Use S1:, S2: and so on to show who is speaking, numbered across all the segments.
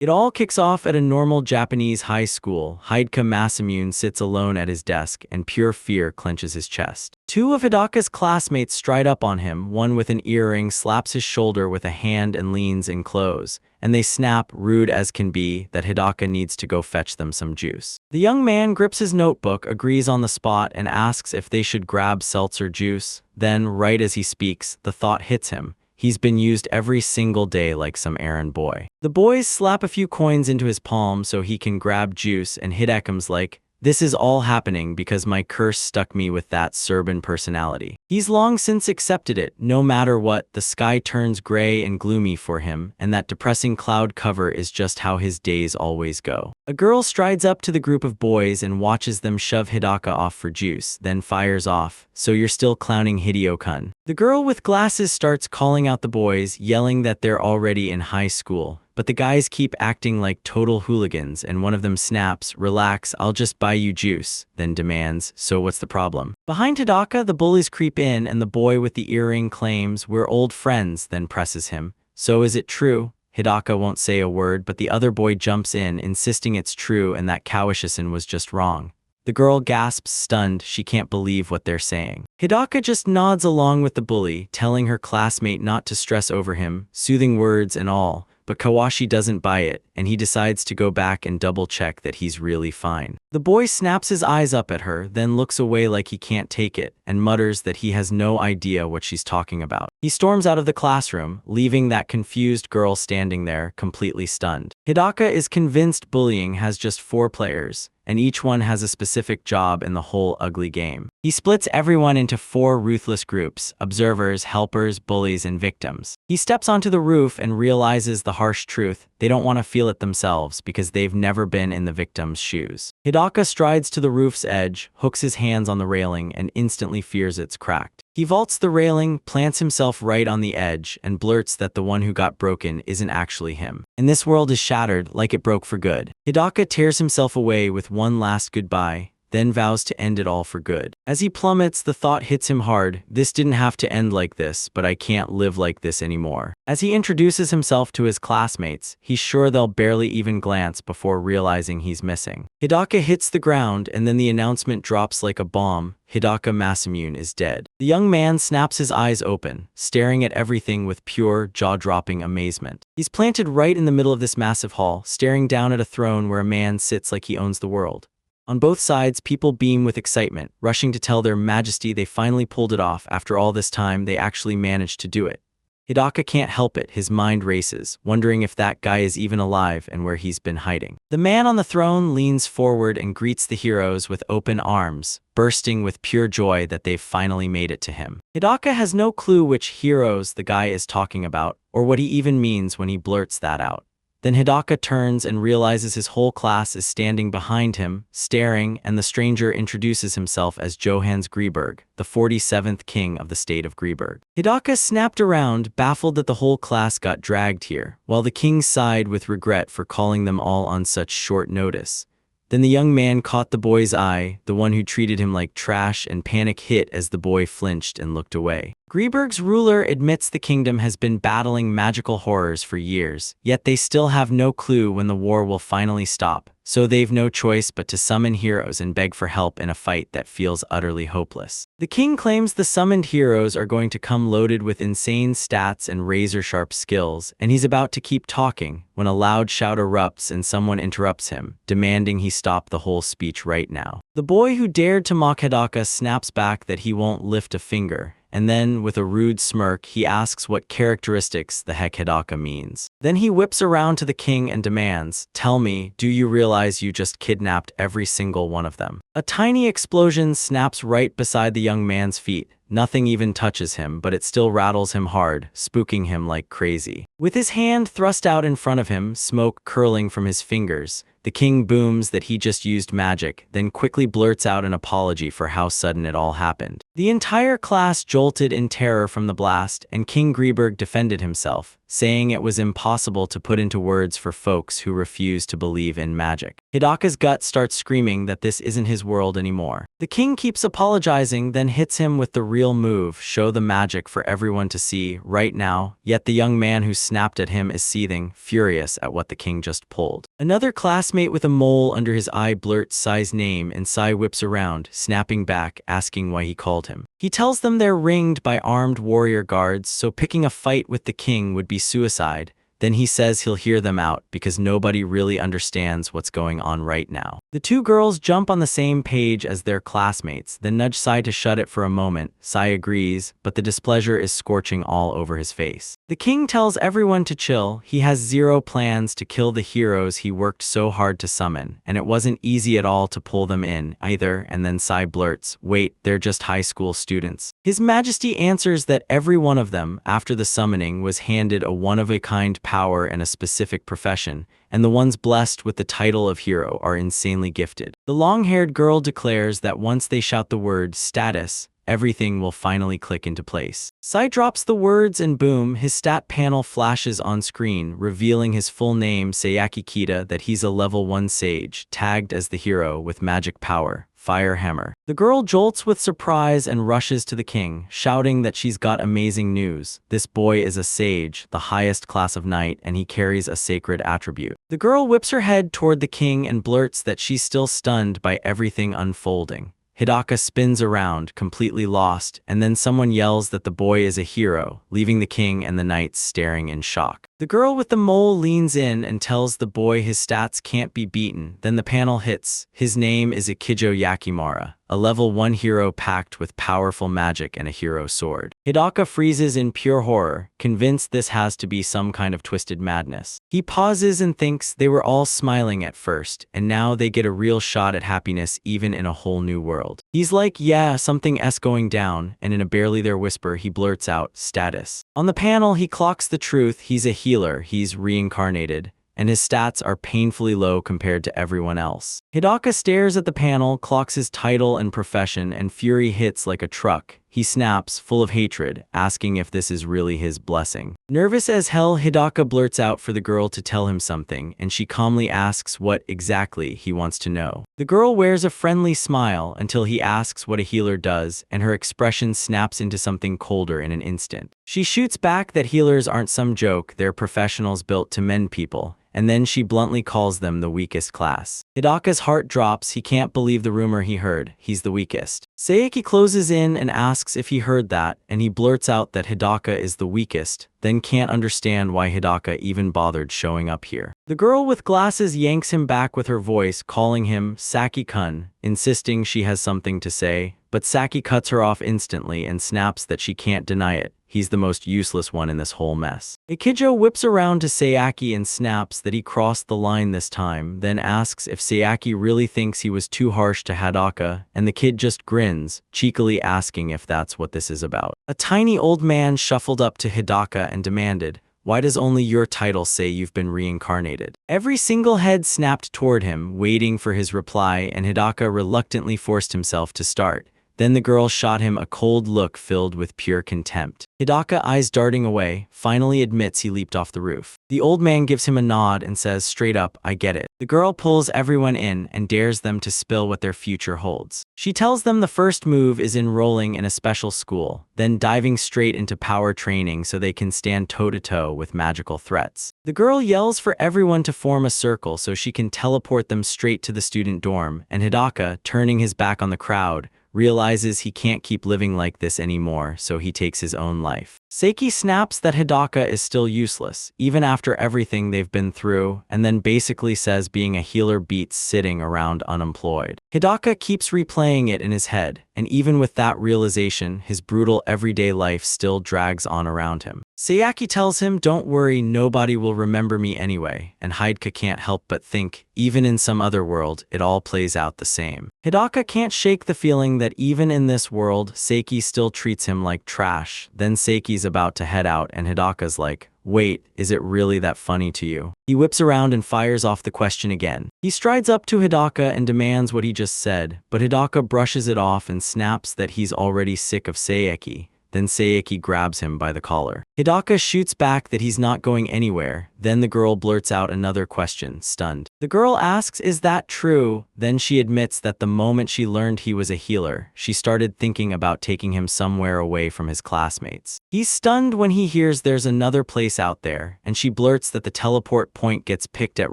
S1: It all kicks off at a normal Japanese high school. Hideka Masamune sits alone at his desk, and pure fear clenches his chest. Two of Hidaka's classmates stride up on him, one with an earring slaps his shoulder with a hand and leans in close, and they snap, rude as can be, that Hidaka needs to go fetch them some juice. The young man grips his notebook, agrees on the spot, and asks if they should grab seltzer juice. Then, right as he speaks, the thought hits him. He's been used every single day like some errand boy. The boys slap a few coins into his palm so he can grab juice, and Hidekam's like, "This is all happening because my curse stuck me with that Serban personality." He's long since accepted it. No matter what, the sky turns gray and gloomy for him, and that depressing cloud cover is just how his days always go. A girl strides up to the group of boys and watches them shove Hidaka off for juice, then fires off, "So you're still clowning Hideo-kun." The girl with glasses starts calling out the boys, yelling that they're already in high school. But the guys keep acting like total hooligans, and one of them snaps, "Relax, I'll just buy you juice," then demands, "So what's the problem?" Behind Hidaka, the bullies creep in, and the boy with the earring claims, "We're old friends," then presses him. "So is it true?" Hidaka won't say a word, but the other boy jumps in, insisting it's true and that Kawashison was just wrong. The girl gasps, stunned. She can't believe what they're saying. Hidaka just nods along with the bully, telling her classmate not to stress over him, soothing words and all. But Kawashi doesn't buy it, and he decides to go back and double-check that he's really fine. The boy snaps his eyes up at her, then looks away like he can't take it, and mutters that he has no idea what she's talking about. He storms out of the classroom, leaving that confused girl standing there, completely stunned. Hidaka is convinced bullying has just 4 players, and each one has a specific job in the whole ugly game. He splits everyone into 4 ruthless groups: observers, helpers, bullies, and victims. He steps onto the roof and realizes the harsh truth: they don't want to feel it themselves because they've never been in the victim's shoes. Hidaka strides to the roof's edge, hooks his hands on the railing, and instantly fears it's cracked. He vaults the railing, plants himself right on the edge, and blurts that the one who got broken isn't actually him. And this world is shattered, like it broke for good. Hidaka tears himself away with one last goodbye, then vows to end it all for good. As he plummets, the thought hits him hard: this didn't have to end like this, but I can't live like this anymore. As he introduces himself to his classmates, he's sure they'll barely even glance before realizing he's missing. Hidaka hits the ground, and then the announcement drops like a bomb: Hidaka Masamune is dead. The young man snaps his eyes open, staring at everything with pure, jaw-dropping amazement. He's planted right in the middle of this massive hall, staring down at a throne where a man sits like he owns the world. On both sides, people beam with excitement, rushing to tell their majesty they finally pulled it off. After all this time, they actually managed to do it. Hidaka can't help it. His mind races, wondering if that guy is even alive and where he's been hiding. The man on the throne leans forward and greets the heroes with open arms, bursting with pure joy that they've finally made it to him. Hidaka has no clue which heroes the guy is talking about, or what he even means when he blurts that out. Then Hidaka turns and realizes his whole class is standing behind him, staring, and the stranger introduces himself as Johannes Griberg, the 47th king of the state of Griberg. Hidaka snapped around, baffled that the whole class got dragged here, while the king sighed with regret for calling them all on such short notice. Then the young man caught the boy's eye, the one who treated him like trash, and panic hit as the boy flinched and looked away. Griberg's ruler admits the kingdom has been battling magical horrors for years, yet they still have no clue when the war will finally stop, so they've no choice but to summon heroes and beg for help in a fight that feels utterly hopeless. The king claims the summoned heroes are going to come loaded with insane stats and razor-sharp skills, and he's about to keep talking when a loud shout erupts and someone interrupts him, demanding he stop the whole speech right now. The boy who dared to mock Hidaka snaps back that he won't lift a finger, and then, with a rude smirk, he asks what characteristics the heck Hidaka means. Then he whips around to the king and demands, "Tell me, do you realize you just kidnapped every single one of them?" A tiny explosion snaps right beside the young man's feet. Nothing even touches him, but it still rattles him hard, spooking him like crazy. With his hand thrust out in front of him, smoke curling from his fingers, The king booms that he just used magic, then quickly blurts out an apology for how sudden it all happened. The entire class jolted in terror from the blast, and King Greberg defended himself, saying it was impossible to put into words for folks who refuse to believe in magic. Hidaka's gut starts screaming that this isn't his world anymore. The king keeps apologizing, then hits him with the real move, show the magic for everyone to see right now, yet the young man who snapped at him is seething, furious at what the king just pulled. Another classmate with a mole under his eye blurts Sai's name, and Sai whips around, snapping back, asking why he called him. He tells them they're ringed by armed warrior guards, so picking a fight with the king would be suicide. Then he says he'll hear them out because nobody really understands what's going on right now. The two girls jump on the same page as their classmates, then nudge Sai to shut it for a moment. Sai agrees, but the displeasure is scorching all over his face. The king tells everyone to chill. He has zero plans to kill the heroes he worked so hard to summon, and it wasn't easy at all to pull them in either. And then Sai blurts, "Wait, they're just high school students." His Majesty answers that every one of them, after the summoning, was handed a one-of-a-kind power and a specific profession, and the ones blessed with the title of hero are insanely gifted. The long-haired girl declares that once they shout the word status, everything will finally click into place. Sai drops the words and boom, his stat panel flashes on screen, revealing his full name, Sayaki Kita, that he's a level 1 sage, tagged as the hero with magic power, Fire Hammer. The girl jolts with surprise and rushes to the king, shouting that she's got amazing news. This boy is a sage, the highest class of knight, and he carries a sacred attribute. The girl whips her head toward the king and blurts that she's still stunned by everything unfolding. Hidaka spins around, completely lost, and then someone yells that the boy is a hero, leaving the king and the knights staring in shock. The girl with the mole leans in and tells the boy his stats can't be beaten. Then the panel hits. His name is Ikijo Yakimara, a level 1 hero packed with powerful magic and a hero sword. Hidaka freezes in pure horror, convinced this has to be some kind of twisted madness. He pauses and thinks they were all smiling at first, and now they get a real shot at happiness even in a whole new world. He's like, yeah, something going down, and in a barely there whisper he blurts out, status. On the panel he clocks the truth. He's a healer, he's reincarnated, and his stats are painfully low compared to everyone else. Hidaka stares at the panel, clocks his title and profession, and fury hits like a truck. He snaps, full of hatred, asking if this is really his blessing. Nervous as hell, Hidaka blurts out for the girl to tell him something, and she calmly asks what exactly he wants to know. The girl wears a friendly smile until he asks what a healer does, and her expression snaps into something colder in an instant. She shoots back that healers aren't some joke, they're professionals built to mend people, and then she bluntly calls them the weakest class. Hidaka's heart drops. He can't believe the rumor he heard. He's the weakest. Sayaki closes in and asks if he heard that, and he blurts out that Hidaka is the weakest, then can't understand why Hidaka even bothered showing up here. The girl with glasses yanks him back with her voice, calling him Saki-kun, insisting she has something to say, but Saki cuts her off instantly and snaps that she can't deny it. He's the most useless one in this whole mess. Ikijo whips around to Sayaki and snaps that he crossed the line this time, then asks if Sayaki really thinks he was too harsh to Hidaka, and the kid just grins, cheekily asking if that's what this is about. A tiny old man shuffled up to Hidaka and demanded, "Why does only your title say you've been reincarnated?" Every single head snapped toward him, waiting for his reply, and Hidaka reluctantly forced himself to start. Then the girl shot him a cold look filled with pure contempt. Hidaka, eyes darting away, finally admits he leaped off the roof. The old man gives him a nod and says straight up, "I get it." The girl pulls everyone in and dares them to spill what their future holds. She tells them the first move is enrolling in a special school, then diving straight into power training so they can stand toe-to-toe with magical threats. The girl yells for everyone to form a circle so she can teleport them straight to the student dorm, and Hidaka, turning his back on the crowd, realizes he can't keep living like this anymore, so he takes his own life. Seiki snaps that Hidaka is still useless, even after everything they've been through, and then basically says being a healer beats sitting around unemployed. Hidaka keeps replaying it in his head, and even with that realization, his brutal everyday life still drags on around him. Sayaki tells him, "Don't worry, nobody will remember me anyway," and Hidaka can't help but think, even in some other world, it all plays out the same. Hidaka can't shake the feeling that even in this world, Seiki still treats him like trash. Then Seiki's about to head out and Hidaka's like, Wait, is it really that funny to you? He whips around and fires off the question again. He strides up to Hidaka and demands what he just said, but Hidaka brushes it off and snaps that he's already sick of Saeki. Then Saeki grabs him by the collar. Hidaka shoots back that he's not going anywhere. Then the girl blurts out another question, stunned. The girl asks, is that true? Then she admits that the moment she learned he was a healer, she started thinking about taking him somewhere away from his classmates. He's stunned when he hears there's another place out there, and she blurts that the teleport point gets picked at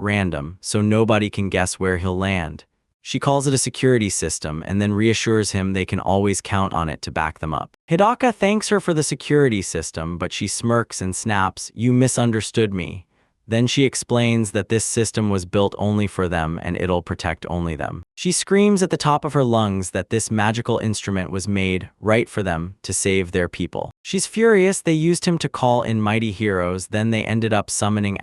S1: random, so nobody can guess where he'll land. She calls it a security system and then reassures him they can always count on it to back them up. Hidaka thanks her for the security system, but she smirks and snaps, "You misunderstood me." Then she explains that this system was built only for them and it'll protect only them. She screams at the top of her lungs that this magical instrument was made right for them to save their people. She's furious they used him to call in mighty heroes, then they ended up summoning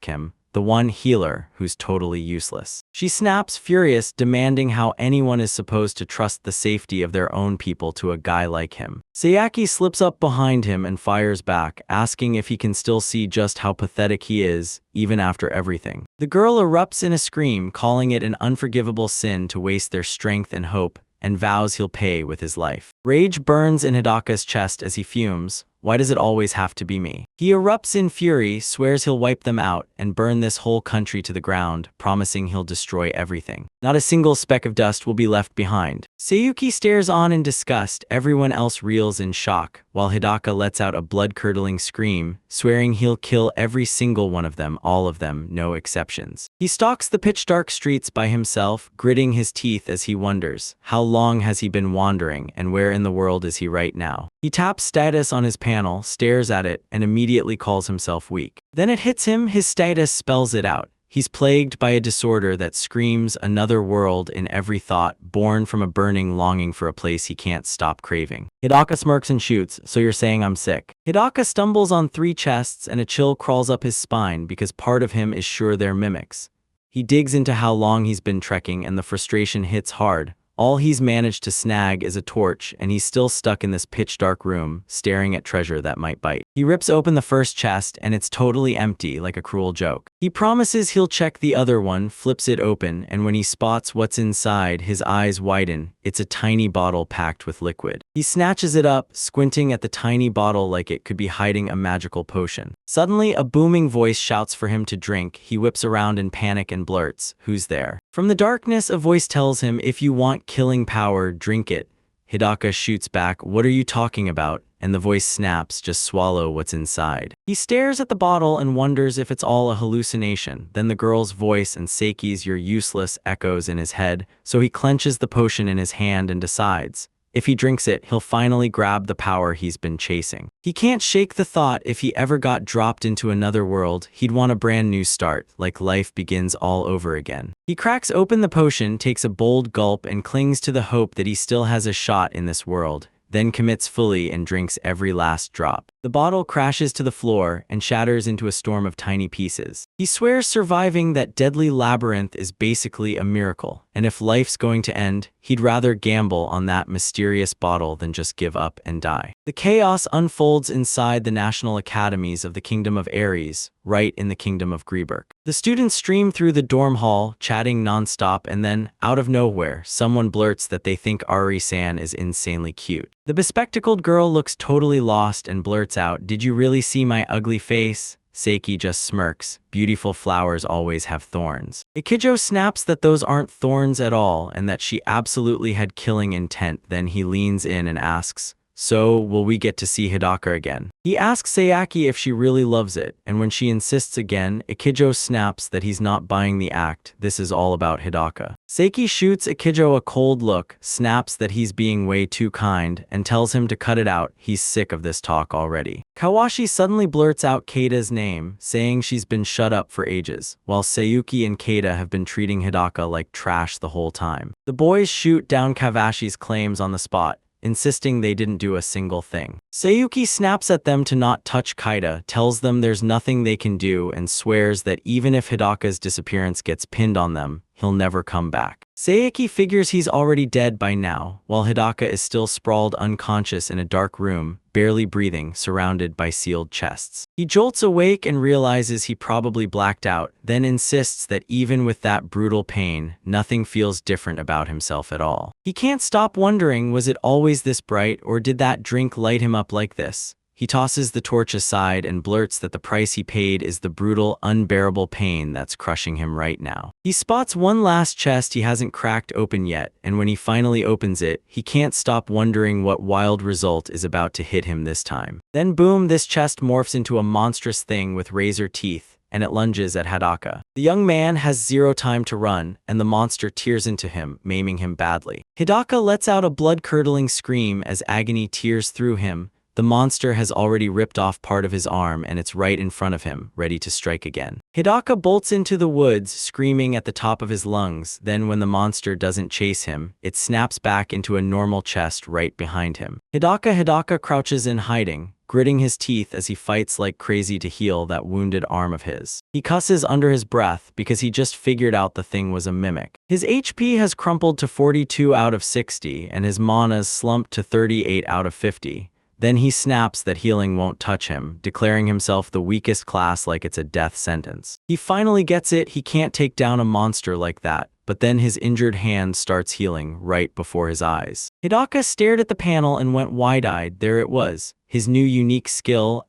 S1: him, the one healer who's totally useless. She snaps, furious, demanding how anyone is supposed to trust the safety of their own people to a guy like him. Sayaki slips up behind him and fires back, asking if he can still see just how pathetic he is, even after everything. The girl erupts in a scream, calling it an unforgivable sin to waste their strength and hope, and vows he'll pay with his life. Rage burns in Hidaka's chest as he fumes. Why does it always have to be me? He erupts in fury, swears he'll wipe them out, and burn this whole country to the ground, promising he'll destroy everything. Not a single speck of dust will be left behind. Sayuki stares on in disgust, everyone else reels in shock, while Hidaka lets out a blood-curdling scream, swearing he'll kill every single one of them, all of them, no exceptions. He stalks the pitch-dark streets by himself, gritting his teeth as he wonders, how long has he been wandering, and where in the world is he right now? He taps status on his panel, stares at it, and immediately calls himself weak. Then it hits him, his status spells it out. He's plagued by a disorder that screams another world in every thought, born from a burning longing for a place he can't stop craving. Hidaka smirks and shoots, "So you're saying I'm sick?" Hidaka stumbles on 3 chests and a chill crawls up his spine because part of him is sure they're mimics. He digs into how long he's been trekking and the frustration hits hard. All he's managed to snag is a torch, and he's still stuck in this pitch-dark room, staring at treasure that might bite. He rips open the first chest, and it's totally empty, like a cruel joke. He promises he'll check the other one, flips it open, and when he spots what's inside, his eyes widen. It's a tiny bottle packed with liquid. He snatches it up, squinting at the tiny bottle like it could be hiding a magical potion. Suddenly, a booming voice shouts for him to drink. He whips around in panic and blurts, "Who's there?" From the darkness, a voice tells him, "If you want killing power, drink it." Hidaka shoots back, "What are you talking about?" And the voice snaps, "Just swallow what's inside." He stares at the bottle and wonders if it's all a hallucination. Then the girl's voice and Seiki's "You're useless" echoes in his head, so he clenches the potion in his hand and decides, if he drinks it, he'll finally grab the power he's been chasing. He can't shake the thought if he ever got dropped into another world, he'd want a brand new start, like life begins all over again. He cracks open the potion, takes a bold gulp, and clings to the hope that he still has a shot in this world, then commits fully and drinks every last drop. The bottle crashes to the floor and shatters into a storm of tiny pieces. He swears surviving that deadly labyrinth is basically a miracle, and if life's going to end, he'd rather gamble on that mysterious bottle than just give up and die. The chaos unfolds inside the national academies of the Kingdom of Ares, right in the Kingdom of Greeberg. The students stream through the dorm hall, chatting nonstop, and then, out of nowhere, someone blurts that they think Ari-san is insanely cute. The bespectacled girl looks totally lost and blurts out, "Did you really see my ugly face?" Seiki just smirks, "Beautiful flowers always have thorns." Ikijo snaps that those aren't thorns at all and that she absolutely had killing intent. Then he leans in and asks, "So, will we get to see Hidaka again?" He asks Sayaki if she really loves it, and when she insists again, Ikijo snaps that he's not buying the act, this is all about Hidaka. Seiki shoots Ikijo a cold look, snaps that he's being way too kind, and tells him to cut it out, he's sick of this talk already. Kawashi suddenly blurts out Keida's name, saying she's been shut up for ages, while Sayuki and Keida have been treating Hidaka like trash the whole time. The boys shoot down Kawashi's claims on the spot, insisting they didn't do a single thing. Sayuki snaps at them to not touch Keida, tells them there's nothing they can do, and swears that even if Hidaka's disappearance gets pinned on them, he'll never come back. Saeki figures he's already dead by now, while Hidaka is still sprawled unconscious in a dark room, barely breathing, surrounded by sealed chests. He jolts awake and realizes he probably blacked out, then insists that even with that brutal pain, nothing feels different about himself at all. He can't stop wondering, was it always this bright, or did that drink light him up like this? He tosses the torch aside and blurts that the price he paid is the brutal, unbearable pain that's crushing him right now. He spots one last chest he hasn't cracked open yet, and when he finally opens it, he can't stop wondering what wild result is about to hit him this time. Then boom, this chest morphs into a monstrous thing with razor teeth, and it lunges at Hidaka. The young man has zero time to run, and the monster tears into him, maiming him badly. Hidaka lets out a blood-curdling scream as agony tears through him. The monster has already ripped off part of his arm and it's right in front of him, ready to strike again. Hidaka bolts into the woods, screaming at the top of his lungs. Then when the monster doesn't chase him, it snaps back into a normal chest right behind him. Hidaka crouches in hiding, gritting his teeth as he fights like crazy to heal that wounded arm of his. He cusses under his breath because he just figured out the thing was a mimic. His HP has crumpled to 42 out of 60 and his mana's slumped to 38 out of 50. Then he snaps that healing won't touch him, declaring himself the weakest class like it's a death sentence. He finally gets it, he can't take down a monster like that, but then his injured hand starts healing right before his eyes. Hidaka stared at the panel and went wide-eyed. There it was. His new unique skill,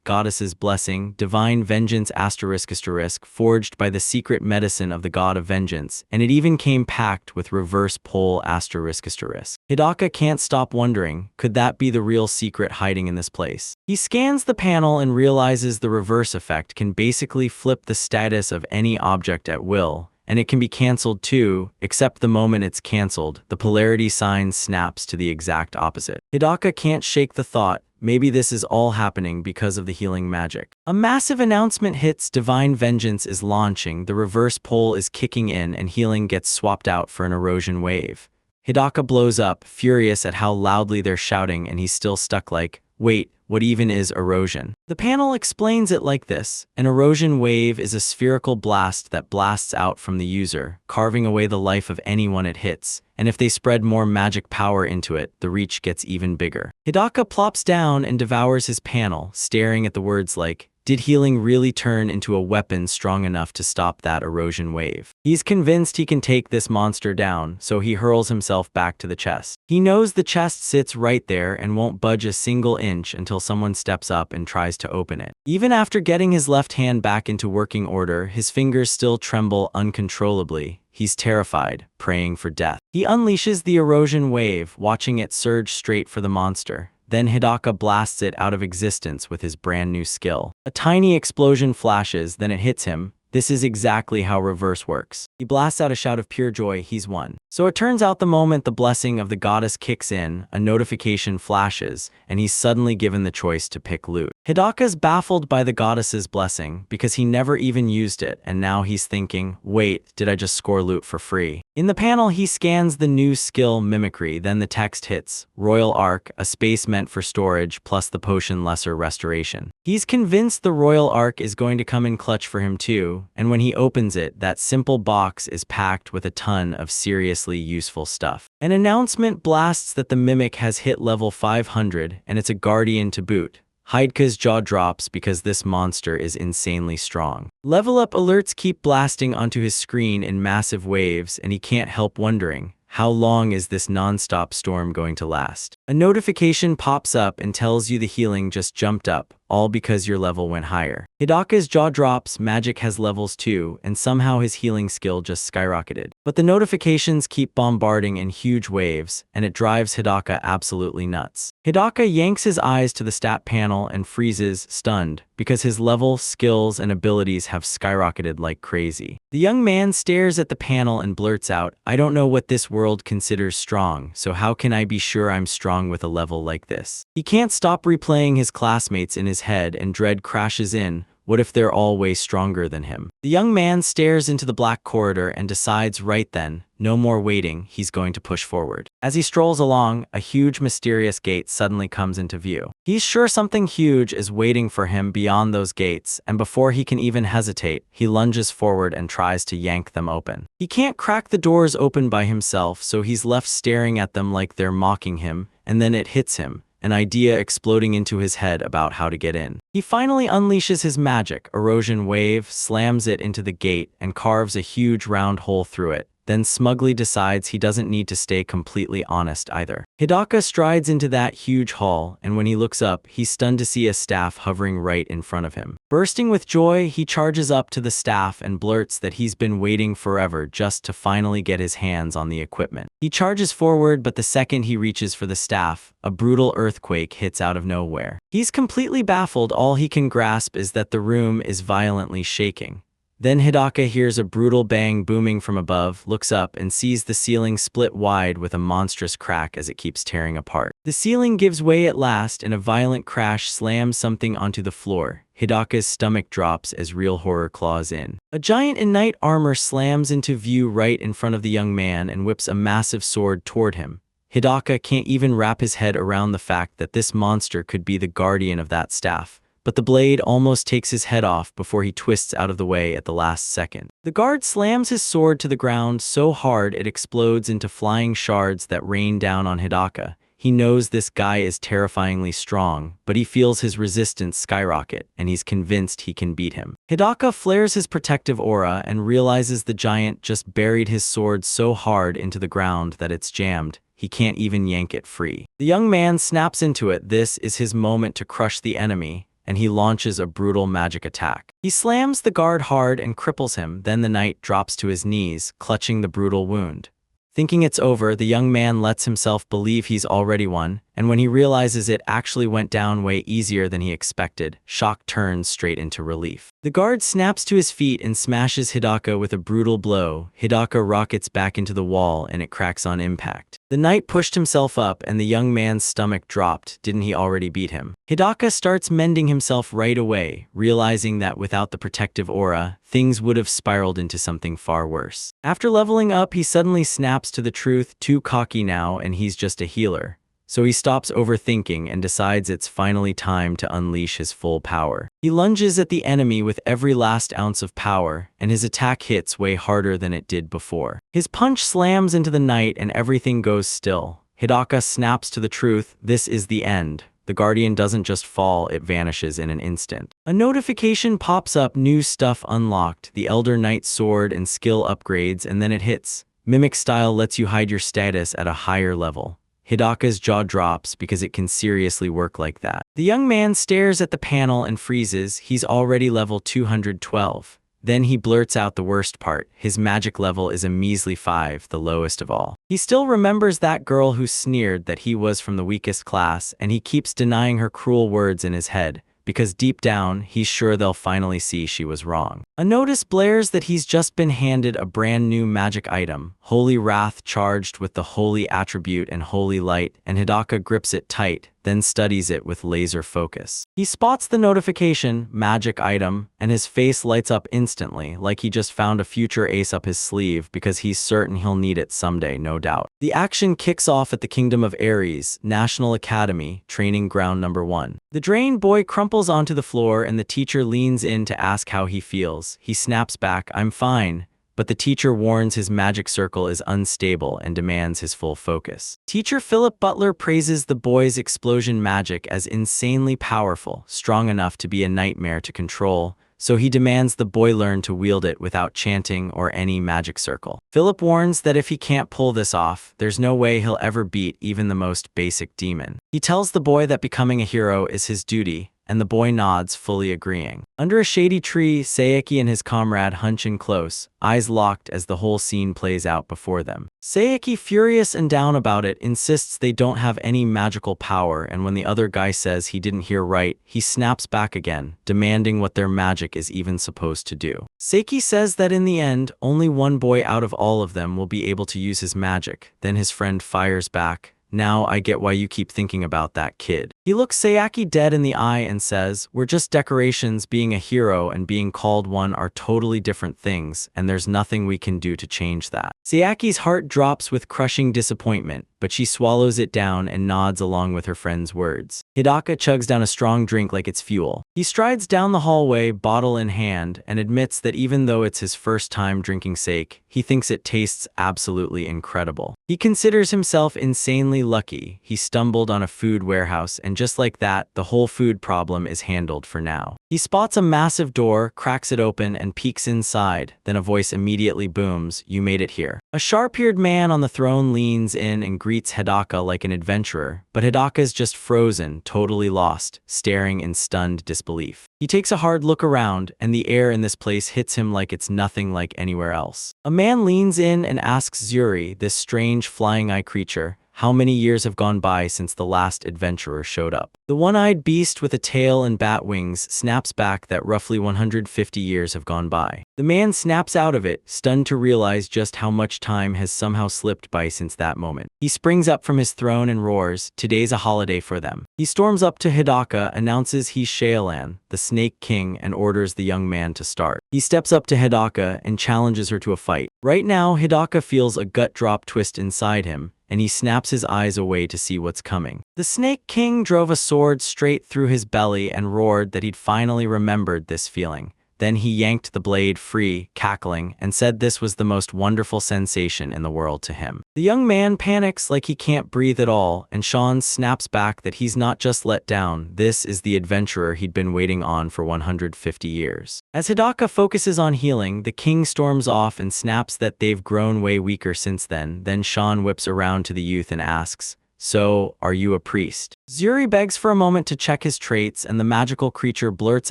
S1: Goddess's Blessing, Divine Vengeance ***, forged by the secret medicine of the God of Vengeance, and it even came packed with reverse pole ***. Hidaka can't stop wondering, could that be the real secret hiding in this place? He scans the panel and realizes the reverse effect can basically flip the status of any object at will, and it can be cancelled too, except the moment it's cancelled, the polarity sign snaps to the exact opposite. Hidaka can't shake the thought, maybe this is all happening because of the healing magic. A massive announcement hits, Divine Vengeance is launching, the reverse pole is kicking in and healing gets swapped out for an erosion wave. Hidaka blows up, furious at how loudly they're shouting, and he's still stuck like, wait, what even is erosion? The panel explains it like this. An erosion wave is a spherical blast that blasts out from the user, carving away the life of anyone it hits, and if they spread more magic power into it, the reach gets even bigger. Hidaka plops down and devours his panel, staring at the words like, did healing really turn into a weapon strong enough to stop that erosion wave? He's convinced he can take this monster down, so he hurls himself back to the chest. He knows the chest sits right there and won't budge a single inch until someone steps up and tries to open it. Even after getting his left hand back into working order, his fingers still tremble uncontrollably. He's terrified, praying for death. He unleashes the erosion wave, watching it surge straight for the monster. Then Hidaka blasts it out of existence with his brand new skill. A tiny explosion flashes, then it hits him. This is exactly how reverse works. He blasts out a shout of pure joy, he's won. So it turns out the moment the blessing of the goddess kicks in, a notification flashes, and he's suddenly given the choice to pick loot. Hidaka's baffled by the goddess's blessing because he never even used it, and now he's thinking, wait, did I just score loot for free? In the panel, he scans the new skill Mimicry, then the text hits, Royal Arc, a space meant for storage, plus the potion Lesser Restoration. He's convinced the Royal Arc is going to come in clutch for him too, and when he opens it, that simple box is packed with a ton of seriously useful stuff. An announcement blasts that the Mimic has hit level 500, and it's a Guardian to boot. Hideka's jaw drops because this monster is insanely strong. Level up alerts keep blasting onto his screen in massive waves, and he can't help wondering, how long is this non-stop storm going to last? A notification pops up and tells you the healing just jumped up, all because your level went higher. Hidaka's jaw drops, magic has levels too, and somehow his healing skill just skyrocketed. But the notifications keep bombarding in huge waves, and it drives Hidaka absolutely nuts. Hidaka yanks his eyes to the stat panel and freezes, stunned, because his level, skills, and abilities have skyrocketed like crazy. The young man stares at the panel and blurts out, I don't know what this world considers strong, so how can I be sure I'm strong with a level like this? He can't stop replaying his classmates in his head, and dread crashes in. What if they're all way stronger than him? The young man stares into the black corridor and decides right then, no more waiting, he's going to push forward. As he strolls along, a huge mysterious gate suddenly comes into view. He's sure something huge is waiting for him beyond those gates, and before he can even hesitate, he lunges forward and tries to yank them open. He can't crack the doors open by himself, so he's left staring at them like they're mocking him, and then it hits him, an idea exploding into his head about how to get in. He finally unleashes his magic, Erosion Wave, slams it into the gate, and carves a huge round hole through it, then smugly decides he doesn't need to stay completely honest either. Hidaka strides into that huge hall, and when he looks up, he's stunned to see a staff hovering right in front of him. Bursting with joy, he charges up to the staff and blurts that he's been waiting forever just to finally get his hands on the equipment. He charges forward, but the second he reaches for the staff, a brutal earthquake hits out of nowhere. He's completely baffled. All he can grasp is that the room is violently shaking. Then Hidaka hears a brutal bang booming from above, looks up, and sees the ceiling split wide with a monstrous crack as it keeps tearing apart. The ceiling gives way at last, and a violent crash slams something onto the floor. Hidaka's stomach drops as real horror claws in. A giant in knight armor slams into view right in front of the young man and whips a massive sword toward him. Hidaka can't even wrap his head around the fact that this monster could be the guardian of that staff. But the blade almost takes his head off before he twists out of the way at the last second. The guard slams his sword to the ground so hard it explodes into flying shards that rain down on Hidaka. He knows this guy is terrifyingly strong, but he feels his resistance skyrocket, and he's convinced he can beat him. Hidaka flares his protective aura and realizes the giant just buried his sword so hard into the ground that it's jammed. He can't even yank it free. The young man snaps into it. This is his moment to crush the enemy, and he launches a brutal magic attack. He slams the guard hard and cripples him, then the knight drops to his knees, clutching the brutal wound. Thinking it's over, the young man lets himself believe he's already won, and when he realizes it actually went down way easier than he expected, shock turns straight into relief. The guard snaps to his feet and smashes Hidaka with a brutal blow. Hidaka rockets back into the wall and it cracks on impact. The knight pushed himself up and the young man's stomach dropped. Didn't he already beat him? Hidaka starts mending himself right away, realizing that without the protective aura, things would have spiraled into something far worse. After leveling up, he suddenly snaps to the truth, too cocky now, and he's just a healer. So he stops overthinking and decides it's finally time to unleash his full power. He lunges at the enemy with every last ounce of power, and his attack hits way harder than it did before. His punch slams into the knight and everything goes still. Hidaka snaps to the truth. This is the end. The guardian doesn't just fall, it vanishes in an instant. A notification pops up, new stuff unlocked, the Elder Knight's sword and skill upgrades, and then it hits. Mimic style lets you hide your status at a higher level. Hidaka's jaw drops because it can seriously work like that. The young man stares at the panel and freezes. He's already level 212. Then he blurts out the worst part. His magic level is a measly 5, the lowest of all. He still remembers that girl who sneered that he was from the weakest class, and he keeps denying her cruel words in his head, because deep down, he's sure they'll finally see she was wrong. A notice blares that he's just been handed a brand new magic item, Holy Wrath charged with the Holy Attribute and Holy Light, and Hidaka grips it tight, then studies it with laser focus. He spots the notification, magic item, and his face lights up instantly, like he just found a future ace up his sleeve because he's certain he'll need it someday, no doubt. The action kicks off at the Kingdom of Ares, National Academy, Training Ground Number 1. The drained boy crumples onto the floor and the teacher leans in to ask how he feels. He snaps back, "I'm fine." But the teacher warns his magic circle is unstable and demands his full focus. Teacher Philip Butler praises the boy's explosion magic as insanely powerful, strong enough to be a nightmare to control, so he demands the boy learn to wield it without chanting or any magic circle. Philip warns that if he can't pull this off, there's no way he'll ever beat even the most basic demon. He tells the boy that becoming a hero is his duty, and the boy nods, fully agreeing. Under a shady tree, Saeki and his comrade hunch in close, eyes locked as the whole scene plays out before them. Saeki, furious and down about it, insists they don't have any magical power, and when the other guy says he didn't hear right, he snaps back again, demanding what their magic is even supposed to do. Saeki says that in the end, only one boy out of all of them will be able to use his magic. Then his friend fires back, Now I get why you keep thinking about that kid. He looks Sayaki dead in the eye and says, we're just decorations. Being a hero and being called one are totally different things, and there's nothing we can do to change that. Sayaki's heart drops with crushing disappointment, but she swallows it down and nods along with her friend's words. Hidaka chugs down a strong drink like it's fuel. He strides down the hallway, bottle in hand, and admits that even though it's his first time drinking sake, he thinks it tastes absolutely incredible. He considers himself insanely lucky. He stumbled on a food warehouse, and just like that, the whole food problem is handled for now. He spots a massive door, cracks it open, and peeks inside. Then a voice immediately booms, "You made it here." A sharp-eared man on the throne leans in and greets Hidaka like an adventurer, but Hidaka's just frozen, totally lost, staring in stunned disbelief. He takes a hard look around, and the air in this place hits him like it's nothing like anywhere else. A man leans in and asks Zuri, this strange flying-eye creature, how many years have gone by since the last adventurer showed up. The one-eyed beast with a tail and bat wings snaps back that roughly 150 years have gone by. The man snaps out of it, stunned to realize just how much time has somehow slipped by since that moment. He springs up from his throne and roars, "Today's a holiday for them." He storms up to Hidaka, announces he's Sheolan, the Snake King, and orders the young man to start. He steps up to Hidaka and challenges her to a fight. Right now, Hidaka feels a gut-drop twist inside him, and he snaps his eyes away to see what's coming. The Snake King drove a sword straight through his belly and roared that he'd finally remembered this feeling. Then he yanked the blade free, cackling, and said this was the most wonderful sensation in the world to him. The young man panics like he can't breathe at all, and Sean snaps back that he's not just let down, this is the adventurer he'd been waiting on for 150 years. As Hidaka focuses on healing, the king storms off and snaps that they've grown way weaker since then. Then Sean whips around to the youth and asks, "So, are you a priest?" Zuri begs for a moment to check his traits, and the magical creature blurts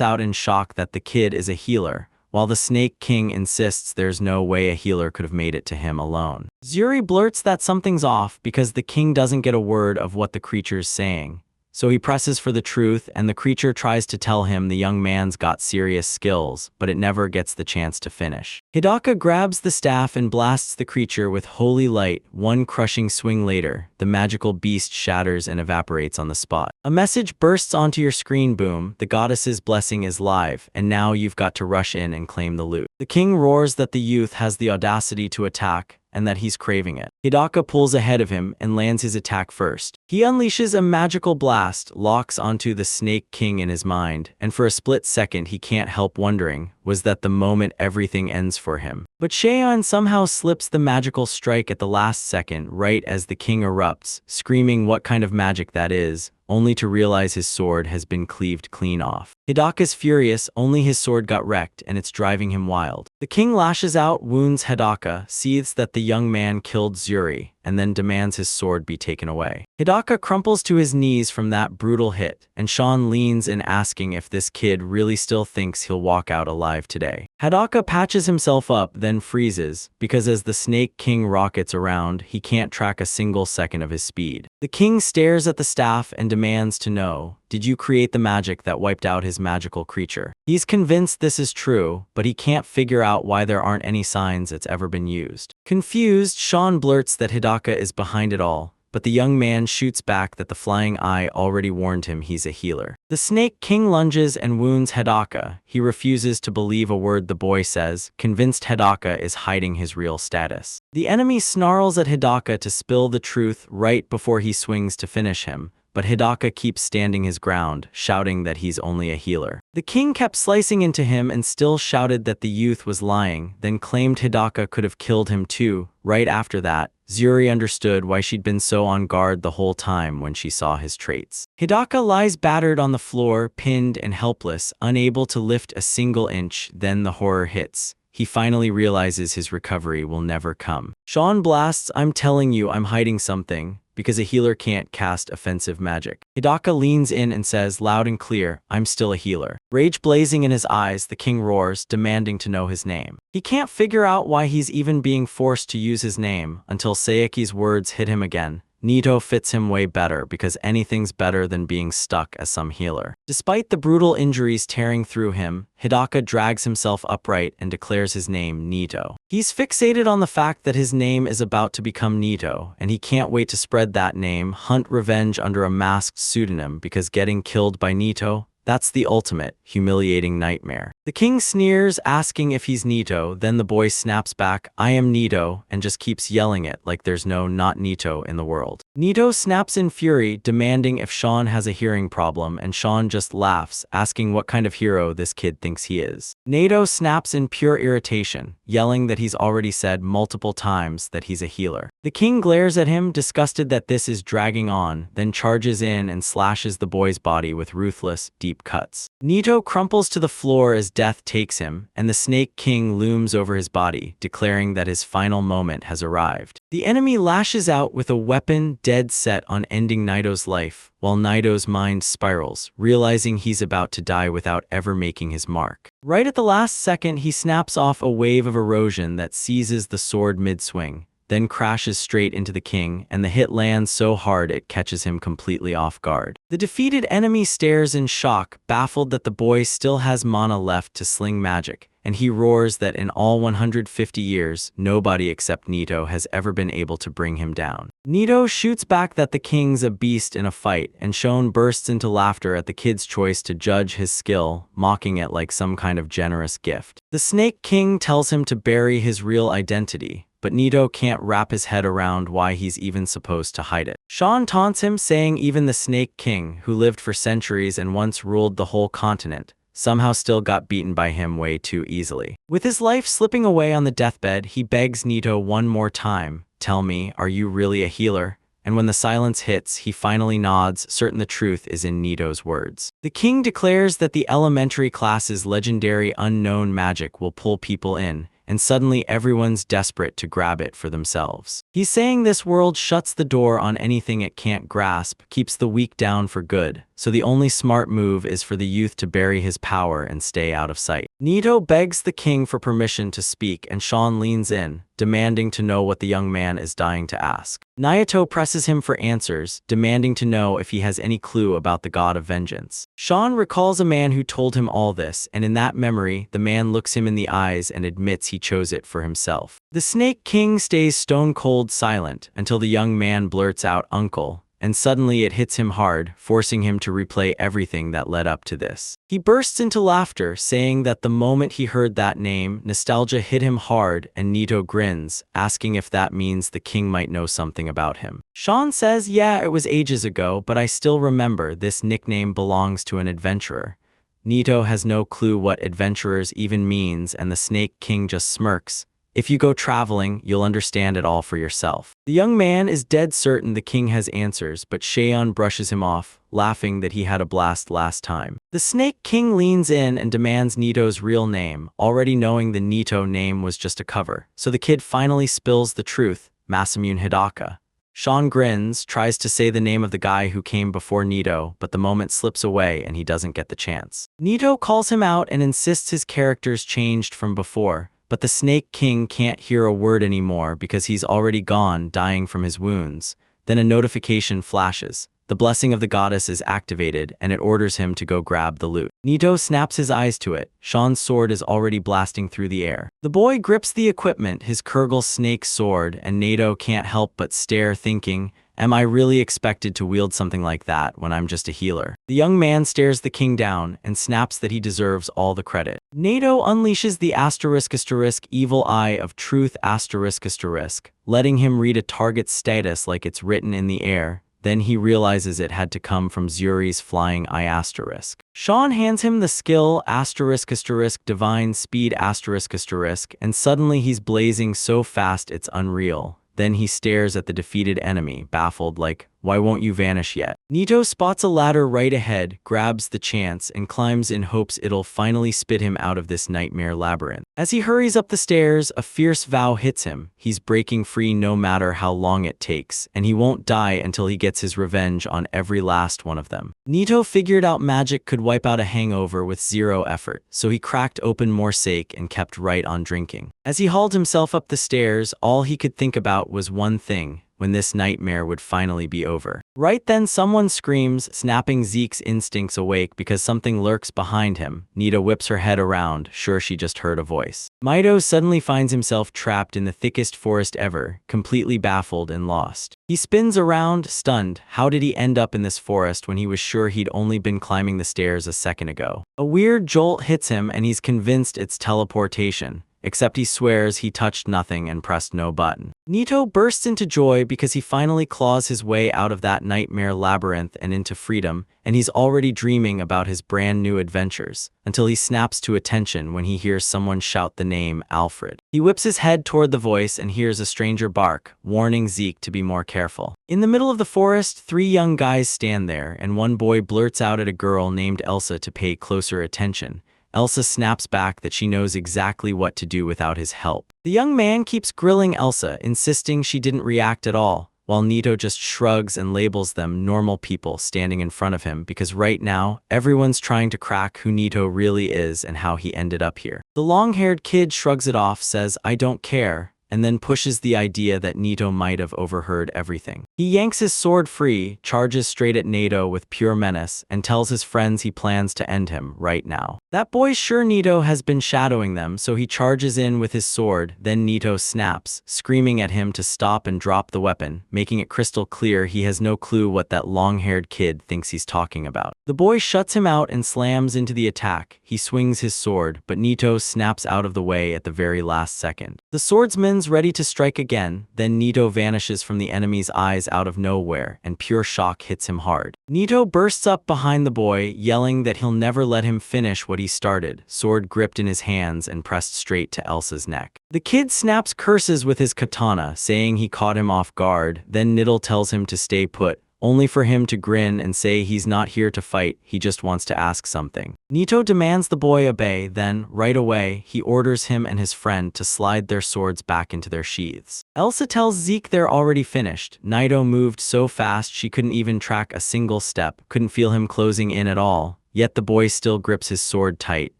S1: out in shock that the kid is a healer, while the Snake King insists there's no way a healer could have made it to him alone. Zuri blurts that something's off because the king doesn't get a word of what the creature's saying. So he presses for the truth, and the creature tries to tell him the young man's got serious skills, but it never gets the chance to finish. Hidaka grabs the staff and blasts the creature with holy light. One crushing swing later, the magical beast shatters and evaporates on the spot. A message bursts onto your screen. Boom, the goddess's blessing is live, and now you've got to rush in and claim the loot. The king roars that the youth has the audacity to attack, and that he's craving it. Hidaka pulls ahead of him and lands his attack first. He unleashes a magical blast, locks onto the Snake King in his mind, and for a split second he can't help wondering, was that the moment everything ends for him? But Sheon somehow slips the magical strike at the last second, right as the king erupts, screaming what kind of magic that is, only to realize his sword has been cleaved clean off. Hidaka's furious, only his sword got wrecked, and it's driving him wild. The king lashes out, wounds Hidaka, seethes that the young man killed Zuri, and then demands his sword be taken away. Hidaka crumples to his knees from that brutal hit, and Sean leans in asking if this kid really still thinks he'll walk out alive today. Hidaka patches himself up, then freezes, because as the Snake King rockets around, he can't track a single second of his speed. The king stares at the staff and demands to know, did you create the magic that wiped out his magical creature? He's convinced this is true, but he can't figure out why there aren't any signs it's ever been used. Confused, Sean blurts that Hidaka is behind it all, but the young man shoots back that the flying eye already warned him he's a healer. The Snake King lunges and wounds Hidaka. He refuses to believe a word the boy says, convinced Hidaka is hiding his real status. The enemy snarls at Hidaka to spill the truth right before he swings to finish him, but Hidaka keeps standing his ground, shouting that he's only a healer. The king kept slicing into him and still shouted that the youth was lying, then claimed Hidaka could have killed him too. Right after that, Zuri understood why she'd been so on guard the whole time when she saw his traits. Hidaka lies battered on the floor, pinned and helpless, unable to lift a single inch. Then the horror hits. He finally realizes his recovery will never come. Sean blasts, "I'm telling you I'm hiding something," because a healer can't cast offensive magic. Hidaka leans in and says loud and clear, "I'm still a healer." Rage blazing in his eyes, the king roars, demanding to know his name. He can't figure out why he's even being forced to use his name, until Sayaki's words hit him again. Nito fits him way better because anything's better than being stuck as some healer. Despite the brutal injuries tearing through him, Hidaka drags himself upright and declares his name Nito. He's fixated on the fact that his name is about to become Nito, and he can't wait to spread that name, hunt revenge under a masked pseudonym, because getting killed by Nito, that's the ultimate, humiliating nightmare. The king sneers, asking if he's Nito, then the boy snaps back, "I am Nito," and just keeps yelling it like there's no not Nito in the world. Nito snaps in fury, demanding if Sean has a hearing problem, and Sean just laughs, asking what kind of hero this kid thinks he is. Nito snaps in pure irritation, yelling that he's already said multiple times that he's a healer. The king glares at him, disgusted that this is dragging on, then charges in and slashes the boy's body with ruthless, deep cuts. Nito crumples to the floor as death takes him, and the Snake King looms over his body, declaring that his final moment has arrived. The enemy lashes out with a weapon, dead set on ending Nito's life, while Nito's mind spirals, realizing he's about to die without ever making his mark. Right at the last second, he snaps off a wave of erosion that seizes the sword mid-swing, then crashes straight into the king, and the hit lands so hard it catches him completely off guard. The defeated enemy stares in shock, baffled that the boy still has mana left to sling magic, and he roars that in all 150 years, nobody except Nito has ever been able to bring him down. Nito shoots back that the king's a beast in a fight, and Sean bursts into laughter at the kid's choice to judge his skill, mocking it like some kind of generous gift. The Snake King tells him to bury his real identity, but Nito can't wrap his head around why he's even supposed to hide it. Sean taunts him, saying even the Snake King, who lived for centuries and once ruled the whole continent, somehow still got beaten by him way too easily. With his life slipping away on the deathbed, he begs Nito one more time, "Tell me, are you really a healer?" And when the silence hits, he finally nods, certain the truth is in Nito's words. The king declares that the elementary class's legendary unknown magic will pull people in, and suddenly everyone's desperate to grab it for themselves. He's saying this world shuts the door on anything it can't grasp, keeps the weak down for good, so the only smart move is for the youth to bury his power and stay out of sight. Nito begs the king for permission to speak, and Sean leans in, demanding to know what the young man is dying to ask. Naoto presses him for answers, demanding to know if he has any clue about the god of vengeance. Sean recalls a man who told him all this, and in that memory, the man looks him in the eyes and admits he chose it for himself. The Snake King stays stone-cold silent until the young man blurts out, "Uncle," and suddenly it hits him hard, forcing him to replay everything that led up to this. He bursts into laughter, saying that the moment he heard that name, nostalgia hit him hard, and Nito grins, asking if that means the king might know something about him. Sean says, "Yeah, it was ages ago, but I still remember this nickname belongs to an adventurer." Nito has no clue what adventurers even means, and the Snake King just smirks. "If you go traveling, you'll understand it all for yourself." The young man is dead certain the king has answers, but Shaeon brushes him off, laughing that he had a blast last time. The Snake King leans in and demands Nito's real name, already knowing the Nito name was just a cover, so the kid finally spills the truth, Masamune Hidaka. Sean grins, tries to say the name of the guy who came before Nito, but the moment slips away and he doesn't get the chance. Nito calls him out and insists his character's changed from before, but the Snake King can't hear a word anymore because he's already gone, dying from his wounds. Then a notification flashes. The blessing of the goddess is activated, and it orders him to go grab the loot. Nito snaps his eyes to it. Sean's sword is already blasting through the air. The boy grips the equipment, his Kurgle snake sword, and Nito can't help but stare, thinking, "Am I really expected to wield something like that when I'm just a healer?" The young man stares the king down and snaps that he deserves all the credit. Nito unleashes the *** evil eye of truth ***, letting him read a target's status like it's written in the air. Then he realizes it had to come from Zuri's flying eye ***. Sean hands him the skill *** divine speed ***, and suddenly he's blazing so fast it's unreal. Then he stares at the defeated enemy, baffled like, "Why won't you vanish yet?" Nito spots a ladder right ahead, grabs the chance, and climbs in hopes it'll finally spit him out of this nightmare labyrinth. As he hurries up the stairs, a fierce vow hits him. He's breaking free no matter how long it takes, and he won't die until he gets his revenge on every last one of them. Nito figured out magic could wipe out a hangover with zero effort, so he cracked open more sake and kept right on drinking. As he hauled himself up the stairs, all he could think about was one thing. when this nightmare would finally be over. Right then someone screams, snapping Zeke's instincts awake because something lurks behind him. Nito whips her head around, sure she just heard a voice. Mito suddenly finds himself trapped in the thickest forest ever, completely baffled and lost. He spins around, stunned. How did he end up in this forest when he was sure he'd only been climbing the stairs a second ago? A weird jolt hits him and he's convinced it's teleportation. Except he swears he touched nothing and pressed no button. Nito bursts into joy because he finally claws his way out of that nightmare labyrinth and into freedom, and he's already dreaming about his brand new adventures, until he snaps to attention when he hears someone shout the name Alfred. He whips his head toward the voice and hears a stranger bark, warning Zeke to be more careful. In the middle of the forest, 3 young guys stand there, and one boy blurts out at a girl named Elsa to pay closer attention. Elsa snaps back that she knows exactly what to do without his help. The young man keeps grilling Elsa, insisting she didn't react at all, while Nito just shrugs and labels them normal people standing in front of him because right now, everyone's trying to crack who Nito really is and how he ended up here. The long-haired kid shrugs it off, says, "I don't care," and then pushes the idea that Nito might have overheard everything. He yanks his sword free, charges straight at Nito with pure menace, and tells his friends he plans to end him right now. That boy's sure Nito has been shadowing them, so he charges in with his sword, then Nito snaps, screaming at him to stop and drop the weapon, making it crystal clear he has no clue what that long-haired kid thinks he's talking about. The boy shuts him out and slams into the attack. He swings his sword, but Nito snaps out of the way at the very last second. The swordsman's ready to strike again, then Nito vanishes from the enemy's eyes out of nowhere, and pure shock hits him hard. Nito bursts up behind the boy, yelling that he'll never let him finish what he started, sword gripped in his hands and pressed straight to Elsa's neck. The kid snaps curses with his katana, saying he caught him off guard, then Nittle tells him to stay put, only for him to grin and say he's not here to fight, he just wants to ask something. Nito demands the boy obey, then, right away, he orders him and his friend to slide their swords back into their sheaths. Elsa tells Zeke they're already finished. Nito moved so fast she couldn't even track a single step, couldn't feel him closing in at all. Yet the boy still grips his sword tight,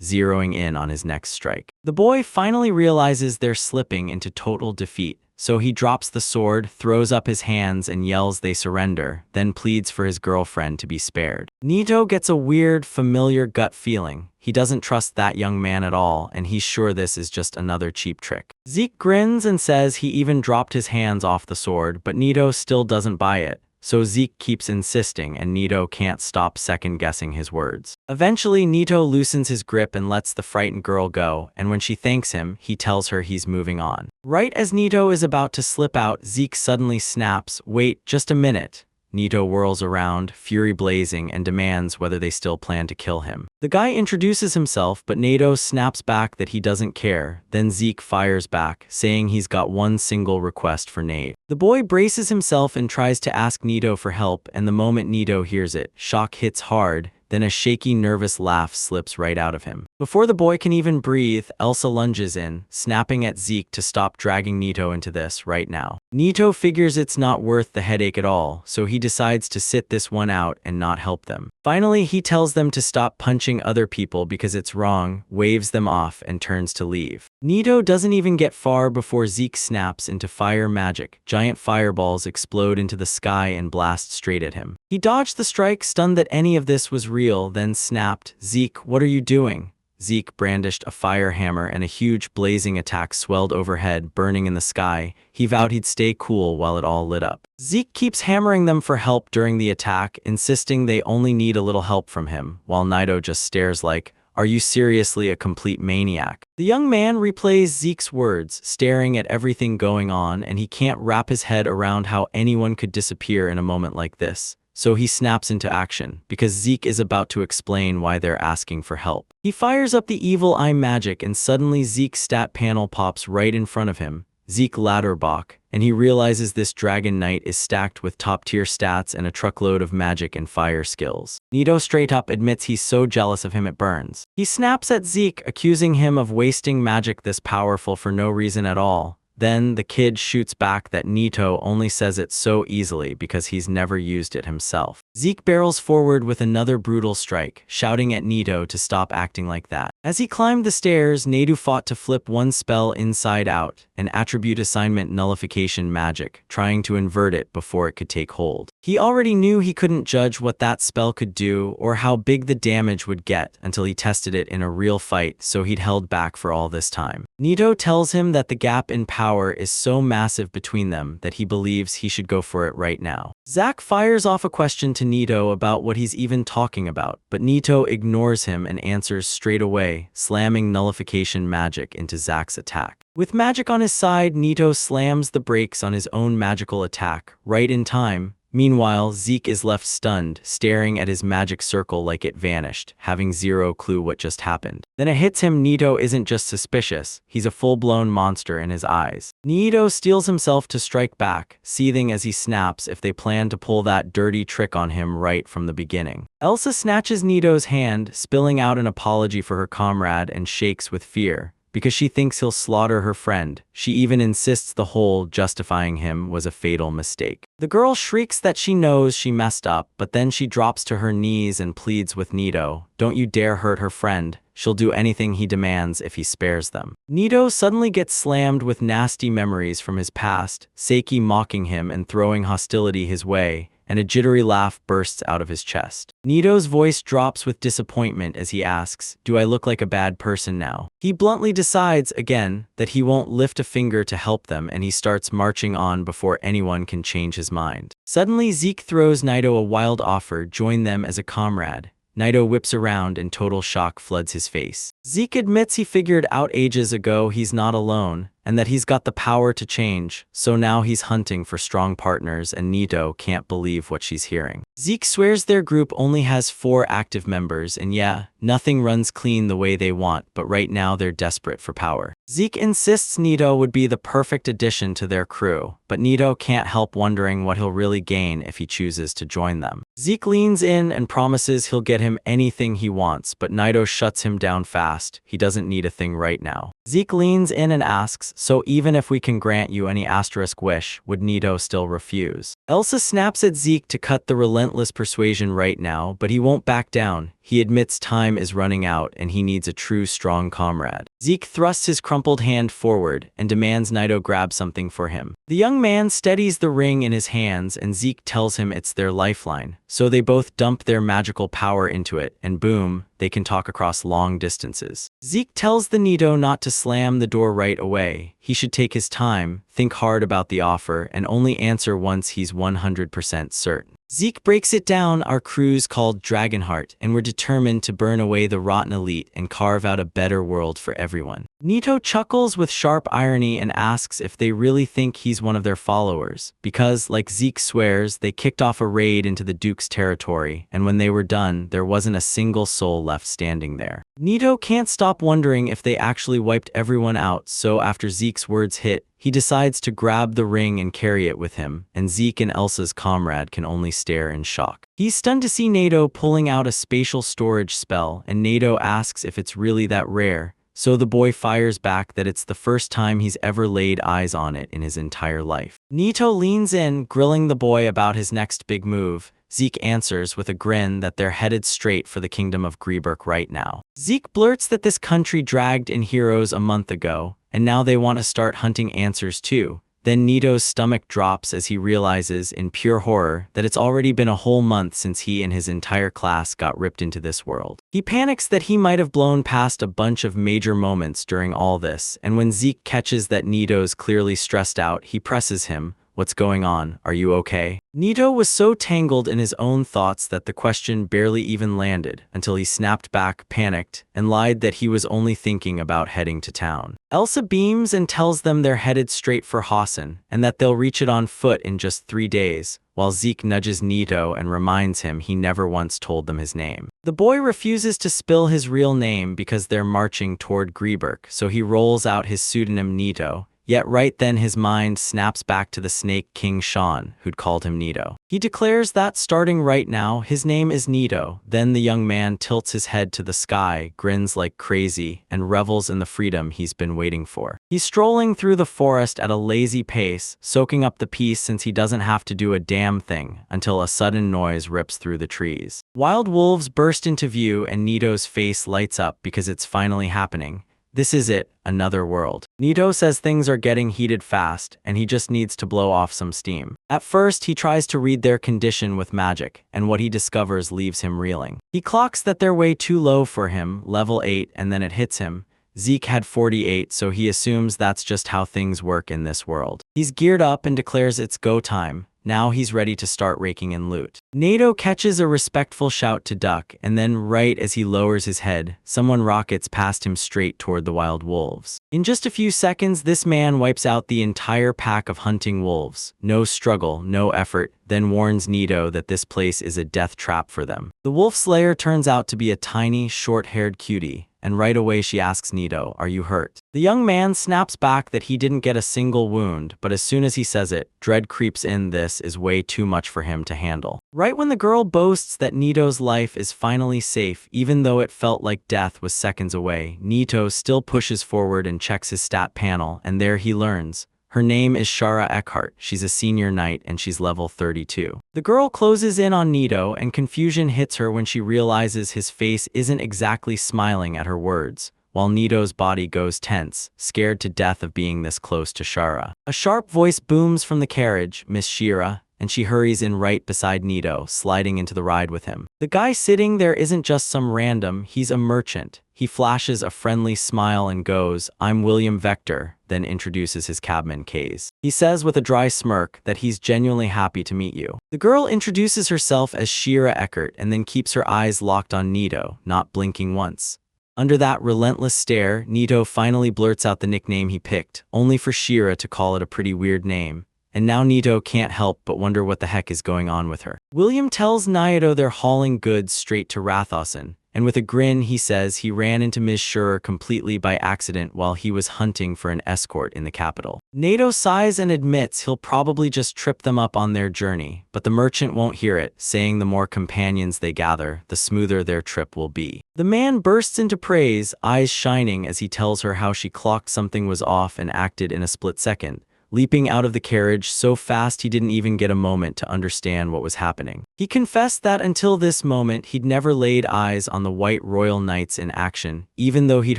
S1: zeroing in on his next strike. The boy finally realizes they're slipping into total defeat, so he drops the sword, throws up his hands and yells they surrender, then pleads for his girlfriend to be spared. Nito gets a weird, familiar gut feeling. He doesn't trust that young man at all, and he's sure this is just another cheap trick. Zeke grins and says he even dropped his hands off the sword, but Nito still doesn't buy it. So Zeke keeps insisting and Nito can't stop second-guessing his words. Eventually, Nito loosens his grip and lets the frightened girl go, and when she thanks him, he tells her he's moving on. Right as Nito is about to slip out, Zeke suddenly snaps, "Wait, just a minute." Nito whirls around, fury blazing, and demands whether they still plan to kill him. The guy introduces himself, but Nito snaps back that he doesn't care. Then Zeke fires back, saying he's got one single request for Nate. The boy braces himself and tries to ask Nito for help, and the moment Nito hears it, shock hits hard. Then a shaky, nervous laugh slips right out of him. Before the boy can even breathe, Elsa lunges in, snapping at Zeke to stop dragging Nito into this right now. Nito figures it's not worth the headache at all, so he decides to sit this one out and not help them. Finally, he tells them to stop punching other people because it's wrong, waves them off, and turns to leave. Nito doesn't even get far before Zeke snaps into fire magic. Giant fireballs explode into the sky and blast straight at him. He dodged the strike, stunned that any of this was real, then snapped, "Zeke, what are you doing?" Zeke brandished a fire hammer and a huge blazing attack swelled overhead, burning in the sky. He vowed he'd stay cool while it all lit up. Zeke keeps hammering them for help during the attack, insisting they only need a little help from him, while Nito just stares like, "Are you seriously a complete maniac?" The young man replays Zeke's words, staring at everything going on, and he can't wrap his head around how anyone could disappear in a moment like this. So he snaps into action, because Zeke is about to explain why they're asking for help. He fires up the evil eye magic and suddenly Zeke's stat panel pops right in front of him. Zeke Ladderbach, and he realizes this Dragon Knight is stacked with top-tier stats and a truckload of magic and fire skills. Nito straight up admits he's so jealous of him it burns. He snaps at Zeke, accusing him of wasting magic this powerful for no reason at all. Then the kid shoots back that Nito only says it so easily because he's never used it himself. Zeke barrels forward with another brutal strike, shouting at Nito to stop acting like that. As he climbed the stairs, Nadu fought to flip one spell inside out, an attribute assignment nullification magic, trying to invert it before it could take hold. He already knew he couldn't judge what that spell could do or how big the damage would get until he tested it in a real fight, so he'd held back for all this time. Nito tells him that the gap in power is so massive between them that he believes he should go for it right now. Zack fires off a question to Nito about what he's even talking about, but Nito ignores him and answers straight away, slamming nullification magic into Zack's attack. With magic on his side, Nito slams the brakes on his own magical attack, right in time. Meanwhile, Zeke is left stunned, staring at his magic circle like it vanished, having zero clue what just happened. Then it hits him Nito isn't just suspicious, he's a full-blown monster in his eyes. Nito steels himself to strike back, seething as he snaps if they plan to pull that dirty trick on him right from the beginning. Elsa snatches Nito's hand, spilling out an apology for her comrade, and shakes with fear. Because she thinks he'll slaughter her friend, she even insists the whole justifying him was a fatal mistake. The girl shrieks that she knows she messed up, but then she drops to her knees and pleads with Nito, "Don't you dare hurt her friend. She'll do anything he demands if he spares them." Nito suddenly gets slammed with nasty memories from his past, Seiki mocking him and throwing hostility his way, and a jittery laugh bursts out of his chest. Nito's voice drops with disappointment as he asks, "Do I look like a bad person now?" He bluntly decides, again, that he won't lift a finger to help them, and he starts marching on before anyone can change his mind. Suddenly, Zeke throws Nito a wild offer, join them as a comrade. Nito whips around and total shock floods his face. Zeke admits he figured out ages ago he's not alone, and that he's got the power to change, so now he's hunting for strong partners, and Nito can't believe what she's hearing. Zeke swears their group only has 4 active members, and yeah, nothing runs clean the way they want, but right now they're desperate for power. Zeke insists Nito would be the perfect addition to their crew, but Nito can't help wondering what he'll really gain if he chooses to join them. Zeke leans in and promises he'll get him anything he wants, but Nito shuts him down fast. He doesn't need a thing right now. Zeke leans in and asks, "So even if we can grant you any asterisk wish, would Nito still refuse?" Elsa snaps at Zeke to cut the relentless persuasion right now, but he won't back down. He admits time is running out and he needs a true strong comrade. Zeke thrusts his crumpled hand forward and demands Nito grab something for him. The young man steadies the ring in his hands and Zeke tells him it's their lifeline. So they both dump their magical power into it and boom, they can talk across long distances. Zeke tells the Nito not to slam the door right away. He should take his time, think hard about the offer, and only answer once he's 100% certain. Zeke breaks it down, "Our crew's called Dragonheart, and we're determined to burn away the rotten elite and carve out a better world for everyone." Nito chuckles with sharp irony and asks if they really think he's one of their followers, because, like Zeke swears, they kicked off a raid into the Duke's territory, and when they were done, there wasn't a single soul left standing there. Nito can't stop wondering if they actually wiped everyone out, so after Zeke's words hit, he decides to grab the ring and carry it with him, and Zeke and Elsa's comrade can only stare in shock. He's stunned to see Nito pulling out a spatial storage spell, and Nito asks if it's really that rare, so the boy fires back that it's the first time he's ever laid eyes on it in his entire life. Nito leans in, grilling the boy about his next big move. Zeke answers with a grin that they're headed straight for the kingdom of Greeberk right now. Zeke blurts that this country dragged in heroes a month ago, and now they want to start hunting answers too. Then Nito's stomach drops as he realizes, in pure horror, that it's already been a whole month since he and his entire class got ripped into this world. He panics that he might have blown past a bunch of major moments during all this, and when Zeke catches that Nito's clearly stressed out, he presses him, "What's going on? Are you okay?" Nito was so tangled in his own thoughts that the question barely even landed until he snapped back, panicked, and lied that he was only thinking about heading to town. Elsa beams and tells them they're headed straight for Hassan, and that they'll reach it on foot in just 3 days, while Zeke nudges Nito and reminds him he never once told them his name. The boy refuses to spill his real name because they're marching toward Greeberk, so he rolls out his pseudonym Nito, Yet right then his mind snaps back to the Snake King Sean, who'd called him Nito. He declares that starting right now, his name is Nito. Then the young man tilts his head to the sky, grins like crazy, and revels in the freedom he's been waiting for. He's strolling through the forest at a lazy pace, soaking up the peace since he doesn't have to do a damn thing, until a sudden noise rips through the trees. Wild wolves burst into view and Nito's face lights up because it's finally happening. This is it, another world. Nito says things are getting heated fast, and he just needs to blow off some steam. At first, he tries to read their condition with magic, and what he discovers leaves him reeling. He clocks that they're way too low for him, level 8, and then it hits him. Zeke had 48, so he assumes that's just how things work in this world. He's geared up and declares it's go time. Now he's ready to start raking in loot. Nato catches a respectful shout to duck, and then right as he lowers his head, someone rockets past him straight toward the wild wolves. In just a few seconds, this man wipes out the entire pack of hunting wolves. No struggle, no effort, then warns Nito that this place is a death trap for them. The wolf slayer turns out to be a tiny, short-haired cutie, and right away she asks Nito, "Are you hurt?" The young man snaps back that he didn't get a single wound, but as soon as he says it, dread creeps in. This is way too much for him to handle. Right when the girl boasts that Nito's life is finally safe, even though it felt like death was seconds away, Nito still pushes forward and checks his stat panel, and there he learns. Her name is Shara Eckhart. She's a senior knight and she's level 32. The girl closes in on Nito and confusion hits her when she realizes his face isn't exactly smiling at her words, while Nito's body goes tense, scared to death of being this close to Shara. A sharp voice booms from the carriage, "Miss Shira," and she hurries in right beside Nito, sliding into the ride with him. The guy sitting there isn't just some random, he's a merchant. He flashes a friendly smile and goes, "I'm William Vector," then introduces his cabman Kays. He says with a dry smirk that he's genuinely happy to meet you. The girl introduces herself as Shira Eckert and then keeps her eyes locked on Nito, not blinking once. Under that relentless stare, Nito finally blurts out the nickname he picked, only for Shira to call it a pretty weird name. And now Nito can't help but wonder what the heck is going on with her. William tells Naito they're hauling goods straight to Rathausen, and with a grin he says he ran into Ms. Schur completely by accident while he was hunting for an escort in the capital. Naito sighs and admits he'll probably just trip them up on their journey, but the merchant won't hear it, saying the more companions they gather, the smoother their trip will be. The man bursts into praise, eyes shining as he tells her how she clocked something was off and acted in a split second, leaping out of the carriage so fast he didn't even get a moment to understand what was happening. He confessed that until this moment he'd never laid eyes on the White Royal Knights in action, even though he'd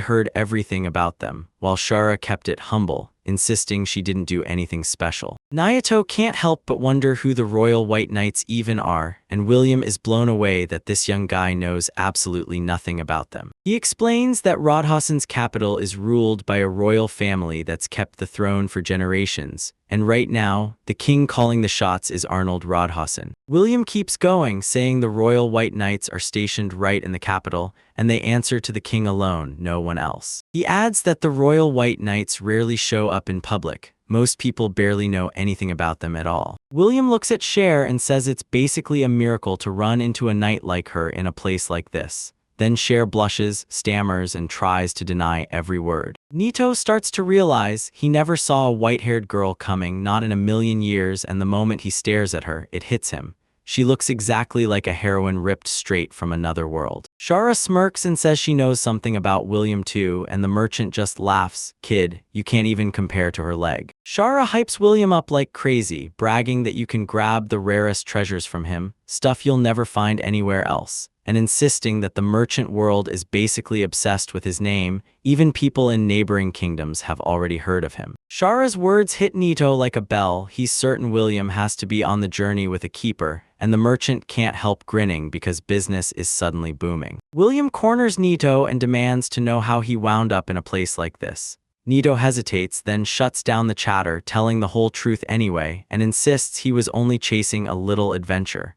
S1: heard everything about them, while Shara kept it humble, insisting she didn't do anything special. Naito can't help but wonder who the Royal White Knights even are, and William is blown away that this young guy knows absolutely nothing about them. He explains that Rathausen's capital is ruled by a royal family that's kept the throne for generations, and right now, the king calling the shots is Arnold Rathausen. William keeps going, saying the Royal White Knights are stationed right in the capital, and they answer to the king alone, no one else. He adds that the Royal White Knights rarely show up in public. Most people barely know anything about them at all. William looks at Cher and says it's basically a miracle to run into a knight like her in a place like this. Then Cher blushes, stammers, and tries to deny every word. Nito starts to realize he never saw a white-haired girl coming, not in a million years, and the moment he stares at her, it hits him. She looks exactly like a heroine ripped straight from another world. Shara smirks and says she knows something about William too, and the merchant just laughs. "Kid, you can't even compare to her leg." Shara hypes William up like crazy, bragging that you can grab the rarest treasures from him, stuff you'll never find anywhere else, and insisting that the merchant world is basically obsessed with his name. Even people in neighboring kingdoms have already heard of him. Shara's words hit Nito like a bell. He's certain William has to be on the journey with a keeper, and the merchant can't help grinning because business is suddenly booming. William corners Nito and demands to know how he wound up in a place like this. Nito hesitates, then shuts down the chatter, telling the whole truth anyway, and insists he was only chasing a little adventure.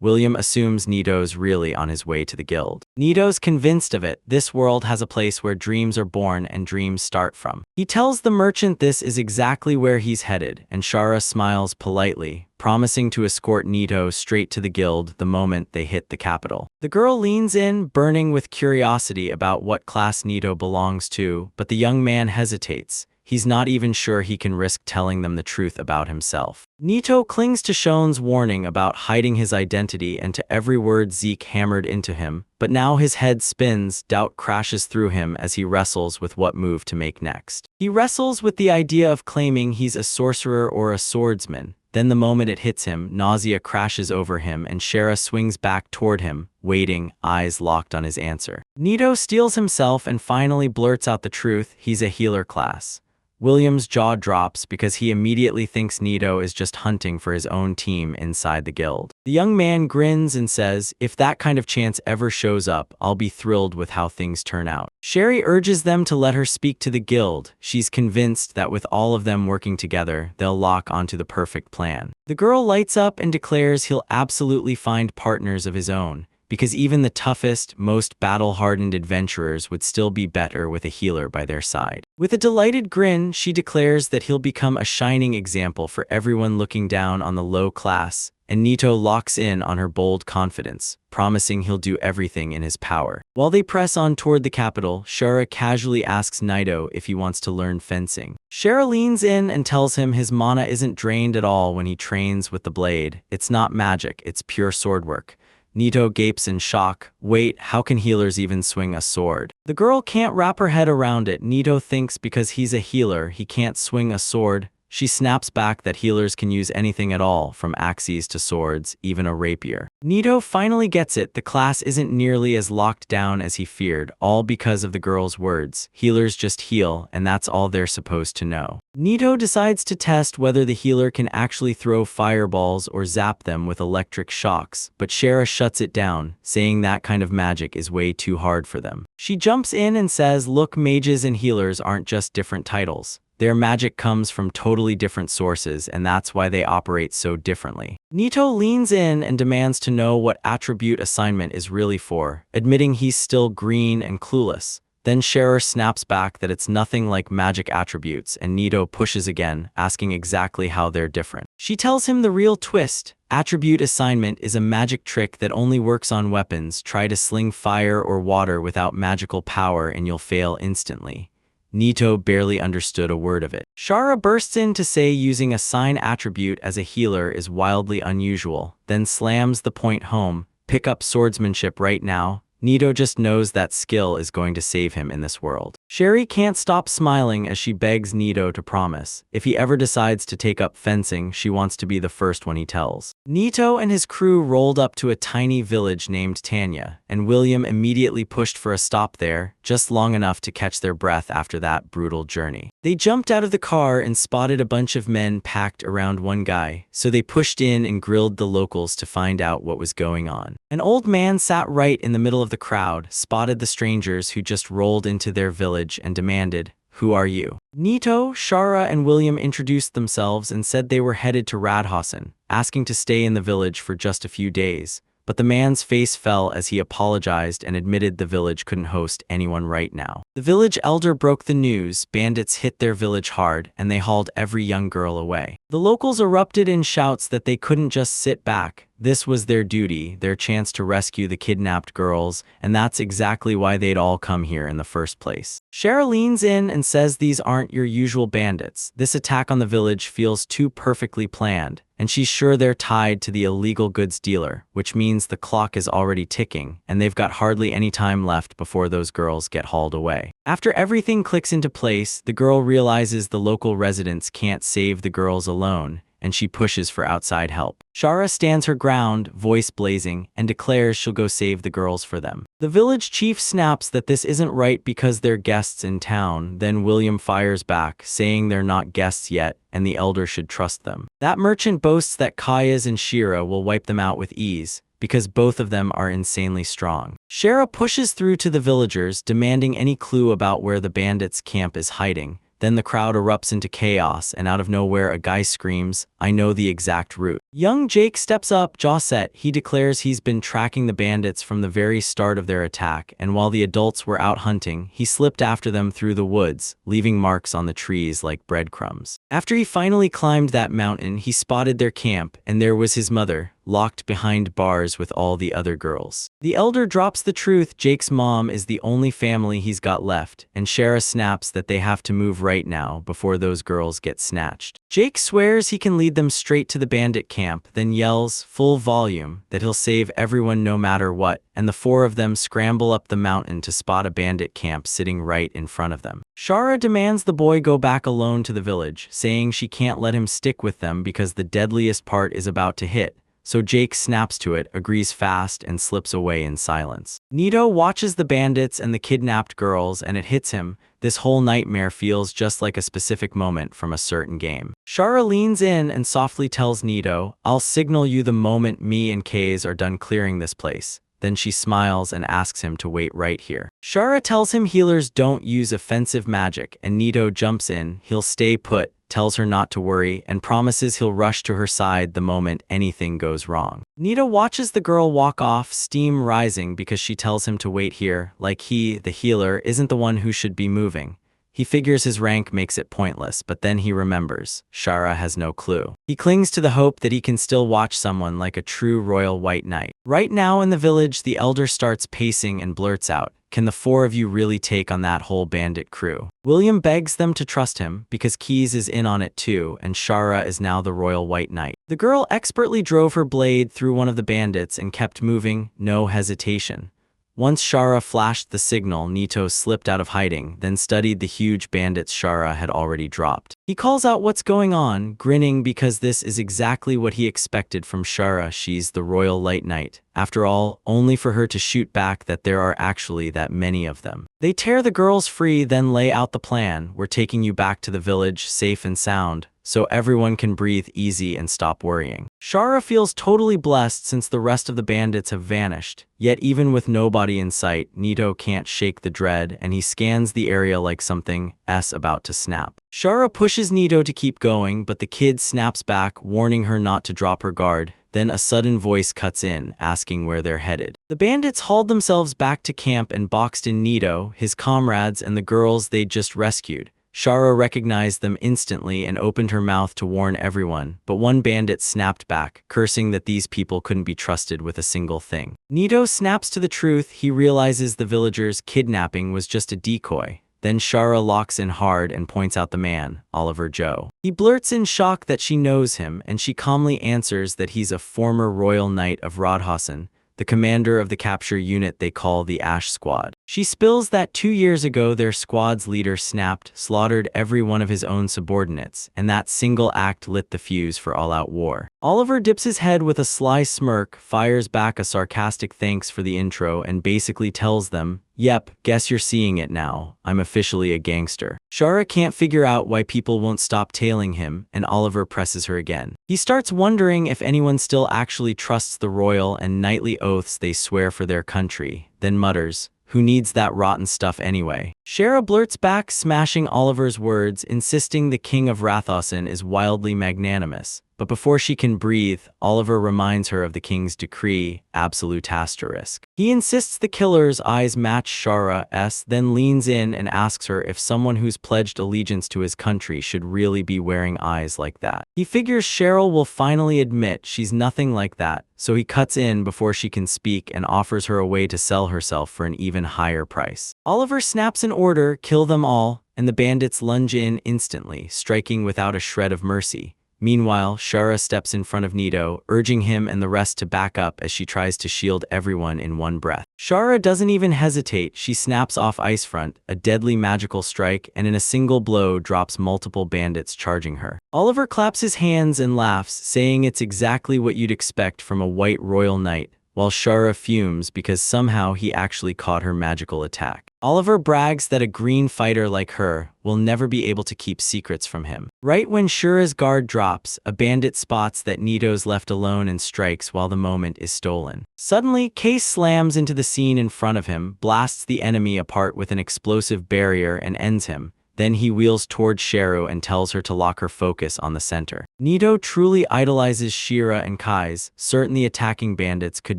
S1: William assumes Nito's really on his way to the guild. Nito's convinced of it. This world has a place where dreams are born and dreams start from. He tells the merchant this is exactly where he's headed, and Shara smiles politely, promising to escort Nito straight to the guild the moment they hit the capital. The girl leans in, burning with curiosity about what class Nito belongs to, but the young man hesitates. he's not even sure he can risk telling them the truth about himself. Nito clings to Shon's warning about hiding his identity and to every word Zeke hammered into him, but now his head spins, doubt crashes through him as he wrestles with what move to make next. He wrestles with the idea of claiming he's a sorcerer or a swordsman. Then the moment it hits him, nausea crashes over him and Shara swings back toward him, waiting, eyes locked on his answer. Nito steels himself and finally blurts out the truth, he's a healer class. William's jaw drops because he immediately thinks Nito is just hunting for his own team inside the guild. The young man grins and says, if that kind of chance ever shows up, I'll be thrilled with how things turn out. Sherry urges them to let her speak to the guild. She's convinced that with all of them working together, they'll lock onto the perfect plan. The girl lights up and declares he'll absolutely find partners of his own, because even the toughest, most battle-hardened adventurers would still be better with a healer by their side. With a delighted grin, she declares that he'll become a shining example for everyone looking down on the low class, and Nito locks in on her bold confidence, promising he'll do everything in his power. While they press on toward the capital, Shara casually asks Nito if he wants to learn fencing. Shara leans in and tells him his mana isn't drained at all when he trains with the blade. It's not magic, it's pure sword work. Nito gapes in shock. Wait, how can healers even swing a sword? The girl can't wrap her head around it. Nito thinks because he's a healer, he can't swing a sword. She snaps back that healers can use anything at all, from axes to swords, even a rapier. Nito finally gets it. The class isn't nearly as locked down as he feared, all because of the girl's words. Healers just heal, and that's all they're supposed to know. Nito decides to test whether the healer can actually throw fireballs or zap them with electric shocks, but Shara shuts it down, saying that kind of magic is way too hard for them. She jumps in and says, look, mages and healers aren't just different titles. Their magic comes from totally different sources, and that's why they operate so differently. Nito leans in and demands to know what attribute assignment is really for, admitting he's still green and clueless. Then Shara snaps back that it's nothing like magic attributes, and Nito pushes again, asking exactly how they're different. She tells him the real twist. Attribute assignment is a magic trick that only works on weapons. Try to sling fire or water without magical power and you'll fail instantly. Nito barely understood a word of it. Shara bursts in to say using a sign attribute as a healer is wildly unusual, then slams the point home. Pick up swordsmanship right now. Nito just knows that skill is going to save him in this world. Sherry can't stop smiling as she begs Nito to promise. If he ever decides to take up fencing, she wants to be the first one he tells. Nito and his crew rolled up to a tiny village named Tanya, and William immediately pushed for a stop there, just long enough to catch their breath after that brutal journey. They jumped out of the car and spotted a bunch of men packed around one guy, so they pushed in and grilled the locals to find out what was going on. An old man sat right in the middle of the crowd, spotted the strangers who just rolled into their village and demanded, "Who are you?" Nito, Shara, and William introduced themselves and said they were headed to Radhausen, asking to stay in the village for just a few days. But the man's face fell as he apologized and admitted the village couldn't host anyone right now. The village elder broke the news. Bandits hit their village hard, and they hauled every young girl away. The locals erupted in shouts that they couldn't just sit back. This was their duty, their chance to rescue the kidnapped girls, and that's exactly why they'd all come here in the first place. Shara leans in and says these aren't your usual bandits. This attack on the village feels too perfectly planned, and she's sure they're tied to the illegal goods dealer, which means the clock is already ticking, and they've got hardly any time left before those girls get hauled away. After everything clicks into place, the girl realizes the local residents can't save the girls alone, and she pushes for outside help. Shara stands her ground, voice blazing, and declares she'll go save the girls for them. The village chief snaps that this isn't right because they're guests in town. Then William fires back, saying they're not guests yet, and the elder should trust them. That merchant boasts that Kaya's and Shira will wipe them out with ease, because both of them are insanely strong. Shara pushes through to the villagers, demanding any clue about where the bandits' camp is hiding. Then the crowd erupts into chaos, and out of nowhere a guy screams, "I know the exact route." Young Jake steps up, jaw set. He declares he's been tracking the bandits from the very start of their attack, and while the adults were out hunting, he slipped after them through the woods, leaving marks on the trees like breadcrumbs. After he finally climbed that mountain, he spotted their camp, and there was his mother, locked behind bars with all the other girls. The elder drops the truth Jake's mom is the only family he's got left, and Shara snaps that they have to move right now before those girls get snatched. Jake swears he can lead them straight to the bandit camp, then yells, full volume, that he'll save everyone no matter what, and the four of them scramble up the mountain to spot a bandit camp sitting right in front of them. Shara demands the boy go back alone to the village, saying she can't let him stick with them because the deadliest part is about to hit. So Jake snaps to it, agrees fast, and slips away in silence. Nito watches the bandits and the kidnapped girls, and it hits him. This whole nightmare feels just like a specific moment from a certain game. Shara leans in and softly tells Nito, "I'll signal you the moment me and Kaze are done clearing this place." Then she smiles and asks him to wait right here. Shara tells him healers don't use offensive magic, and Nito jumps in. He'll stay put, tells her not to worry, and promises he'll rush to her side the moment anything goes wrong. Nito watches the girl walk off, steam rising because she tells him to wait here, like he, the healer, isn't the one who should be moving. He figures his rank makes it pointless, but then he remembers. Shara has no clue. He clings to the hope that he can still watch someone like a true royal white knight. Right now in the village, the elder starts pacing and blurts out, "Can the four of you really take on that whole bandit crew?" William begs them to trust him, because Keys is in on it too, and Shara is now the royal white knight. The girl expertly drove her blade through one of the bandits and kept moving, no hesitation. Once Shara flashed the signal, Nito slipped out of hiding, then studied the huge bandits Shara had already dropped. He calls out what's going on, grinning because this is exactly what he expected from Shara. She's the royal light knight. After all, only for her to shoot back that there are actually that many of them. They tear the girls free, then lay out the plan. "We're taking you back to the village, safe and sound, so everyone can breathe easy and stop worrying." Shara feels totally blessed since the rest of the bandits have vanished. Yet even with nobody in sight, Nito can't shake the dread, and he scans the area like something's about to snap. Shara pushes Nito to keep going, but the kid snaps back, warning her not to drop her guard. Then a sudden voice cuts in, asking where they're headed. The bandits hauled themselves back to camp and boxed in Nito, his comrades, and the girls they'd just rescued. Shara recognized them instantly and opened her mouth to warn everyone, but one bandit snapped back, cursing that these people couldn't be trusted with a single thing. Nito snaps to the truth. He realizes the villagers' kidnapping was just a decoy. Then Shara locks in hard and points out the man, Oliver Joe. He blurts in shock that she knows him, and she calmly answers that he's a former royal knight of Rodhausen, the commander of the capture unit they call the Ash Squad. She spills that 2 years ago their squad's leader snapped, slaughtered every one of his own subordinates, and that single act lit the fuse for all-out war. Oliver dips his head with a sly smirk, fires back a sarcastic thanks for the intro, and basically tells them, "Yep, guess you're seeing it now. I'm officially a gangster." Shara can't figure out why people won't stop tailing him, and Oliver presses her again. He starts wondering if anyone still actually trusts the royal and knightly oaths they swear for their country, then mutters, "Who needs that rotten stuff anyway?" Shara blurts back, smashing Oliver's words, insisting the king of Rathausen is wildly magnanimous. But before she can breathe, Oliver reminds her of the king's decree, absolute asterisk. He insists the killer's eyes match Shara's, then leans in and asks her if someone who's pledged allegiance to his country should really be wearing eyes like that. He figures Cheryl will finally admit she's nothing like that, so he cuts in before she can speak and offers her a way to sell herself for an even higher price. Oliver snaps an order, "Kill them all," and the bandits lunge in instantly, striking without a shred of mercy. Meanwhile, Shara steps in front of Nito, urging him and the rest to back up as she tries to shield everyone in one breath. Shara doesn't even hesitate. She snaps off Icefront, a deadly magical strike, and in a single blow drops multiple bandits charging her. Oliver claps his hands and laughs, saying it's exactly what you'd expect from a white royal knight, while Shara fumes because somehow he actually caught her magical attack. Oliver brags that a green fighter like her will never be able to keep secrets from him. Right when Shura's guard drops, a bandit spots that Nito's left alone and strikes while the moment is stolen. Suddenly, Case slams into the scene in front of him, blasts the enemy apart with an explosive barrier and ends him. Then he wheels toward Sheru and tells her to lock her focus on the center. Nito truly idolizes Shira and Kai's, certain the attacking bandits could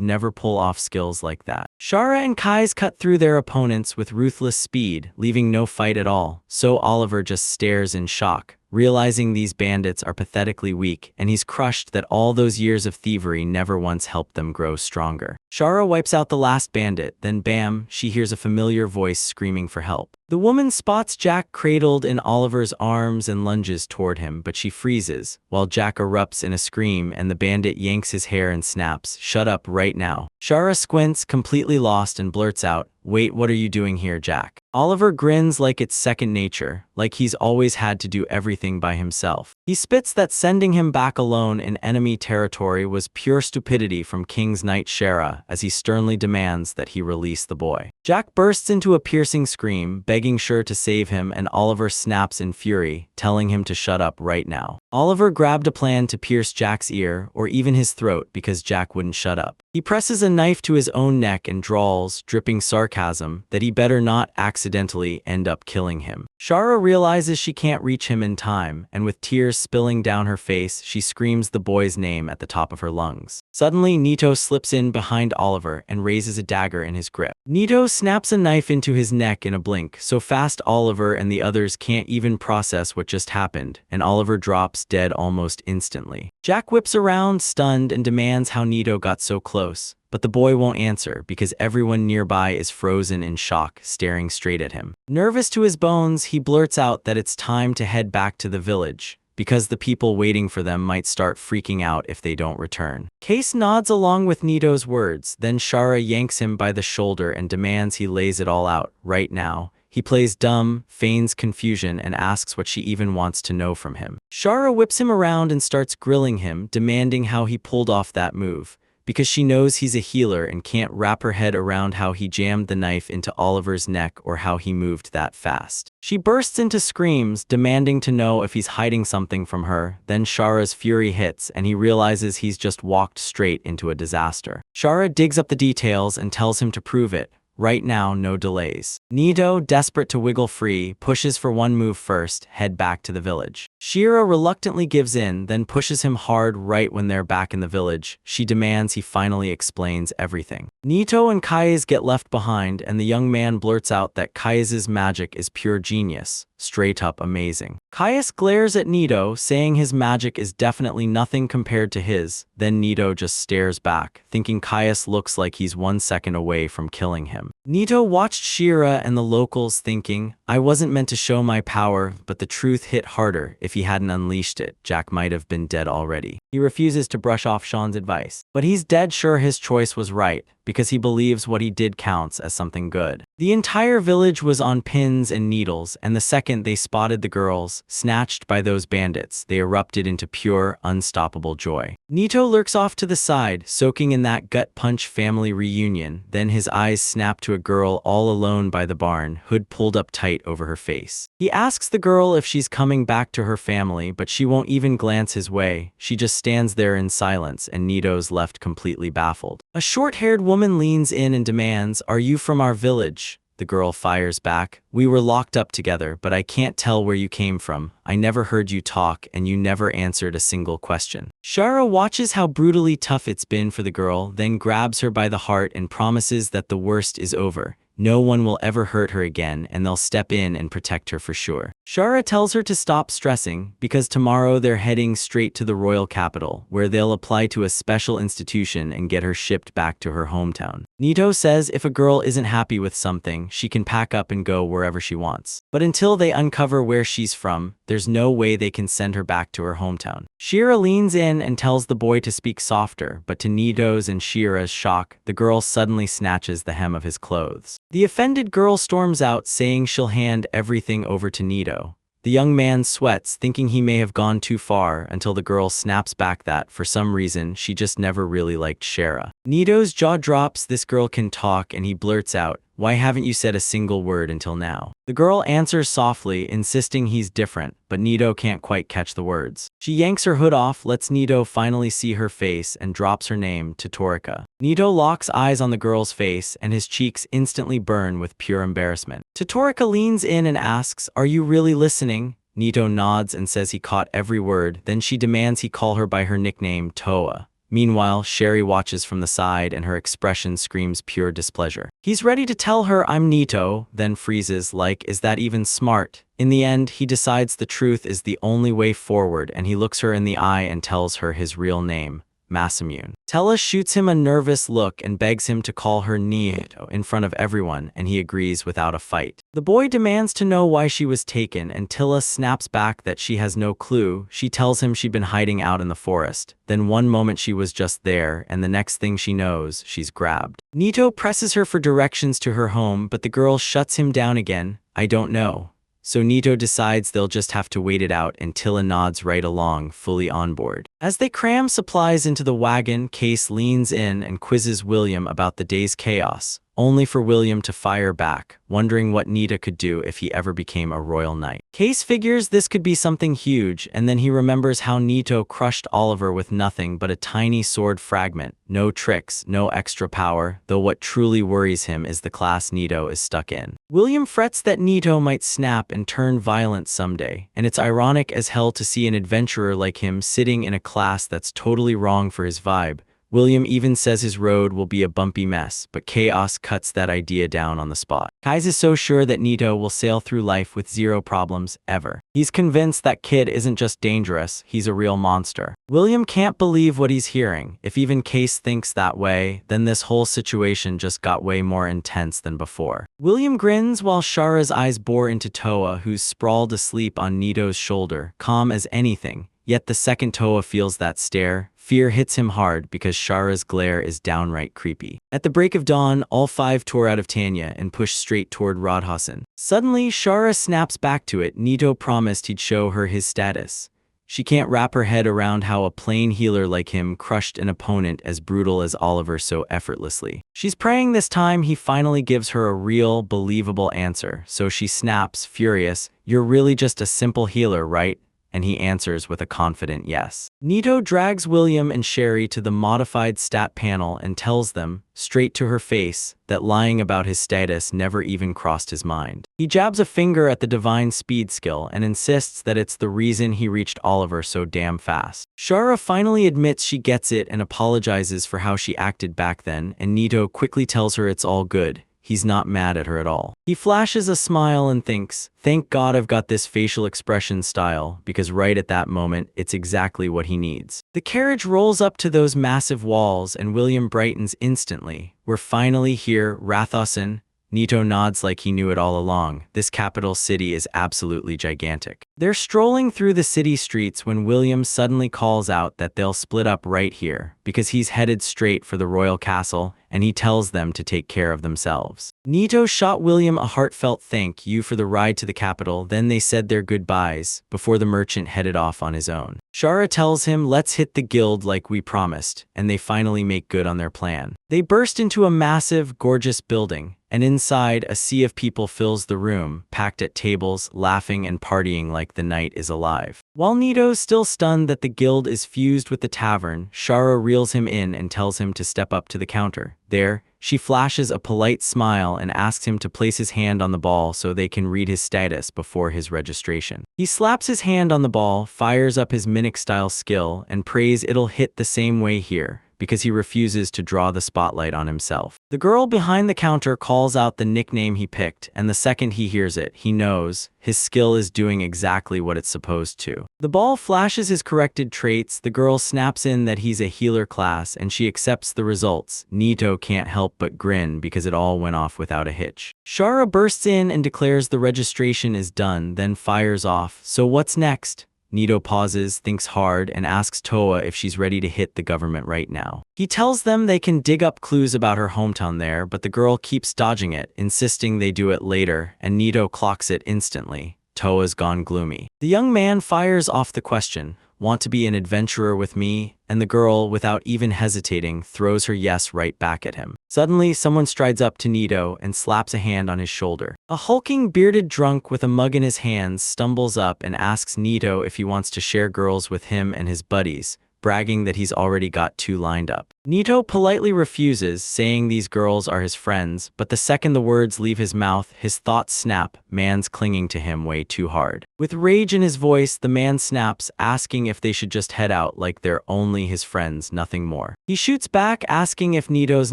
S1: never pull off skills like that. Shara and Kai's cut through their opponents with ruthless speed, leaving no fight at all, so Oliver just stares in shock, realizing these bandits are pathetically weak, and he's crushed that all those years of thievery never once helped them grow stronger. Shara wipes out the last bandit, then bam, she hears a familiar voice screaming for help. The woman spots Jack cradled in Oliver's arms and lunges toward him, but she freezes, while Jack erupts in a scream and the bandit yanks his hair and snaps, "Shut up right now." Shara squints, completely lost, and blurts out, "Wait, what are you doing here, Jack?" Oliver grins like it's second nature, like he's always had to do everything by himself. He spits that sending him back alone in enemy territory was pure stupidity from King's Knight Shara as he sternly demands that he release the boy. Jack bursts into a piercing scream, begging Shur to save him, and Oliver snaps in fury, telling him to shut up right now. Oliver grabbed a plan to pierce Jack's ear, or even his throat, because Jack wouldn't shut up. He presses a knife to his own neck and drawls, dripping sarcasm, that he better not accidentally end up killing him. Shara realizes she can't reach him in time, and with tears spilling down her face, she screams the boy's name at the top of her lungs. Suddenly, Nito slips in behind Oliver and raises a dagger in his grip. Nito snaps a knife into his neck in a blink, so fast Oliver and the others can't even process what just happened, and Oliver drops dead almost instantly. Jack whips around, stunned, and demands how Nito got so close. But the boy won't answer because everyone nearby is frozen in shock, staring straight at him. Nervous to his bones, he blurts out that it's time to head back to the village, because the people waiting for them might start freaking out if they don't return. Case nods along with Nito's words, then Shara yanks him by the shoulder and demands he lays it all out, right now. He plays dumb, feigns confusion, and asks what she even wants to know from him. Shara whips him around and starts grilling him, demanding how he pulled off that move, because she knows he's a healer and can't wrap her head around how he jammed the knife into Oliver's neck or how he moved that fast. She bursts into screams, demanding to know if he's hiding something from her. Then Shara's fury hits and he realizes he's just walked straight into a disaster. Shara digs up the details and tells him to prove it. Right now, no delays. Nito, desperate to wiggle free, pushes for one move first, head back to the village. Shira reluctantly gives in, then pushes him hard right when they're back in the village. She demands he finally explains everything. Nito and Kai's get left behind, and the young man blurts out that Kai's magic is pure genius. Straight up amazing. Caius glares at Nito, saying his magic is definitely nothing compared to his. Then Nito just stares back, thinking Caius looks like he's 1 second away from killing him. Nito watched Shira and the locals thinking, I wasn't meant to show my power, but the truth hit harder. If he hadn't unleashed it, Jack might have been dead already. He refuses to brush off Sean's advice, but he's dead sure his choice was right, because he believes what he did counts as something good. The entire village was on pins and needles, and the second they spotted the girls, snatched by those bandits, they erupted into pure, unstoppable joy. Nito lurks off to the side, soaking in that gut-punch family reunion, then his eyes snap to a girl all alone by the barn, hood pulled up tight over her face. He asks the girl if she's coming back to her family, but she won't even glance his way. She just stands there in silence, and Nito's left completely baffled. A short-haired woman leans in and demands, "Are you from our village?" The girl fires back, "We were locked up together, but I can't tell where you came from. I never heard you talk, and you never answered a single question." Shara watches how brutally tough it's been for the girl, then grabs her by the heart and promises that the worst is over. No one will ever hurt her again, and they'll step in and protect her for sure. Shara tells her to stop stressing, because tomorrow they're heading straight to the royal capital, where they'll apply to a special institution and get her shipped back to her hometown. Nito says if a girl isn't happy with something, she can pack up and go wherever she wants. But until they uncover where she's from, there's no way they can send her back to her hometown. Shira leans in and tells the boy to speak softer, but to Nito's and Shira's shock, the girl suddenly snatches the hem of his clothes. The offended girl storms out, saying she'll hand everything over to Nito. The young man sweats, thinking he may have gone too far, until the girl snaps back that, for some reason, she just never really liked Shara. Nito's jaw drops. This girl can talk, and he blurts out, Why haven't you said a single word until now? The girl answers softly, insisting he's different, but Nito can't quite catch the words. She yanks her hood off, lets Nito finally see her face, and drops her name, Totorika. Nito locks eyes on the girl's face, and his cheeks instantly burn with pure embarrassment. Totorika leans in and asks, "Are you really listening?" Nito nods and says he caught every word, then she demands he call her by her nickname, Toa. Meanwhile, Sherry watches from the side and her expression screams pure displeasure. He's ready to tell her I'm Nito, then freezes like, is that even smart? In the end, he decides the truth is the only way forward and he looks her in the eye and tells her his real name, Masamune. Tella shoots him a nervous look and begs him to call her Nito in front of everyone, and he agrees without a fight. The boy demands to know why she was taken, and Tilla snaps back that she has no clue. She tells him she'd been hiding out in the forest. Then one moment she was just there, and the next thing she knows, she's grabbed. Nito presses her for directions to her home, but the girl shuts him down again. I don't know. So Nito decides they'll just have to wait it out, and Tilla nods right along, fully on board. As they cram supplies into the wagon, Case leans in and quizzes William about the day's chaos, only for William to fire back, wondering what Nita could do if he ever became a royal knight. Case figures this could be something huge, and then he remembers how Nito crushed Oliver with nothing but a tiny sword fragment. No tricks, no extra power, though what truly worries him is the class Nito is stuck in. William frets that Nito might snap and turn violent someday, and it's ironic as hell to see an adventurer like him sitting in a class that's totally wrong for his vibe. William even says his road will be a bumpy mess, but Chaos cuts that idea down on the spot. Kai's is so sure that Nito will sail through life with zero problems, ever. He's convinced that kid isn't just dangerous, he's a real monster. William can't believe what he's hearing. If even Case thinks that way, then this whole situation just got way more intense than before. William grins while Shara's eyes bore into Toa, who's sprawled asleep on Nito's shoulder, calm as anything. Yet the second Toa feels that stare, fear hits him hard because Shara's glare is downright creepy. At the break of dawn, all five tore out of Tanya and pushed straight toward Radhausen. Suddenly, Shara snaps back to it. Nito promised he'd show her his status. She can't wrap her head around how a plain healer like him crushed an opponent as brutal as Oliver so effortlessly. She's praying this time he finally gives her a real, believable answer, so she snaps, furious, "You're really just a simple healer, right?" And he answers with a confident yes. Nito drags William and Sherry to the modified stat panel and tells them, straight to her face, that lying about his status never even crossed his mind. He jabs a finger at the divine speed skill and insists that it's the reason he reached Oliver so damn fast. Shara finally admits she gets it and apologizes for how she acted back then, and Nito quickly tells her it's all good. He's not mad at her at all. He flashes a smile and thinks, thank God I've got this facial expression style, because right at that moment, it's exactly what he needs. The carriage rolls up to those massive walls and William brightens instantly. We're finally here, Radhausen. Nito nods like he knew it all along. This capital city is absolutely gigantic. They're strolling through the city streets when William suddenly calls out that they'll split up right here, because he's headed straight for the royal castle, and he tells them to take care of themselves. Nito shot William a heartfelt thank you for the ride to the capital, then they said their goodbyes, before the merchant headed off on his own. Shara tells him, let's hit the guild like we promised, and they finally make good on their plan. They burst into a massive, gorgeous building, and inside, a sea of people fills the room, packed at tables, laughing and partying like the night is alive. While Nito's still stunned that the guild is fused with the tavern, Shara reels him in and tells him to step up to the counter. There, she flashes a polite smile and asks him to place his hand on the ball so they can read his status before his registration. He slaps his hand on the ball, fires up his Mimic-style skill, and prays it'll hit the same way here, because he refuses to draw the spotlight on himself. The girl behind the counter calls out the nickname he picked, and the second he hears it, he knows his skill is doing exactly what it's supposed to. The ball flashes his corrected traits, the girl snaps in that he's a healer class, and she accepts the results. Nito can't help but grin because it all went off without a hitch. Shara bursts in and declares the registration is done, then fires off. So what's next? Nito pauses, thinks hard, and asks Toa if she's ready to hit the government right now. He tells them they can dig up clues about her hometown there, but the girl keeps dodging it, insisting they do it later, and Nito clocks it instantly. Toa's gone gloomy. The young man fires off the question, Want to be an adventurer with me? And the girl, without even hesitating, throws her yes right back at him. Suddenly, someone strides up to Nito and slaps a hand on his shoulder. A hulking, bearded drunk with a mug in his hands stumbles up and asks Nito if he wants to share girls with him and his buddies, bragging that he's already got 2 lined up. Nito politely refuses, saying these girls are his friends, but the second the words leave his mouth, his thoughts snap, man's clinging to him way too hard. With rage in his voice, the man snaps, asking if they should just head out like they're only his friends, nothing more. He shoots back, asking if Nito's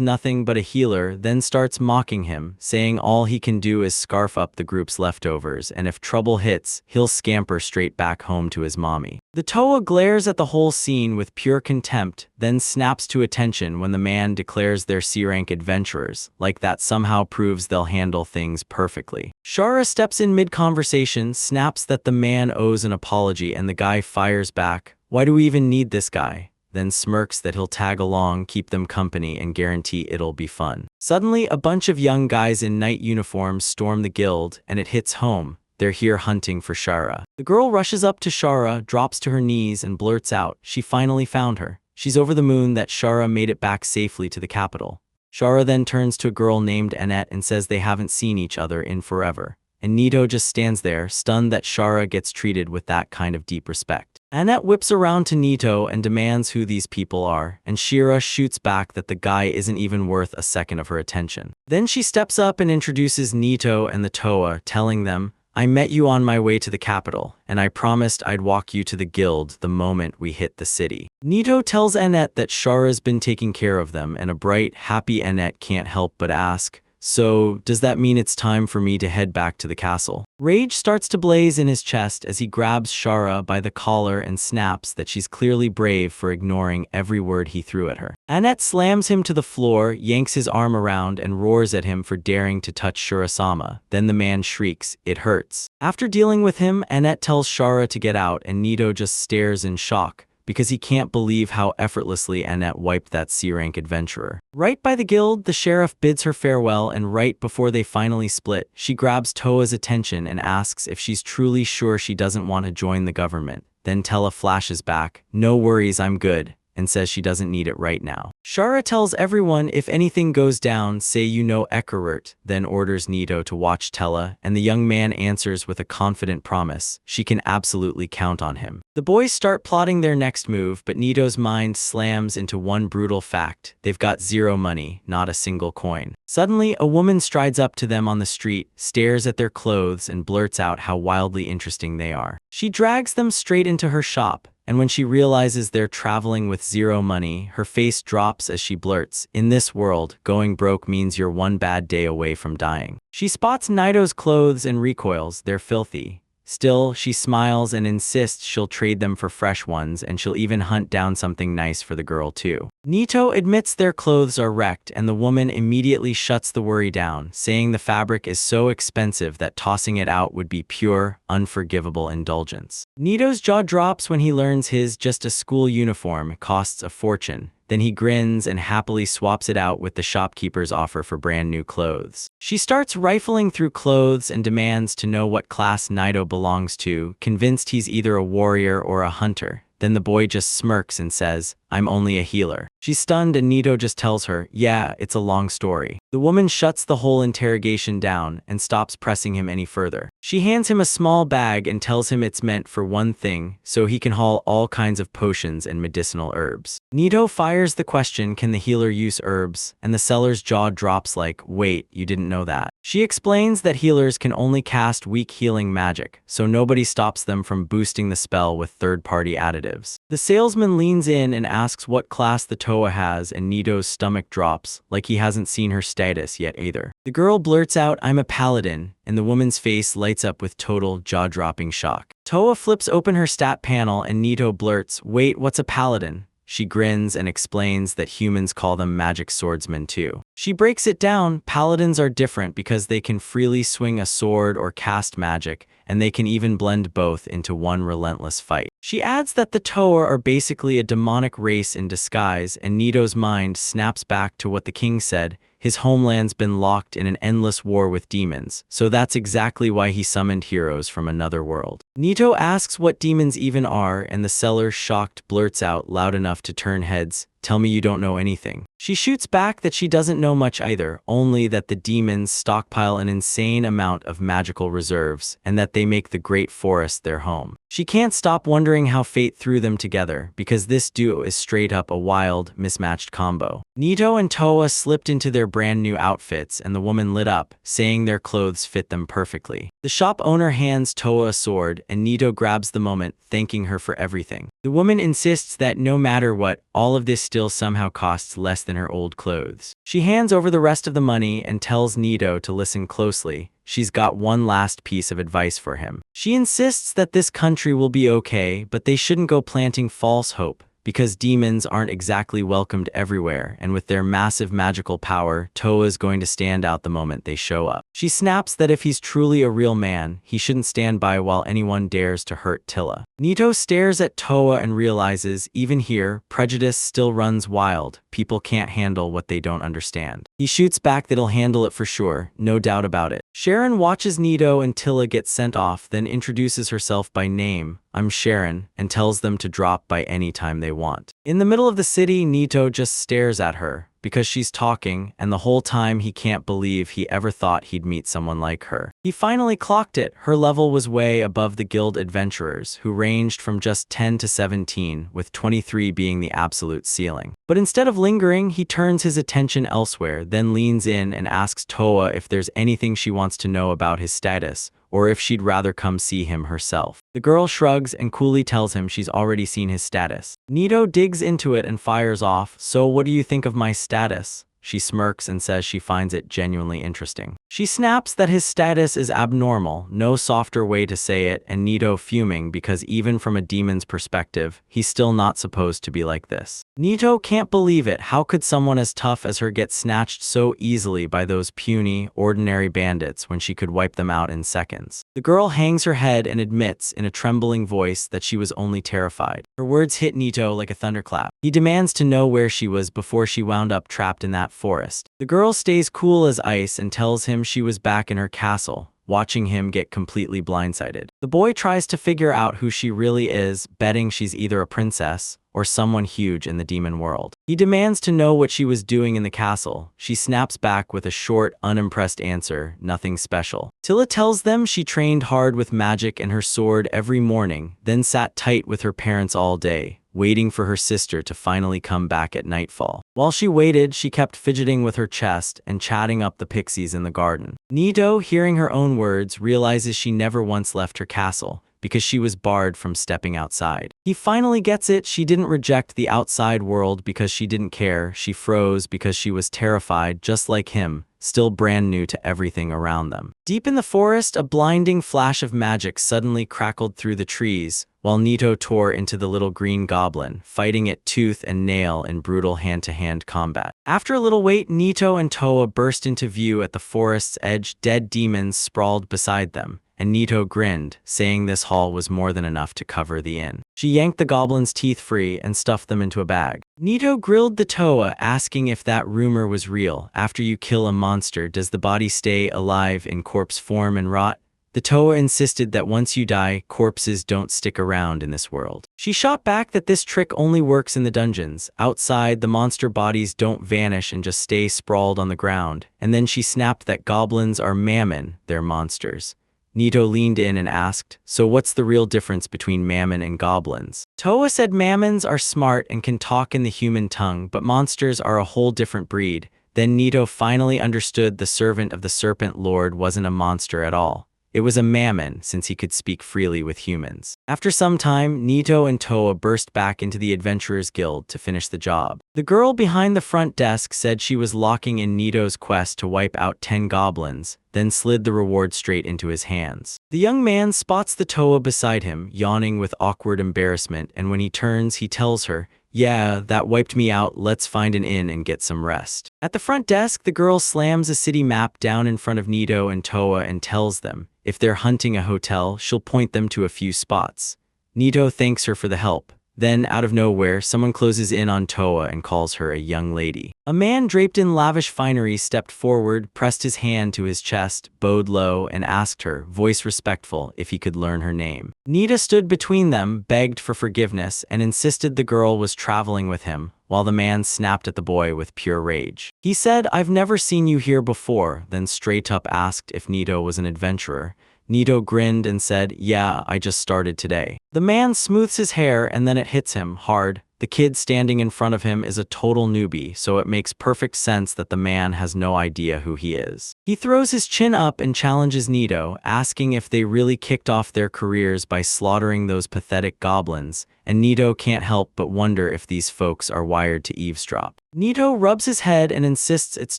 S1: nothing but a healer, then starts mocking him, saying all he can do is scarf up the group's leftovers, and if trouble hits, he'll scamper straight back home to his mommy. The Toa glares at the whole scene with pure contempt, then snaps to attention when the man declares they're C-rank adventurers, like that somehow proves they'll handle things perfectly. Shara steps in mid-conversation, snaps that the man owes an apology, and the guy fires back, "Why do we even need this guy?" Then smirks that he'll tag along, keep them company, and guarantee it'll be fun. Suddenly, a bunch of young guys in night uniforms storm the guild, and it hits home. They're here hunting for Shara. The girl rushes up to Shara, drops to her knees, and blurts out, she finally found her. She's over the moon that Shara made it back safely to the capital. Shara then turns to a girl named Annette and says they haven't seen each other in forever. And Nito just stands there, stunned that Shara gets treated with that kind of deep respect. Annette whips around to Nito and demands who these people are, and Shira shoots back that the guy isn't even worth a second of her attention. Then she steps up and introduces Nito and the Toa, telling them, "I met you on my way to the capital, and I promised I'd walk you to the guild the moment we hit the city." Nito tells Annette that Shara's been taking care of them, and a bright, happy Annette can't help but ask, "So, does that mean it's time for me to head back to the castle?" Rage starts to blaze in his chest as he grabs Shara by the collar and snaps that she's clearly brave for ignoring every word he threw at her. Annette slams him to the floor, yanks his arm around, and roars at him for daring to touch Shirasama. Then the man shrieks, "It hurts." After dealing with him, Annette tells Shara to get out, and Nito just stares in shock, because he can't believe how effortlessly Annette wiped that C-rank adventurer. Right by the guild, the sheriff bids her farewell, and right before they finally split, she grabs Toa's attention and asks if she's truly sure she doesn't want to join the government. Then Tella flashes back, "No worries, I'm good," and says she doesn't need it right now. Shara tells everyone if anything goes down, say you know Ekerert, then orders Nito to watch Tella, and the young man answers with a confident promise. She can absolutely count on him. The boys start plotting their next move, but Nito's mind slams into one brutal fact. They've got 0 money, not a single coin. Suddenly, a woman strides up to them on the street, stares at their clothes, and blurts out how wildly interesting they are. She drags them straight into her shop, and when she realizes they're traveling with 0 money, her face drops as she blurts, "In this world, going broke means you're one bad day away from dying." She spots Nito's clothes and recoils, they're filthy. Still, she smiles and insists she'll trade them for fresh ones, and she'll even hunt down something nice for the girl too. Nito admits their clothes are wrecked, and the woman immediately shuts the worry down, saying the fabric is so expensive that tossing it out would be pure, unforgivable indulgence. Nito's jaw drops when he learns his just a school uniform costs a fortune. Then he grins and happily swaps it out with the shopkeeper's offer for brand new clothes. She starts rifling through clothes and demands to know what class Nito belongs to, convinced he's either a warrior or a hunter. Then the boy just smirks and says, "I'm only a healer." She's stunned, and Nito just tells her, "Yeah, it's a long story." The woman shuts the whole interrogation down and stops pressing him any further. She hands him a small bag and tells him it's meant for one thing, so he can haul all kinds of potions and medicinal herbs. Nito fires the question, "Can the healer use herbs?" And the seller's jaw drops like, "Wait, you didn't know that?" She explains that healers can only cast weak healing magic, so nobody stops them from boosting the spell with third-party additives. The salesman leans in and asks what class the Toa has, and Nito's stomach drops, like he hasn't seen her status yet either. The girl blurts out, "I'm a paladin," and the woman's face lights up with total, jaw-dropping shock. Toa flips open her stat panel, and Nito blurts, "Wait, what's a paladin?" She grins and explains that humans call them magic swordsmen too. She breaks it down. Paladins are different because they can freely swing a sword or cast magic, and they can even blend both into one relentless fight. She adds that the Toa are basically a demonic race in disguise, and Nito's mind snaps back to what the king said. His homeland's been locked in an endless war with demons, so that's exactly why he summoned heroes from another world. Nito asks what demons even are, and the seller, shocked, blurts out loud enough to turn heads, "Tell me you don't know anything." She shoots back that she doesn't know much either, only that the demons stockpile an insane amount of magical reserves, and that they make the Great Forest their home. She can't stop wondering how fate threw them together, because this duo is straight up a wild, mismatched combo. Nito and Toa slipped into their brand new outfits, and the woman lit up, saying their clothes fit them perfectly. The shop owner hands Toa a sword, and Nito grabs the moment, thanking her for everything. The woman insists that no matter what, all of this still somehow costs less than her old clothes. She hands over the rest of the money and tells Nito to listen closely. She's got one last piece of advice for him. She insists that this country will be okay, but they shouldn't go planting false hope, because demons aren't exactly welcomed everywhere, and with their massive magical power, Toa is going to stand out the moment they show up. She snaps that if he's truly a real man, he shouldn't stand by while anyone dares to hurt Tilla. Nito stares at Toa and realizes, even here, prejudice still runs wild. People can't handle what they don't understand. He shoots back that he'll handle it for sure, no doubt about it. Sharon watches Nito and Tilla get sent off, then introduces herself by name, "I'm Sharon," and tells them to drop by any time they want. In the middle of the city, Nito just stares at her, because she's talking, and the whole time he can't believe he ever thought he'd meet someone like her. He finally clocked it. Her level was way above the guild adventurers, who ranged from just 10 to 17, with 23 being the absolute ceiling. But instead of lingering, he turns his attention elsewhere, then leans in and asks Toa if there's anything she wants to know about his status, or if she'd rather come see him herself. The girl shrugs and coolly tells him she's already seen his status. Nito digs into it and fires off, "So what do you think of my status?" She smirks and says she finds it genuinely interesting. She snaps that his status is abnormal, no softer way to say it, and Nito fuming because even from a demon's perspective, he's still not supposed to be like this. Nito can't believe it. How could someone as tough as her get snatched so easily by those puny, ordinary bandits when she could wipe them out in seconds? The girl hangs her head and admits in a trembling voice that she was only terrified. Her words hit Nito like a thunderclap. He demands to know where she was before she wound up trapped in that forest. The girl stays cool as ice and tells him she was back in her castle, watching him get completely blindsided. The boy tries to figure out who she really is, betting she's either a princess or someone huge in the demon world. He demands to know what she was doing in the castle. She snaps back with a short, unimpressed answer, "Nothing special." Tilla tells them she trained hard with magic and her sword every morning, then sat tight with her parents all day, waiting for her sister to finally come back at nightfall. While she waited, she kept fidgeting with her chest and chatting up the pixies in the garden. Nito, hearing her own words, realizes she never once left her castle, because she was barred from stepping outside. He finally gets it. She didn't reject the outside world because she didn't care. She froze because she was terrified, just like him, still brand new to everything around them. Deep in the forest, a blinding flash of magic suddenly crackled through the trees, while Nito tore into the little green goblin, fighting it tooth and nail in brutal hand-to-hand combat. After a little wait, Nito and Toa burst into view at the forest's edge. Dead demons sprawled beside them, and Nito grinned, saying this haul was more than enough to cover the inn. She yanked the goblin's teeth free and stuffed them into a bag. Nito grilled the Toa, asking if that rumor was real. After you kill a monster, does the body stay alive in corpse form and rot? The Toa insisted that once you die, corpses don't stick around in this world. She shot back that this trick only works in the dungeons. Outside, the monster bodies don't vanish and just stay sprawled on the ground. And then she snapped that goblins are mammon, they're monsters. Nito leaned in and asked, "So what's the real difference between mammon and goblins?" Toa said mammons are smart and can talk in the human tongue, but monsters are a whole different breed. Then Nito finally understood the servant of the Serpent Lord wasn't a monster at all. It was a mammon, since he could speak freely with humans. After some time, Nito and Toa burst back into the Adventurers Guild to finish the job. The girl behind the front desk said she was locking in Nito's quest to wipe out 10 goblins, then slid the reward straight into his hands. The young man spots the Toa beside him, yawning with awkward embarrassment, and when he turns, he tells her, "Yeah, that wiped me out. Let's find an inn and get some rest." At the front desk, the girl slams a city map down in front of Nito and Toa and tells them, if they're hunting a hotel, she'll point them to a few spots. Nito thanks her for the help, Then, out of nowhere, someone closes in on Toa and calls her a young lady. A man draped in lavish finery stepped forward, pressed his hand to his chest, bowed low, and asked her, voice respectful, if he could learn her name. Nita stood between them, begged for forgiveness, and insisted the girl was traveling with him, while the man snapped at the boy with pure rage. He said, I've never seen you here before, then straight up asked if Nito was an adventurer. Nito grinned and said, yeah, I just started today. The man smooths his hair and then it hits him hard. The kid standing in front of him is a total newbie, so it makes perfect sense that the man has no idea who he is. He throws his chin up and challenges Nito, asking if they really kicked off their careers by slaughtering those pathetic goblins, and Nito can't help but wonder if these folks are wired to eavesdrop. Nito rubs his head and insists it's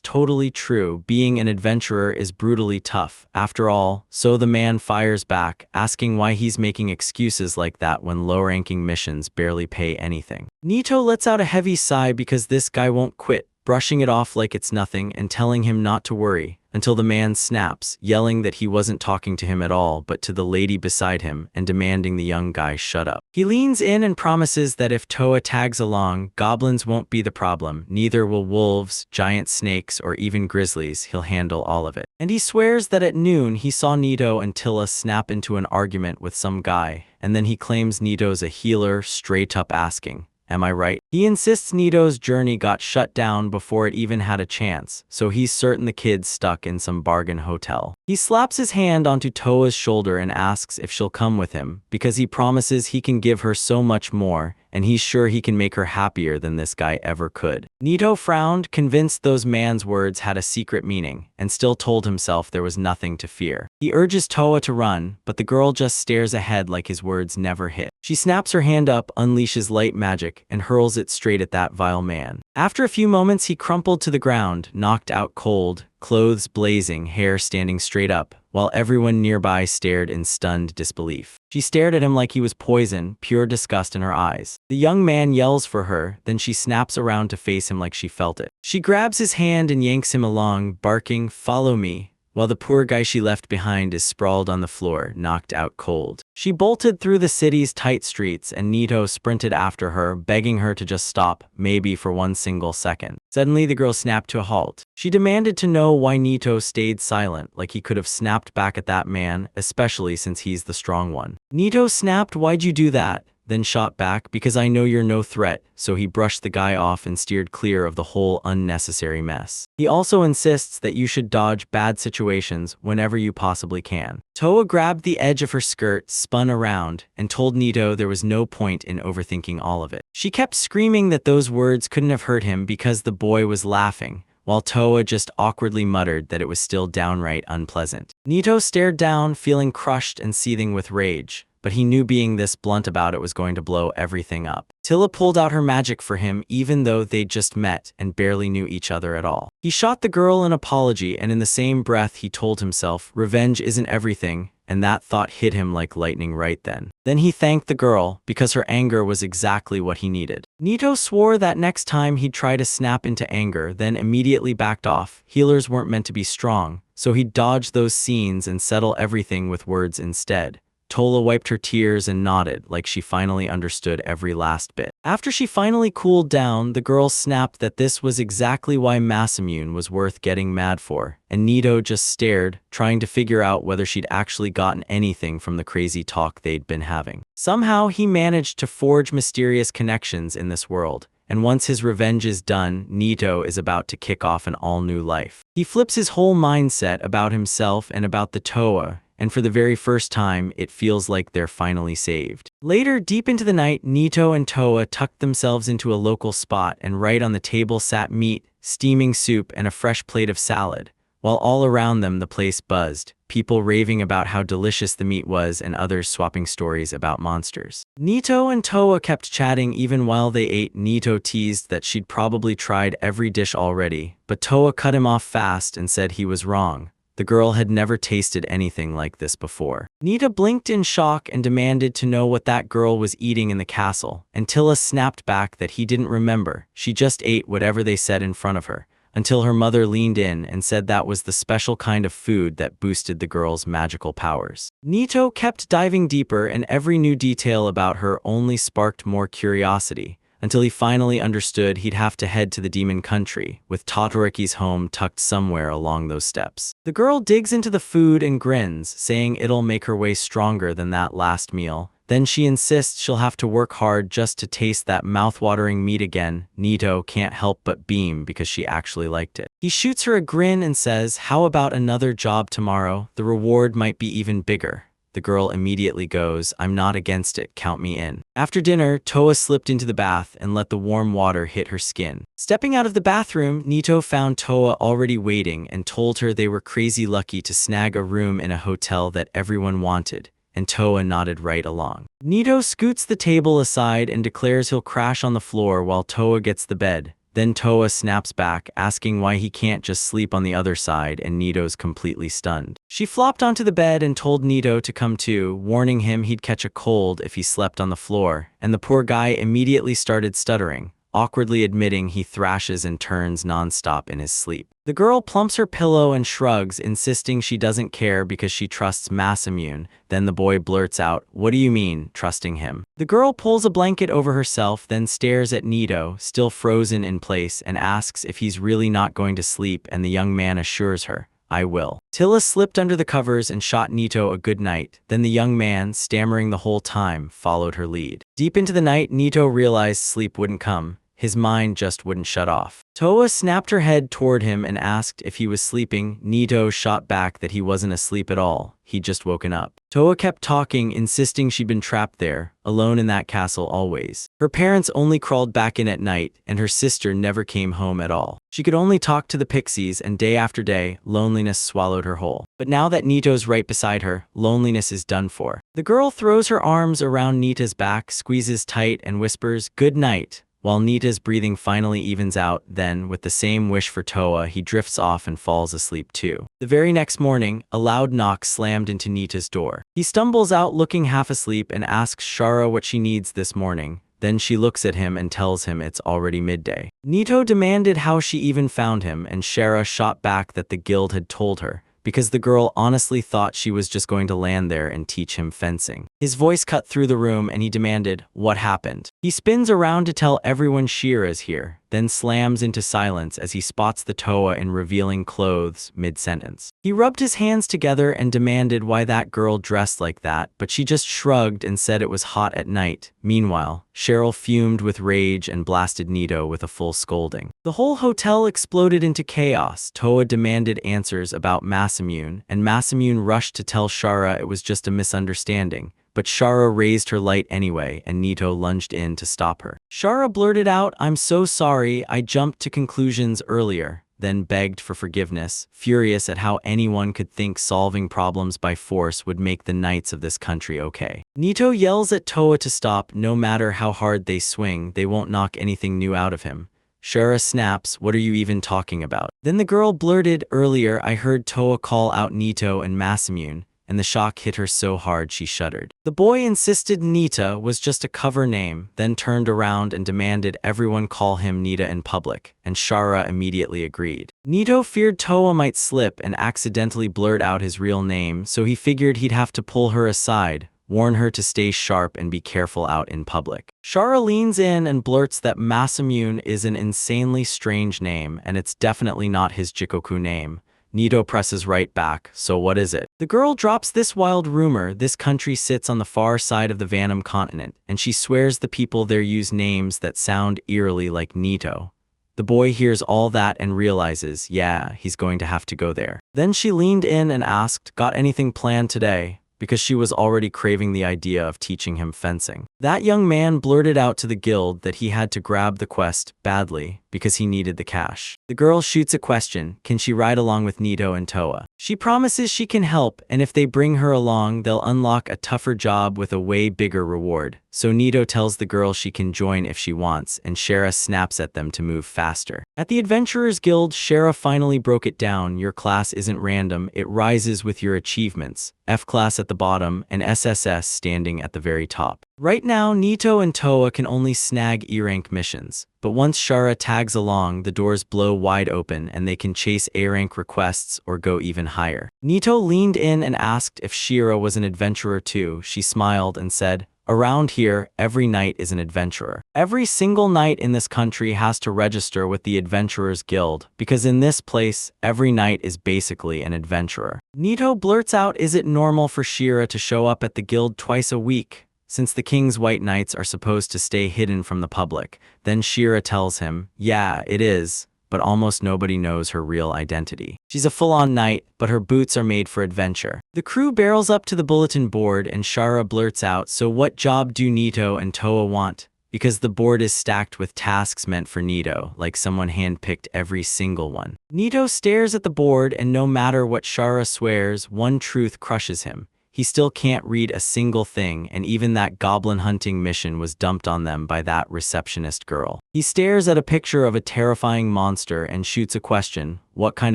S1: totally true, being an adventurer is brutally tough. After all, so the man fires back, asking why he's making excuses like that when low-ranking missions barely pay anything. Nito lets out a heavy sigh because this guy won't quit, brushing it off like it's nothing and telling him not to worry, until the man snaps, yelling that he wasn't talking to him at all but to the lady beside him and demanding the young guy shut up. He leans in and promises that if Toa tags along, goblins won't be the problem, neither will wolves, giant snakes, or even grizzlies, he'll handle all of it. And he swears that at noon he saw Nito and Tilla snap into an argument with some guy, and then he claims Nito's a healer, straight up asking, am I right? He insists Nito's journey got shut down before it even had a chance, so he's certain the kid's stuck in some bargain hotel. He slaps his hand onto Toa's shoulder and asks if she'll come with him, because he promises he can give her so much more, and he's sure he can make her happier than this guy ever could. Nito frowned, convinced those man's words had a secret meaning, and still told himself there was nothing to fear. He urges Toa to run, but the girl just stares ahead like his words never hit. She snaps her hand up, unleashes light magic, and hurls it straight at that vile man. After a few moments, he crumpled to the ground, knocked out cold, clothes blazing, hair standing straight up, while everyone nearby stared in stunned disbelief. She stared at him like he was poison, pure disgust in her eyes. The young man yells for her, then she snaps around to face him like she felt it. She grabs his hand and yanks him along, barking, follow me, while the poor guy she left behind is sprawled on the floor, knocked out cold. She bolted through the city's tight streets and Nito sprinted after her, begging her to just stop, maybe for one single second. Suddenly the girl snapped to a halt. She demanded to know why Nito stayed silent, like he could have snapped back at that man, especially since he's the strong one. Nito snapped, why'd you do that? Then shot back, because I know you're no threat, so he brushed the guy off and steered clear of the whole unnecessary mess. He also insists that you should dodge bad situations whenever you possibly can. Toa grabbed the edge of her skirt, spun around, and told Nito there was no point in overthinking all of it. She kept screaming that those words couldn't have hurt him because the boy was laughing, while Toa just awkwardly muttered that it was still downright unpleasant. Nito stared down, feeling crushed and seething with rage, but he knew being this blunt about it was going to blow everything up. Tilla pulled out her magic for him even though they'd just met and barely knew each other at all. He shot the girl an apology and in the same breath he told himself, revenge isn't everything, and that thought hit him like lightning right then. Then he thanked the girl, because her anger was exactly what he needed. Nito swore that next time he'd try to snap into anger, then immediately backed off. Healers weren't meant to be strong, so he'd dodge those scenes and settle everything with words instead. Tola wiped her tears and nodded like she finally understood every last bit. After she finally cooled down, the girl snapped that this was exactly why Masamune was worth getting mad for, and Nito just stared, trying to figure out whether she'd actually gotten anything from the crazy talk they'd been having. Somehow he managed to forge mysterious connections in this world, and once his revenge is done, Nito is about to kick off an all-new life. He flips his whole mindset about himself and about the Toa, and for the very first time, it feels like they're finally saved. Later, deep into the night, Nito and Toa tucked themselves into a local spot, and right on the table sat meat, steaming soup, and a fresh plate of salad, while all around them the place buzzed, people raving about how delicious the meat was and others swapping stories about monsters. Nito and Toa kept chatting even while they ate. Nito teased that she'd probably tried every dish already, but Toa cut him off fast and said he was wrong. The girl had never tasted anything like this before. Nita blinked in shock and demanded to know what that girl was eating in the castle, and Tilla snapped back that he didn't remember. She just ate whatever they said in front of her. until her mother leaned in and said that was the special kind of food that boosted the girl's magical powers. Nito kept diving deeper, and every new detail about her only sparked more curiosity, until he finally understood he'd have to head to the demon country, with Todoroki's home tucked somewhere along those steps. The girl digs into the food and grins, saying it'll make her way stronger than that last meal. Then she insists she'll have to work hard just to taste that mouth-watering meat again. Nito can't help but beam because she actually liked it. He shoots her a grin and says, "How about another job tomorrow? The reward might be even bigger." The girl immediately goes, "I'm not against it, count me in." After dinner, Toa slipped into the bath and let the warm water hit her skin. Stepping out of the bathroom, Nito found Toa already waiting and told her they were crazy lucky to snag a room in a hotel that everyone wanted, and Toa nodded right along. Nito scoots the table aside and declares he'll crash on the floor while Toa gets the bed. Then Toa snaps back, asking why he can't just sleep on the other side, and Nito's completely stunned. She flopped onto the bed and told Nito to come too, warning him he'd catch a cold if he slept on the floor, and the poor guy immediately started stuttering, awkwardly admitting he thrashes and turns non-stop in his sleep. The girl plumps her pillow and shrugs, insisting she doesn't care because she trusts Masamune. Then the boy blurts out, "What do you mean, trusting him?" The girl pulls a blanket over herself, then stares at Nito, still frozen in place, and asks if he's really not going to sleep, and the young man assures her, "I will." Tilla slipped under the covers and shot Nito a good night. Then the young man, stammering the whole time, followed her lead. Deep into the night, Nito realized sleep wouldn't come. His mind just wouldn't shut off. Toa snapped her head toward him and asked if he was sleeping. Nito shot back that he wasn't asleep at all. He'd just woken up. Toa kept talking, insisting she'd been trapped there, alone in that castle always. Her parents only crawled back in at night, and her sister never came home at all. She could only talk to the pixies, and day after day, loneliness swallowed her whole. But now that Nito's right beside her, loneliness is done for. The girl throws her arms around Nita's back, squeezes tight, and whispers, "Good night." While Nita's breathing finally evens out, then, with the same wish for Toa, he drifts off and falls asleep too. The very next morning, a loud knock slammed into Nita's door. He stumbles out looking half asleep and asks Shara what she needs this morning. Then she looks at him and tells him it's already midday. Nito demanded how she even found him, and Shara shot back that the guild had told her, because the girl honestly thought she was just going to land there and teach him fencing. His voice cut through the room and he demanded, "What happened?" He spins around to tell everyone Shira's here, then slams into silence as he spots the Toa in revealing clothes mid-sentence. He rubbed his hands together and demanded why that girl dressed like that, but she just shrugged and said it was hot at night. Meanwhile, Cheryl fumed with rage and blasted Nito with a full scolding. The whole hotel exploded into chaos. Toa demanded answers about Masamune, and Masamune rushed to tell Shara it was just a misunderstanding. But Shara raised her light anyway, and Nito lunged in to stop her. Shara blurted out, "I'm so sorry, I jumped to conclusions earlier," then begged for forgiveness, furious at how anyone could think solving problems by force would make the knights of this country okay. Nito yells at Toa to stop. No matter how hard they swing, they won't knock anything new out of him. Shara snaps, "What are you even talking about?" Then the girl blurted, "Earlier I heard Toa call out Nito and Masamune," and the shock hit her so hard she shuddered. The boy insisted Nita was just a cover name, then turned around and demanded everyone call him Nita in public, and Shara immediately agreed. Nito feared Toa might slip and accidentally blurt out his real name, so he figured he'd have to pull her aside, warn her to stay sharp and be careful out in public. Shara leans in and blurts that Masamune is an insanely strange name, and it's definitely not his Jikoku name. Nito presses right back, "So what is it?" The girl drops this wild rumor: this country sits on the far side of the Vanum continent, and she swears the people there use names that sound eerily like Nito. The boy hears all that and realizes, yeah, he's going to have to go there. Then she leaned in and asked, "Got anything planned today?" because she was already craving the idea of teaching him fencing. That young man blurted out to the guild that he had to grab the quest badly because he needed the cash. The girl shoots a question: can she ride along with Nito and Toa? She promises she can help, and if they bring her along, they'll unlock a tougher job with a way bigger reward. so Nito tells the girl she can join if she wants, and Shara snaps at them to move faster. At the Adventurers Guild, Shara finally broke it down. Your class isn't random, it rises with your achievements. F class at the bottom, and SSS standing at the very top. Right now, Nito and Toa can only snag E-rank missions, but once Shara tags along, the doors blow wide open and they can chase A-rank requests or go even higher. Nito leaned in and asked if Shira was an adventurer too. She smiled and said, "Around here, every knight is an adventurer. Every single knight in this country has to register with the Adventurers Guild, because in this place, every knight is basically an adventurer." Nito blurts out, is it normal for Shira to show up at the guild twice a week, since the king's white knights are supposed to stay hidden from the public? Then Shira tells him, yeah, it is, but almost nobody knows her real identity. She's a full-on knight, but her boots are made for adventure. The crew barrels up to the bulletin board and Shara blurts out, so what job do Nito and Toa want? Because the board is stacked with tasks meant for Nito, like someone handpicked every single one. Nito stares at the board, and no matter what Shara swears, one truth crushes him. He still can't read a single thing, and even that goblin hunting mission was dumped on them by that receptionist girl. He stares at a picture of a terrifying monster and shoots a question, what kind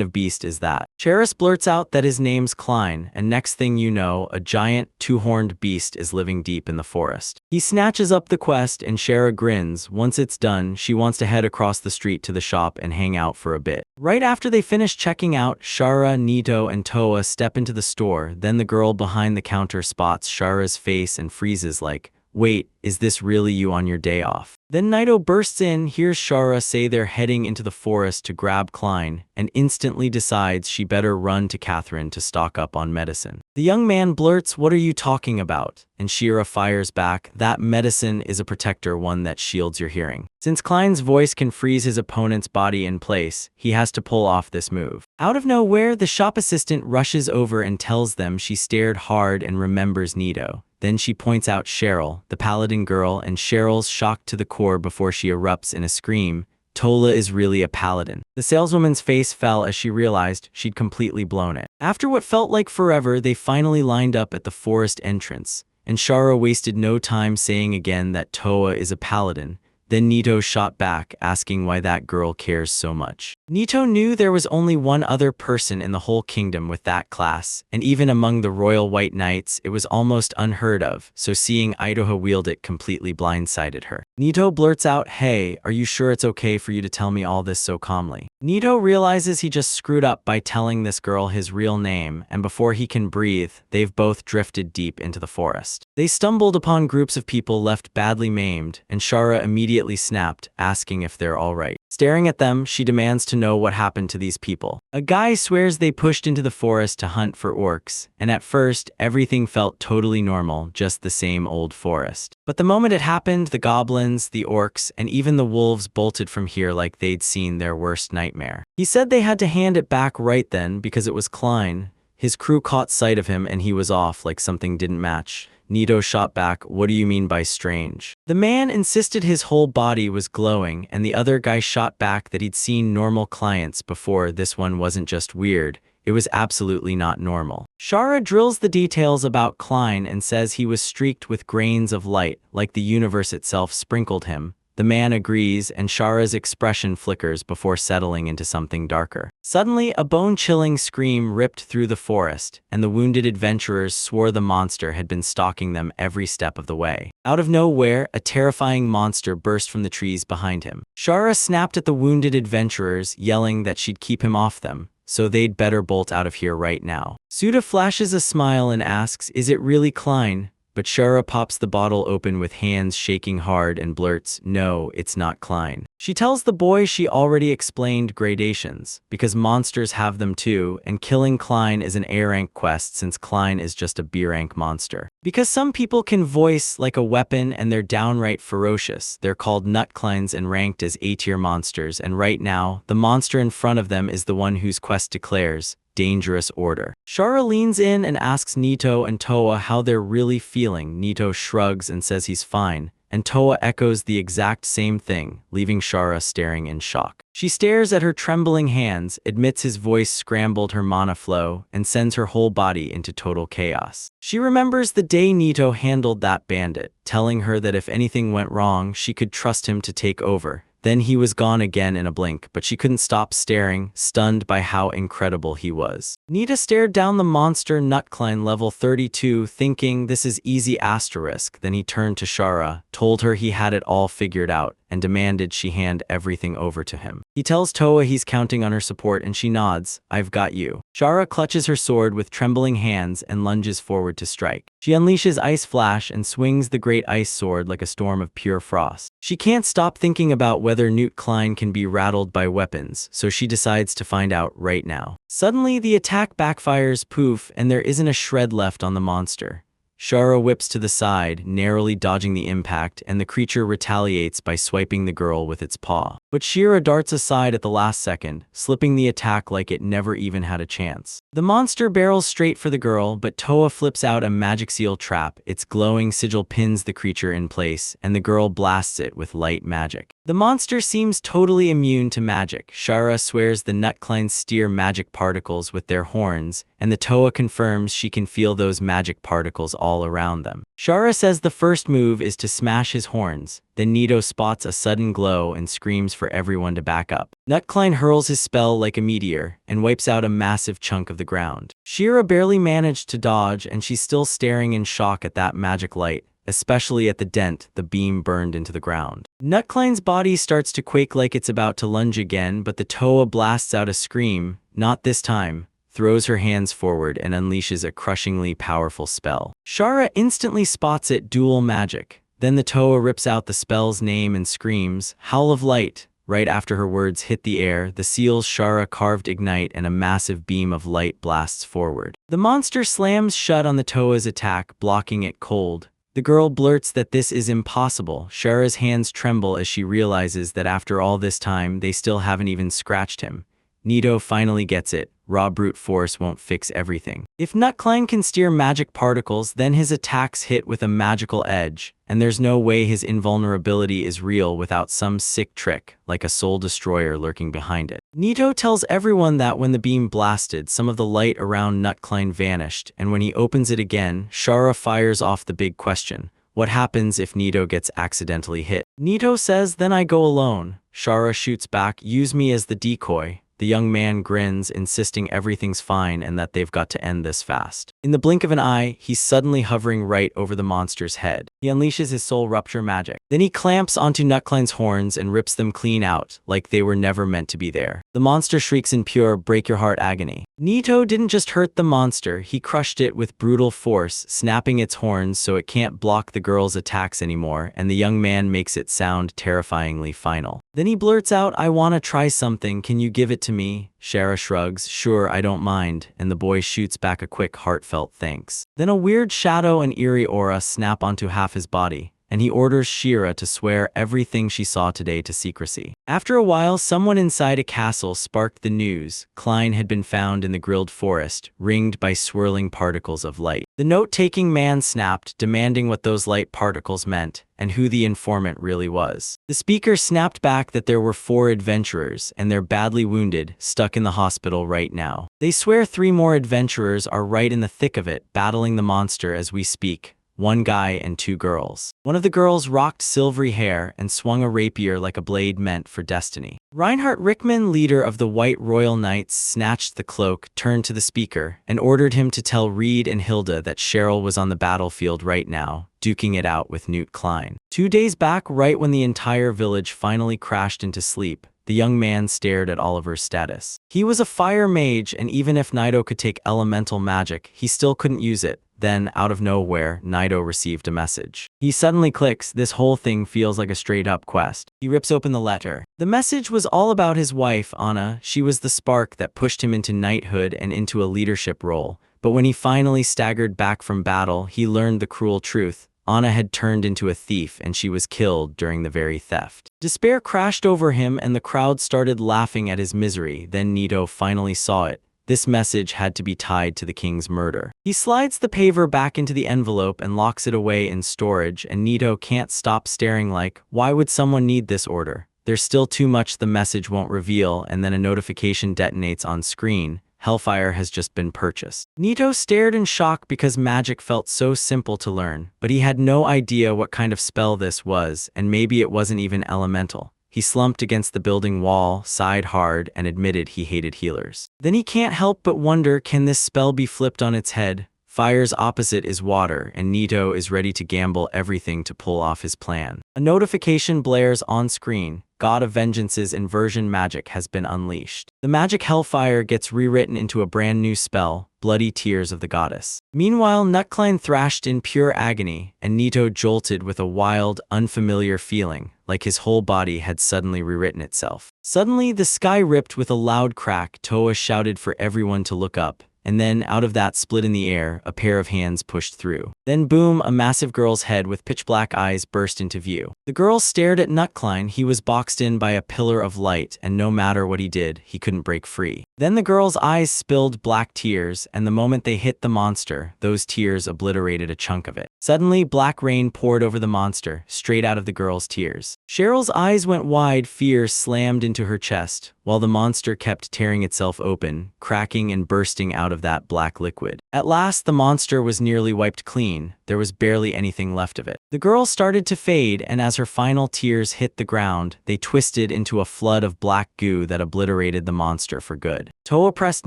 S1: of beast is that? Cheris blurts out that his name's Klein, and next thing you know, a giant, two-horned beast is living deep in the forest. He snatches up the quest and Shara grins. Once it's done, she wants to head across the street to the shop and hang out for a bit. Right after they finish checking out, Shara, Nito, and Toa step into the store. Then the girl behind the counter spots Shara's face and freezes like, wait, is this really you on your day off? Then Nito bursts in, hears Shara say they're heading into the forest to grab Klein, and instantly decides she better run to Catherine to stock up on medicine. The young man blurts, what are you talking about? And Shira fires back, that medicine is a protector, one that shields your hearing. Since Klein's voice can freeze his opponent's body in place, he has to pull off this move. Out of nowhere, the shop assistant rushes over and tells them she stared hard and remembers Nito. Then she points out Cheryl, the paladin girl, and Cheryl's shocked to the core before she erupts in a scream. Tola is really a paladin. The saleswoman's face fell as she realized she'd completely blown it. After what felt like forever, they finally lined up at the forest entrance, and Shara wasted no time saying again that Toa is a paladin. Then Nito shot back, asking why that girl cares so much. Nito knew there was only one other person in the whole kingdom with that class, and even among the royal white knights, it was almost unheard of, so seeing Idaho wield it completely blindsided her. Nito blurts out, hey, are you sure it's okay for you to tell me all this so calmly? Nito realizes he just screwed up by telling this girl his real name, and before he can breathe, they've both drifted deep into the forest. They stumbled upon groups of people left badly maimed, and Shara immediately snapped, asking if they're all right. Staring at them, she demands to know what happened to these people. A guy swears they pushed into the forest to hunt for orcs, and at first, everything felt totally normal, just the same old forest. But the moment it happened, the goblins, the orcs, and even the wolves bolted from here like they'd seen their worst nightmare. He said they had to hand it back right then because it was Klein. His crew caught sight of him and he was off like something didn't match. Nito shot back, what do you mean by strange? The man insisted his whole body was glowing, and the other guy shot back that he'd seen normal clients before. This one wasn't just weird, it was absolutely not normal. Shara drills the details about Klein and says he was streaked with grains of light, like the universe itself sprinkled him. The man agrees, and Shara's expression flickers before settling into something darker. Suddenly, a bone-chilling scream ripped through the forest, and the wounded adventurers swore the monster had been stalking them every step of the way. Out of nowhere, a terrifying monster burst from the trees behind him. Shara snapped at the wounded adventurers, yelling that she'd keep him off them, so they'd better bolt out of here right now. Suda flashes a smile and asks, is it really Klein? But Shara pops the bottle open with hands shaking hard and blurts, no, it's not Klein. She tells the boy she already explained gradations, because monsters have them too, and killing Klein is an A-rank quest since Klein is just a B-rank monster. Because some people can voice like a weapon and they're downright ferocious, they're called Nutkleins and ranked as A-tier monsters, and right now, the monster in front of them is the one whose quest declares, dangerous order. Shara leans in and asks Nito and Toa how they're really feeling. Nito shrugs and says he's fine, and Toa echoes the exact same thing, leaving Shara staring in shock. She stares at her trembling hands, admits his voice scrambled her mana flow, and sends her whole body into total chaos. She remembers the day Nito handled that bandit, telling her that if anything went wrong, she could trust him to take over. Then he was gone again in a blink, but she couldn't stop staring, stunned by how incredible he was. Nita stared down the monster Nutklein level 32, thinking this is easy asterisk. Then he turned to Shara, told her he had it all figured out, and demanded she hand everything over to him. He tells Toa he's counting on her support and she nods, "I've got you." Shara clutches her sword with trembling hands and lunges forward to strike. She unleashes Ice Flash and swings the great ice sword like a storm of pure frost. She can't stop thinking about whether Newt Klein can be rattled by weapons, so she decides to find out right now. Suddenly, the attack backfires, poof, and there isn't a shred left on the monster. Shara whips to the side, narrowly dodging the impact, and the creature retaliates by swiping the girl with its paw. But Shira darts aside at the last second, slipping the attack like it never even had a chance. The monster barrels straight for the girl, but Toa flips out a magic seal trap. Its glowing sigil pins the creature in place, and the girl blasts it with light magic. The monster seems totally immune to magic. Shara swears the Nutkleins steer magic particles with their horns, and the Toa confirms she can feel those magic particles all around them. Shara says the first move is to smash his horns. Then Nito spots a sudden glow and screams for everyone to back up. Nutklein hurls his spell like a meteor and wipes out a massive chunk of the ground. Shira barely managed to dodge, and she's still staring in shock at that magic light, especially at the dent the beam burned into the ground. Nutklein's body starts to quake like it's about to lunge again, but the Toa blasts out a scream, not this time, throws her hands forward and unleashes a crushingly powerful spell. Shara instantly spots it, dual magic. Then the Toa rips out the spell's name and screams, "Howl of Light." Right after her words hit the air, the seals Shara carved ignite and a massive beam of light blasts forward. The monster slams shut on the Toa's attack, blocking it cold. The girl blurts that this is impossible. Shara's hands tremble as she realizes that after all this time, they still haven't even scratched him. Nito finally gets it. Raw brute force won't fix everything. If Nutklein can steer magic particles, then his attacks hit with a magical edge, and there's no way his invulnerability is real without some sick trick, like a soul destroyer lurking behind it. Nito tells everyone that when the beam blasted, some of the light around Nutklein vanished, and when he opens it again, Shara fires off the big question. What happens if Nito gets accidentally hit? Nito says, "Then I go alone." Shara shoots back, "Use me as the decoy." The young man grins, insisting everything's fine and that they've got to end this fast. In the blink of an eye, he's suddenly hovering right over the monster's head. He unleashes his soul rupture magic. Then he clamps onto Nutklein's horns and rips them clean out, like they were never meant to be there. The monster shrieks in pure break-your-heart agony. Nito didn't just hurt the monster, he crushed it with brutal force, snapping its horns so it can't block the girl's attacks anymore, and the young man makes it sound terrifyingly final. Then he blurts out, "I wanna try something, can you give it to me?" Shara shrugs, "Sure, I don't mind," and the boy shoots back a quick heartfelt thanks. Then a weird shadow and eerie aura snap onto half his body, and he orders Shira to swear everything she saw today to secrecy. After a while, someone inside a castle sparked the news. Klein had been found in the grilled forest, ringed by swirling particles of light. The note-taking man snapped, demanding what those light particles meant, and who the informant really was. The speaker snapped back that there were 4 adventurers, and they're badly wounded, stuck in the hospital right now. They swear 3 more adventurers are right in the thick of it, battling the monster as we speak. 1 guy and 2 girls. One of the girls rocked silvery hair and swung a rapier like a blade meant for destiny. Reinhard Rickman, leader of the White Royal Knights, snatched the cloak, turned to the speaker, and ordered him to tell Reed and Hilda that Cheryl was on the battlefield right now, duking it out with Newt Klein. 2 days back, right when the entire village finally crashed into sleep, the young man stared at Oliver's status. He was a fire mage, and even if Nito could take elemental magic, he still couldn't use it. Then, out of nowhere, Nito received a message. He suddenly clicks, this whole thing feels like a straight-up quest. He rips open the letter. The message was all about his wife, Anna. She was the spark that pushed him into knighthood and into a leadership role. But when he finally staggered back from battle, he learned the cruel truth. Anna had turned into a thief, and she was killed during the very theft. Despair crashed over him, and the crowd started laughing at his misery. Then Nito finally saw it. This message had to be tied to the king's murder. He slides the paver back into the envelope and locks it away in storage, and Nito can't stop staring like, why would someone need this order? There's still too much the message won't reveal, and then a notification detonates on screen. Hellfire has just been purchased. Nito stared in shock because magic felt so simple to learn, but he had no idea what kind of spell this was, and maybe it wasn't even elemental. He slumped against the building wall, sighed hard, and admitted he hated healers. Then he can't help but wonder, can this spell be flipped on its head? Fire's opposite is water, and Nito is ready to gamble everything to pull off his plan. A notification blares on screen. God of Vengeance's inversion magic has been unleashed. The magic Hellfire gets rewritten into a brand new spell, Bloody Tears of the Goddess. Meanwhile, Nutcline thrashed in pure agony, and Nito jolted with a wild, unfamiliar feeling, like his whole body had suddenly rewritten itself. Suddenly, the sky ripped with a loud crack. Toa shouted for everyone to look up. And then, out of that split in the air, a pair of hands pushed through. Then boom, a massive girl's head with pitch-black eyes burst into view. The girl stared at Nutcline. He was boxed in by a pillar of light, and no matter what he did, he couldn't break free. Then the girl's eyes spilled black tears, and the moment they hit the monster, those tears obliterated a chunk of it. Suddenly, black rain poured over the monster, straight out of the girl's tears. Cheryl's eyes went wide, fear slammed into her chest, while the monster kept tearing itself open, cracking and bursting out of that black liquid. At last, the monster was nearly wiped clean. There was barely anything left of it. The girl started to fade, and as her final tears hit the ground, they twisted into a flood of black goo that obliterated the monster for good. Toa pressed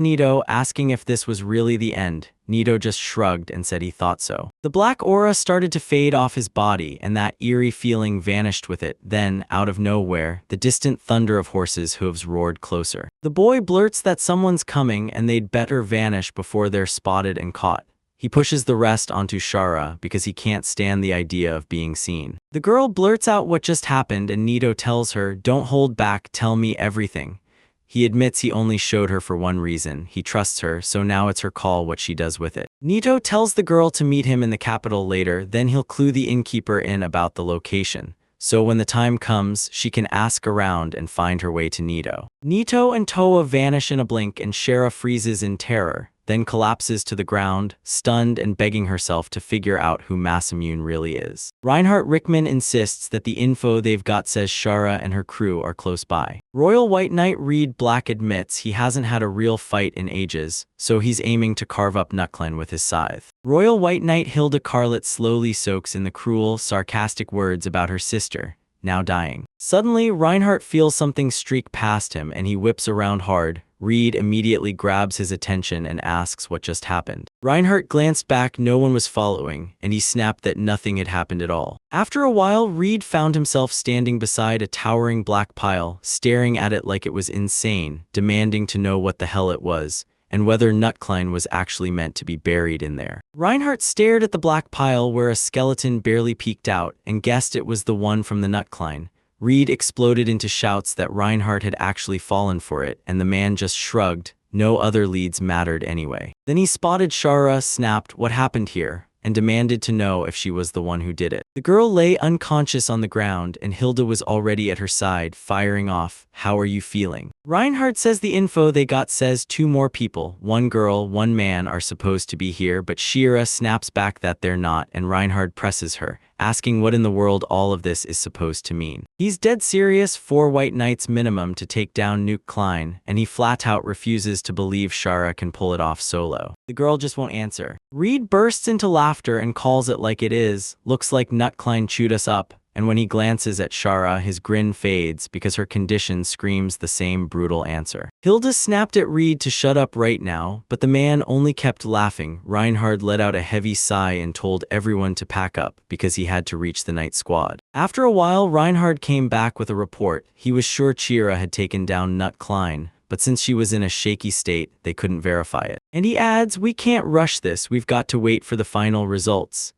S1: Nito, asking if this was really the end. Nito just shrugged and said he thought so. The black aura started to fade off his body, and that eerie feeling vanished with it. Then, out of nowhere, the distant thunder of horses' hooves roared closer. The boy blurts that someone's coming and they'd better vanish before they're spotted and caught. He pushes the rest onto Shara because he can't stand the idea of being seen. The girl blurts out what just happened, and Nito tells her, "Don't hold back, tell me everything." He admits he only showed her for one reason. He trusts her, so now it's her call what she does with it. Nito tells the girl to meet him in the capital later, then he'll clue the innkeeper in about the location. So when the time comes, she can ask around and find her way to Nito. Nito and Toa vanish in a blink, and Shara freezes in terror, then collapses to the ground, stunned and begging herself to figure out who Masamune really is. Reinhardt Rickman insists that the info they've got says Shara and her crew are close by. Royal White Knight Reed Black admits he hasn't had a real fight in ages, so he's aiming to carve up Nutcline with his scythe. Royal White Knight Hilda Carlet slowly soaks in the cruel, sarcastic words about her sister, now dying. Suddenly, Reinhardt feels something streak past him, and he whips around hard. Reed immediately grabs his attention and asks what just happened. Reinhardt glanced back, no one was following, and he snapped that nothing had happened at all. After a while, Reed found himself standing beside a towering black pile, staring at it like it was insane, demanding to know what the hell it was, and whether Nutcline was actually meant to be buried in there. Reinhardt stared at the black pile where a skeleton barely peeked out, and guessed it was the one from the Nutcline. Reed exploded into shouts that Reinhardt had actually fallen for it, and the man just shrugged. No other leads mattered anyway. Then he spotted Shara, snapped, "What happened here?" and demanded to know if she was the one who did it. The girl lay unconscious on the ground, and Hilda was already at her side, firing off, "How are you feeling?" Reinhardt says the info they got says 2 more people, 1 girl, 1 man, are supposed to be here, but Shira snaps back that they're not, and Reinhardt presses her, asking what in the world all of this is supposed to mean. He's dead serious, 4 White Knights minimum to take down Nutcline, and he flat out refuses to believe Shara can pull it off solo. The girl just won't answer. Reed bursts into laughter and calls it like it is. "Looks like Nutcline chewed us up." And when he glances at Shara, his grin fades because her condition screams the same brutal answer. Hilda snapped at Reed to shut up right now, but the man only kept laughing. Reinhardt let out a heavy sigh and told everyone to pack up because he had to reach the night squad. After a while, Reinhardt came back with a report. He was sure Chira had taken down Nutcline, but since she was in a shaky state, they couldn't verify it. And he adds, "We can't rush this, we've got to wait for the final results."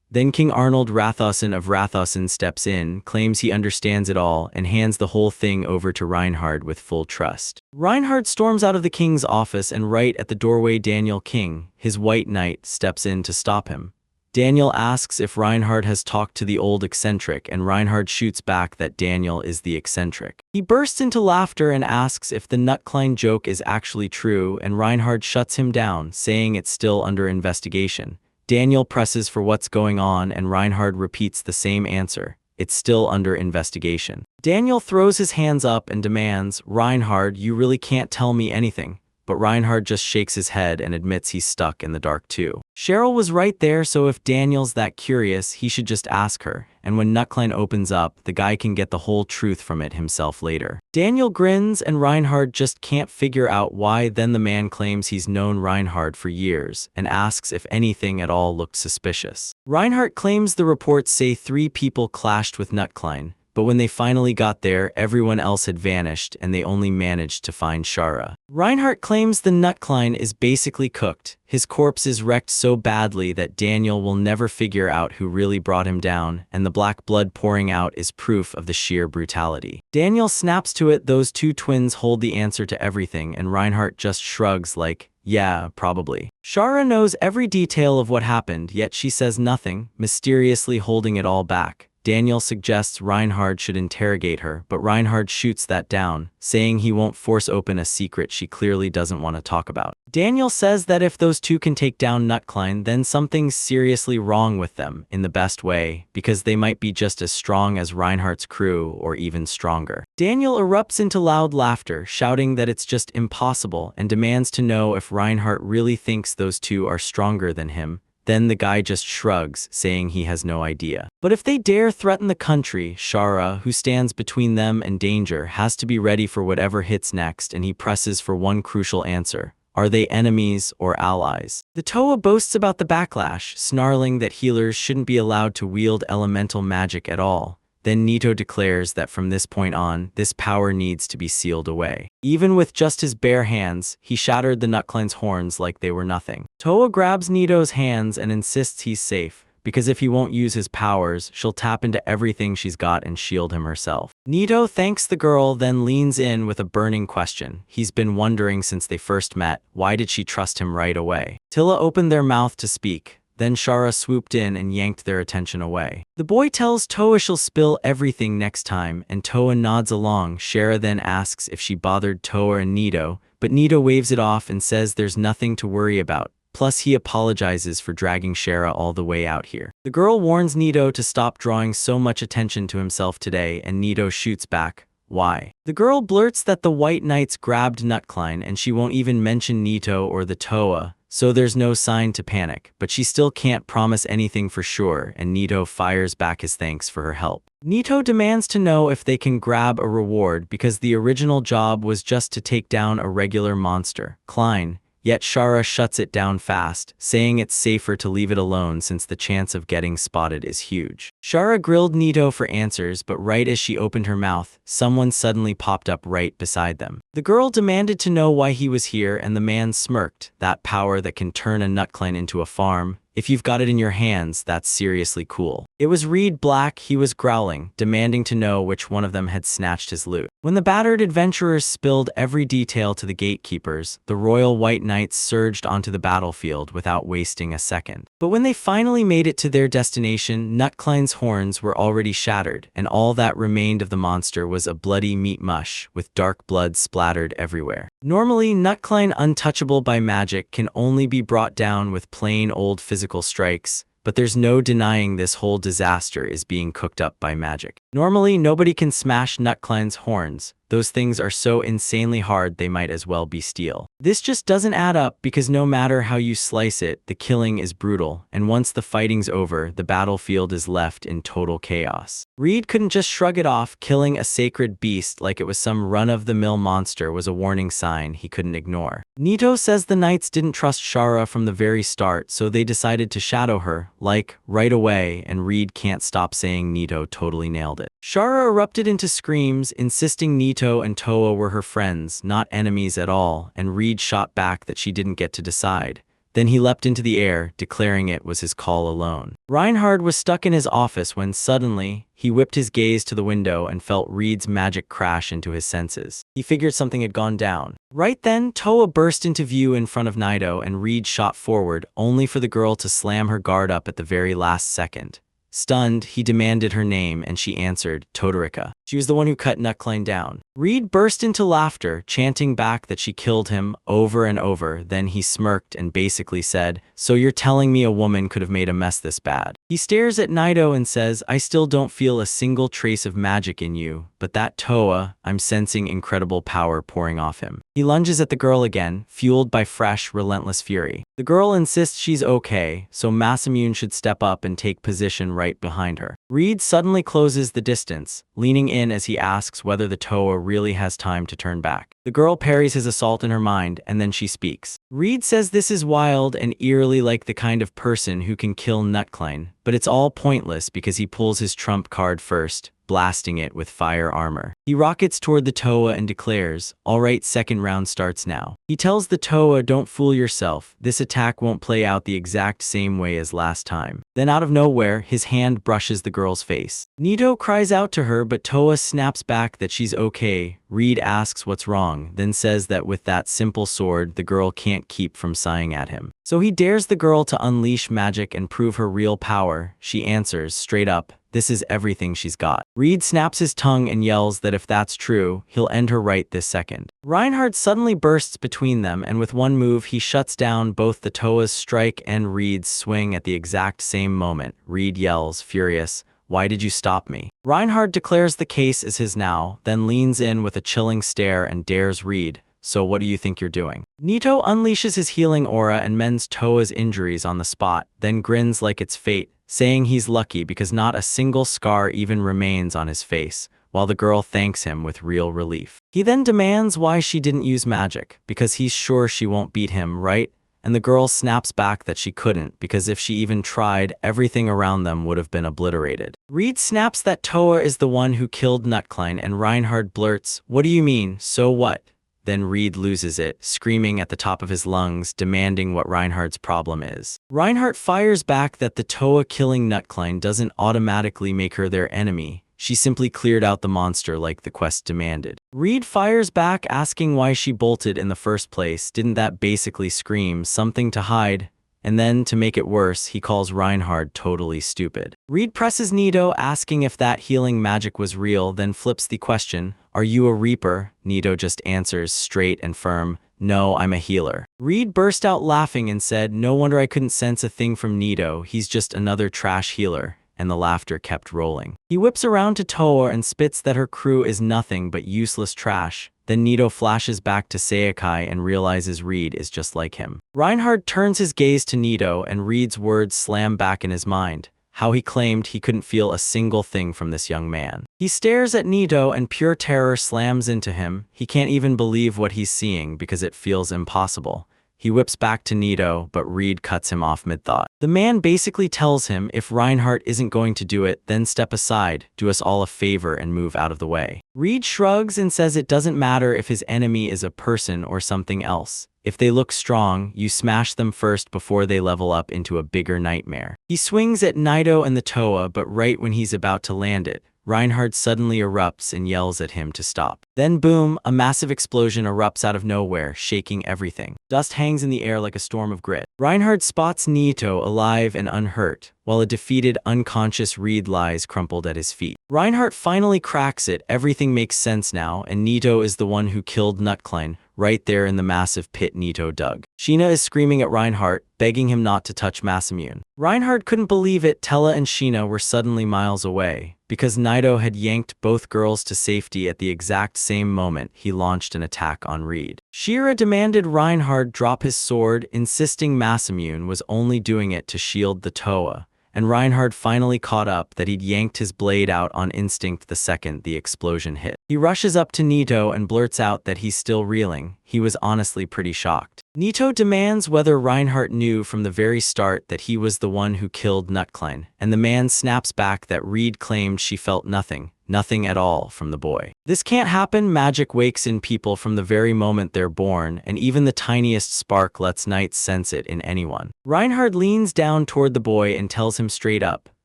S1: Then King Arnold Rathausen of Rathausen steps in, claims he understands it all, and hands the whole thing over to Reinhardt with full trust. Reinhardt storms out of the king's office, and right at the doorway Daniel King, his white knight, steps in to stop him. Daniel asks if Reinhard has talked to the old eccentric, and Reinhard shoots back that Daniel is the eccentric. He bursts into laughter and asks if the Nutklein joke is actually true, and Reinhard shuts him down, saying it's still under investigation. Daniel presses for what's going on, and Reinhard repeats the same answer. It's still under investigation. Daniel throws his hands up and demands, "Reinhard, you really can't tell me anything." But Reinhard just shakes his head and admits he's stuck in the dark too. Cheryl was right there, so if Daniel's that curious, he should just ask her. And when Nutklein opens up, the guy can get the whole truth from it himself later. Daniel grins, and Reinhard just can't figure out why. Then the man claims he's known Reinhard for years and asks if anything at all looked suspicious. Reinhard claims the reports say 3 people clashed with Nutklein, but when they finally got there, everyone else had vanished and they only managed to find Shara. Reinhardt claims the Nutklein is basically cooked. His corpse is wrecked so badly that Daniel will never figure out who really brought him down, and the black blood pouring out is proof of the sheer brutality. Daniel snaps to it. Those 2 twins hold the answer to everything, and Reinhardt just shrugs like, "Yeah, probably." Shara knows every detail of what happened, yet she says nothing, mysteriously holding it all back. Daniel suggests Reinhard should interrogate her, but Reinhard shoots that down, saying he won't force open a secret she clearly doesn't want to talk about. Daniel says that if those 2 can take down Nutklein, then something's seriously wrong with them, in the best way, because they might be just as strong as Reinhardt's crew, or even stronger. Daniel erupts into loud laughter, shouting that it's just impossible, and demands to know if Reinhardt really thinks those 2 are stronger than him. Then the guy just shrugs, saying he has no idea. But if they dare threaten the country, Shara, who stands between them and danger, has to be ready for whatever hits next, and he presses for one crucial answer. Are they enemies or allies? The Toa boasts about the backlash, snarling that healers shouldn't be allowed to wield elemental magic at all. Then Nito declares that from this point on, this power needs to be sealed away. Even with just his bare hands, he shattered the Nutklein's horns like they were nothing. Toa grabs Nito's hands and insists he's safe, because if he won't use his powers, she'll tap into everything she's got and shield him herself. Nito thanks the girl, then leans in with a burning question. He's been wondering since they first met, why did she trust him right away? Tilla opened their mouth to speak. Then Shara swooped in and yanked their attention away. The boy tells Toa she'll spill everything next time, and Toa nods along. Shara then asks if she bothered Toa and Nito, but Nito waves it off and says there's nothing to worry about. Plus, he apologizes for dragging Shara all the way out here. The girl warns Nito to stop drawing so much attention to himself today, and Nito shoots back. Why? The girl blurts that the White Knights grabbed Nutklein, and she won't even mention Nito or the Toa, so there's no sign to panic, but she still can't promise anything for sure, and Nito fires back his thanks for her help. Nito demands to know if they can grab a reward because the original job was just to take down a regular monster, Klein. Yet Shara shuts it down fast, saying it's safer to leave it alone since the chance of getting spotted is huge. Shara grilled Nito for answers, but right as she opened her mouth, someone suddenly popped up right beside them. The girl demanded to know why he was here, and the man smirked. That power that can turn a Nutklein into a farm. If you've got it in your hands, that's seriously cool. It was Reed Black. He was growling, demanding to know which one of them had snatched his loot. When the battered adventurers spilled every detail to the gatekeepers, the Royal White Knights surged onto the battlefield without wasting a second. But when they finally made it to their destination, Nutklein's horns were already shattered, and all that remained of the monster was a bloody meat mush, with dark blood splattered everywhere. Normally, Nutklein, untouchable by magic, can only be brought down with plain old physical strikes, but there's no denying this whole disaster is being cooked up by magic. Normally, nobody can smash Nutklein's horns. Those things are so insanely hard they might as well be steel. This just doesn't add up because no matter how you slice it, the killing is brutal, and once the fighting's over, the battlefield is left in total chaos. Reed couldn't just shrug it off. Killing a sacred beast like it was some run-of-the-mill monster was a warning sign he couldn't ignore. Nito says the Knights didn't trust Shara from the very start, so they decided to shadow her, like, right away, and Reed can't stop saying Nito totally nailed it. Shara erupted into screams, insisting Nito and Toa were her friends, not enemies at all, and Reed shot back that she didn't get to decide. Then he leapt into the air, declaring it was his call alone. Reinhard was stuck in his office when suddenly, he whipped his gaze to the window and felt Reed's magic crash into his senses. He figured something had gone down. Right then, Toa burst into view in front of Naito and Reed shot forward, only for the girl to slam her guard up at the very last second. Stunned, he demanded her name and she answered, Todorika. She was the one who cut Nutcline down. Reed burst into laughter, chanting back that she killed him over and over. Then he smirked and basically said, so you're telling me a woman could have made a mess this bad? He stares at Naito and says, I still don't feel a single trace of magic in you, but that Toa, I'm sensing incredible power pouring off him. He lunges at the girl again, fueled by fresh, relentless fury. The girl insists she's okay, so Masamune should step up and take position right behind her. Reed suddenly closes the distance, leaning in as he asks whether the Toa really has time to turn back. The girl parries his assault in her mind, and then she speaks. Reed says this is wild and eerily like the kind of person who can kill Nutcline, but it's all pointless because he pulls his trump card first, blasting it with fire armor. He rockets toward the Toa and declares, alright, second round starts now. He tells the Toa, don't fool yourself, this attack won't play out the exact same way as last time. Then out of nowhere, his hand brushes the girl's face. Nito cries out to her, but Toa snaps back that she's okay. Reed asks what's wrong, then says that with that simple sword, the girl can't keep from sighing at him. So he dares the girl to unleash magic and prove her real power. She answers, straight up, this is everything she's got. Reed snaps his tongue and yells that if that's true, he'll end her right this second. Reinhard suddenly bursts between them, and with one move, he shuts down both the Toa's strike and Reed's swing at the exact same moment. Reed yells, furious, why did you stop me? Reinhard declares the case is his now, then leans in with a chilling stare and dares Reed, so what do you think you're doing? Nito unleashes his healing aura and mends Toa's injuries on the spot, then grins like it's fate, saying he's lucky because not a single scar even remains on his face, while the girl thanks him with real relief. He then demands why she didn't use magic, because he's sure she won't beat him, right? And the girl snaps back that she couldn't, because if she even tried, everything around them would have been obliterated. Reed snaps that Toa is the one who killed Nutcline, and Reinhard blurts, what do you mean, so what? Then Reed loses it, screaming at the top of his lungs, demanding what Reinhard's problem is. Reinhard fires back that the Toa killing Nutcline doesn't automatically make her their enemy. She simply cleared out the monster like the quest demanded. Reed fires back, asking why she bolted in the first place. Didn't that basically scream something to hide? And then, to make it worse, he calls Reinhard totally stupid. Reed presses Nito, asking if that healing magic was real, then flips the question, are you a Reaper? Nito just answers straight and firm, no, I'm a healer. Reed burst out laughing and said, no wonder I couldn't sense a thing from Nito, he's just another trash healer. And the laughter kept rolling. He whips around to Toa and spits that her crew is nothing but useless trash. Then Nito flashes back to Seakai and realizes Reed is just like him. Reinhard turns his gaze to Nito and Reed's words slam back in his mind. How he claimed he couldn't feel a single thing from this young man. He stares at Nito and pure terror slams into him. He can't even believe what he's seeing because it feels impossible. He whips back to Nito, but Reed cuts him off mid-thought. The man basically tells him if Reinhardt isn't going to do it, then step aside, do us all a favor and move out of the way. Reed shrugs and says it doesn't matter if his enemy is a person or something else. If they look strong, you smash them first before they level up into a bigger nightmare. He swings at Naito and the Toa, but right when he's about to land it, Reinhard suddenly erupts and yells at him to stop. Then boom, a massive explosion erupts out of nowhere, shaking everything. Dust hangs in the air like a storm of grit. Reinhard spots Nito alive and unhurt, while a defeated, unconscious Reed lies crumpled at his feet. Reinhardt finally cracks it, everything makes sense now, and Nito is the one who killed Nutcline, right there in the massive pit Nito dug. Sheena is screaming at Reinhardt, begging him not to touch Masamune. Reinhardt couldn't believe it. Tella and Sheena were suddenly miles away. Because Naito had yanked both girls to safety at the exact same moment, he launched an attack on Reed. Shira demanded Reinhard drop his sword, insisting Masamune was only doing it to shield the Toa. And Reinhard finally caught up that he'd yanked his blade out on instinct the second the explosion hit. He rushes up to Nito and blurts out that he's still reeling. He was honestly pretty shocked. Nito demands whether Reinhardt knew from the very start that he was the one who killed Nutcline, and the man snaps back that Reed claimed she felt nothing, nothing at all from the boy. This can't happen. Magic wakes in people from the very moment they're born, and even the tiniest spark lets knights sense it in anyone. Reinhard leans down toward the boy and tells him straight up,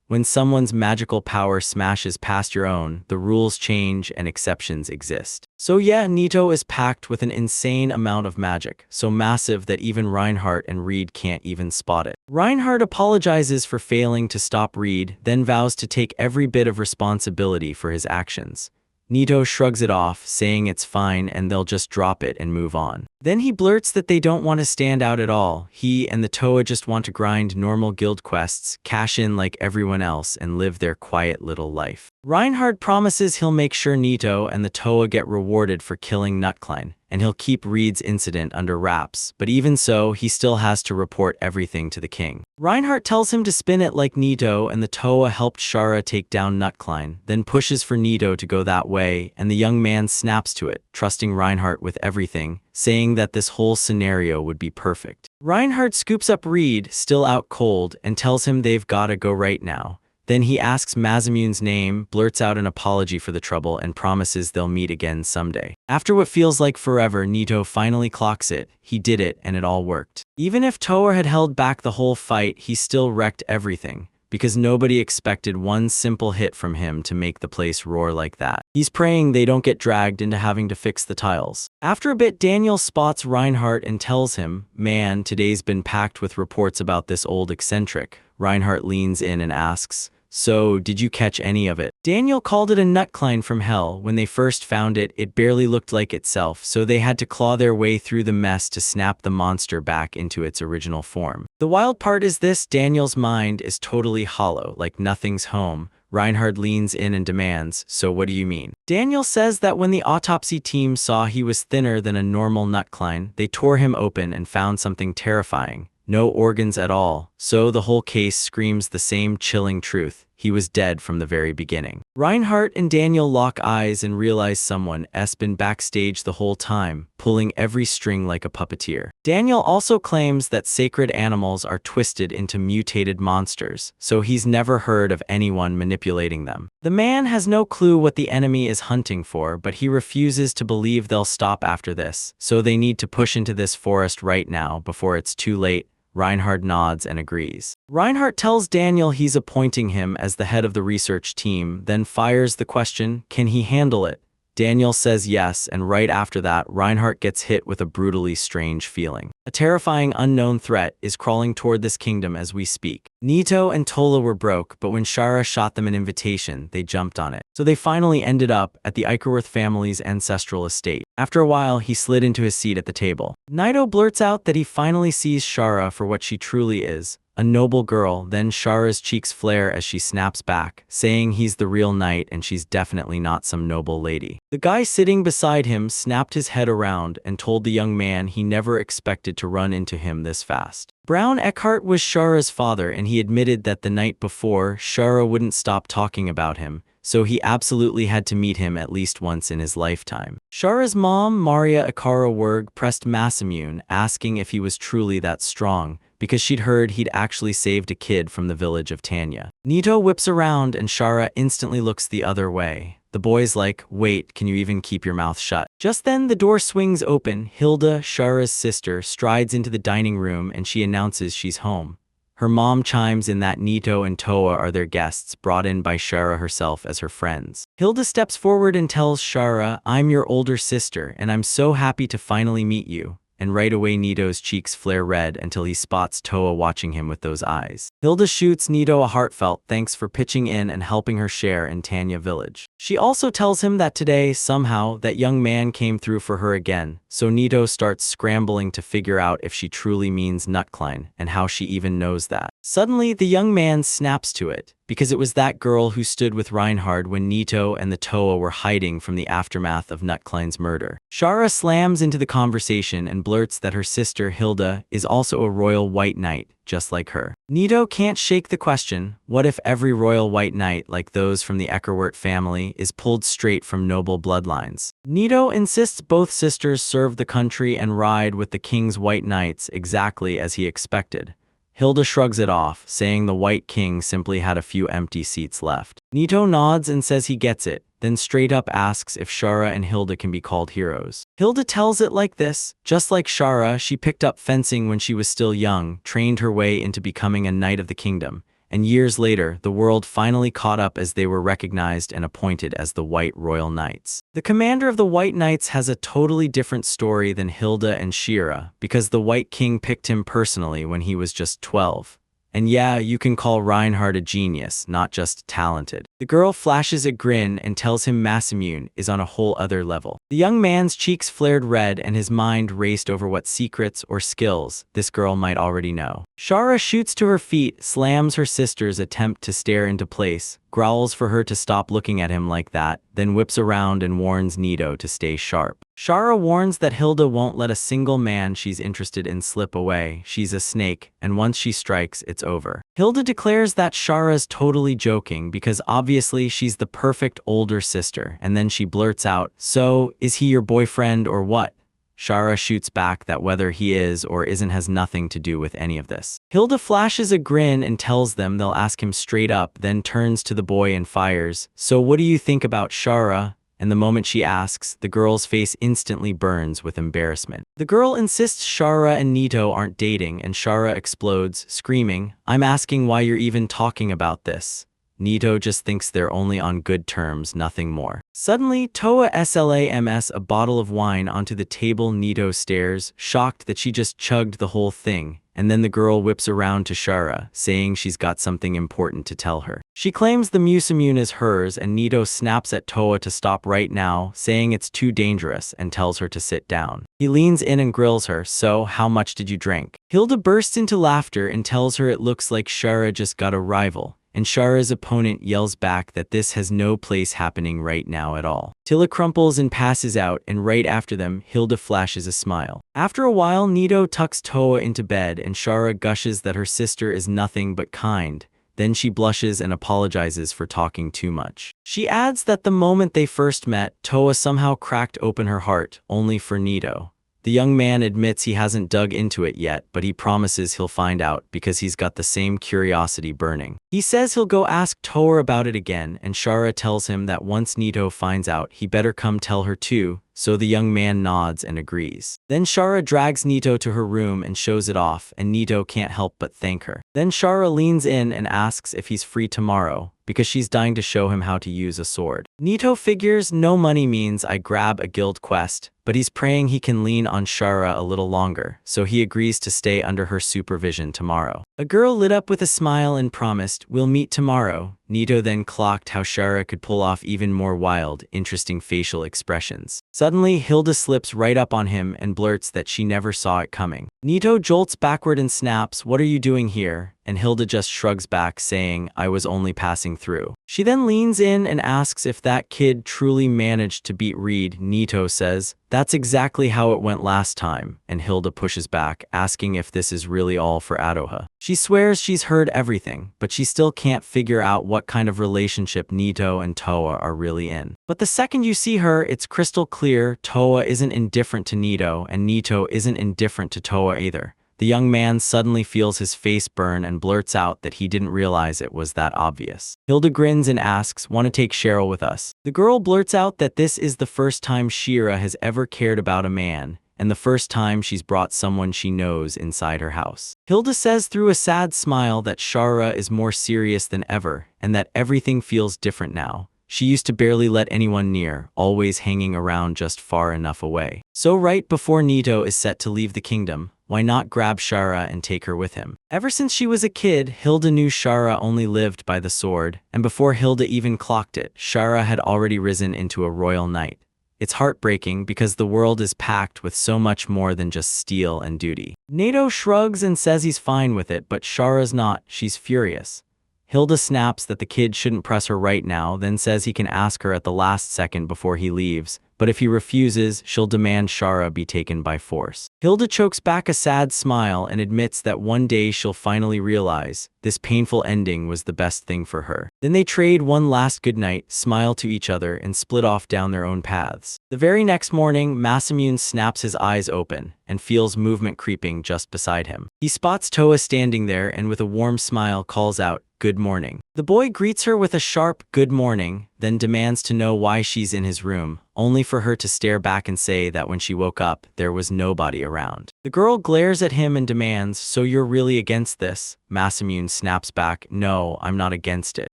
S1: when someone's magical power smashes past your own, the rules change and exceptions exist. So yeah, Nito is packed with an insane amount of magic, so massive that even Reinhardt and Reed can't even spot it. Reinhardt apologizes for failing to stop Reed, then vows to take every bit of responsibility for his actions. Nito shrugs it off, saying it's fine and they'll just drop it and move on. Then he blurts that they don't want to stand out at all. He and the Toa just want to grind normal guild quests, cash in like everyone else, and live their quiet little life. Reinhard promises he'll make sure Nito and the Toa get rewarded for killing Nutklein, and he'll keep Reed's incident under wraps, but even so, he still has to report everything to the king. Reinhardt tells him to spin it like Nito and the Toa helped Shara take down Nutklein, then pushes for Nito to go that way, and the young man snaps to it, trusting Reinhardt with everything, saying that this whole scenario would be perfect. Reinhardt scoops up Reed, still out cold, and tells him they've gotta go right now. Then he asks Masamune's name, blurts out an apology for the trouble, and promises they'll meet again someday. After what feels like forever, Nito finally clocks it. He did it, and it all worked. Even if Toa had held back the whole fight, he still wrecked everything, because nobody expected one simple hit from him to make the place roar like that. He's praying they don't get dragged into having to fix the tiles. After a bit, Daniel spots Reinhardt and tells him, "Man, today's been packed with reports about this old eccentric." Reinhardt leans in and asks, "So, did you catch any of it?" Daniel called it a Nutklein from hell. When they first found it, it barely looked like itself, so they had to claw their way through the mess to snap the monster back into its original form. The wild part is this: Daniel's mind is totally hollow, like nothing's home. Reinhard leans in and demands, "So what do you mean?" Daniel says that when the autopsy team saw he was thinner than a normal Nutklein, they tore him open and found something terrifying. No organs at all, so the whole case screams the same chilling truth. He was dead from the very beginning. Reinhardt and Daniel lock eyes and realize someone's been backstage the whole time, pulling every string like a puppeteer. Daniel also claims that sacred animals are twisted into mutated monsters, so he's never heard of anyone manipulating them. The man has no clue what the enemy is hunting for, but he refuses to believe they'll stop after this, so they need to push into this forest right now before it's too late. Reinhard nods and agrees. Reinhardt tells Daniel he's appointing him as the head of the research team, then fires the question, can he handle it? Daniel says yes, and right after that, Reinhardt gets hit with a brutally strange feeling. A terrifying unknown threat is crawling toward this kingdom as we speak. Nito and Tola were broke, but when Shara shot them an invitation, they jumped on it. So they finally ended up at the Ikerworth family's ancestral estate. After a while, he slid into his seat at the table. Nito blurts out that he finally sees Shara for what she truly is, a noble girl. Then Shara's cheeks flare as she snaps back, saying he's the real knight and she's definitely not some noble lady. The guy sitting beside him snapped his head around and told the young man he never expected to run into him this fast. Brown Eckhart was Shara's father, and he admitted that the night before, Shara wouldn't stop talking about him, so he absolutely had to meet him at least once in his lifetime. Shara's mom, Maria Akara Werg, pressed Masamune, asking if he was truly that strong, because she'd heard he'd actually saved a kid from the village of Tanya. Nito whips around and Shara instantly looks the other way. The boy's like, "Wait, can you even keep your mouth shut?" Just then, the door swings open. Hilda, Shara's sister, strides into the dining room and she announces she's home. Her mom chimes in that Nito and Toa are their guests, brought in by Shara herself as her friends. Hilda steps forward and tells Shara, "I'm your older sister, and I'm so happy to finally meet you." And right away Nito's cheeks flare red until he spots Toa watching him with those eyes. Hilda shoots Nito a heartfelt thanks for pitching in and helping her share in Tanya village. She also tells him that today, somehow, that young man came through for her again, so Nito starts scrambling to figure out if she truly means Nutklein and how she even knows that. Suddenly, the young man snaps to it, because it was that girl who stood with Reinhard when Nito and the Toa were hiding from the aftermath of Nutklein's murder. Shara slams into the conversation and blurts that her sister Hilda is also a royal white knight, just like her. Nito can't shake the question, what if every royal white knight, like those from the Eckerwert family, is pulled straight from noble bloodlines? Nito insists both sisters serve the country and ride with the king's white knights exactly as he expected. Hilda shrugs it off, saying the White King simply had a few empty seats left. Nito nods and says he gets it, then straight up asks if Shara and Hilda can be called heroes. Hilda tells it like this: just like Shara, she picked up fencing when she was still young, trained her way into becoming a knight of the kingdom, and years later, the world finally caught up as they were recognized and appointed as the White Royal Knights. The commander of the White Knights has a totally different story than Hilda and Shira, because the White King picked him personally when he was just 12. And yeah, you can call Reinhardt a genius, not just talented. The girl flashes a grin and tells him Masamune is on a whole other level. The young man's cheeks flared red and his mind raced over what secrets or skills this girl might already know. Shara shoots to her feet, slams her sister's attempt to stare into place, growls for her to stop looking at him like that, then whips around and warns Nito to stay sharp. Shara warns that Hilda won't let a single man she's interested in slip away. She's a snake, and once she strikes, it's over. Hilda declares that Shara's totally joking because obviously she's the perfect older sister, and then she blurts out, "So, is he your boyfriend or what?" Shara shoots back that whether he is or isn't has nothing to do with any of this. Hilda flashes a grin and tells them they'll ask him straight up, then turns to the boy and fires, "So what do you think about Shara?" And the moment she asks, the girl's face instantly burns with embarrassment. The girl insists Shara and Nito aren't dating, and Shara explodes, screaming, "I'm asking why you're even talking about this." Nito just thinks they're only on good terms, nothing more. Suddenly, Toa slams a bottle of wine onto the table. Nito stares, shocked that she just chugged the whole thing, and then the girl whips around to Shara, saying she's got something important to tell her. She claims the Musamune is hers, and Nito snaps at Toa to stop right now, saying it's too dangerous, and tells her to sit down. He leans in and grills her, "So, how much did you drink?" Hilda bursts into laughter and tells her it looks like Shara just got a rival, and Shara's opponent yells back that this has no place happening right now at all. Tilla crumples and passes out, and right after them, Hilda flashes a smile. After a while, Nito tucks Toa into bed, and Shara gushes that her sister is nothing but kind. Then she blushes and apologizes for talking too much. She adds that the moment they first met, Toa somehow cracked open her heart, only for Nito. The young man admits he hasn't dug into it yet, but he promises he'll find out because he's got the same curiosity burning. He says he'll go ask Toa about it again, and Shara tells him that once Nito finds out, he better come tell her too, so the young man nods and agrees. Then Shara drags Nito to her room and shows it off, and Nito can't help but thank her. Then Shara leans in and asks if he's free tomorrow, because she's dying to show him how to use a sword. Nito figures no money means I grab a guild quest, but he's praying he can lean on Shara a little longer, so he agrees to stay under her supervision tomorrow. A girl lit up with a smile and promised, "We'll meet tomorrow." Nito then clocked how Shara could pull off even more wild, interesting facial expressions. Suddenly, Hilda slips right up on him and blurts that she never saw it coming. Nito jolts backward and snaps, "What are you doing here?" And Hilda just shrugs back, saying, "I was only passing through." She then leans in and asks if that kid truly managed to beat Reed. Nito says, "That's exactly how it went last time," and Hilda pushes back, asking if this is really all for Adoha. She swears she's heard everything, but she still can't figure out what kind of relationship Nito and Toa are really in. But the second you see her, it's crystal clear Toa isn't indifferent to Nito, and Nito isn't indifferent to Toa either. The young man suddenly feels his face burn and blurts out that he didn't realize it was that obvious. Hilda grins and asks, "Want to take Cheryl with us?" The girl blurts out that this is the first time Shira has ever cared about a man, and the first time she's brought someone she knows inside her house. Hilda says through a sad smile that Shara is more serious than ever, and that everything feels different now. She used to barely let anyone near, always hanging around just far enough away. So right before Nito is set to leave the kingdom, why not grab Shara and take her with him? Ever since she was a kid, Hilda knew Shara only lived by the sword, and before Hilda even clocked it, Shara had already risen into a royal knight. It's heartbreaking because the world is packed with so much more than just steel and duty. Nito shrugs and says he's fine with it, but Shara's not. She's furious. Hilda snaps that the kid shouldn't press her right now, then says he can ask her at the last second before he leaves, but if he refuses, she'll demand Shara be taken by force. Hilda chokes back a sad smile and admits that one day she'll finally realize this painful ending was the best thing for her. Then they trade one last goodnight, smile to each other, and split off down their own paths. The very next morning, Masamune snaps his eyes open, and feels movement creeping just beside him. He spots Toa standing there and with a warm smile calls out, "Good morning." The boy greets her with a sharp "good morning," then demands to know why she's in his room, only for her to stare back and say that when she woke up, there was nobody around. The girl glares at him and demands, "So you're really against this?" Masamune snaps back, "No, I'm not against it."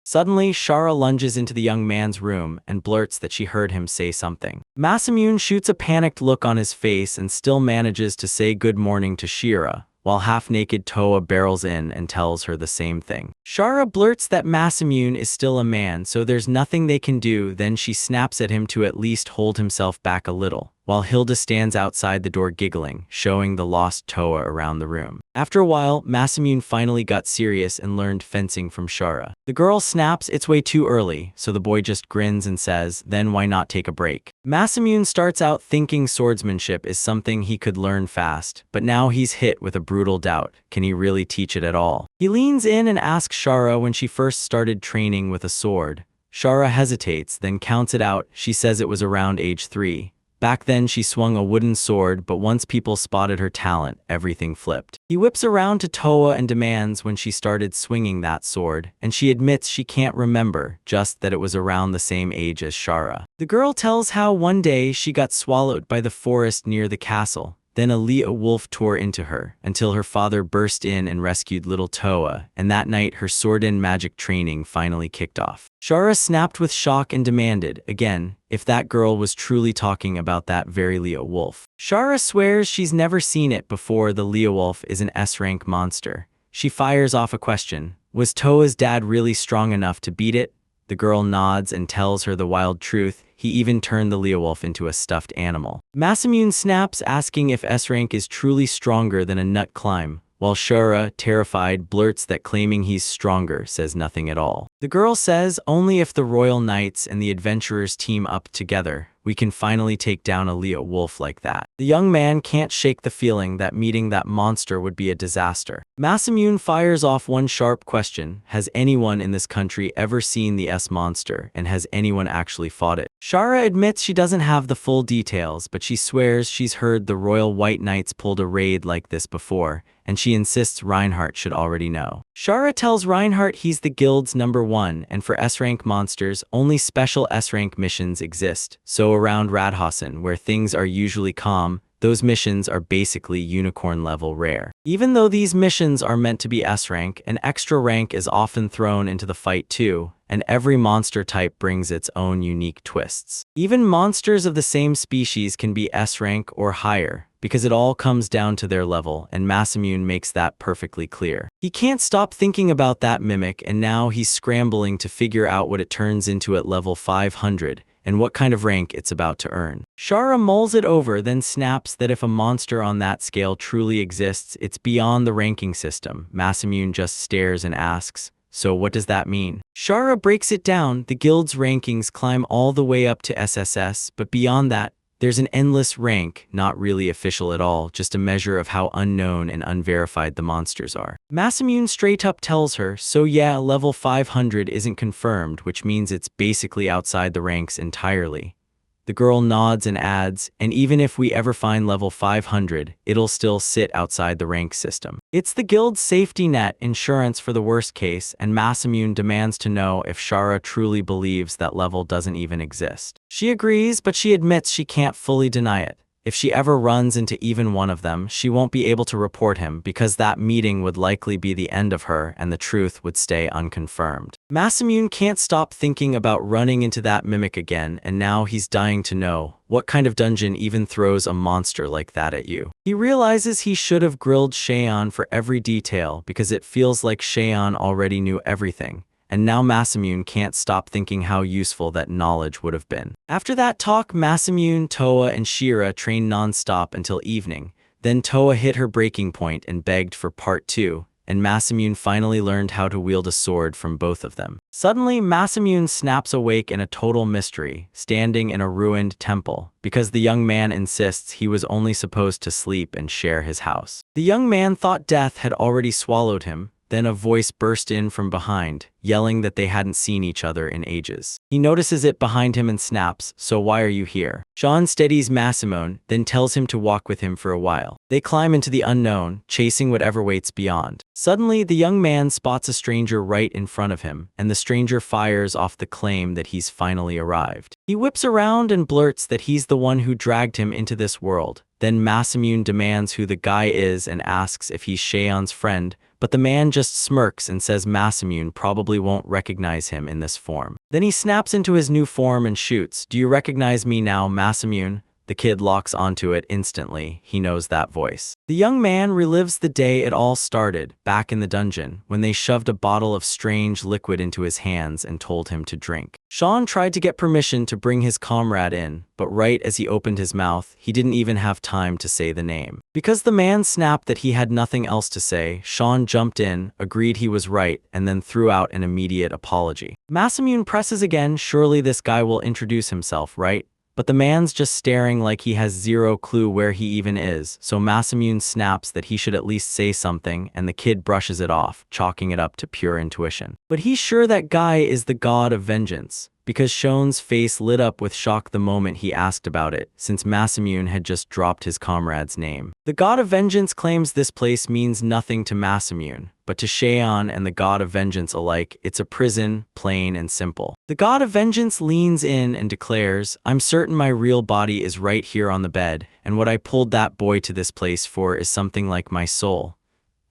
S1: Suddenly, Shara lunges into the young man's room and blurts that she heard him say something. Masamune shoots a panicked look on his face and still manages to say good morning to Shira, while half-naked Toa barrels in and tells her the same thing. Shara blurts that Masamune is still a man, so there's nothing they can do, then she snaps at him to at least hold himself back a little, while Hilda stands outside the door giggling, showing the lost Toa around the room. After a while, Masamune finally got serious and learned fencing from Shara. The girl snaps it's way too early, so the boy just grins and says, "Then why not take a break?" Masamune starts out thinking swordsmanship is something he could learn fast, but now he's hit with a brutal doubt. Can he really teach it at all? He leans in and asks Shara when she first started training with a sword. Shara hesitates, then counts it out. She says it was around age 3. Back then she swung a wooden sword, but once people spotted her talent, everything flipped. He whips around to Toa and demands when she started swinging that sword, and she admits she can't remember, just that it was around the same age as Shara. The girl tells how one day she got swallowed by the forest near the castle. Then a Leo wolf tore into her, until her father burst in and rescued little Toa, and that night her sword and magic training finally kicked off. Shara snapped with shock and demanded, again, if that girl was truly talking about that very Leo wolf. Shara swears she's never seen it before. The Leo wolf is an S-rank monster. She fires off a question. Was Toa's dad really strong enough to beat it? The girl nods and tells her the wild truth. He even turned the Leowolf into a stuffed animal. Masamune snaps, asking if S-rank is truly stronger than a nut climb, while Shara, terrified, blurts that claiming he's stronger says nothing at all. The girl says only if the royal knights and the adventurers team up together, we can finally take down a Leo wolf like that. The young man can't shake the feeling that meeting that monster would be a disaster. Masamune fires off one sharp question. Has anyone in this country ever seen the S-monster, and has anyone actually fought it? Shara admits she doesn't have the full details, but she swears she's heard the Royal White Knights pulled a raid like this before, and she insists Reinhardt should already know. Shara tells Reinhardt he's the guild's #1, and for S-rank monsters, only special S-rank missions exist. So around Radhausen, where things are usually calm, those missions are basically unicorn-level rare. Even though these missions are meant to be S-rank, an extra rank is often thrown into the fight too, and every monster type brings its own unique twists. Even monsters of the same species can be S-rank or higher, because it all comes down to their level, and Masamune makes that perfectly clear. He can't stop thinking about that mimic, and now he's scrambling to figure out what it turns into at level 500, and what kind of rank it's about to earn. Shara mulls it over, then snaps that if a monster on that scale truly exists, it's beyond the ranking system. Masamune just stares and asks, so what does that mean? Shara breaks it down. The guild's rankings climb all the way up to SSS, but beyond that, there's an endless rank, not really official at all, just a measure of how unknown and unverified the monsters are. Masamune straight up tells her, so yeah, level 500 isn't confirmed, which means it's basically outside the ranks entirely. The girl nods and adds, and even if we ever find level 500, it'll still sit outside the rank system. It's the guild's safety net, insurance for the worst case, and Masamune demands to know if Shara truly believes that level doesn't even exist. She agrees, but she admits she can't fully deny it. If she ever runs into even one of them, she won't be able to report him because that meeting would likely be the end of her and the truth would stay unconfirmed. Masamune can't stop thinking about running into that mimic again, and now he's dying to know, what kind of dungeon even throws a monster like that at you? He realizes he should have grilled Cheyenne for every detail because it feels like Cheyenne already knew everything. And now Masamune can't stop thinking how useful that knowledge would have been. After that talk, Masamune, Toa, and Shira trained non-stop until evening. Then Toa hit her breaking point and begged for part 2, and Masamune finally learned how to wield a sword from both of them. Suddenly, Masamune snaps awake in a total mystery, standing in a ruined temple, because the young man insists he was only supposed to sleep and share his house. The young man thought death had already swallowed him. Then a voice burst in from behind, yelling that they hadn't seen each other in ages. He notices it behind him and snaps, so why are you here? Sean steadies Masamune, then tells him to walk with him for a while. They climb into the unknown, chasing whatever waits beyond. Suddenly, the young man spots a stranger right in front of him, and the stranger fires off the claim that he's finally arrived. He whips around and blurts that he's the one who dragged him into this world. Then Masamune demands who the guy is and asks if he's Cheon's friend, but the man just smirks and says Masamune probably won't recognize him in this form. Then he snaps into his new form and shoots. "Do you recognize me now, Masamune?" The kid locks onto it instantly. He knows that voice. The young man relives the day it all started, back in the dungeon, when they shoved a bottle of strange liquid into his hands and told him to drink. Sean tried to get permission to bring his comrade in, but right as he opened his mouth, he didn't even have time to say the name. Because the man snapped that he had nothing else to say, Sean jumped in, agreed he was right, and then threw out an immediate apology. Masamune presses again. Surely this guy will introduce himself, right? But the man's just staring like he has zero clue where he even is, so Masamune snaps that he should at least say something, and the kid brushes it off, chalking it up to pure intuition. But he's sure that guy is the god of vengeance, because Sean's face lit up with shock the moment he asked about it, since Masamune had just dropped his comrade's name. The god of vengeance claims this place means nothing to Masamune, but to Cheon and the god of vengeance alike, it's a prison, plain and simple. The god of vengeance leans in and declares, "I'm certain my real body is right here on the bed, and what I pulled that boy to this place for is something like my soul."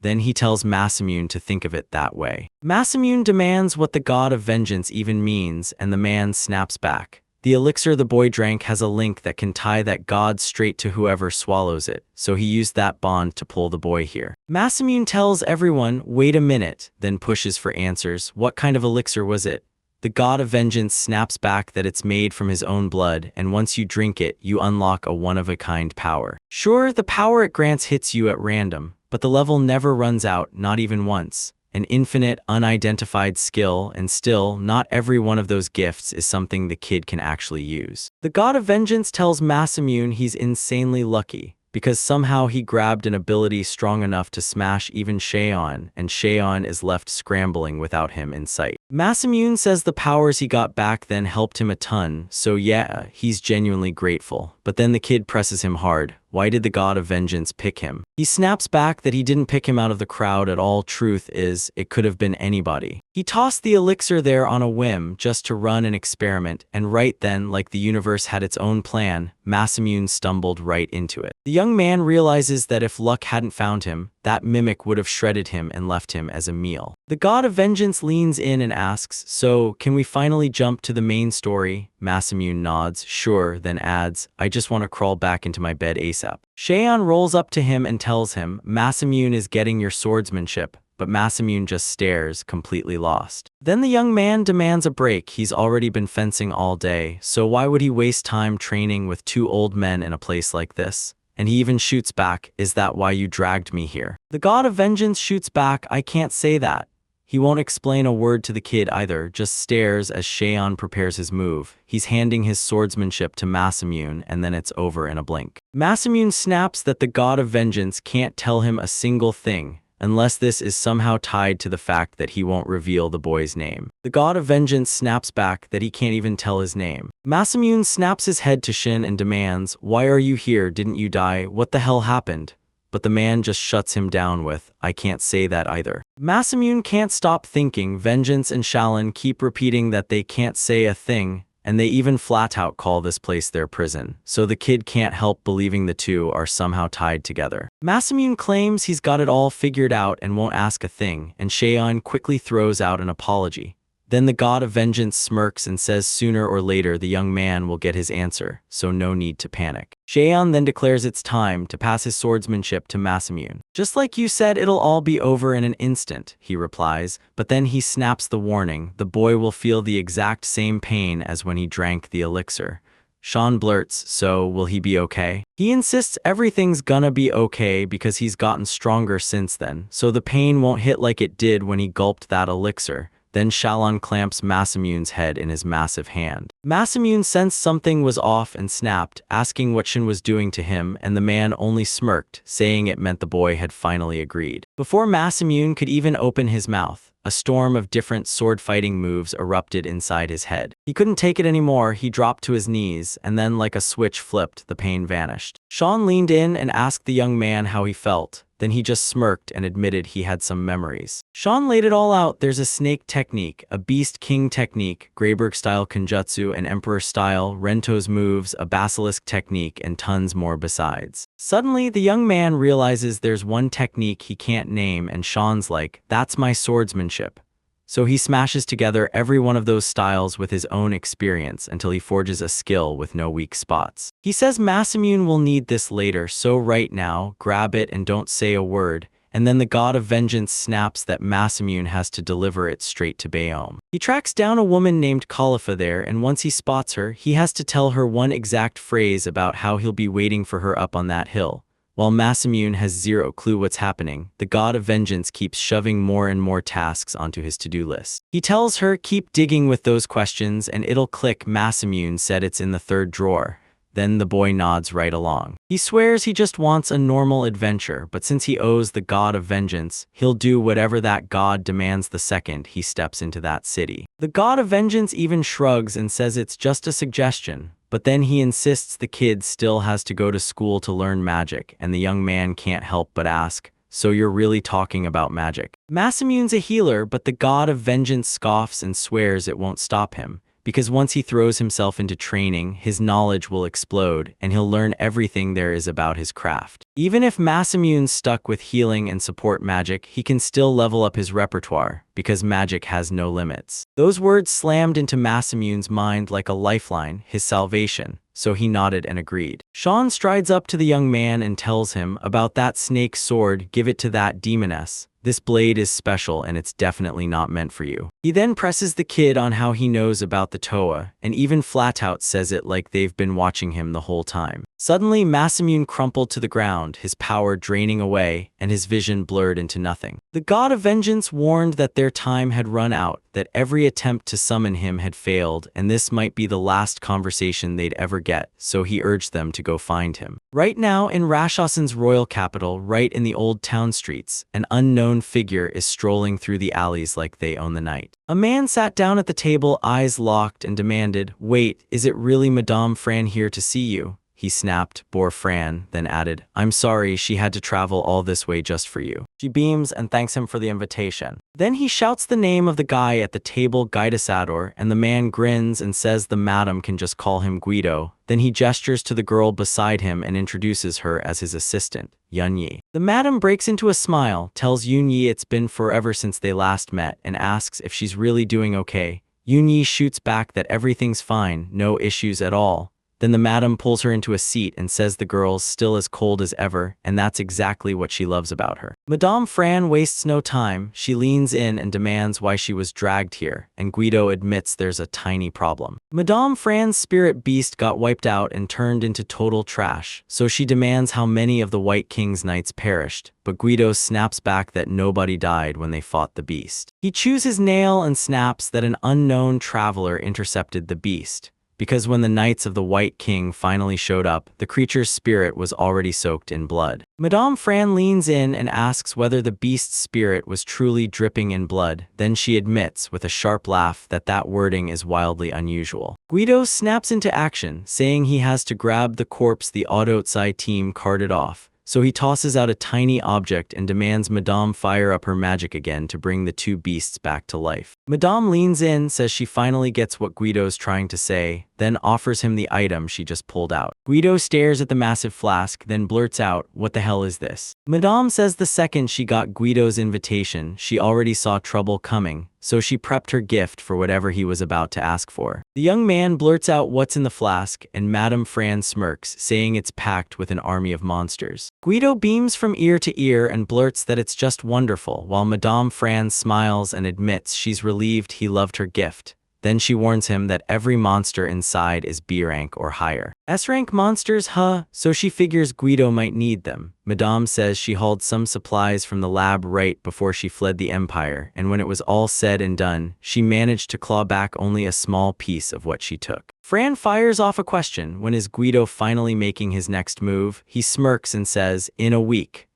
S1: Then he tells Masamune to think of it that way. Masamune demands what the god of vengeance even means, and the man snaps back. The elixir the boy drank has a link that can tie that god straight to whoever swallows it, so he used that bond to pull the boy here. Masamune tells everyone, "Wait a minute," then pushes for answers. What kind of elixir was it? The god of vengeance snaps back that it's made from his own blood, and once you drink it, you unlock a one-of-a-kind power. Sure, the power it grants hits you at random, but the level never runs out, not even once. An infinite, unidentified skill, and still, not every one of those gifts is something the kid can actually use. The god of vengeance tells Masamune he's insanely lucky, because somehow he grabbed an ability strong enough to smash even Cheon, and Cheon is left scrambling without him in sight. Masamune says the powers he got back then helped him a ton, so yeah, he's genuinely grateful. But then the kid presses him hard. Why did the god of vengeance pick him? He snaps back that he didn't pick him out of the crowd at all. Truth is, it could have been anybody. He tossed the elixir there on a whim just to run an experiment, and right then, like the universe had its own plan, Masamune stumbled right into it. The young man realizes that if luck hadn't found him, that mimic would have shredded him and left him as a meal. The god of vengeance leans in and asks, "So, can we finally jump to the main story?" Masamune nods, "Sure," then adds, "I just want to crawl back into my bed ASAP." Cheon rolls up to him and tells him, "Masamune is getting your swordsmanship," but Masamune just stares, completely lost. Then the young man demands a break. He's already been fencing all day, so why would he waste time training with two old men in a place like this? And he even shoots back, "Is that why you dragged me here?" The god of vengeance shoots back, "I can't say that." He won't explain a word to the kid either, just stares as Cheon prepares his move. He's handing his swordsmanship to Masamune, and then it's over in a blink. Masamune snaps that the god of vengeance can't tell him a single thing, unless this is somehow tied to the fact that he won't reveal the boy's name. The god of vengeance snaps back that he can't even tell his name. Masamune snaps his head to Shin and demands, "Why are you here? Didn't you die? What the hell happened?" But the man just shuts him down with, "I can't say that either." Masamune can't stop thinking. Vengeance and Shalin keep repeating that they can't say a thing, and they even flat out call this place their prison, so the kid can't help believing the two are somehow tied together. Masamune claims he's got it all figured out and won't ask a thing, and Cheon quickly throws out an apology. Then the god of vengeance smirks and says sooner or later the young man will get his answer, so no need to panic. Cheon then declares it's time to pass his swordsmanship to Masamune. "Just like you said, it'll all be over in an instant," he replies, but then he snaps the warning. The boy will feel the exact same pain as when he drank the elixir. Sean blurts, "So, will he be okay?" He insists everything's gonna be okay because he's gotten stronger since then, so the pain won't hit like it did when he gulped that elixir. Then Shalon clamps Masamune's head in his massive hand. Masamune sensed something was off and snapped, asking what Shin was doing to him, and the man only smirked, saying it meant the boy had finally agreed. Before Masamune could even open his mouth, a storm of different sword-fighting moves erupted inside his head. He couldn't take it anymore, he dropped to his knees, and then like a switch flipped, the pain vanished. Sean leaned in and asked the young man how he felt. Then he just smirked and admitted he had some memories. Sean laid it all out. There's a snake technique, a beast king technique, Greyberg-style Kenjutsu, an emperor-style, Rento's moves, a basilisk technique, and tons more besides. Suddenly, the young man realizes there's one technique he can't name, and Sean's like, that's my swordsmanship. So he smashes together every one of those styles with his own experience until he forges a skill with no weak spots. He says Masamune will need this later, so right now, grab it and don't say a word, and then the god of vengeance snaps that Masamune has to deliver it straight to Bayome. He tracks down a woman named Khalifa there, and once he spots her, he has to tell her one exact phrase about how he'll be waiting for her up on that hill. While Masamune has zero clue what's happening, the god of vengeance keeps shoving more and more tasks onto his to-do list. He tells her, keep digging with those questions and it'll click. Masamune said it's in the third drawer. Then the boy nods right along. He swears he just wants a normal adventure, but since he owes the god of vengeance, he'll do whatever that god demands the second he steps into that city. The god of vengeance even shrugs and says it's just a suggestion. But then he insists the kid still has to go to school to learn magic, and the young man can't help but ask, so you're really talking about magic? Masamune's a healer, but the god of vengeance scoffs and swears it won't stop him, because once he throws himself into training, his knowledge will explode, and he'll learn everything there is about his craft. Even if Masamune's stuck with healing and support magic, he can still level up his repertoire, because magic has no limits. Those words slammed into Masamune's mind like a lifeline, his salvation, so he nodded and agreed. Sean strides up to the young man and tells him about that snake sword, give it to that demoness. This blade is special and it's definitely not meant for you. He then presses the kid on how he knows about the Toa, and even flat out says it like they've been watching him the whole time. Suddenly, Masamune crumpled to the ground, his power draining away, and his vision blurred into nothing. The god of vengeance warned that their time had run out, that every attempt to summon him had failed, and this might be the last conversation they'd ever get, so he urged them to go find him. Right now, in Rashasen's royal capital, right in the old town streets, an unknown figure is strolling through the alleys like they own the night. A man sat down at the table, eyes locked, and demanded, "Wait, is it really Madame Fran here to see you?" He snapped, bore Fran, then added, "I'm sorry she had to travel all this way just for you." She beams and thanks him for the invitation. Then he shouts the name of the guy at the table, Guidasador, and the man grins and says the madam can just call him Guido. Then he gestures to the girl beside him and introduces her as his assistant, Yunyi. The madam breaks into a smile, tells Yunyi it's been forever since they last met, and asks if she's really doing okay. Yunyi shoots back that everything's fine, no issues at all. Then the madam pulls her into a seat and says the girl's still as cold as ever, and that's exactly what she loves about her. Madame Fran wastes no time. She leans in and demands why she was dragged here, and Guido admits there's a tiny problem. Madame Fran's spirit beast got wiped out and turned into total trash, so she demands how many of the White King's knights perished, but Guido snaps back that nobody died when they fought the beast. He chews his nail and snaps that an unknown traveler intercepted the beast, because when the Knights of the White King finally showed up, the creature's spirit was already soaked in blood. Madame Fran leans in and asks whether the beast's spirit was truly dripping in blood. Then she admits, with a sharp laugh, that that wording is wildly unusual. Guido snaps into action, saying he has to grab the corpse the Autotsai team carted off. So he tosses out a tiny object and demands Madame fire up her magic again to bring the two beasts back to life. Madame leans in, says she finally gets what Guido's trying to say, then offers him the item she just pulled out. Guido stares at the massive flask, then blurts out, "What the hell is this?" Madame says the second she got Guido's invitation, she already saw trouble coming, so she prepped her gift for whatever he was about to ask for. The young man blurts out what's in the flask, and Madame Fran smirks, saying it's packed with an army of monsters. Guido beams from ear to ear and blurts that it's just wonderful, while Madame Fran smiles and admits she's relieved he loved her gift. Then she warns him that every monster inside is B rank or higher. S rank monsters, huh? So she figures Guido might need them. Madame says she hauled some supplies from the lab right before she fled the Empire, and when it was all said and done, she managed to claw back only a small piece of what she took. Fran fires off a question. When is Guido finally making his next move? He smirks and says, "In a week."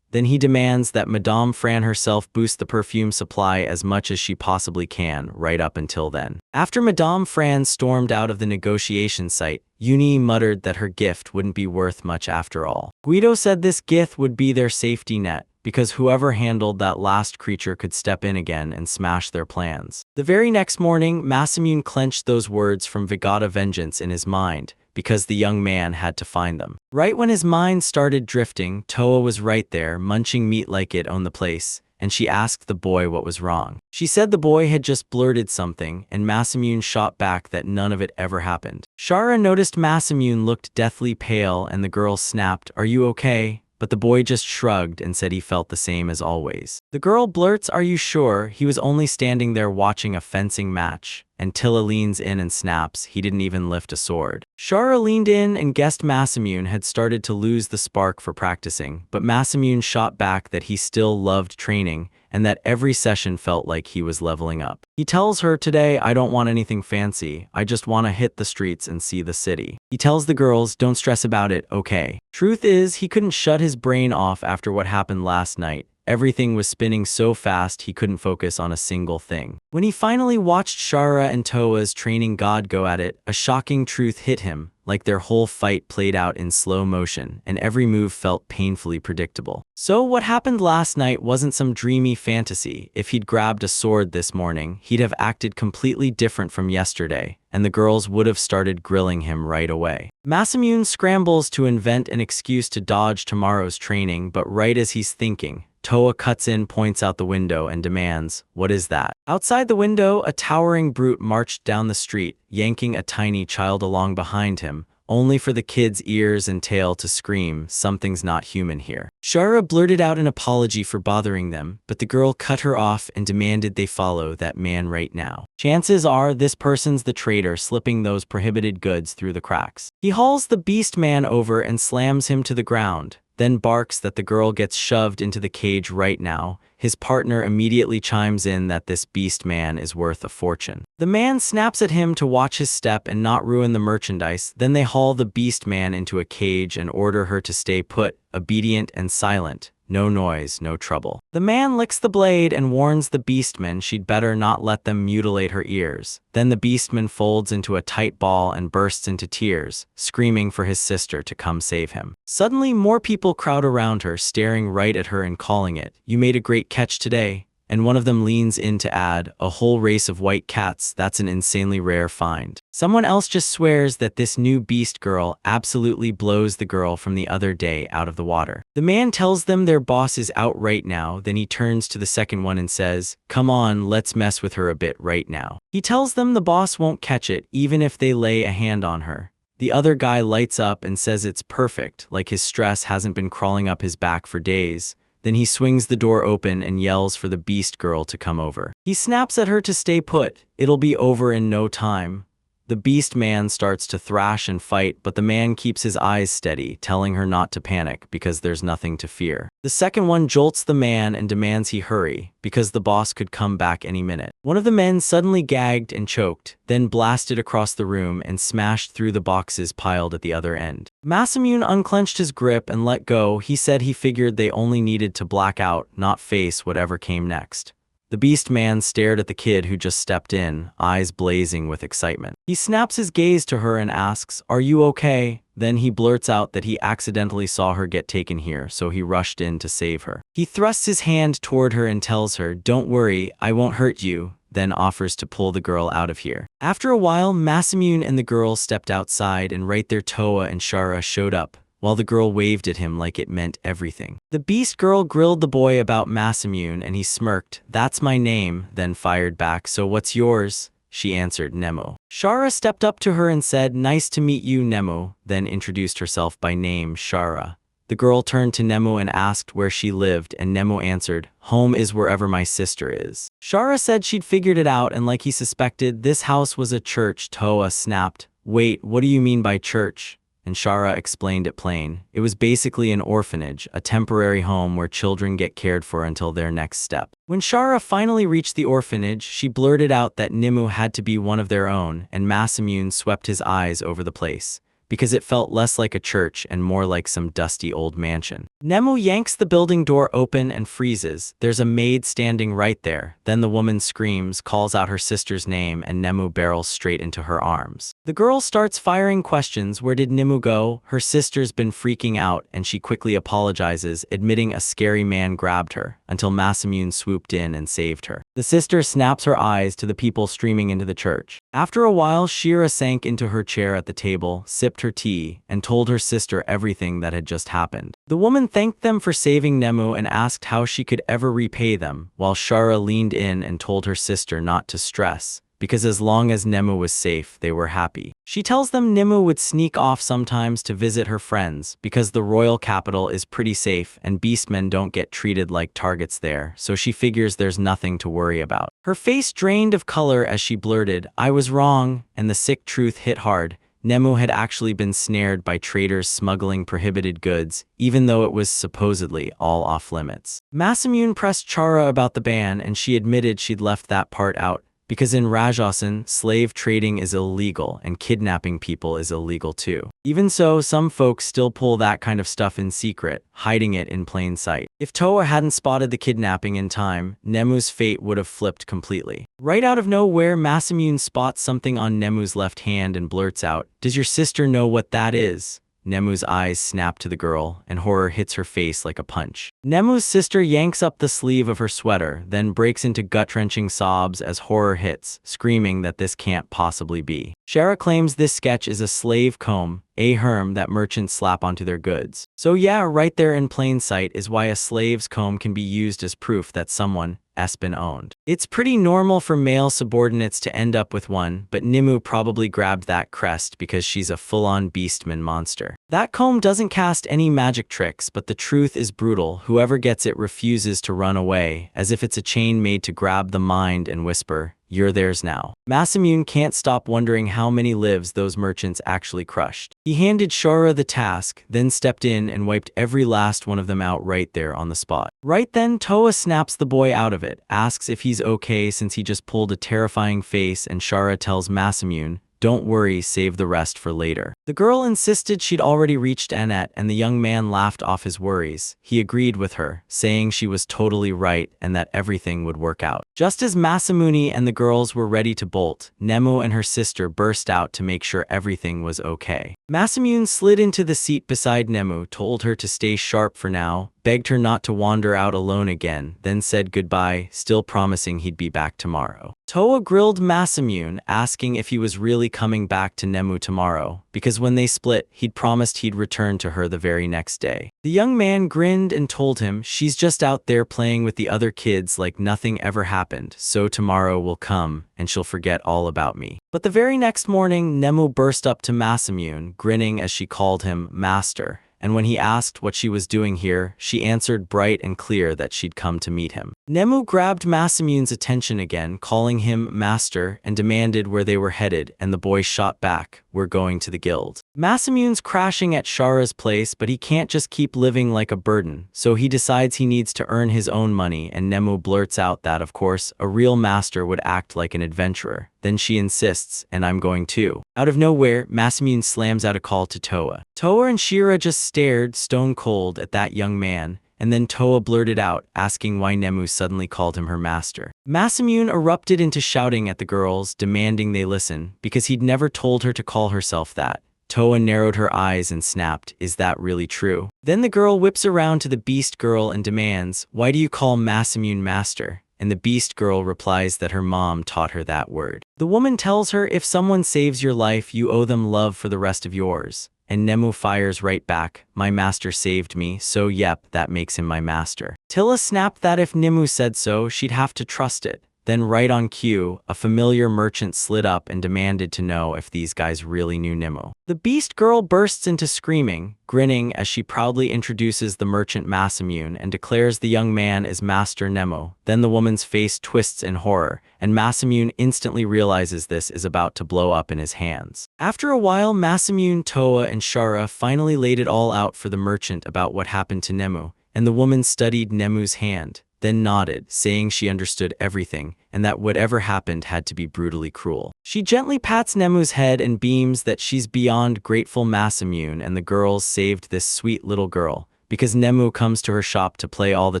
S1: Then he demands that Madame Fran herself boost the perfume supply as much as she possibly can, right up until then. After Madame Fran stormed out of the negotiation site, Uni muttered that her gift wouldn't be worth much after all. Guido said this gift would be their safety net, because whoever handled that last creature could step in again and smash their plans. The very next morning, Masamune clenched those words from Vigata Vengeance in his mind, because the young man had to find them. Right when his mind started drifting, Toa was right there, munching meat like it owned the place, and she asked the boy what was wrong. She said the boy had just blurted something, and Masamune shot back that none of it ever happened. Shara noticed Masamune looked deathly pale, and the girl snapped, "Are you okay?" But the boy just shrugged and said he felt the same as always. The girl blurts, "Are you sure?" He was only standing there watching a fencing match. And Tilla leans in and snaps, he didn't even lift a sword. Shara leaned in and guessed Masamune had started to lose the spark for practicing, but Masamune shot back that he still loved training and that every session felt like he was leveling up. He tells her, "Today I don't want anything fancy, I just want to hit the streets and see the city." He tells the girls, "Don't stress about it, okay?" Truth is, he couldn't shut his brain off after what happened last night. Everything was spinning so fast he couldn't focus on a single thing. When he finally watched Shara and Toa's training god go at it, a shocking truth hit him, like their whole fight played out in slow motion, and every move felt painfully predictable. So what happened last night wasn't some dreamy fantasy. If he'd grabbed a sword this morning, he'd have acted completely different from yesterday, and the girls would have started grilling him right away. Masamune scrambles to invent an excuse to dodge tomorrow's training, but right as he's thinking, Toa cuts in, points out the window, and demands, "What is that?" Outside the window, a towering brute marched down the street, yanking a tiny child along behind him, only for the kid's ears and tail to scream, "Something's not human here." Shara blurted out an apology for bothering them, but the girl cut her off and demanded they follow that man right now. Chances are this person's the traitor slipping those prohibited goods through the cracks. He hauls the beast man over and slams him to the ground, then barks that the girl gets shoved into the cage right now. His partner immediately chimes in that this beast man is worth a fortune. The man snaps at him to watch his step and not ruin the merchandise. Then they haul the beast man into a cage and order her to stay put, obedient and silent. No noise, no trouble. The man licks the blade and warns the beastman she'd better not let them mutilate her ears. Then the beastman folds into a tight ball and bursts into tears, screaming for his sister to come save him. Suddenly, more people crowd around her, staring right at her and calling it, "You made a great catch today." And one of them leans in to add, "A whole race of white cats, that's an insanely rare find." Someone else just swears that this new beast girl absolutely blows the girl from the other day out of the water. The man tells them their boss is out right now, then he turns to the second one and says, "Come on, let's mess with her a bit right now." He tells them the boss won't catch it, even if they lay a hand on her. The other guy lights up and says it's perfect, like his stress hasn't been crawling up his back for days. Then he swings the door open and yells for the beast girl to come over. He snaps at her to stay put. It'll be over in no time. The beast man starts to thrash and fight, but the man keeps his eyes steady, telling her not to panic because there's nothing to fear. The second one jolts the man and demands he hurry, because the boss could come back any minute. One of the men suddenly gagged and choked, then blasted across the room and smashed through the boxes piled at the other end. Masamune unclenched his grip and let go. He said he figured they only needed to black out, not face whatever came next. The beast man stared at the kid who just stepped in, eyes blazing with excitement. He snaps his gaze to her and asks, "Are you okay?" Then he blurts out that he accidentally saw her get taken here, so he rushed in to save her. He thrusts his hand toward her and tells her, "Don't worry, I won't hurt you," then offers to pull the girl out of here. After a while, Masamune and the girl stepped outside, and right there Toa and Shara showed up, while the girl waved at him like it meant everything. The beast girl grilled the boy about Masamune and he smirked, "That's my name," then fired back, "So what's yours?" She answered, "Nemo." Shara stepped up to her and said, "Nice to meet you, Nemo," then introduced herself by name, Shara. The girl turned to Nemo and asked where she lived, and Nemo answered, "Home is wherever my sister is." Shara said she'd figured it out, and like he suspected, this house was a church. Toa snapped, "Wait, what do you mean by church?" And Shara explained it plain. It was basically an orphanage, a temporary home where children get cared for until their next step. When Shara finally reached the orphanage, she blurted out that Nimue had to be one of their own, and Masamune swept his eyes over the place, because it felt less like a church and more like some dusty old mansion. Nemu yanks the building door open and freezes. There's a maid standing right there. Then the woman screams, calls out her sister's name, and Nemu barrels straight into her arms. The girl starts firing questions. Where did Nemu go? Her sister's been freaking out, and she quickly apologizes, admitting a scary man grabbed her, until Masamune swooped in and saved her. The sister snaps her eyes to the people streaming into the church. After a while, Shira sank into her chair at the table, sipped her tea, and told her sister everything that had just happened. The woman thanked them for saving Nemu and asked how she could ever repay them, while Shara leaned in and told her sister not to stress, because as long as Nemu was safe, they were happy. She tells them Nemu would sneak off sometimes to visit her friends, because the royal capital is pretty safe and beastmen don't get treated like targets there, so she figures there's nothing to worry about. Her face drained of color as she blurted, "I was wrong," and the sick truth hit hard. Nemu had actually been snared by traders smuggling prohibited goods, even though it was supposedly all off-limits. Masamune pressed Chara about the ban, and she admitted she'd left that part out, because in Rajasthan, slave trading is illegal and kidnapping people is illegal too. Even so, some folks still pull that kind of stuff in secret, hiding it in plain sight. If Toa hadn't spotted the kidnapping in time, Nemu's fate would have flipped completely. Right out of nowhere, Masamune spots something on Nemu's left hand and blurts out, "Does your sister know what that is?" Nemu's eyes snap to the girl, and horror hits her face like a punch. Nemu's sister yanks up the sleeve of her sweater, then breaks into gut-wrenching sobs as horror hits, screaming that this can't possibly be. Shara claims this sketch is a slave comb, a harem that merchants slap onto their goods. So yeah, right there in plain sight is why a slave's comb can be used as proof that someone has been owned. It's pretty normal for male subordinates to end up with one, but Nemu probably grabbed that crest because she's a full-on beastman monster. That comb doesn't cast any magic tricks, but the truth is brutal. Whoever gets it refuses to run away, as if it's a chain made to grab the mind and whisper, "You're theirs now." Masamune can't stop wondering how many lives those merchants actually crushed. He handed Shara the task, then stepped in and wiped every last one of them out right there on the spot. Right then, Toa snaps the boy out of it, asks if he's okay since he just pulled a terrifying face, and Shara tells Masamune, "Don't worry, save the rest for later." The girl insisted she'd already reached Annette, and the young man laughed off his worries. He agreed with her, saying she was totally right and that everything would work out. Just as Masamune and the girls were ready to bolt, Nemu and her sister burst out to make sure everything was okay. Masamune slid into the seat beside Nemu, told her to stay sharp for now, begged her not to wander out alone again, then said goodbye, still promising he'd be back tomorrow. Toa grilled Masamune, asking if he was really coming back to Nemu tomorrow, because when they split, he'd promised he'd return to her the very next day. The young man grinned and told him, "She's just out there playing with the other kids like nothing ever happened, so tomorrow will come, and she'll forget all about me." But the very next morning, Nemu burst up to Masamune, grinning as she called him Master. And when he asked what she was doing here, she answered bright and clear that she'd come to meet him. Nemu grabbed Masamune's attention again, calling him Master, and demanded where they were headed, and the boy shot back, "We're going to the guild." Masamune's crashing at Shara's place, but he can't just keep living like a burden, so he decides he needs to earn his own money, and Nemu blurts out that, of course, a real master would act like an adventurer. Then she insists, "And I'm going too." Out of nowhere, Masamune slams out a call to Toa. Toa and Shira just stared stone cold at that young man, and then Toa blurted out, asking why Nemu suddenly called him her master. Masamune erupted into shouting at the girls, demanding they listen, because he'd never told her to call herself that. Toa narrowed her eyes and snapped, "Is that really true?" Then the girl whips around to the beast girl and demands, "Why do you call Masamune master?" And the beast girl replies that her mom taught her that word. The woman tells her if someone saves your life, you owe them love for the rest of yours. And Nemu fires right back, "My master saved me, so yep, that makes him my master." Tilla snapped that if Nemu said so, she'd have to trust it. Then right on cue, a familiar merchant slid up and demanded to know if these guys really knew Nemu. The beast girl bursts into screaming, grinning as she proudly introduces the merchant Masamune and declares the young man is Master Nemu. Then the woman's face twists in horror, and Masamune instantly realizes this is about to blow up in his hands. After a while, Masamune, Toa, and Shara finally laid it all out for the merchant about what happened to Nemu, and the woman studied Nemu's hand, then nodded, saying she understood everything, and that whatever happened had to be brutally cruel. She gently pats Nemu's head and beams that she's beyond grateful Masamune and the girls saved this sweet little girl, because Nemu comes to her shop to play all the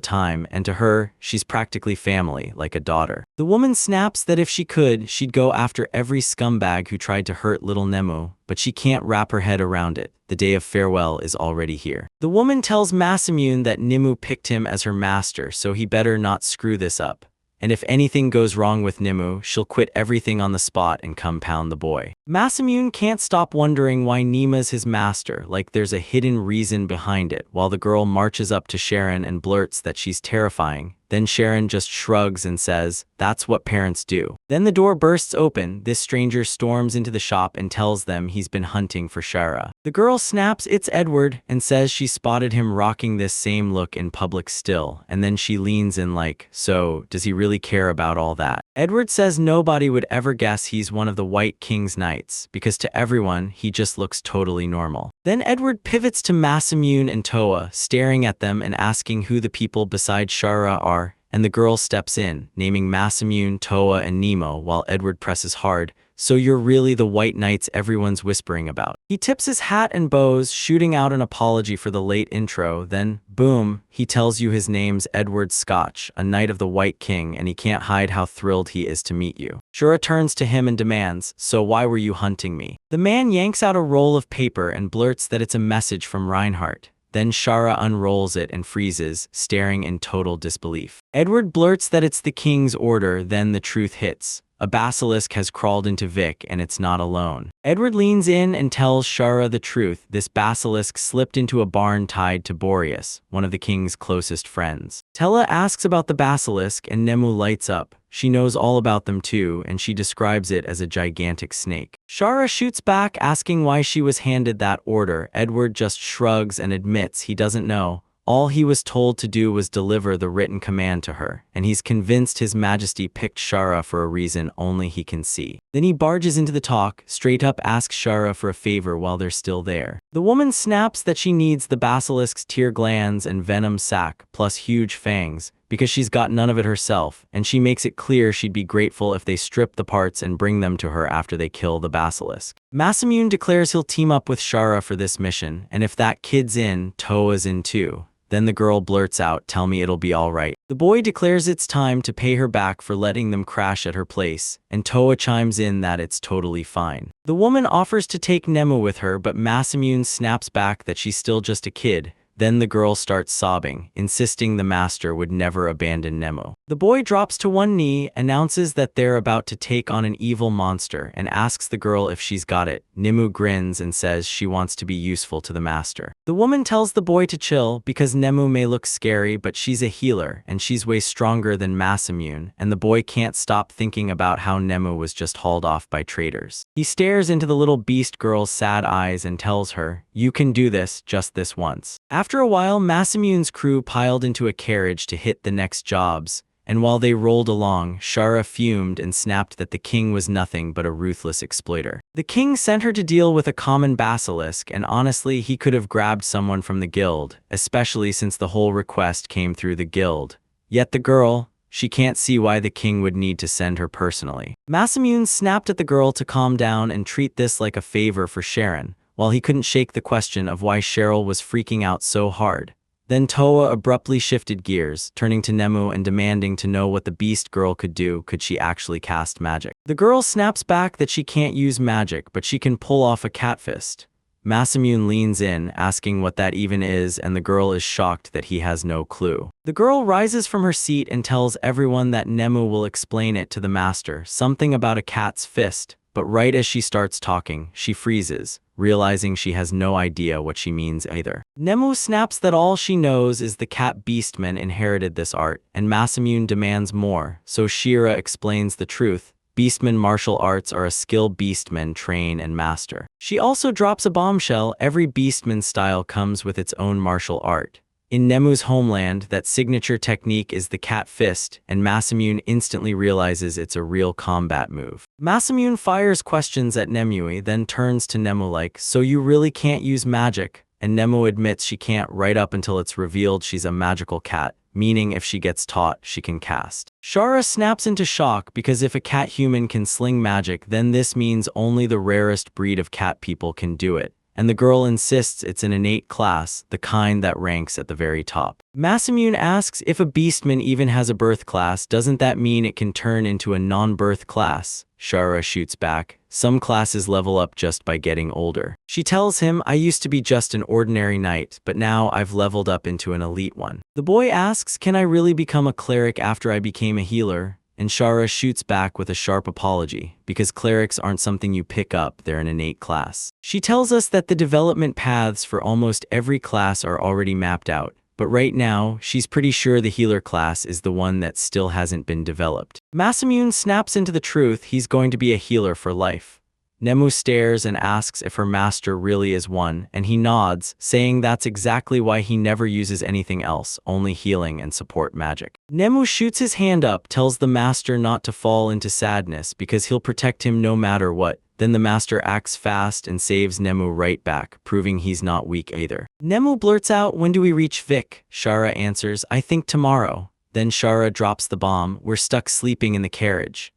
S1: time, and to her, she's practically family, like a daughter. The woman snaps that if she could, she'd go after every scumbag who tried to hurt little Nemu, but she can't wrap her head around it. The day of farewell is already here. The woman tells Masamune that Nemu picked him as her master, so he better not screw this up. And if anything goes wrong with Nemu, she'll quit everything on the spot and come pound the boy. Masamune can't stop wondering why Nima's his master, like there's a hidden reason behind it, while the girl marches up to Sharon and blurts that she's terrifying. Then Sharon just shrugs and says, "That's what parents do." Then the door bursts open. This stranger storms into the shop and tells them he's been hunting for Shara. The girl snaps it's Edward and says she spotted him rocking this same look in public still, and then she leans in like, "So, does he really care about all that?" Edward says nobody would ever guess he's one of the White King's knights, because to everyone, he just looks totally normal. Then Edward pivots to Masamune and Toa, staring at them and asking who the people beside Shara are, and the girl steps in, naming Masamune, Toa, and Nemo, while Edward presses hard, "So you're really the White Knights everyone's whispering about." He tips his hat and bows, shooting out an apology for the late intro, then, boom, he tells you his name's Edward Scotch, a knight of the White King, and he can't hide how thrilled he is to meet you. Shura turns to him and demands, "So why were you hunting me?" The man yanks out a roll of paper and blurts that it's a message from Reinhardt. Then Shara unrolls it and freezes, staring in total disbelief. Edward blurts that it's the king's order, then the truth hits. A basilisk has crawled into Vic and it's not alone. Edward leans in and tells Shara the truth. This basilisk slipped into a barn tied to Boreas, one of the king's closest friends. Tella asks about the basilisk and Nemu lights up. She knows all about them too, and she describes it as a gigantic snake. Shara shoots back, asking why she was handed that order. Edward just shrugs and admits he doesn't know. All he was told to do was deliver the written command to her, and he's convinced His Majesty picked Shara for a reason only he can see. Then he barges into the talk, straight up asks Shara for a favor while they're still there. The woman snaps that she needs the basilisk's tear glands and venom sac, plus huge fangs, because she's got none of it herself, and she makes it clear she'd be grateful if they strip the parts and bring them to her after they kill the basilisk. Masamune declares he'll team up with Shara for this mission, and if that kid's in, Toa's in too. Then the girl blurts out, "Tell me it'll be alright." The boy declares it's time to pay her back for letting them crash at her place, and Toa chimes in that it's totally fine. The woman offers to take Nemu with her, but Masamune snaps back that she's still just a kid. Then the girl starts sobbing, insisting the master would never abandon Nemu. The boy drops to one knee, announces that they're about to take on an evil monster, and asks the girl if she's got it. Nemu grins and says she wants to be useful to the master. The woman tells the boy to chill, because Nemu may look scary, but she's a healer, and she's way stronger than Masamune, and the boy can't stop thinking about how Nemu was just hauled off by traitors. He stares into the little beast girl's sad eyes and tells her, "You can do this, just this once." After a while, Masamune's crew piled into a carriage to hit the next jobs, and while they rolled along, Shara fumed and snapped that the king was nothing but a ruthless exploiter. The king sent her to deal with a common basilisk, and honestly, he could have grabbed someone from the guild, especially since the whole request came through the guild. Yet the girl, she can't see why the king would need to send her personally. Masamune snapped at the girl to calm down and treat this like a favor for Sharon, while he couldn't shake the question of why Cheryl was freaking out so hard. Then Toa abruptly shifted gears, turning to Nemu and demanding to know what the beast girl could do. Could she actually cast magic? The girl snaps back that she can't use magic, but she can pull off a cat fist. Masamune leans in, asking what that even is, and the girl is shocked that he has no clue. The girl rises from her seat and tells everyone that Nemu will explain it to the master, something about a cat's fist. But right as she starts talking, she freezes, realizing she has no idea what she means either. Nemu snaps that all she knows is the cat beastmen inherited this art, and Masamune demands more, so Shira explains the truth. Beastmen martial arts are a skill beastmen train and master. She also drops a bombshell: every beastman style comes with its own martial art. In Nemu's homeland, that signature technique is the cat fist, and Masamune instantly realizes it's a real combat move. Masamune fires questions at Nemu, then turns to Nemu like, "So you really can't use magic?" And Nemu admits she can't right up until it's revealed she's a magical cat, meaning if she gets taught, she can cast. Shara snaps into shock because if a cat human can sling magic, then this means only the rarest breed of cat people can do it. and the girl insists it's an innate class, the kind that ranks at the very top. Masamune asks if a beastman even has a birth class, doesn't that mean it can turn into a non-birth class? Shara shoots back, some classes level up just by getting older. She tells him, I used to be just an ordinary knight, but now I've leveled up into an elite one. The boy asks, can I really become a cleric after I became a healer? And Shara shoots back with a sharp apology, because clerics aren't something you pick up, they're an innate class. She tells us that the development paths for almost every class are already mapped out, but right now, she's pretty sure the healer class is the one that still hasn't been developed. Masamune snaps into the truth he's going to be a healer for life. Nemu stares and asks if her master really is one, and he nods, saying that's exactly why he never uses anything else, only healing and support magic. Nemu shoots his hand up, tells the master not to fall into sadness because he'll protect him no matter what. Then the master acts fast and saves Nemu right back, proving he's not weak either. Nemu blurts out, when do we reach Vic? Shara answers, I think tomorrow. Then Shara drops the bomb, we're stuck sleeping in the carriage.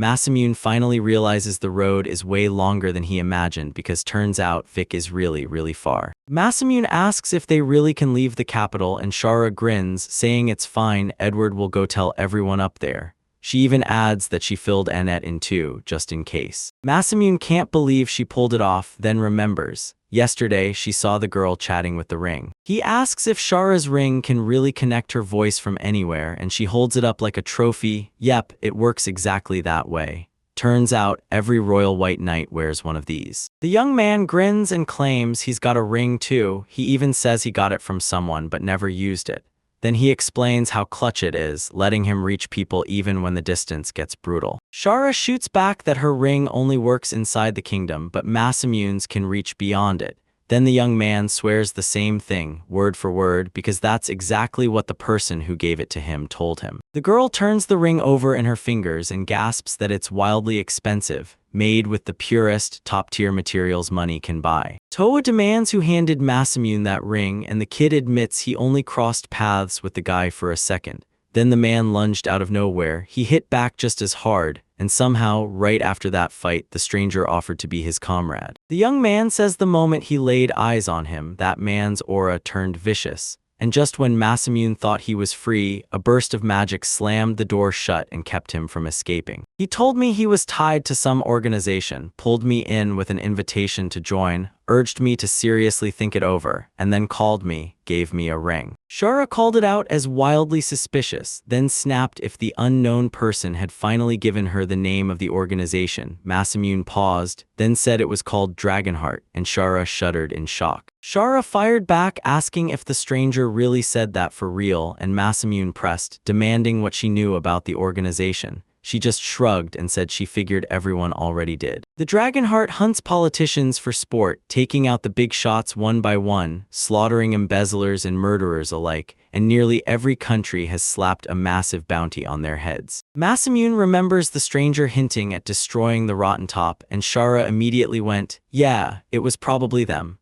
S1: Masamune finally realizes the road is way longer than he imagined because turns out Vic is really far. Masamune asks if they really can leave the capital and Shara grins, saying it's fine, Edward will go tell everyone up there. She even adds that she filled Annette in two, just in case. Masamune can't believe she pulled it off, then remembers. Yesterday, she saw the girl chatting with the ring. He asks if Shara's ring can really connect her voice from anywhere, and she holds it up like a trophy. Yep, it works exactly that way. Turns out, every royal white knight wears one of these. The young man grins and claims he's got a ring too. He even says he got it from someone but never used it. Then he explains how clutch it is, letting him reach people even when the distance gets brutal. Shara shoots back that her ring only works inside the kingdom, but Masamune's can reach beyond it. Then the young man swears the same thing, word for word, because that's exactly what the person who gave it to him told him. The girl turns the ring over in her fingers and gasps that it's wildly expensive, made with the purest, top-tier materials money can buy. Toa demands who handed Masamune that ring, and the kid admits he only crossed paths with the guy for a second. Then the man lunged out of nowhere, he hit back just as hard, and somehow, right after that fight, the stranger offered to be his comrade. The young man says the moment he laid eyes on him, that man's aura turned vicious. And just when Masamune thought he was free, a burst of magic slammed the door shut and kept him from escaping. He told me he was tied to some organization, pulled me in with an invitation to join, urged me to seriously think it over, and then called me, gave me a ring. Shara called it out as wildly suspicious, then snapped if the unknown person had finally given her the name of the organization. Masamune paused, then said it was called Dragonheart, and Shara shuddered in shock. Shara fired back, asking if the stranger really said that for real, and Masamune pressed, demanding what she knew about the organization. She just shrugged and said she figured everyone already did. The Dragonheart hunts politicians for sport, taking out the big shots one by one, slaughtering embezzlers and murderers alike, and nearly every country has slapped a massive bounty on their heads. Masamune remembers the stranger hinting at destroying the Rotten Top, and Shara immediately went, yeah, it was probably them.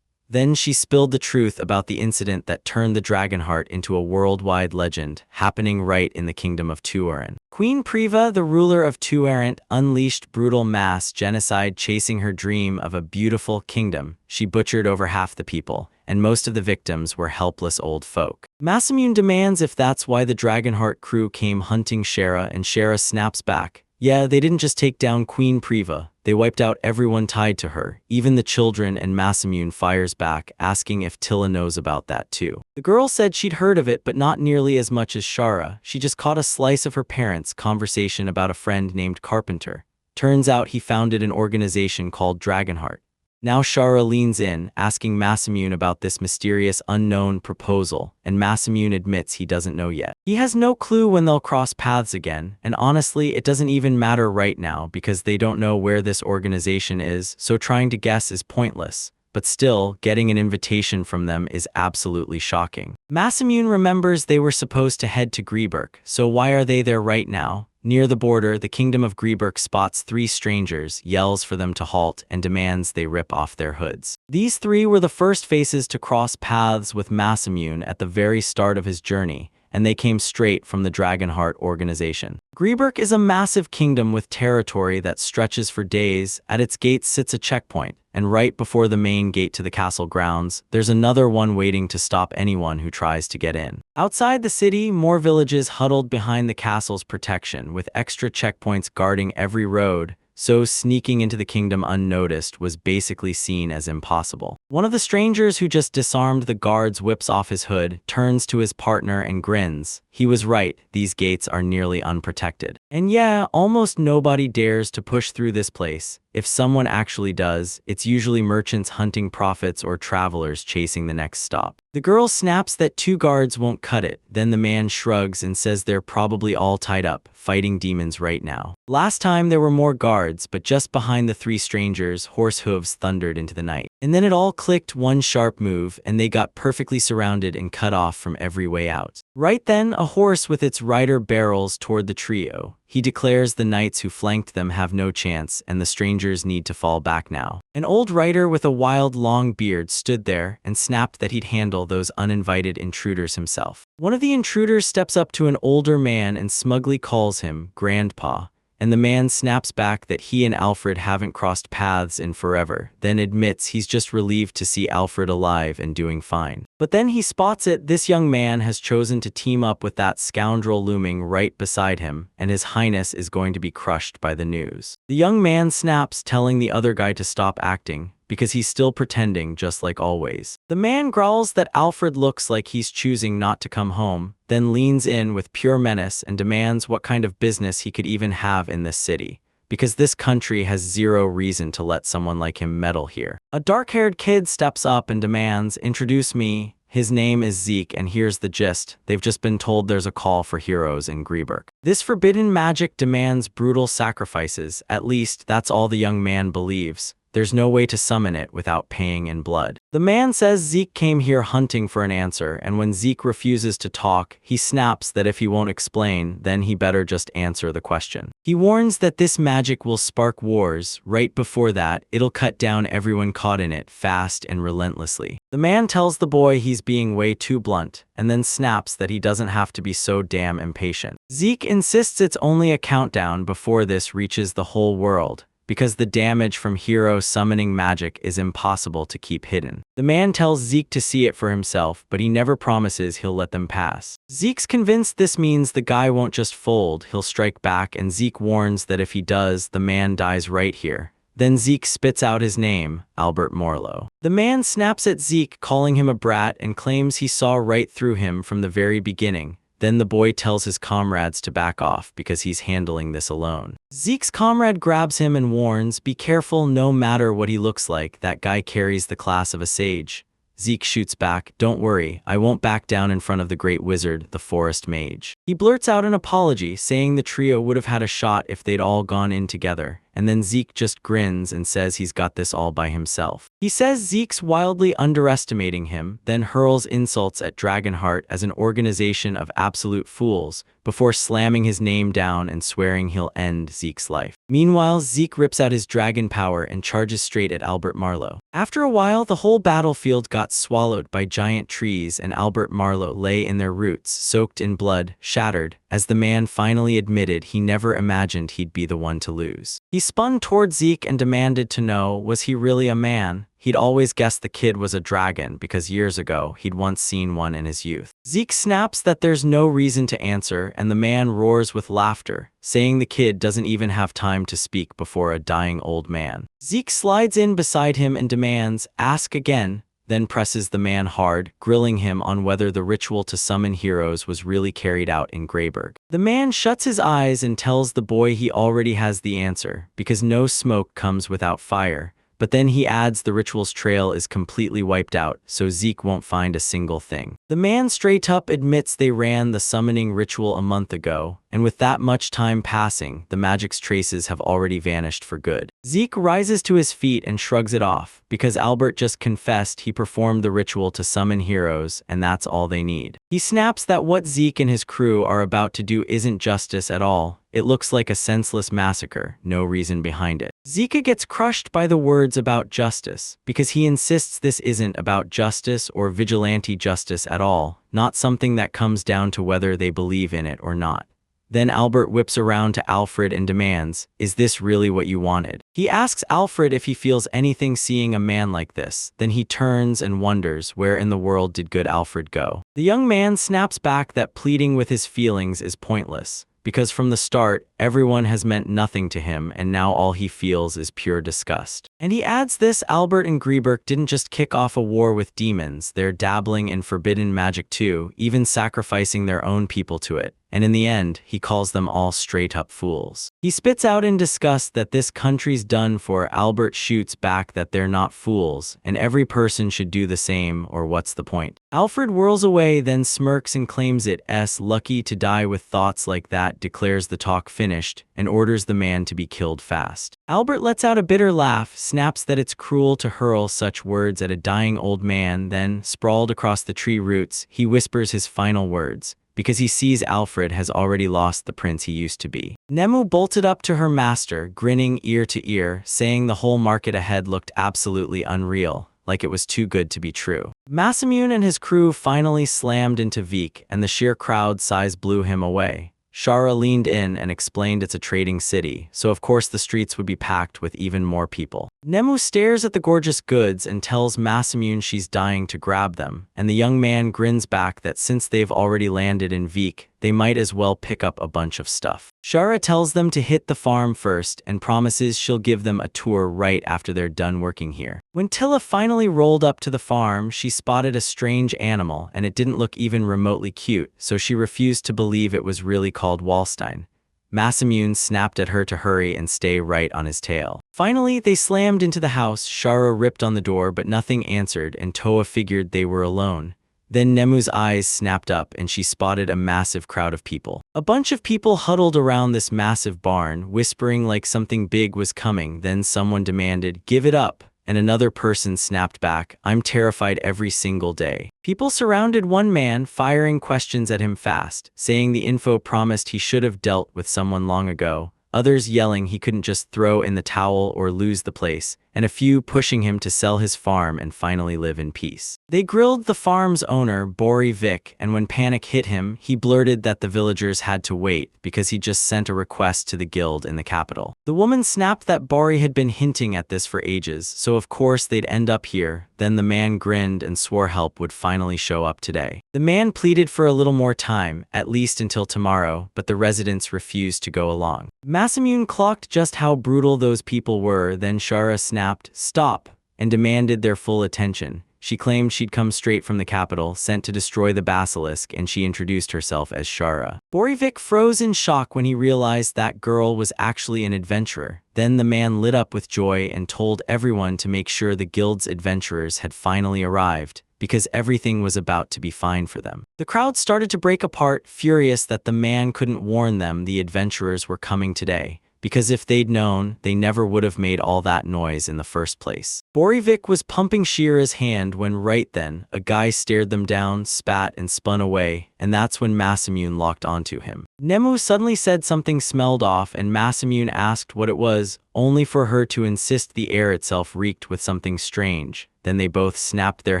S1: Then she spilled the truth about the incident that turned the Dragonheart into a worldwide legend, happening right in the kingdom of Tuaran. Queen Priva, the ruler of Tuarant, unleashed brutal mass genocide chasing her dream of a beautiful kingdom. She butchered over half the people, and most of the victims were helpless old folk. Masamune demands if that's why the Dragonheart crew came hunting Shara, and Shara snaps back. Yeah, they didn't just take down Queen Priva, they wiped out everyone tied to her, even the children, and Masamune fires back, asking if Tilla knows about that too. The girl said she'd heard of it but not nearly as much as Shara. She just caught a slice of her parents' conversation about a friend named Carpenter. Turns out he founded an organization called Dragonheart. Now Shara leans in, asking Masamune about this mysterious unknown proposal, and Masamune admits he doesn't know yet. He has no clue when they'll cross paths again, and honestly, it doesn't even matter right now because they don't know where this organization is, so trying to guess is pointless. But still, getting an invitation from them is absolutely shocking. Masamune remembers they were supposed to head to Greeberk, so why are they there right now? Near the border, the kingdom of Greeberk spots three strangers, yells for them to halt, and demands they rip off their hoods. These three were the first faces to cross paths with Masamune at the very start of his journey, and they came straight from the Dragonheart organization. Greeberg is a massive kingdom with territory that stretches for days. At its gates sits a checkpoint, and right before the main gate to the castle grounds, there's another one waiting to stop anyone who tries to get in. Outside the city, more villages huddled behind the castle's protection, with extra checkpoints guarding every road, so sneaking into the kingdom unnoticed was basically seen as impossible. One of the strangers who just disarmed the guards whips off his hood, turns to his partner and grins. He was right, these gates are nearly unprotected. And yeah, almost nobody dares to push through this place. If someone actually does, it's usually merchants hunting profits or travelers chasing the next stop. The girl snaps that 2 guards won't cut it, then the man shrugs and says they're probably all tied up, fighting demons right now. Last time there were more guards, but just behind the 3 strangers, horse hooves thundered into the night. And then it all clicked, one sharp move, and they got perfectly surrounded and cut off from every way out. Right then, a horse with its rider barrels toward the trio. He declares the knights who flanked them have no chance, and the strangers need to fall back now. An old rider with a wild long beard stood there and snapped that he'd handle those uninvited intruders himself. One of the intruders steps up to an older man and smugly calls him Grandpa, and the man snaps back that he and Alfred haven't crossed paths in forever, then admits he's just relieved to see Alfred alive and doing fine. But then he spots it, this young man has chosen to team up with that scoundrel looming right beside him, and his highness is going to be crushed by the news. The young man snaps, telling the other guy to stop acting, because he's still pretending just like always. The man growls that Alfred looks like he's choosing not to come home, then leans in with pure menace and demands what kind of business he could even have in this city, because this country has zero reason to let someone like him meddle here. A dark-haired kid steps up and demands, "Introduce me." His name is Zeke, and here's the gist. They've just been told there's a call for heroes in Greeberg. This forbidden magic demands brutal sacrifices, at least that's all the young man believes. There's no way to summon it without paying in blood. The man says Zeke came here hunting for an answer, and when Zeke refuses to talk, he snaps that if he won't explain, then he better just answer the question. He warns that this magic will spark wars. Right before that, it'll cut down everyone caught in it fast and relentlessly. The man tells the boy he's being way too blunt, and then snaps that he doesn't have to be so damn impatient. Zeke insists it's only a countdown before this reaches the whole world, because the damage from hero summoning magic is impossible to keep hidden. The man tells Zeke to see it for himself, but he never promises he'll let them pass. Zeke's convinced this means the guy won't just fold, he'll strike back, and Zeke warns that if he does, the man dies right here. Then Zeke spits out his name, Albert Morlow. The man snaps at Zeke, calling him a brat, and claims he saw right through him from the very beginning. Then the boy tells his comrades to back off because he's handling this alone. Zeke's comrade grabs him and warns, "Be careful, no matter what he looks like, that guy carries the class of a sage." Zeke shoots back, "Don't worry, I won't back down in front of the great wizard, the forest mage." He blurts out an apology, saying the trio would have had a shot if they'd all gone in together, and then Zeke just grins and says he's got this all by himself. He says Zeke's wildly underestimating him, then hurls insults at Dragonheart as an organization of absolute fools, before slamming his name down and swearing he'll end Zeke's life. Meanwhile, Zeke rips out his dragon power and charges straight at Albert Marlow. After a while, the whole battlefield got swallowed by giant trees, and Albert Marlow lay in their roots, soaked in blood, shattered, as the man finally admitted he never imagined he'd be the one to lose. He spun toward Zeke and demanded to know, was he really a man? He'd always guessed the kid was a dragon because years ago he'd once seen one in his youth. Zeke snaps that there's no reason to answer, and the man roars with laughter, saying the kid doesn't even have time to speak before a dying old man. Zeke slides in beside him and demands, "Ask again," then presses the man hard, grilling him on whether the ritual to summon heroes was really carried out in Greyberg. The man shuts his eyes and tells the boy he already has the answer, because no smoke comes without fire. But then he adds the ritual's trail is completely wiped out, so Zeke won't find a single thing. The man straight up admits they ran the summoning ritual a month ago, and with that much time passing, the magic's traces have already vanished for good. Zeke rises to his feet and shrugs it off, because Albert just confessed he performed the ritual to summon heroes, and that's all they need. He snaps that what Zeke and his crew are about to do isn't justice at all. It looks like a senseless massacre, no reason behind it. Zika gets crushed by the words about justice, because he insists this isn't about justice or vigilante justice at all, not something that comes down to whether they believe in it or not. Then Albert whips around to Alfred and demands, "Is this really what you wanted?" He asks Alfred if he feels anything seeing a man like this. Then he turns and wonders where in the world did good Alfred go. The young man snaps back that pleading with his feelings is pointless, because from the start, everyone has meant nothing to him and now all he feels is pure disgust. And he adds this: Albert and Grieberg didn't just kick off a war with demons, they're dabbling in forbidden magic too, even sacrificing their own people to it. And in the end, he calls them all straight-up fools. He spits out in disgust that this country's done for. Albert shoots back that they're not fools, and every person should do the same, or what's the point? Alfred whirls away, then smirks and claims it's lucky to die with thoughts like that, declares the talk finished, and orders the man to be killed fast. Albert lets out a bitter laugh, snaps that it's cruel to hurl such words at a dying old man, then, sprawled across the tree roots, he whispers his final words, because he sees Alfred has already lost the prince he used to be. Nemu bolted up to her master, grinning ear to ear, saying the whole market ahead looked absolutely unreal, like it was too good to be true. Masamune and his crew finally slammed into Vik, and the sheer crowd size blew him away. Shara leaned in and explained it's a trading city, so of course the streets would be packed with even more people. Nemu stares at the gorgeous goods and tells Masamune she's dying to grab them, and the young man grins back that since they've already landed in Vik, they might as well pick up a bunch of stuff. Shara tells them to hit the farm first and promises she'll give them a tour right after they're done working here. When Tilla finally rolled up to the farm, she spotted a strange animal, and it didn't look even remotely cute, so she refused to believe it was really called Wallstein. Masamune snapped at her to hurry and stay right on his tail. Finally, they slammed into the house. Shara ripped on the door, but nothing answered, and Toa figured they were alone. Then Nemu's eyes snapped up and she spotted a massive crowd of people. A bunch of people huddled around this massive barn, whispering like something big was coming. Then someone demanded, "Give it up." And another person snapped back, "I'm terrified every single day." People surrounded one man, firing questions at him fast, saying the info promised he should have dealt with someone long ago. Others yelling he couldn't just throw in the towel or lose the place, and a few pushing him to sell his farm and finally live in peace. They grilled the farm's owner, Bori Vic, and when panic hit him, he blurted that the villagers had to wait because he just sent a request to the guild in the capital. The woman snapped that Bori had been hinting at this for ages, so of course they'd end up here. Then the man grinned and swore help would finally show up today. The man pleaded for a little more time, at least until tomorrow, but the residents refused to go along. Masamune clocked just how brutal those people were, then Shara snapped, "Stop," and demanded their full attention. She claimed she'd come straight from the capital, sent to destroy the basilisk, and she introduced herself as Shara. Borivik froze in shock when he realized that girl was actually an adventurer. Then the man lit up with joy and told everyone to make sure the guild's adventurers had finally arrived, because everything was about to be fine for them. The crowd started to break apart, furious that the man couldn't warn them the adventurers were coming today, because if they'd known, they never would have made all that noise in the first place. Borivik was pumping Shira's hand when right then, a guy stared them down, spat, and spun away, and that's when Masamune locked onto him. Nemu suddenly said something smelled off, and Masamune asked what it was, only for her to insist the air itself reeked with something strange. Then they both snapped their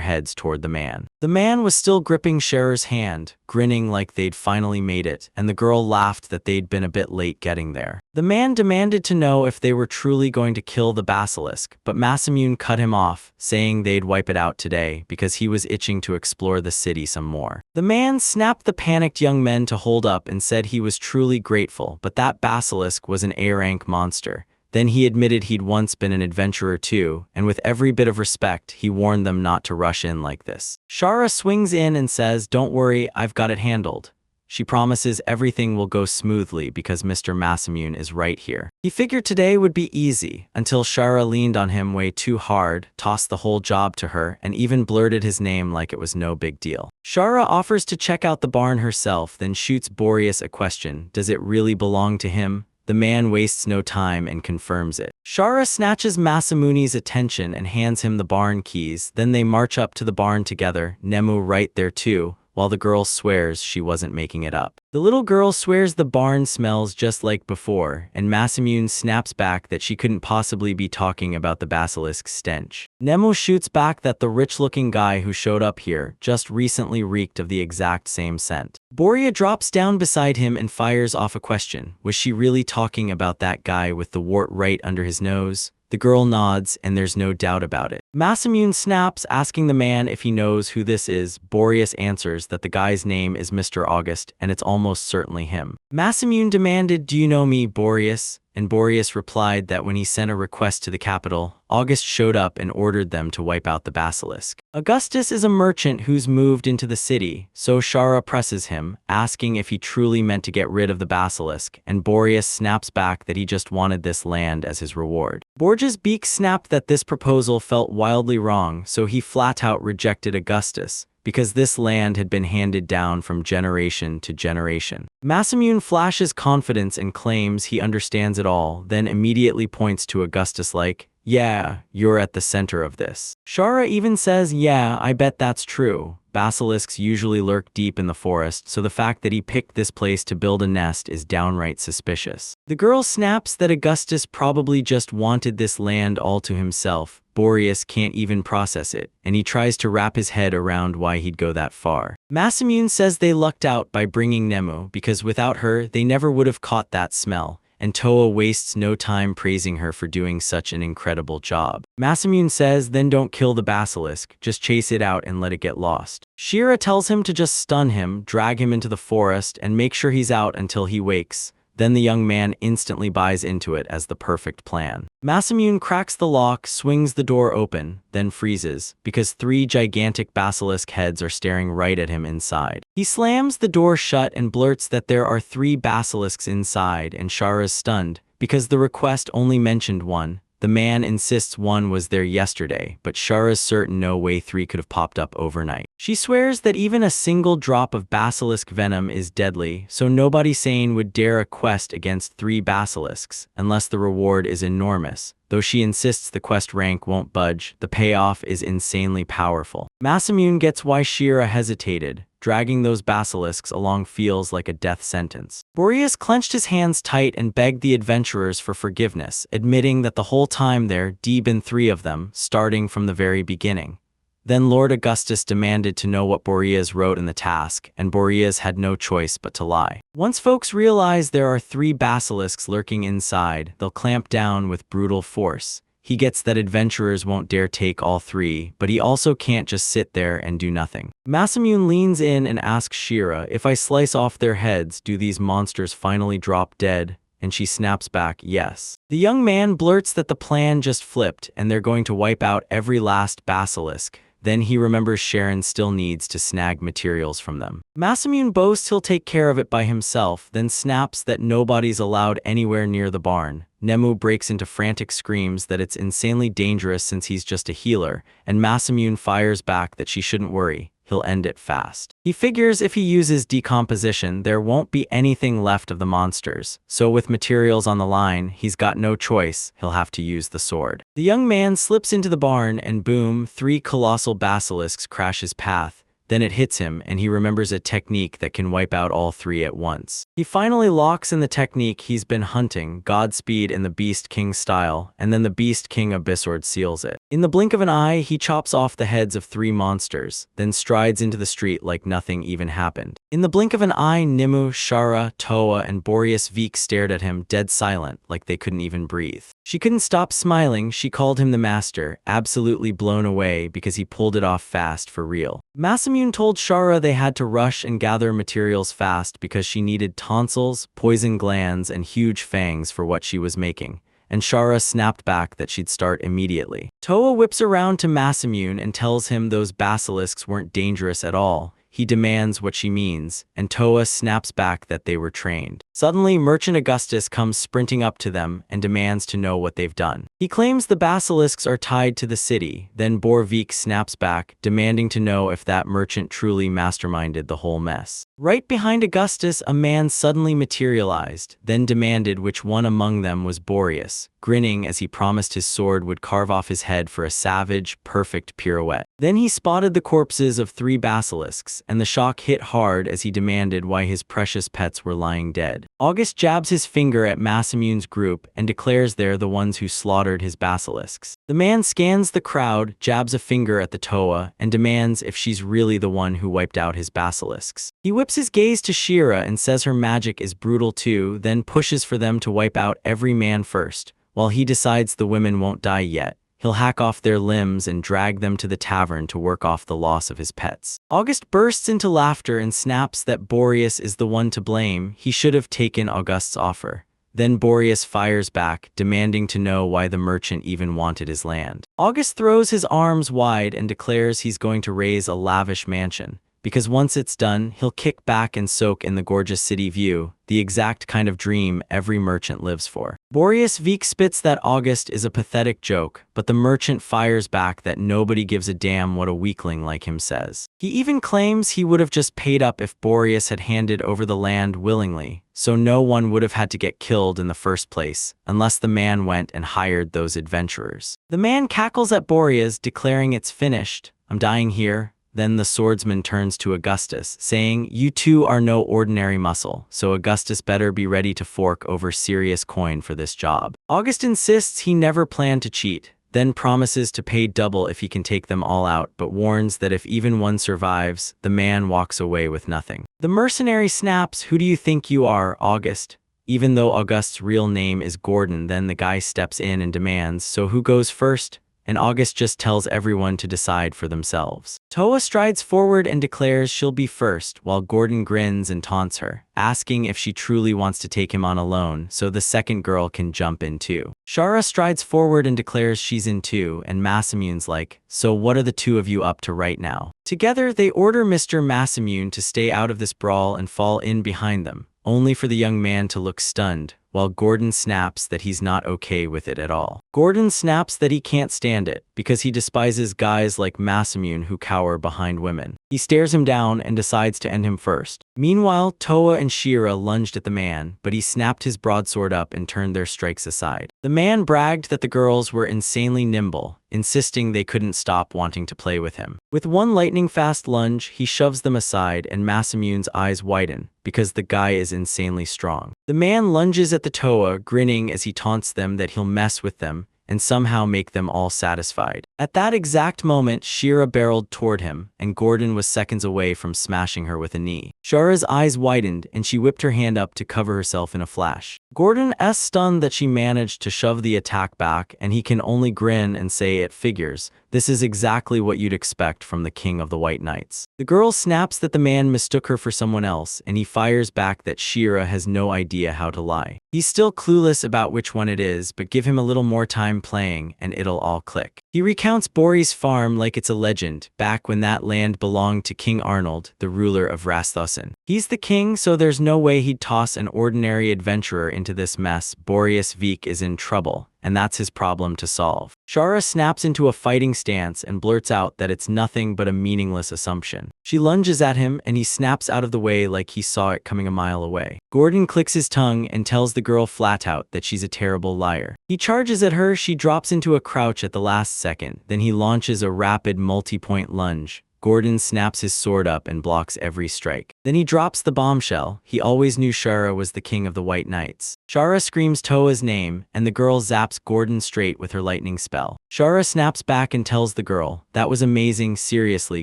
S1: heads toward the man. The man was still gripping Shira's hand, grinning like they'd finally made it, and the girl laughed that they'd been a bit late getting there. The man demanded to know if they were truly going to kill the basilisk, but Masamune cut him off, saying they'd wipe it out today because he was itching to explore the city some more. The man snapped the panicked young men to hold up and said he was truly grateful, but that basilisk was an A-rank monster. Then he admitted he'd once been an adventurer too, and with every bit of respect, he warned them not to rush in like this. Shara swings in and says, "Don't worry, I've got it handled." She promises everything will go smoothly because Mr. Masamune is right here. He figured today would be easy, until Shara leaned on him way too hard, tossed the whole job to her, and even blurted his name like it was no big deal. Shara offers to check out the barn herself, then shoots Boreas a question: does it really belong to him? The man wastes no time and confirms it. Shara snatches Masamune's attention and hands him the barn keys, then they march up to the barn together, Nemu right there too, while the girl swears she wasn't making it up. The little girl swears the barn smells just like before, and Masamune snaps back that she couldn't possibly be talking about the basilisk's stench. Nemo shoots back that the rich-looking guy who showed up here just recently reeked of the exact same scent. Boria drops down beside him and fires off a question. Was she really talking about that guy with the wart right under his nose? The girl nods, and there's no doubt about it. Masamune snaps, asking the man if he knows who this is. Boreas answers that the guy's name is Mr. August, and it's almost certainly him. Masamune demanded, "Do you know me, Boreas?" And Boreas replied that when he sent a request to the capital, August showed up and ordered them to wipe out the basilisk. Augustus is a merchant who's moved into the city, so Shara presses him, asking if he truly meant to get rid of the basilisk, and Boreas snaps back that he just wanted this land as his reward. Borgia's beak snapped that this proposal felt wildly wrong, so he flat-out rejected Augustus, because this land had been handed down from generation to generation. Masamune flashes confidence and claims he understands it all, then immediately points to Augustus like, "Yeah, you're at the center of this." Shara even says, "Yeah, I bet that's true. Basilisks usually lurk deep in the forest, so the fact that he picked this place to build a nest is downright suspicious." The girl snaps that Augustus probably just wanted this land all to himself. Boreas can't even process it, and he tries to wrap his head around why he'd go that far. Masamune says they lucked out by bringing Nemu, because without her, they never would have caught that smell, and Toa wastes no time praising her for doing such an incredible job. Masamune says, "Then don't kill the basilisk, just chase it out and let it get lost." Shira tells him to just stun him, drag him into the forest, and make sure he's out until he wakes. Then the young man instantly buys into it as the perfect plan. Masamune cracks the lock, swings the door open, then freezes, because 3 gigantic basilisk heads are staring right at him inside. He slams the door shut and blurts that there are 3 basilisks inside, and Shara's stunned, because the request only mentioned one. The man insists one was there yesterday, but Shara's certain no way 3 could have popped up overnight. She swears that even a single drop of basilisk venom is deadly, so nobody sane would dare a quest against 3 basilisks, unless the reward is enormous. Though she insists the quest rank won't budge, the payoff is insanely powerful. Masamune gets why Shira hesitated. Dragging those basilisks along feels like a death sentence. Boreas clenched his hands tight and begged the adventurers for forgiveness, admitting that the whole time there'd been 3 of them, starting from the very beginning. Then Lord Augustus demanded to know what Boreas wrote in the task, and Boreas had no choice but to lie. Once folks realize there are 3 basilisks lurking inside, they'll clamp down with brutal force. He gets that adventurers won't dare take all 3, but he also can't just sit there and do nothing. Masamune leans in and asks Shira, "If I slice off their heads, do these monsters finally drop dead?" And she snaps back, "Yes." The young man blurts that the plan just flipped, and they're going to wipe out every last basilisk. Then he remembers Sharon still needs to snag materials from them. Masamune boasts he'll take care of it by himself, then snaps that nobody's allowed anywhere near the barn. Nemu breaks into frantic screams that it's insanely dangerous since he's just a healer, and Masamune fires back that she shouldn't worry. He'll end it fast. He figures if he uses decomposition, there won't be anything left of the monsters, so with materials on the line, he's got no choice, he'll have to use the sword. The young man slips into the barn and boom, 3 colossal basilisks crash his path. Then it hits him, and he remembers a technique that can wipe out all 3 at once. He finally locks in the technique he's been hunting, Godspeed in the Beast King style, and then the Beast King Abyssord seals it. In the blink of an eye, he chops off the heads of 3 monsters, then strides into the street like nothing even happened. In the blink of an eye, Nimue, Shara, Toa, and Boreas Veek stared at him, dead silent, like they couldn't even breathe. She couldn't stop smiling. She called him the master, absolutely blown away because he pulled it off fast for real. Masamune told Shara they had to rush and gather materials fast because she needed tonsils, poison glands, and huge fangs for what she was making, and Shara snapped back that she'd start immediately. Toa whips around to Masamune and tells him those basilisks weren't dangerous at all. He demands what she means, and Toa snaps back that they were trained. Suddenly, Merchant Augustus comes sprinting up to them and demands to know what they've done. He claims the basilisks are tied to the city, then Borvik snaps back, demanding to know if that merchant truly masterminded the whole mess. Right behind Augustus, a man suddenly materialized, then demanded which one among them was Boreas, grinning as he promised his sword would carve off his head for a savage, perfect pirouette. Then he spotted the corpses of 3 basilisks, and the shock hit hard as he demanded why his precious pets were lying dead. August jabs his finger at Masamune's group and declares they're the ones who slaughtered his basilisks. The man scans the crowd, jabs a finger at the Toa, and demands if she's really the one who wiped out his basilisks. He whips his gaze to Shira and says her magic is brutal too, then pushes for them to wipe out every man first. While he decides the women won't die yet, he'll hack off their limbs and drag them to the tavern to work off the loss of his pets. August bursts into laughter and snaps that Boreas is the one to blame. He should have taken August's offer. Then Boreas fires back, demanding to know why the merchant even wanted his land. August throws his arms wide and declares he's going to raise a lavish mansion, because once it's done, he'll kick back and soak in the gorgeous city view, the exact kind of dream every merchant lives for. Boreas Vik spits that August is a pathetic joke, but the merchant fires back that nobody gives a damn what a weakling like him says. He even claims he would have just paid up if Boreas had handed over the land willingly, so no one would have had to get killed in the first place, unless the man went and hired those adventurers. The man cackles at Boreas, declaring it's finished. I'm dying here. Then the swordsman turns to Augustus, saying, "You two are no ordinary muscle, so Augustus better be ready to fork over serious coin for this job." August insists he never planned to cheat, then promises to pay double if he can take them all out, but warns that if even one survives, the man walks away with nothing. The mercenary snaps, "Who do you think you are, August?" Even though August's real name is Gordon, then the guy steps in and demands, "So who goes first?" And August just tells everyone to decide for themselves. Toa strides forward and declares she'll be first, while Gordon grins and taunts her, asking if she truly wants to take him on alone so the second girl can jump in too. Shara strides forward and declares she's in too, and Masamune's like, "So what are the two of you up to right now?" Together, they order Mr. Masamune to stay out of this brawl and fall in behind them, only for the young man to look stunned, while Gordon snaps that he's not okay with it at all. Gordon snaps that he can't stand it, because he despises guys like Masamune who cower behind women. He stares him down and decides to end him first. Meanwhile, Toa and Shira lunged at the man, but he snapped his broadsword up and turned their strikes aside. The man bragged that the girls were insanely nimble, insisting they couldn't stop wanting to play with him. With one lightning-fast lunge, he shoves them aside and Masamune's eyes widen, because the guy is insanely strong. The man lunges at the Toa, grinning as he taunts them that he'll mess with them and somehow make them all satisfied. At that exact moment, Shira barreled toward him, and Gordon was seconds away from smashing her with a knee. Shara's eyes widened, and she whipped her hand up to cover herself in a flash. Gordon's stunned that she managed to shove the attack back, and he can only grin and say it figures. This is exactly what you'd expect from the King of the White Knights. The girl snaps that the man mistook her for someone else, and he fires back that Shira has no idea how to lie. He's still clueless about which one it is, but give him a little more time playing, and it'll all click. He recounts Bori's farm like it's a legend, back when that land belonged to King Arnold, the ruler of Rasthusen. He's the king, so there's no way he'd toss an ordinary adventurer into this mess. Boreas Vik is in trouble, and that's his problem to solve. Shara snaps into a fighting stance and blurts out that it's nothing but a meaningless assumption. She lunges at him, and he snaps out of the way like he saw it coming a mile away. Gordon clicks his tongue and tells the girl flat out that she's a terrible liar. He charges at her, she drops into a crouch at the last second, then he launches a rapid multi-point lunge. Gordon snaps his sword up and blocks every strike. Then he drops the bombshell. He always knew Shara was the King of the White Knights. Shara screams Toa's name, and the girl zaps Gordon straight with her lightning spell. Shara snaps back and tells the girl, "That was amazing, seriously,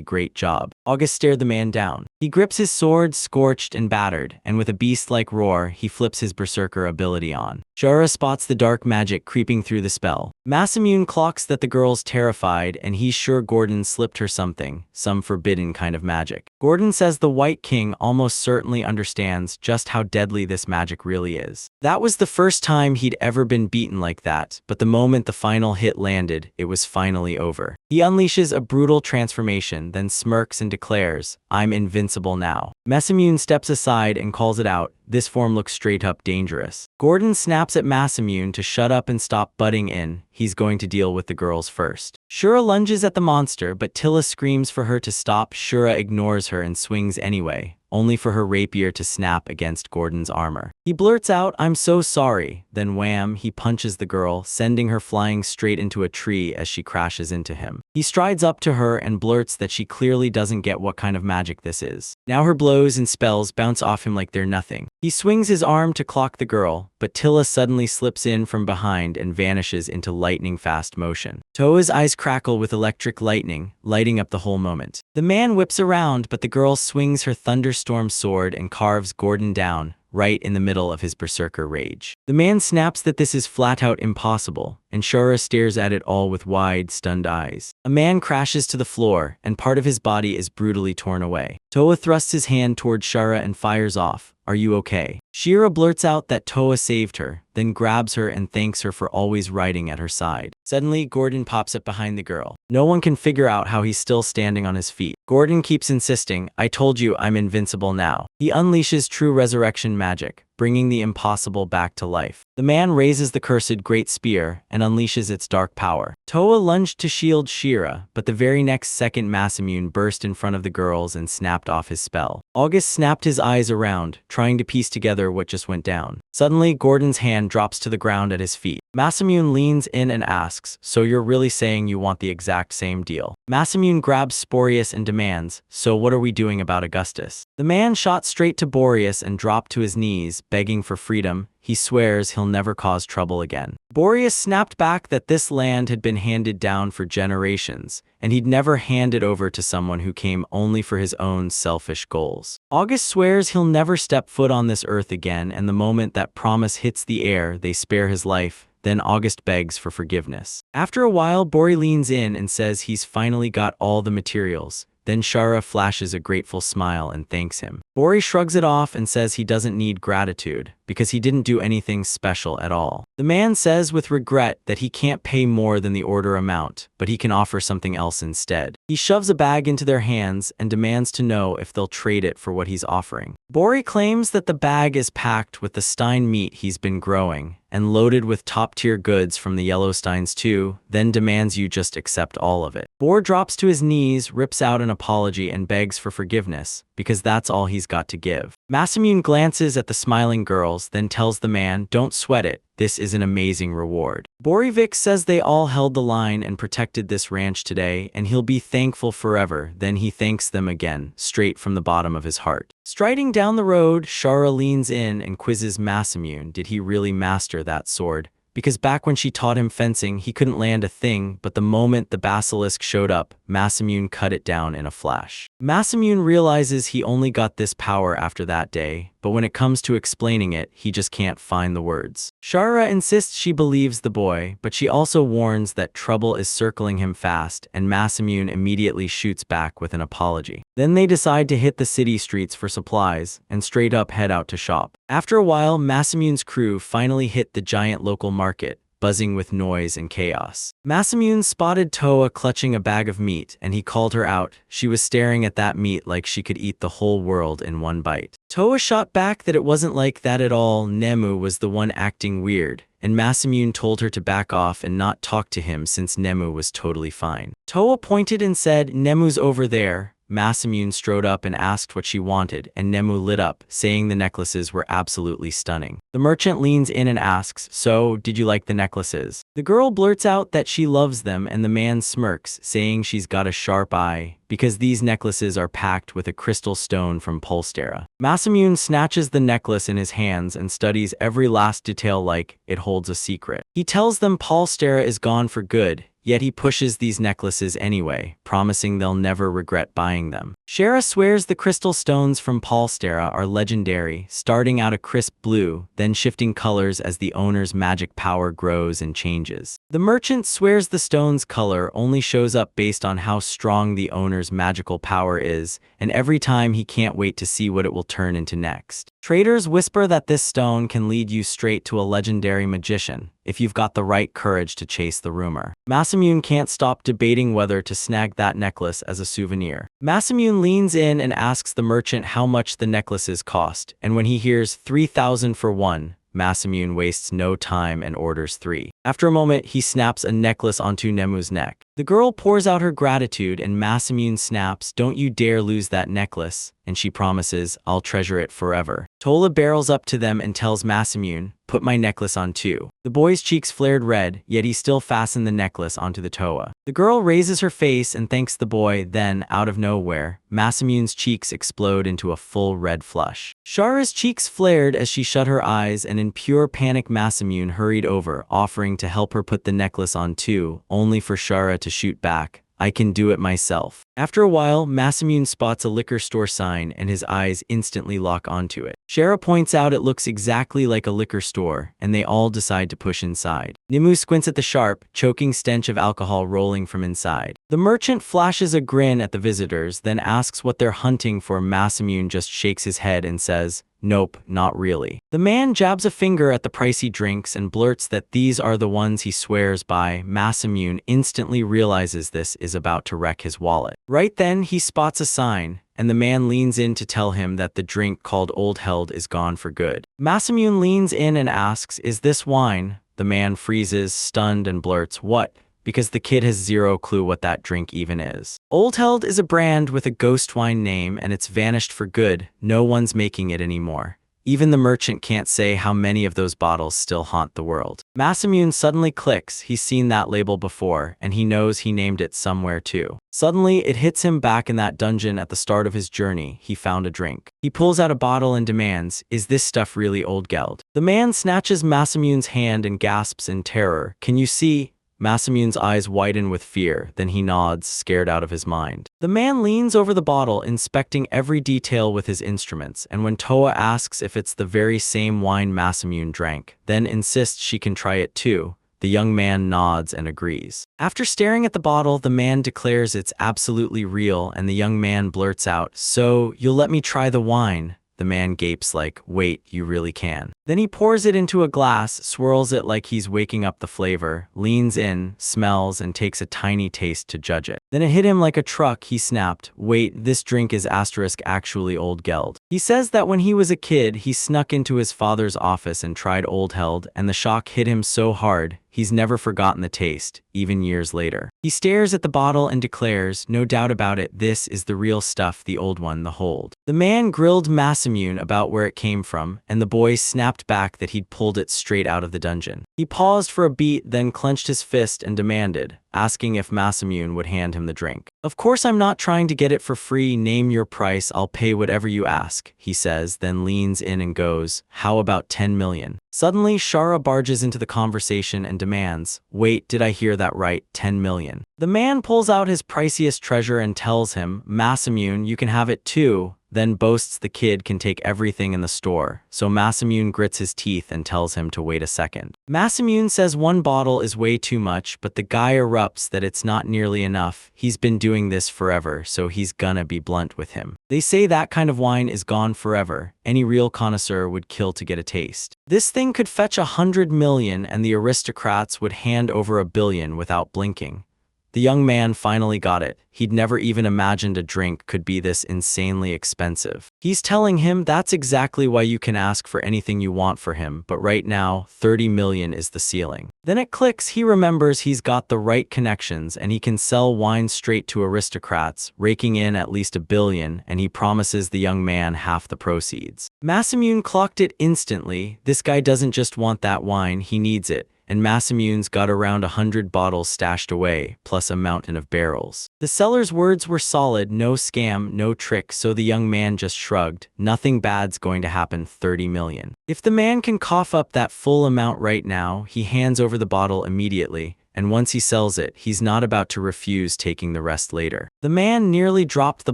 S1: great job." August stared the man down. He grips his sword, scorched and battered, and with a beast-like roar, he flips his berserker ability on. Shara spots the dark magic creeping through the spell. Masamune clocks that the girl's terrified, and he's sure Gordon slipped her something, some forbidden kind of magic. Gordon says the White King almost certainly understands just how deadly this magic really is. That was the first time he'd ever been beaten like that, but the moment the final hit landed, it was finally over. He unleashes a brutal transformation, then smirks and declares, "I'm invincible now." Masamune steps aside and calls it out, This form looks straight up dangerous. Gordon snaps at Masamune to shut up and stop butting in. He's going to deal with the girls first. Shura lunges at the monster, but Tilla screams for her to stop. Shura ignores her and swings anyway, only for her rapier to snap against Gordon's armor. He blurts out, "I'm so sorry." Then wham, he punches the girl, sending her flying straight into a tree as she crashes into him. He strides up to her and blurts that she clearly doesn't get what kind of magic this is. Now her blows and spells bounce off him like they're nothing. He swings his arm to clock the girl, but Tilla suddenly slips in from behind and vanishes into lightning-fast motion. Toa's eyes crackle with electric lightning, lighting up the whole moment. The man whips around, but the girl swings her thunderstorm sword and carves Gordon down, right in the middle of his berserker rage. The man snaps that this is flat-out impossible, and Shura stares at it all with wide, stunned eyes. A man crashes to the floor, and part of his body is brutally torn away. Toa thrusts his hand toward Shura and fires off. "Are you okay?" Shira blurts out that Toa saved her, then grabs her and thanks her for always riding at her side. Suddenly, Gordon pops up behind the girl. No one can figure out how he's still standing on his feet. Gordon keeps insisting, "I told you I'm invincible now." He unleashes true resurrection magic, bringing the impossible back to life. The man raises the cursed Great Spear and unleashes its dark power. Toa lunged to shield Shira, but the very next second Masamune burst in front of the girls and snapped off his spell. August snapped his eyes around, trying to piece together what just went down. Suddenly, Gordon's hand drops to the ground at his feet. Masamune leans in and asks, "So you're really saying you want the exact same deal?" Masamune grabs Sporius and demands, "So what are we doing about Augustus?" The man shot straight to Boreas and dropped to his knees, begging for freedom. He swears he'll never cause trouble again. Boreas snapped back that this land had been handed down for generations, and he'd never hand it over to someone who came only for his own selfish goals. August swears he'll never step foot on this earth again, and the moment that promise hits the air, they spare his life. Then August begs for forgiveness. After a while, Bori leans in and says he's finally got all the materials. Then Shara flashes a grateful smile and thanks him. Bori shrugs it off and says he doesn't need gratitude, because he didn't do anything special at all. The man says with regret that he can't pay more than the order amount, but he can offer something else instead. He shoves a bag into their hands and demands to know if they'll trade it for what he's offering. Bori claims that the bag is packed with the Stein meat he's been growing, and loaded with top-tier goods from the Yellowsteins too, then demands you just accept all of it. Bor drops to his knees, rips out an apology and begs for forgiveness, because that's all he's got to give. Masamune glances at the smiling girls, then tells the man, "Don't sweat it, this is an amazing reward." Borivik says they all held the line and protected this ranch today, and he'll be thankful forever. Then he thanks them again, straight from the bottom of his heart. Striding down the road, Shara leans in and quizzes Masamune, did he really master that sword? Because back when she taught him fencing, he couldn't land a thing, but the moment the basilisk showed up, Masamune cut it down in a flash. Masamune realizes he only got this power after that day, but when it comes to explaining it, he just can't find the words. Shara insists she believes the boy, but she also warns that trouble is circling him fast, and Masamune immediately shoots back with an apology. Then they decide to hit the city streets for supplies, and straight up head out to shop. After a while, Masamune's crew finally hit the giant local market, buzzing with noise and chaos. Masamune spotted Toa clutching a bag of meat, and he called her out. She was staring at that meat like she could eat the whole world in one bite. Toa shot back that it wasn't like that at all. Nemu was the one acting weird, and Masamune told her to back off and not talk to him since Nemu was totally fine. Toa pointed and said, "Nemu's over there." Masamune strode up and asked what she wanted, and Nemu lit up, saying the necklaces were absolutely stunning. The merchant leans in and asks, "So, did you like the necklaces?" The girl blurts out that she loves them, and the man smirks, saying she's got a sharp eye, because these necklaces are packed with a crystal stone from Polstera. Masamune snatches the necklace in his hands and studies every last detail like it holds a secret. He tells them Polstera is gone for good, yet he pushes these necklaces anyway, promising they'll never regret buying them. Shara swears the crystal stones from Polstera are legendary, starting out a crisp blue, then shifting colors as the owner's magic power grows and changes. The merchant swears the stone's color only shows up based on how strong the owner's magical power is, and every time he can't wait to see what it will turn into next. Traders whisper that this stone can lead you straight to a legendary magician, if you've got the right courage to chase the rumor. Masamune can't stop debating whether to snag that necklace as a souvenir. Masamune leans in and asks the merchant how much the necklaces cost, and when he hears 3,000 for one, Masamune wastes no time and orders 3. After a moment, he snaps a necklace onto Nemu's neck. The girl pours out her gratitude and Masamune snaps, "Don't you dare lose that necklace," and she promises, "I'll treasure it forever." Tola barrels up to them and tells Masamune, "Put my necklace on too." The boy's cheeks flared red, yet he still fastened the necklace onto the Toa. The girl raises her face and thanks the boy, then, out of nowhere, Masamune's cheeks explode into a full red flush. Shara's cheeks flared as she shut her eyes, and in pure panic Masamune hurried over, offering to help her put the necklace on too, only for Shara to shoot back, "I can do it myself." After a while, Masamune spots a liquor store sign and his eyes instantly lock onto it. Shara points out it looks exactly like a liquor store, and they all decide to push inside. Nemu squints at the sharp, choking stench of alcohol rolling from inside. The merchant flashes a grin at the visitors, then asks what they're hunting for. Masamune just shakes his head and says, "Nope, not really." The man jabs a finger at the pricey drinks and blurts that these are the ones he swears by. Masamune instantly realizes this is about to wreck his wallet. Right then, he spots a sign, and the man leans in to tell him that the drink called Old Held is gone for good. Masamune leans in and asks, "Is this wine?" The man freezes, stunned, and blurts, "What?" because the kid has zero clue what that drink even is. Old Held is a brand with a ghost wine name, and it's vanished for good. No one's making it anymore. Even the merchant can't say how many of those bottles still haunt the world. Masamune suddenly clicks. He's seen that label before, and he knows he named it somewhere too. Suddenly, it hits him back in that dungeon at the start of his journey. He found a drink. He pulls out a bottle and demands, "Is this stuff really Old Geld?" The man snatches Masamune's hand and gasps in terror, "Can you see?" Masamune's eyes widen with fear, then he nods, scared out of his mind. The man leans over the bottle, inspecting every detail with his instruments, and when Toa asks if it's the very same wine Masamune drank, then insists she can try it too, the young man nods and agrees. After staring at the bottle, the man declares it's absolutely real, and the young man blurts out, "So, you'll let me try the wine?" The man gapes like, "Wait, you really can." Then he pours it into a glass, swirls it like he's waking up the flavor, leans in, smells, and takes a tiny taste to judge it. Then it hit him like a truck. He snapped, "Wait, this drink is actually Old Geld." He says that when he was a kid, he snuck into his father's office and tried Old Held, and the shock hit him so hard, he's never forgotten the taste, even years later. He stares at the bottle and declares, "No doubt about it, this is the real stuff, the old one, the Hold." The man grilled Masamune about where it came from, and the boy snapped back that he'd pulled it straight out of the dungeon. He paused for a beat, then clenched his fist and demanded, asking if Masamune would hand him the drink. "Of course I'm not trying to get it for free. Name your price, I'll pay whatever you ask," he says, then leans in and goes, "How about 10 million? Suddenly, Shara barges into the conversation and demands, "Wait, did I hear that right? 10 million. The man pulls out his priciest treasure and tells him, "Masamune, you can have it too," then boasts the kid can take everything in the store, so Masamune grits his teeth and tells him to wait a second. Masamune says one bottle is way too much, but the guy erupts that it's not nearly enough. He's been doing this forever, so he's gonna be blunt with him. They say that kind of wine is gone forever. Any real connoisseur would kill to get a taste. This thing could fetch 100 million, and the aristocrats would hand over 1 billion without blinking. The young man finally got it. He'd never even imagined a drink could be this insanely expensive. He's telling him that's exactly why you can ask for anything you want for him, but right now, 30 million is the ceiling. Then it clicks. He remembers he's got the right connections and he can sell wine straight to aristocrats, raking in at least 1 billion, and he promises the young man half the proceeds. Masamune clocked it instantly. This guy doesn't just want that wine, he needs it. And Masamune's got around 100 bottles stashed away, plus a mountain of barrels. The seller's words were solid, no scam, no trick, so the young man just shrugged. Nothing bad's going to happen. 30 million. If the man can cough up that full amount right now, he hands over the bottle immediately. And once he sells it, he's not about to refuse taking the rest later. The man nearly dropped the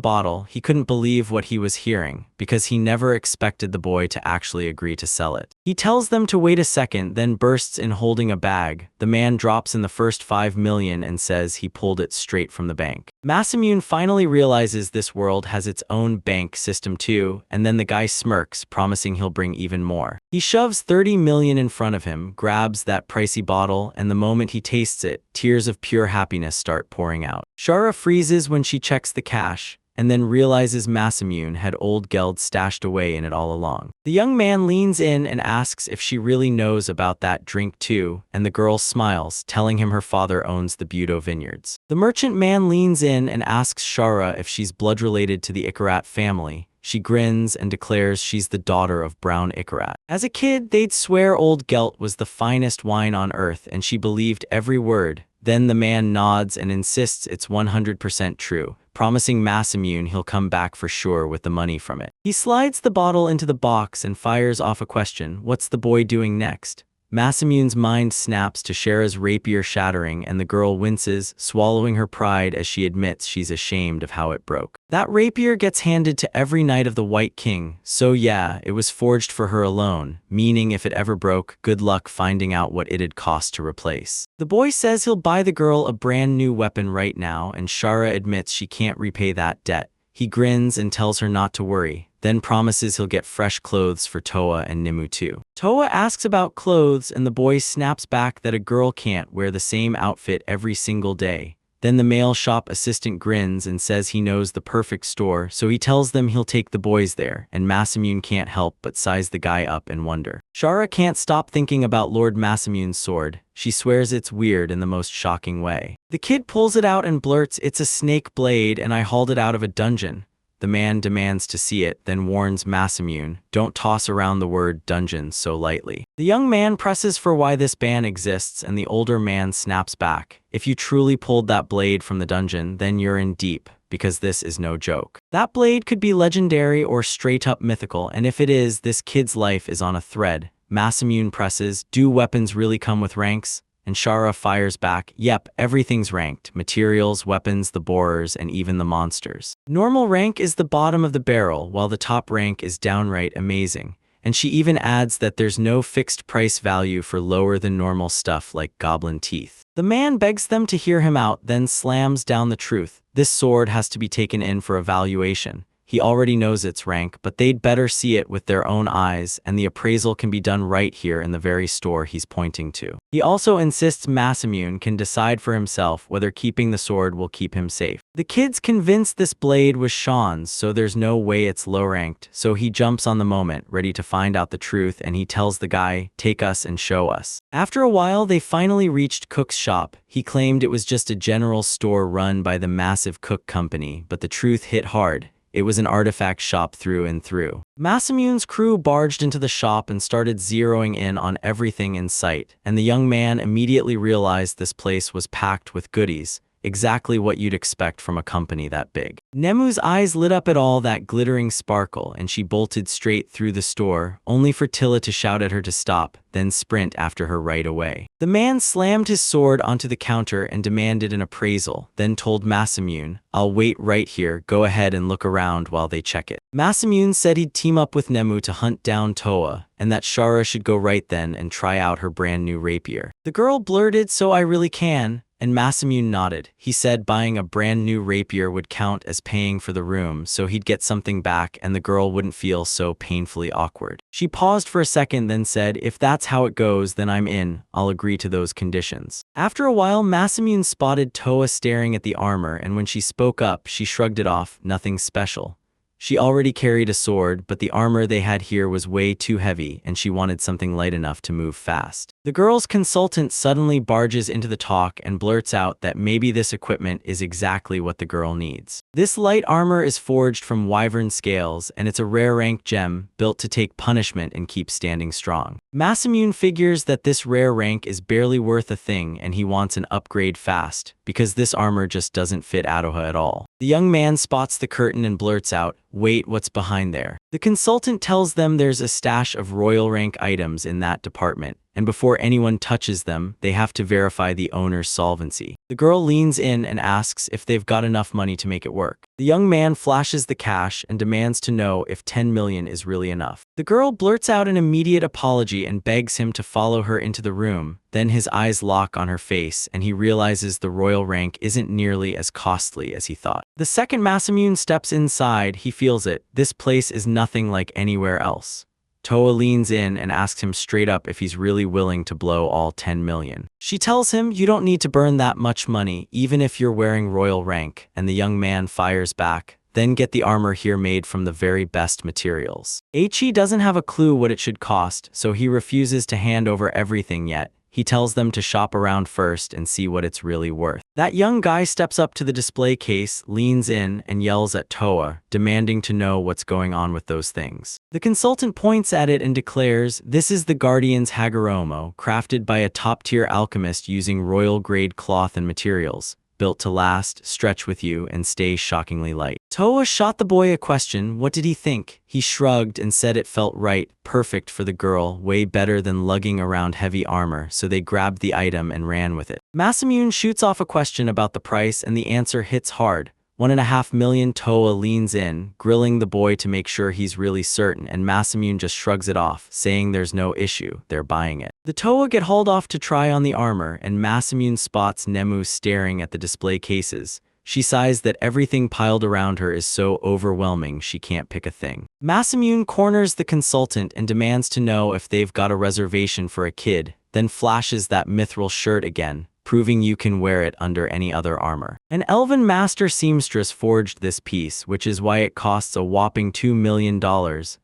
S1: bottle. He couldn't believe what he was hearing, because he never expected the boy to actually agree to sell it. He tells them to wait a second, then bursts in holding a bag. The man drops in the first 5 million and says he pulled it straight from the bank. Masamune finally realizes this world has its own bank system too, and then the guy smirks, promising he'll bring even more. He shoves 30 million in front of him, grabs that pricey bottle, and the moment he tastes it, tears of pure happiness start pouring out. Shara freezes when she checks the cash, and then realizes Masamune had old geld stashed away in it all along. The young man leans in and asks if she really knows about that drink too, and the girl smiles, telling him her father owns the Budo vineyards. The merchant man leans in and asks Shara if she's blood-related to the Ikarat family. She grins and declares she's the daughter of Brown Ikarat. As a kid, they'd swear Old Gelt was the finest wine on earth, and she believed every word. Then the man nods and insists it's 100% true, promising Masamune he'll come back for sure with the money from it. He slides the bottle into the box and fires off a question: what's the boy doing next? Masamune's mind snaps to Shara's rapier shattering, and the girl winces, swallowing her pride as she admits she's ashamed of how it broke. That rapier gets handed to every knight of the White King, so yeah, it was forged for her alone, meaning if it ever broke, good luck finding out what it'd cost to replace. The boy says he'll buy the girl a brand new weapon right now, and Shara admits she can't repay that debt. He grins and tells her not to worry, then promises he'll get fresh clothes for Toa and Nimue too. Toa asks about clothes, and the boy snaps back that a girl can't wear the same outfit every single day. Then the mail shop assistant grins and says he knows the perfect store, so he tells them he'll take the boys there, and Masamune can't help but size the guy up and wonder. Shara can't stop thinking about Lord Masamune's sword. She swears it's weird in the most shocking way. The kid pulls it out and blurts, "It's a snake blade and I hauled it out of a dungeon." The man demands to see it, then warns Masamune, "Don't toss around the word dungeon so lightly." The young man presses for why this ban exists, and the older man snaps back, "If you truly pulled that blade from the dungeon, then you're in deep, because this is no joke. That blade could be legendary or straight up mythical, and if it is, this kid's life is on a thread." Masamune presses, "Do weapons really come with ranks?" And Shara fires back, "Yep, everything's ranked. Materials, weapons, the borers, and even the monsters. Normal rank is the bottom of the barrel, while the top rank is downright amazing." And she even adds that there's no fixed price value for lower than normal stuff like goblin teeth. The man begs them to hear him out, then slams down the truth. This sword has to be taken in for evaluation. He already knows its rank, but they'd better see it with their own eyes, and the appraisal can be done right here in the very store he's pointing to. He also insists Masamune can decide for himself whether keeping the sword will keep him safe. The kid's convinced this blade was Sean's, so there's no way it's low-ranked, so he jumps on the moment, ready to find out the truth, and he tells the guy, "Take us and show us." After a while, they finally reached Cook's shop. He claimed it was just a general store run by the massive Cook company, but the truth hit hard. It was an artifact shop through and through. Masamune's crew barged into the shop and started zeroing in on everything in sight, and the young man immediately realized this place was packed with goodies, exactly what you'd expect from a company that big. Nemu's eyes lit up at all that glittering sparkle, and she bolted straight through the store, only for Tilla to shout at her to stop, then sprint after her right away. The man slammed his sword onto the counter and demanded an appraisal, then told Masamune, "I'll wait right here, go ahead and look around while they check it." Masamune said he'd team up with Nemu to hunt down Toa, and that Shara should go right then and try out her brand new rapier. The girl blurted, "So I really can?" And Masamune nodded. He said buying a brand new rapier would count as paying for the room, so he'd get something back and the girl wouldn't feel so painfully awkward. She paused for a second, then said, "If that's how it goes, then I'm in. I'll agree to those conditions." After a while, Masamune spotted Toa staring at the armor, and when she spoke up, she shrugged it off, "Nothing special." She already carried a sword, but the armor they had here was way too heavy, and she wanted something light enough to move fast. The girl's consultant suddenly barges into the talk and blurts out that maybe this equipment is exactly what the girl needs. This light armor is forged from wyvern scales, and it's a rare rank gem, built to take punishment and keep standing strong. Masamune figures that this rare rank is barely worth a thing, and he wants an upgrade fast, because this armor just doesn't fit Atoha at all. The young man spots the curtain and blurts out, "Wait, what's behind there?" The consultant tells them there's a stash of royal rank items in that department, and before anyone touches them, they have to verify the owner's solvency. The girl leans in and asks if they've got enough money to make it work. The young man flashes the cash and demands to know if 10 million is really enough. The girl blurts out an immediate apology and begs him to follow her into the room. Then his eyes lock on her face, and he realizes the royal rank isn't nearly as costly as he thought. The second Masamune steps inside, he feels it. This place is nothing like anywhere else. Toa leans in and asks him straight up if he's really willing to blow all 10 million. She tells him, "You don't need to burn that much money, even if you're wearing royal rank," and the young man fires back, then get the armor here made from the very best materials. Aichi doesn't have a clue what it should cost, so he refuses to hand over everything yet. He tells them to shop around first and see what it's really worth. That young guy steps up to the display case, leans in, and yells at Toa, demanding to know what's going on with those things. The consultant points at it and declares, "This is the Guardian's Hagoromo, crafted by a top-tier alchemist using royal-grade cloth and materials. Built to last, stretch with you, and stay shockingly light." Toa shot the boy a question. What did he think? He shrugged and said it felt right, perfect for the girl, way better than lugging around heavy armor, so they grabbed the item and ran with it. Masamune shoots off a question about the price and the answer hits hard. 1.5 million. Toa leans in, grilling the boy to make sure he's really certain, and Masamune just shrugs it off, saying there's no issue, they're buying it. The Toa get hauled off to try on the armor, and Masamune spots Nemu staring at the display cases. She sighs that everything piled around her is so overwhelming she can't pick a thing. Masamune corners the consultant and demands to know if they've got a reservation for a kid, then flashes that mithril shirt again, proving you can wear it under any other armor. An elven master seamstress forged this piece, which is why it costs a whopping $2 million,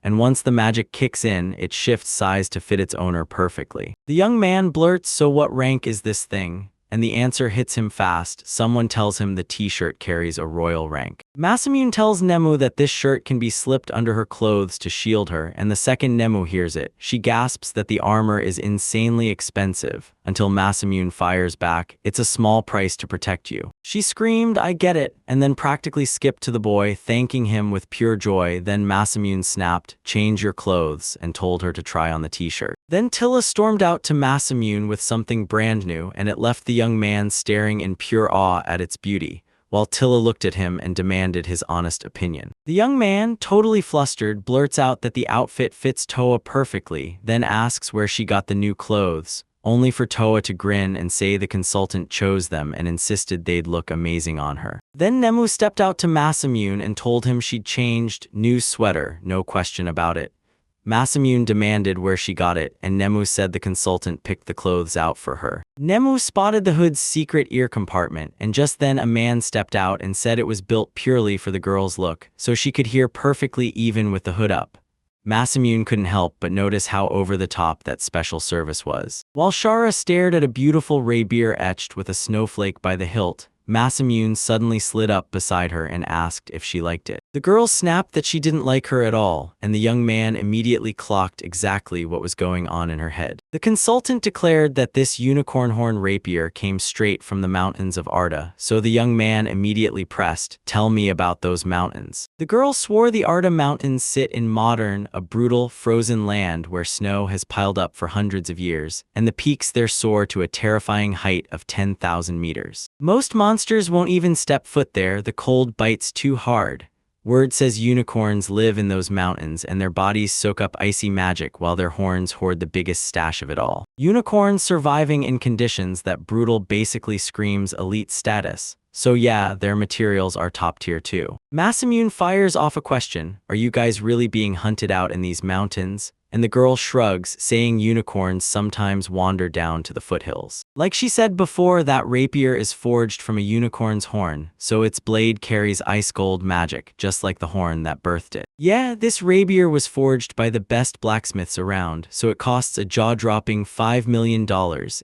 S1: and once the magic kicks in, it shifts size to fit its owner perfectly. The young man blurts, "So what rank is this thing?" And the answer hits him fast. Someone tells him the t-shirt carries a royal rank. Masamune tells Nemu that this shirt can be slipped under her clothes to shield her, and the second Nemu hears it, she gasps that the armor is insanely expensive, until Masamune fires back, "It's a small price to protect you." She screamed, "I get it," and then practically skipped to the boy, thanking him with pure joy. Then Masamune snapped, "Change your clothes," and told her to try on the t-shirt. Then Tilla stormed out to Masamune with something brand new, and it left the young man staring in pure awe at its beauty, while Tilla looked at him and demanded his honest opinion. The young man, totally flustered, blurts out that the outfit fits Toa perfectly, then asks where she got the new clothes, only for Toa to grin and say the consultant chose them and insisted they'd look amazing on her. Then Nemu stepped out to Masamune and told him she'd changed, new sweater, no question about it. Masamune demanded where she got it, and Nemu said the consultant picked the clothes out for her. Nemu spotted the hood's secret ear compartment, and just then a man stepped out and said it was built purely for the girl's look, so she could hear perfectly even with the hood up. Masamune couldn't help but notice how over-the-top that special service was. While Shara stared at a beautiful rapier etched with a snowflake by the hilt, Masamune suddenly slid up beside her and asked if she liked it. The girl snapped that she didn't like her at all, and the young man immediately clocked exactly what was going on in her head. The consultant declared that this unicorn horn rapier came straight from the mountains of Arda, so the young man immediately pressed, "Tell me about those mountains." The girl swore the Arda mountains sit in modern, a brutal, frozen land where snow has piled up for hundreds of years, and the peaks there soar to a terrifying height of 10,000 meters. Most monsters won't even step foot there, the cold bites too hard. Word says unicorns live in those mountains and their bodies soak up icy magic while their horns hoard the biggest stash of it all. Unicorns surviving in conditions that brutal basically screams elite status. So yeah, their materials are top tier too. Masamune fires off a question, "Are you guys really being hunted out in these mountains?" And the girl shrugs, saying unicorns sometimes wander down to the foothills. Like she said before, that rapier is forged from a unicorn's horn, so its blade carries ice gold magic, just like the horn that birthed it. Yeah, this rapier was forged by the best blacksmiths around, so it costs a jaw-dropping $5 million,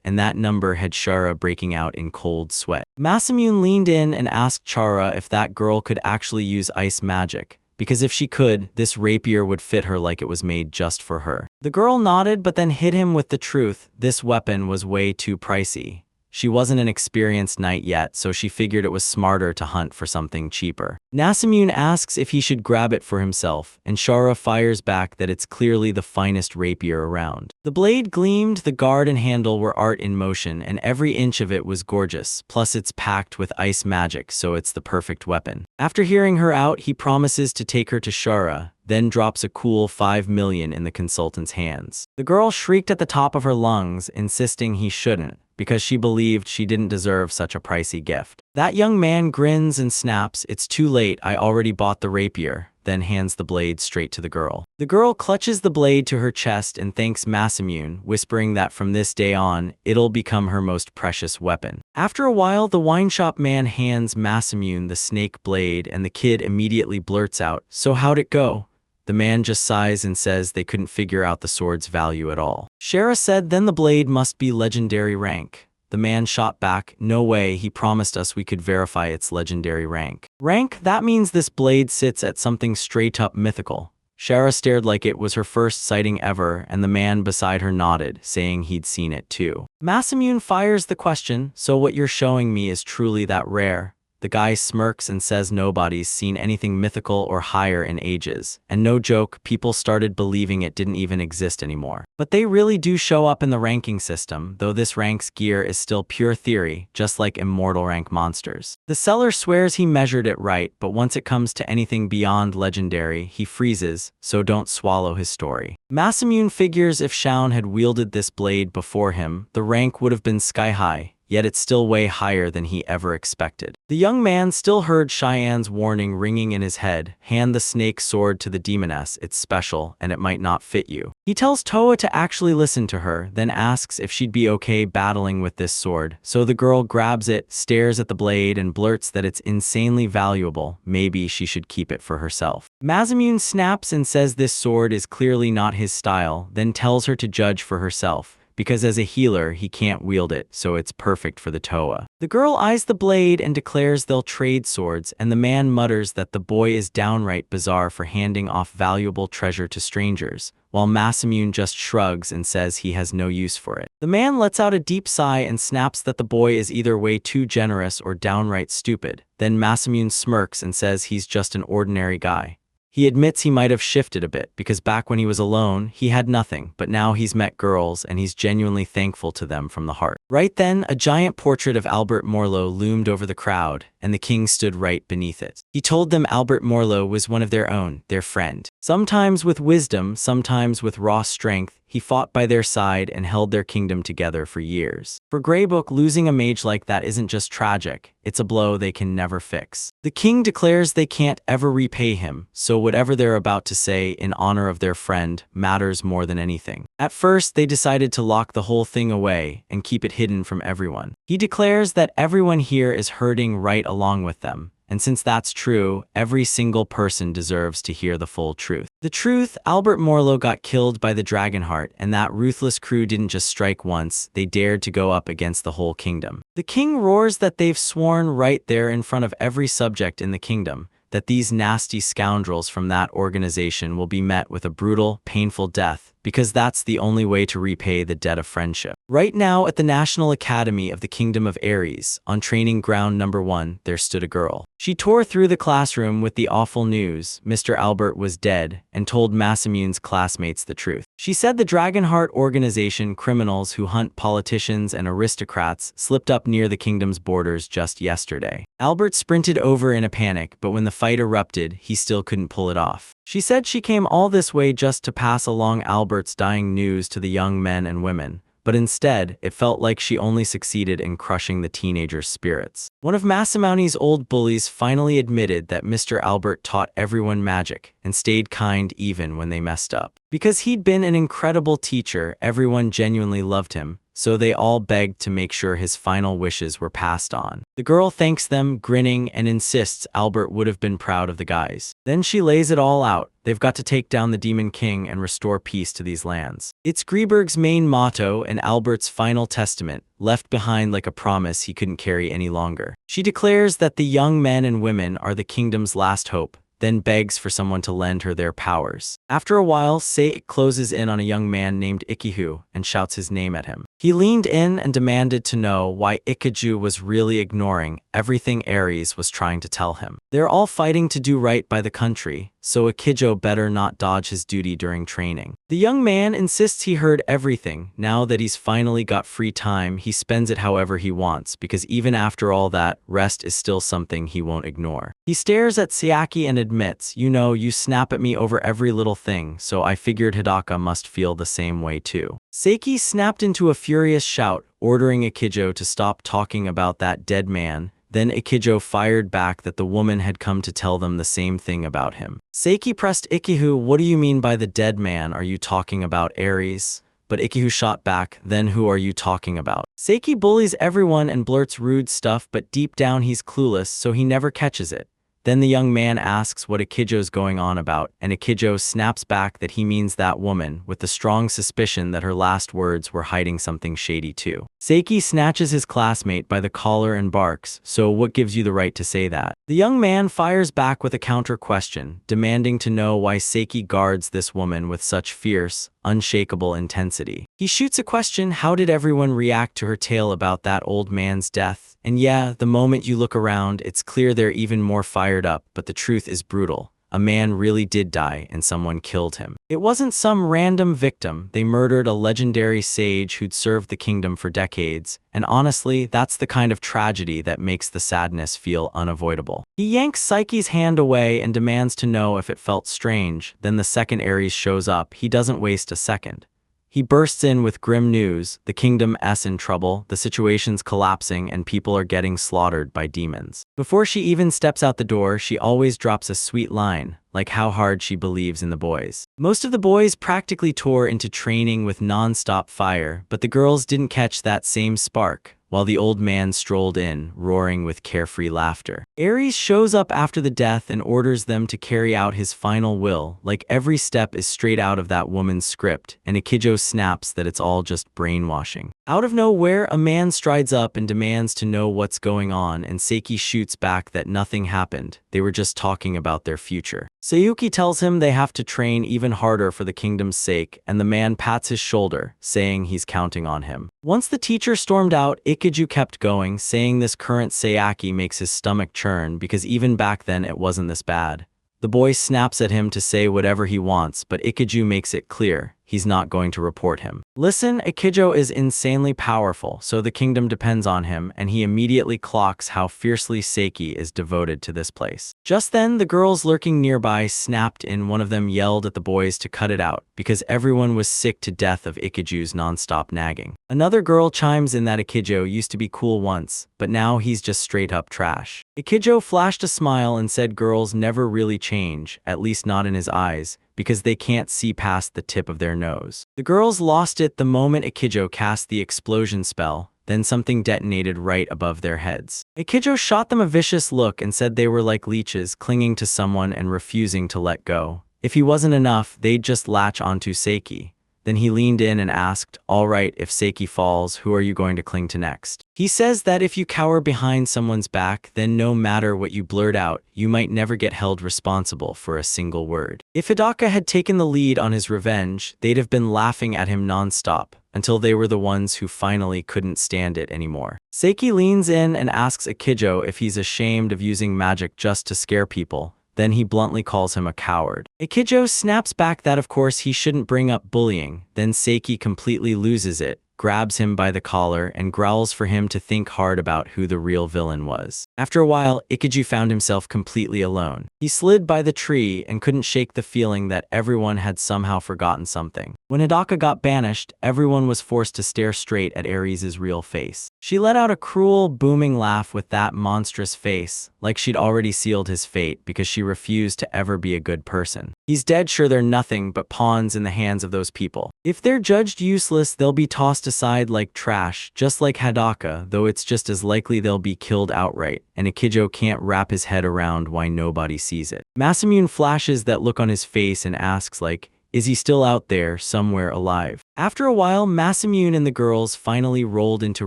S1: and that number had Shara breaking out in cold sweat. Masamune leaned in and asked Chara if that girl could actually use ice magic, because if she could, this rapier would fit her like it was made just for her. The girl nodded but then hit him with the truth. This weapon was way too pricey. She wasn't an experienced knight yet, so she figured it was smarter to hunt for something cheaper. Masamune asks if he should grab it for himself, and Shara fires back that it's clearly the finest rapier around. The blade gleamed, the guard and handle were art in motion, and every inch of it was gorgeous, plus it's packed with ice magic, so it's the perfect weapon. After hearing her out, he promises to take her to Shara, then drops a cool $5 million in the consultant's hands. The girl shrieked at the top of her lungs, insisting he shouldn't, because she believed she didn't deserve such a pricey gift. That young man grins and snaps, "It's too late, I already bought the rapier." then hands the blade straight to the girl. The girl clutches the blade to her chest and thanks Masamune, whispering that from this day on, it'll become her most precious weapon. After a while, the wine shop man hands Masamune the snake blade and the kid immediately blurts out, "So how'd it go?" The man just sighs and says they couldn't figure out the sword's value at all. Shara said then the blade must be legendary rank. The man shot back, "No way, he promised us we could verify its legendary rank." Rank? That means this blade sits at something straight up mythical. Shara stared like it was her first sighting ever, and the man beside her nodded, saying he'd seen it too. Masamune fires the question, "So what you're showing me is truly that rare?" The guy smirks and says nobody's seen anything mythical or higher in ages. And no joke, people started believing it didn't even exist anymore. But they really do show up in the ranking system, though this rank's gear is still pure theory, just like immortal rank monsters. The seller swears he measured it right, but once it comes to anything beyond legendary, he freezes, so don't swallow his story. Masamune figures if Shaun had wielded this blade before him, the rank would have been sky high. Yet it's still way higher than he ever expected. The young man still heard Cheyenne's warning ringing in his head, "Hand the snake sword to the demoness, it's special, and it might not fit you." He tells Toa to actually listen to her, then asks if she'd be okay battling with this sword, so the girl grabs it, stares at the blade, and blurts that it's insanely valuable, maybe she should keep it for herself. Masamune snaps and says this sword is clearly not his style, then tells her to judge for herself, because as a healer, he can't wield it, so it's perfect for the Toa. The girl eyes the blade and declares they'll trade swords, and the man mutters that the boy is downright bizarre for handing off valuable treasure to strangers, while Masamune just shrugs and says he has no use for it. The man lets out a deep sigh and snaps that the boy is either way too generous or downright stupid. Then Masamune smirks and says he's just an ordinary guy. He admits he might have shifted a bit, because back when he was alone, he had nothing, but now he's met girls and he's genuinely thankful to them from the heart. Right then, a giant portrait of Albert Morlo loomed over the crowd, and the king stood right beneath it. He told them Albert Morlo was one of their own, their friend. Sometimes with wisdom, sometimes with raw strength, he fought by their side and held their kingdom together for years. For Greybook, losing a mage like that isn't just tragic, it's a blow they can never fix. The king declares they can't ever repay him, so whatever they're about to say in honor of their friend matters more than anything. At first, they decided to lock the whole thing away and keep it hidden from everyone. He declares that everyone here is hurting right along with them. And since that's true, every single person deserves to hear the full truth. The truth, Albert Morlo got killed by the Dragonheart, and that ruthless crew didn't just strike once, they dared to go up against the whole kingdom. The king roars that they've sworn right there in front of every subject in the kingdom, that these nasty scoundrels from that organization will be met with a brutal, painful death, because that's the only way to repay the debt of friendship. Right now at the National Academy of the Kingdom of Ares, on training ground number 1, there stood a girl. She tore through the classroom with the awful news, Mr. Albert was dead, and told Masamune's classmates the truth. She said the Dragonheart organization, criminals who hunt politicians and aristocrats, slipped up near the kingdom's borders just yesterday. Albert sprinted over in a panic, but when the fight erupted, he still couldn't pull it off. She said she came all this way just to pass along Albert's dying news to the young men and women, but instead, it felt like she only succeeded in crushing the teenagers' spirits. One of Masamune's old bullies finally admitted that Mr. Albert taught everyone magic and stayed kind even when they messed up. Because he'd been an incredible teacher, everyone genuinely loved him, so they all begged to make sure his final wishes were passed on. The girl thanks them, grinning, and insists Albert would have been proud of the guys. Then she lays it all out. They've got to take down the Demon King and restore peace to these lands. It's Greyberg's main motto and Albert's final testament, left behind like a promise he couldn't carry any longer. She declares that the young men and women are the kingdom's last hope, then begs for someone to lend her their powers. After a while, Sei closes in on a young man named Ikihu and shouts his name at him. He leaned in and demanded to know why Ikiju was really ignoring everything Ares was trying to tell him. They're all fighting to do right by the country, so Ikijo better not dodge his duty during training. The young man insists he heard everything. Now that he's finally got free time, he spends it however he wants, because even after all that, rest is still something he won't ignore. He stares at Sayaki and admits, "You know, you snap at me over every little thing, so I figured Hidaka must feel the same way too." Seiki snapped into a furious shout, ordering Ikijo to stop talking about that dead man, Then Ikijo fired back that the woman had come to tell them the same thing about him. Seiki pressed Ikihu, "What do you mean by the dead man? Are you talking about Ares?" But Ikihu shot back, "Then who are you talking about?" Seiki bullies everyone and blurts rude stuff, but deep down he's clueless, so he never catches it. Then the young man asks what Ikijo's going on about, and Ikijo snaps back that he means that woman, with the strong suspicion that her last words were hiding something shady too. Seiki snatches his classmate by the collar and barks, "So what gives you the right to say that?" The young man fires back with a counter question, demanding to know why Seiki guards this woman with such fierce, unshakable intensity. He shoots a question, how did everyone react to her tale about that old man's death? And yeah, the moment you look around, it's clear they're even more fired up, but the truth is brutal. A man really did die and someone killed him. It wasn't some random victim, they murdered a legendary sage who'd served the kingdom for decades, and honestly, that's the kind of tragedy that makes the sadness feel unavoidable. He yanks Psyche's hand away and demands to know if it felt strange. Then the second Ares shows up. He doesn't waste a second. He bursts in with grim news, the kingdom's in trouble, the situation's collapsing, and people are getting slaughtered by demons. Before she even steps out the door, she always drops a sweet line, like how hard she believes in the boys. Most of the boys practically tore into training with non-stop fire, but the girls didn't catch that same spark, while the old man strolled in, roaring with carefree laughter. Ares shows up after the death and orders them to carry out his final will, like every step is straight out of that woman's script, and Ikijo snaps that it's all just brainwashing. Out of nowhere, a man strides up and demands to know what's going on, and Seiki shoots back that nothing happened, they were just talking about their future. Sayuki tells him they have to train even harder for the kingdom's sake, and the man pats his shoulder, saying he's counting on him. Once the teacher stormed out, Ikiju kept going, saying this current Sayaki makes his stomach churn because even back then it wasn't this bad. The boy snaps at him to say whatever he wants, but Ikiju makes it clear he's not going to report him. Listen, Ikijo is insanely powerful, so the kingdom depends on him, and he immediately clocks how fiercely Seiki is devoted to this place. Just then, the girls lurking nearby snapped in. One of them yelled at the boys to cut it out, because everyone was sick to death of Ikiju's non-stop nagging. Another girl chimes in that Ikijo used to be cool once, but now he's just straight up trash. Ikijo flashed a smile and said girls never really change, at least not in his eyes, because they can't see past the tip of their nose. The girls lost it the moment Ikijo cast the explosion spell, then something detonated right above their heads. Ikijo shot them a vicious look and said they were like leeches clinging to someone and refusing to let go. If he wasn't enough, they'd just latch onto Seiki. Then he leaned in and asked, "All right, if Seiki falls, who are you going to cling to next?" He says that if you cower behind someone's back, then no matter what you blurt out, you might never get held responsible for a single word. If Hidaka had taken the lead on his revenge, they'd have been laughing at him non-stop, until they were the ones who finally couldn't stand it anymore. Seiki leans in and asks Ikijo if he's ashamed of using magic just to scare people. Then he bluntly calls him a coward. Ikijo snaps back that of course he shouldn't bring up bullying. Then Seiki completely loses it, grabs him by the collar, and growls for him to think hard about who the real villain was. After a while, Ikiju found himself completely alone. He slid by the tree and couldn't shake the feeling that everyone had somehow forgotten something. When Hidaka got banished, everyone was forced to stare straight at Ares' real face. She let out a cruel, booming laugh with that monstrous face, like she'd already sealed his fate because she refused to ever be a good person. He's dead, sure, they're nothing but pawns in the hands of those people. If they're judged useless, they'll be tossed aside like trash, just like Hidaka, though it's just as likely they'll be killed outright, and Ikijo can't wrap his head around why nobody sees it. Masamune flashes that look on his face and asks like, is he still out there, somewhere alive? After a while, Masamune and the girls finally rolled into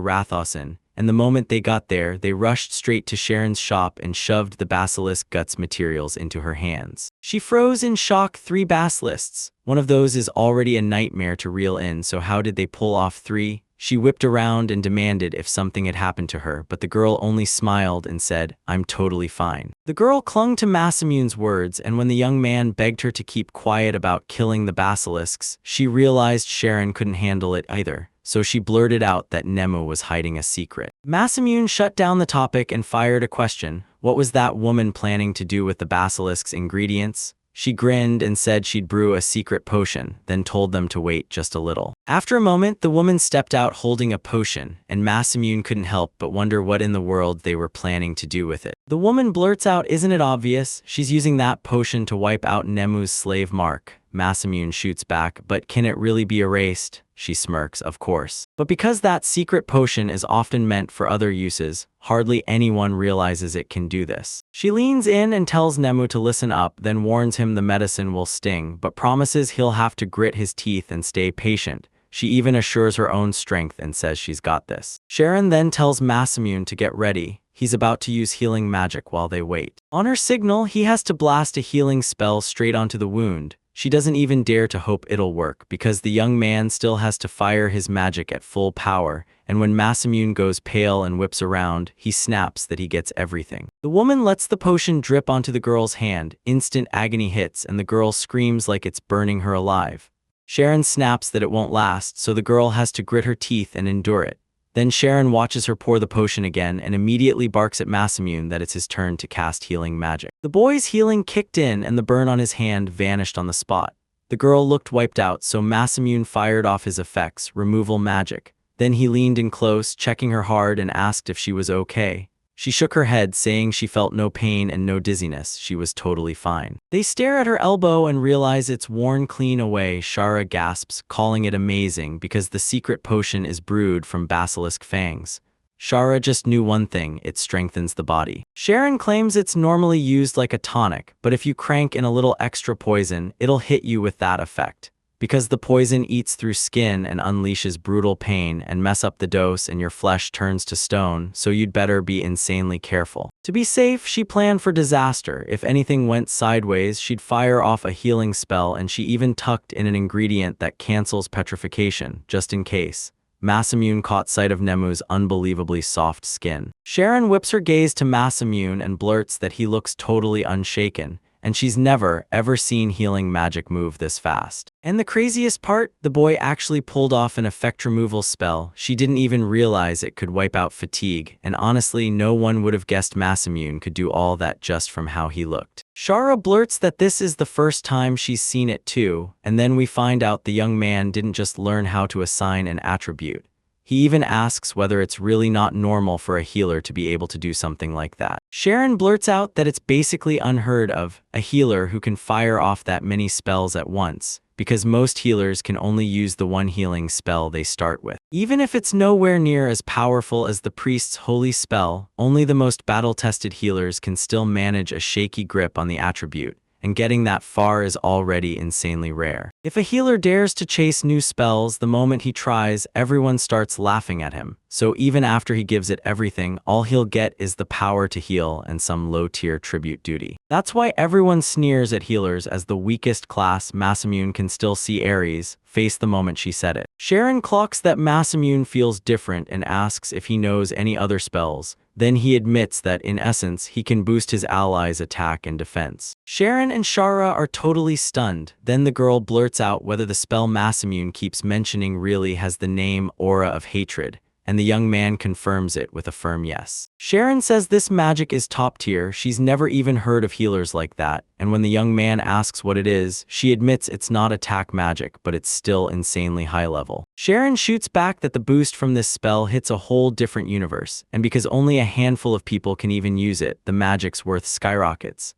S1: Rathosin, and the moment they got there, they rushed straight to Sharon's shop and shoved the basilisk guts materials into her hands. She froze in shock. 3 basilisks. One of those is already a nightmare to reel in, so how did they pull off 3? She whipped around and demanded if something had happened to her, but the girl only smiled and said, "I'm totally fine." The girl clung to Masamune's words, and when the young man begged her to keep quiet about killing the basilisks, she realized Sharon couldn't handle it either. So she blurted out that Nemu was hiding a secret. Masamune shut down the topic and fired a question. What was that woman planning to do with the basilisk's ingredients? She grinned and said she'd brew a secret potion, then told them to wait just a little. After a moment, the woman stepped out holding a potion, and Masamune couldn't help but wonder what in the world they were planning to do with it. The woman blurts out, "Isn't it obvious? She's using that potion to wipe out Nemu's slave mark." Masamune shoots back, "But can it really be erased?" She smirks, "Of course. But because that secret potion is often meant for other uses, hardly anyone realizes it can do this." She leans in and tells Nemu to listen up, then warns him the medicine will sting, but promises he'll have to grit his teeth and stay patient. She even assures her own strength and says she's got this. Sharon then tells Masamune to get ready. He's about to use healing magic while they wait. On her signal, he has to blast a healing spell straight onto the wound. She doesn't even dare to hope it'll work because the young man still has to fire his magic at full power, and when Masamune goes pale and whips around, he snaps that he gets everything. The woman lets the potion drip onto the girl's hand, instant agony hits, and the girl screams like it's burning her alive. Sharon snaps that it won't last, so the girl has to grit her teeth and endure it. Then Sharon watches her pour the potion again and immediately barks at Masamune that it's his turn to cast healing magic. The boy's healing kicked in and the burn on his hand vanished on the spot. The girl looked wiped out, so Masamune fired off his effects, removal magic. Then he leaned in close, checking her hard, and asked if she was okay. She shook her head, saying she felt no pain and no dizziness. She was totally fine. They stare at her elbow and realize it's worn clean away. Shara gasps, calling it amazing because the secret potion is brewed from basilisk fangs. Shara just knew one thing: it strengthens the body. Sharon claims it's normally used like a tonic, but if you crank in a little extra poison, it'll hit you with that effect. Because the poison eats through skin and unleashes brutal pain and mess up the dose and your flesh turns to stone, so you'd better be insanely careful. To be safe, she planned for disaster. If anything went sideways, she'd fire off a healing spell, and she even tucked in an ingredient that cancels petrification, just in case. Masamune caught sight of Nemu's unbelievably soft skin. Sharon whips her gaze to Masamune and blurts that he looks totally unshaken, and she's never, ever seen healing magic move this fast. And the craziest part, the boy actually pulled off an effect removal spell. She didn't even realize it could wipe out fatigue, and honestly, no one would have guessed Masamune could do all that just from how he looked. Shara blurts that this is the first time she's seen it too, and then we find out the young man didn't just learn how to assign an attribute. He even asks whether it's really not normal for a healer to be able to do something like that. Sharon blurts out that it's basically unheard of, a healer who can fire off that many spells at once, because most healers can only use the one healing spell they start with. Even if it's nowhere near as powerful as the priest's holy spell, only the most battle-tested healers can still manage a shaky grip on the attribute, and getting that far is already insanely rare. If a healer dares to chase new spells, the moment he tries, everyone starts laughing at him. So even after he gives it everything, all he'll get is the power to heal and some low-tier tribute duty. That's why everyone sneers at healers as the weakest class. Masamune can still see Ares' face the moment she said it. Sharon clocks that Masamune feels different and asks if he knows any other spells. Then he admits that, in essence, he can boost his allies' attack and defense. Sharon and Shara are totally stunned. Then the girl blurts out whether the spell Masamune keeps mentioning really has the name Aura of Hatred, and the young man confirms it with a firm yes. Sharon says this magic is top tier. She's never even heard of healers like that, and when the young man asks what it is, she admits it's not attack magic, but it's still insanely high level. Sharon shoots back that the boost from this spell hits a whole different universe, and because only a handful of people can even use it, the magic's worth skyrockets.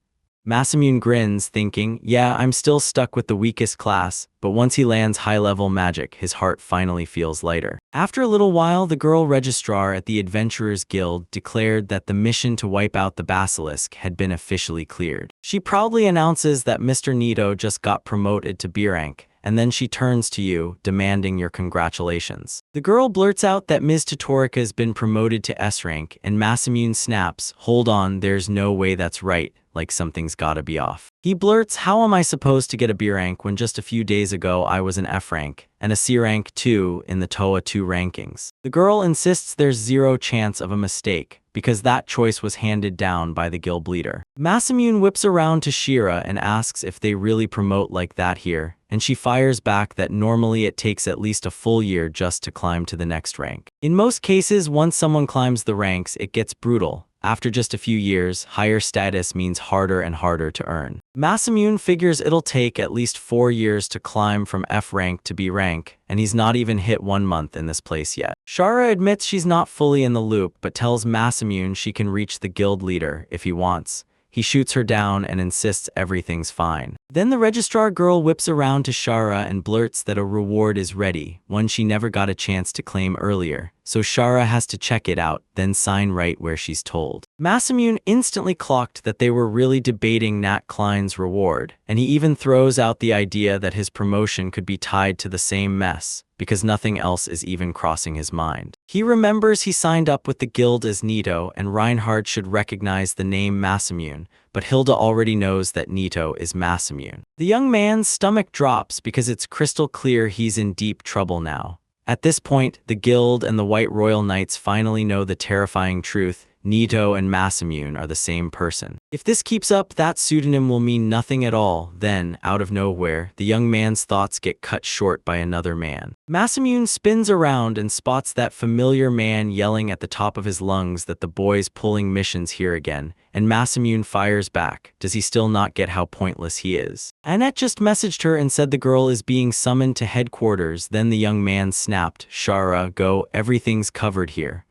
S1: Masamune grins, thinking, yeah, I'm still stuck with the weakest class, but once he lands high-level magic, his heart finally feels lighter. After a little while, the girl registrar at the Adventurers Guild declared that the mission to wipe out the basilisk had been officially cleared. She proudly announces that Mr. Nito just got promoted to B rank, and then she turns to you, demanding your congratulations. The girl blurts out that Ms. Totorika's been promoted to S rank, and Masamune snaps, hold on, there's no way that's right, like something's gotta be off. He blurts, how am I supposed to get a B rank when just a few days ago I was an F rank, and a C rank too in the TOA 2 rankings? The girl insists there's zero chance of a mistake, because that choice was handed down by the guild leader. Masamune whips around to Shira and asks if they really promote like that here, and she fires back that normally it takes at least a full year just to climb to the next rank. In most cases, once someone climbs the ranks, it gets brutal. After just a few years, higher status means harder and harder to earn. Masamune figures it'll take at least 4 years to climb from F rank to B rank, and he's not even hit 1 month in this place yet. Shara admits she's not fully in the loop, but tells Masamune she can reach the guild leader if he wants. He shoots her down and insists everything's fine. Then the registrar girl whips around to Shara and blurts that a reward is ready, one she never got a chance to claim earlier. So Shara has to check it out, then sign right where she's told. Masamune instantly clocked that they were really debating Nat Klein's reward, and he even throws out the idea that his promotion could be tied to the same mess, because nothing else is even crossing his mind. He remembers he signed up with the guild as Nito, and Reinhard should recognize the name Masamune, but Hilda already knows that Nito is Masamune. The young man's stomach drops because it's crystal clear he's in deep trouble now. At this point, the guild and the White Royal Knights finally know the terrifying truth: Nito and Masamune are the same person. If this keeps up, that pseudonym will mean nothing at all. Then, out of nowhere, the young man's thoughts get cut short by another man. Masamune spins around and spots that familiar man yelling at the top of his lungs that the boy's pulling missions here again, and Masamune fires back. Does he still not get how pointless he is? Annette just messaged her and said the girl is being summoned to headquarters. Then the young man snapped, "Shara, go, everything's covered here."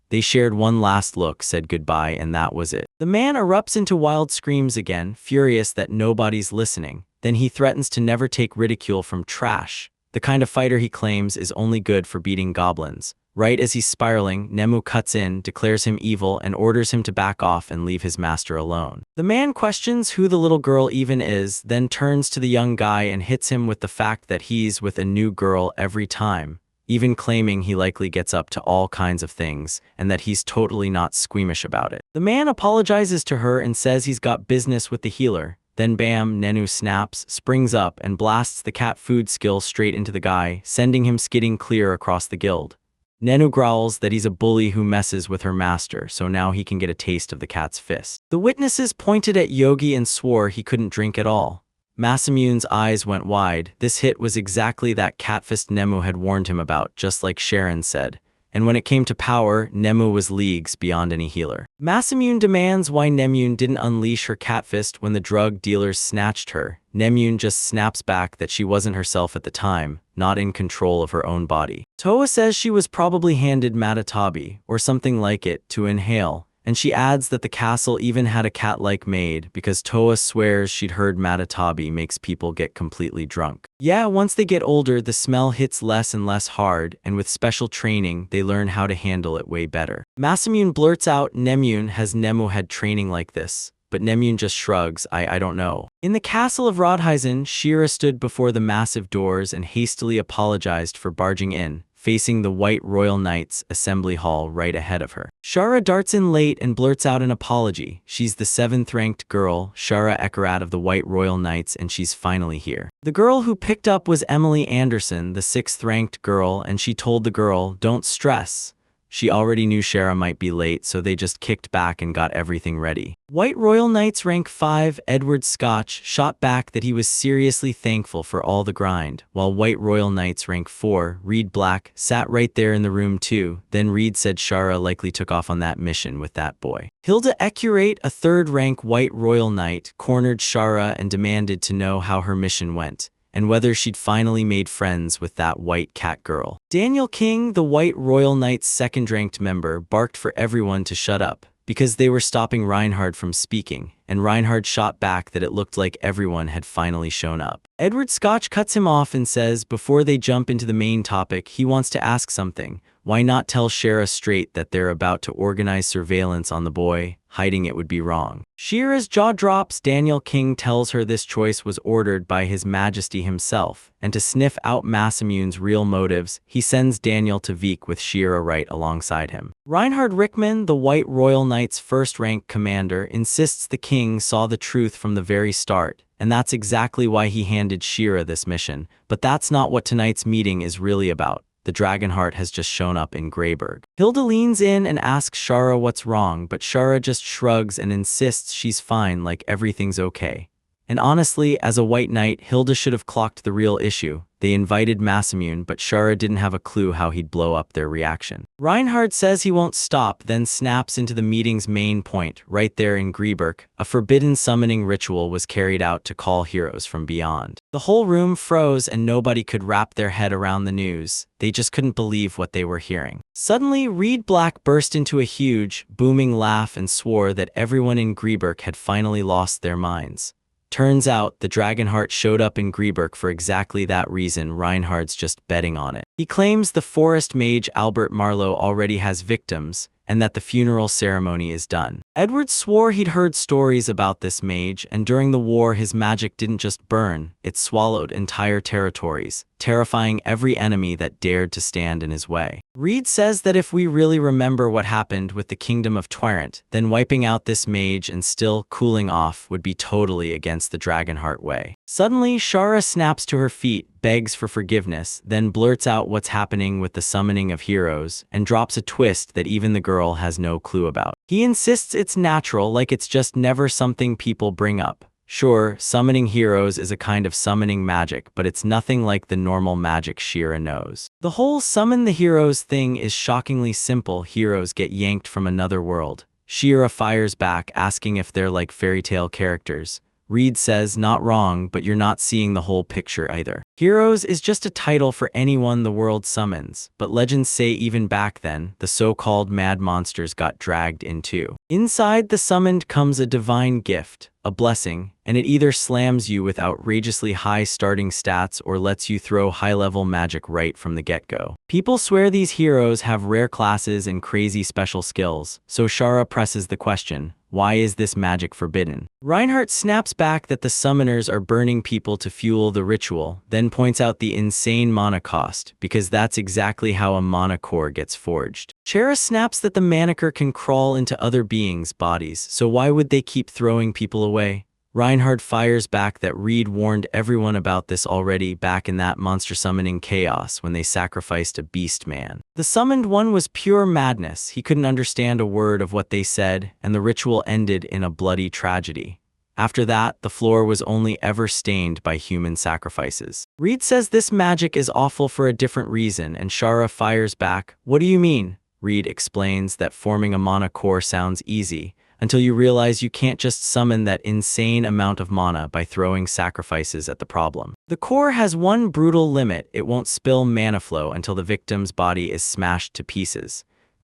S1: They shared one last look, said goodbye, and that was it. The man erupts into wild screams again, furious that nobody's listening. Then he threatens to never take ridicule from trash, the kind of fighter he claims is only good for beating goblins. Right as he's spiraling, Nemu cuts in, declares him evil, and orders him to back off and leave his master alone. The man questions who the little girl even is, then turns to the young guy and hits him with the fact that he's with a new girl every time, even claiming he likely gets up to all kinds of things, and that he's totally not squeamish about it. The man apologizes to her and says he's got business with the healer. Then bam, Nenu snaps, springs up, and blasts the cat food skill straight into the guy, sending him skidding clear across the guild. Nenu growls that he's a bully who messes with her master, so now he can get a taste of the cat's fist. The witnesses pointed at Yogi and swore he couldn't drink at all. Masamune's eyes went wide. This hit was exactly that catfist Nemu had warned him about, just like Sharon said. And when it came to power, Nemu was leagues beyond any healer. Masamune demands why Nemune didn't unleash her catfist when the drug dealers snatched her. Nemune just snaps back that she wasn't herself at the time, not in control of her own body. Toa says she was probably handed Matatabi, or something like it, to inhale. And she adds that the castle even had a cat-like maid because Toa swears she'd heard Matatabi makes people get completely drunk. Yeah, once they get older, the smell hits less and less hard, and with special training, they learn how to handle it way better. Masamune blurts out Nemune has Nemu had training like this, but Nemune just shrugs, I don't know. In the castle of Rodheisen, Shira stood before the massive doors and hastily apologized for barging in, facing the White Royal Knights assembly hall right ahead of her. Shara darts in late and blurts out an apology. She's the 7th-ranked girl, Shara Ekarat of the White Royal Knights, and she's finally here. The girl who picked up was Emily Anderson, the 6th-ranked girl, and she told the girl, "Don't stress." She already knew Shara might be late, so they just kicked back and got everything ready. White Royal Knights rank 5, Edward Scotch, shot back that he was seriously thankful for all the grind, while White Royal Knights rank 4, Reed Black, sat right there in the room too. Then Reed said Shara likely took off on that mission with that boy. Hilda Ecurate, a 3rd-rank White Royal Knight, cornered Shara and demanded to know how her mission went, and whether she'd finally made friends with that white cat girl. Daniel King, the White Royal Knights' 2nd-ranked member, barked for everyone to shut up, because they were stopping Reinhard from speaking, and Reinhard shot back that it looked like everyone had finally shown up. Edward Scotch cuts him off and says before they jump into the main topic, he wants to ask something. Why not tell Shara straight that they're about to organize surveillance on the boy? Hiding it would be wrong. Shira's jaw drops. Daniel King tells her this choice was ordered by His Majesty himself, and to sniff out Masamune's real motives, he sends Daniel to Vik with Shira right alongside him. Reinhard Rickman, the White Royal Knights' 1st-rank commander, insists the king saw the truth from the very start, and that's exactly why he handed Shira this mission, but that's not what tonight's meeting is really about. The Dragonheart has just shown up in Greyberg. Hilda leans in and asks Shara what's wrong, but Shara just shrugs and insists she's fine, like everything's okay. And honestly, as a White Knight, Hilda should have clocked the real issue. They invited Masamune, but Shara didn't have a clue how he'd blow up their reaction. Reinhardt says he won't stop, then snaps into the meeting's main point. Right there in Grieberg, a forbidden summoning ritual was carried out to call heroes from beyond. The whole room froze and nobody could wrap their head around the news. They just couldn't believe what they were hearing. Suddenly, Reed Black burst into a huge, booming laugh and swore that everyone in Grieberg had finally lost their minds. Turns out, the Dragonheart showed up in Grieberg for exactly that reason. Reinhardt's just betting on it. He claims the forest mage Albert Marlowe already has victims, and that the funeral ceremony is done. Edward swore he'd heard stories about this mage, and during the war his magic didn't just burn, it swallowed entire territories, terrifying every enemy that dared to stand in his way. Reed says that if we really remember what happened with the Kingdom of Twirent, then wiping out this mage and still cooling off would be totally against the Dragonheart way. Suddenly, Shara snaps to her feet, begs for forgiveness, then blurts out what's happening with the summoning of heroes, and drops a twist that even the girl has no clue about. He insists it's natural, like it's just never something people bring up. Sure, summoning heroes is a kind of summoning magic, but it's nothing like the normal magic Shira knows. The whole summon the heroes thing is shockingly simple. Heroes get yanked from another world. Shira fires back, asking if they're like fairy tale characters. Reed says, not wrong, but you're not seeing the whole picture either. Heroes is just a title for anyone the world summons, but legends say even back then, the so-called mad monsters got dragged in too. Inside the summoned comes a divine gift, a blessing, and it either slams you with outrageously high starting stats or lets you throw high-level magic right from the get-go. People swear these heroes have rare classes and crazy special skills, so Shara presses the question, why is this magic forbidden? Reinhardt snaps back that the summoners are burning people to fuel the ritual, then points out the insane mana cost, because that's exactly how a mana core gets forged. Chera snaps that the Manicure can crawl into other beings' bodies, so why would they keep throwing people away? Reinhardt fires back that Reed warned everyone about this already back in that monster summoning chaos when they sacrificed a beast man. The summoned one was pure madness. He couldn't understand a word of what they said, and the ritual ended in a bloody tragedy. After that, the floor was only ever stained by human sacrifices. Reed says this magic is awful for a different reason, and Shara fires back, what do you mean? Reed explains that forming a mana core sounds easy, until you realize you can't just summon that insane amount of mana by throwing sacrifices at the problem. The core has one brutal limit: it won't spill mana flow until the victim's body is smashed to pieces.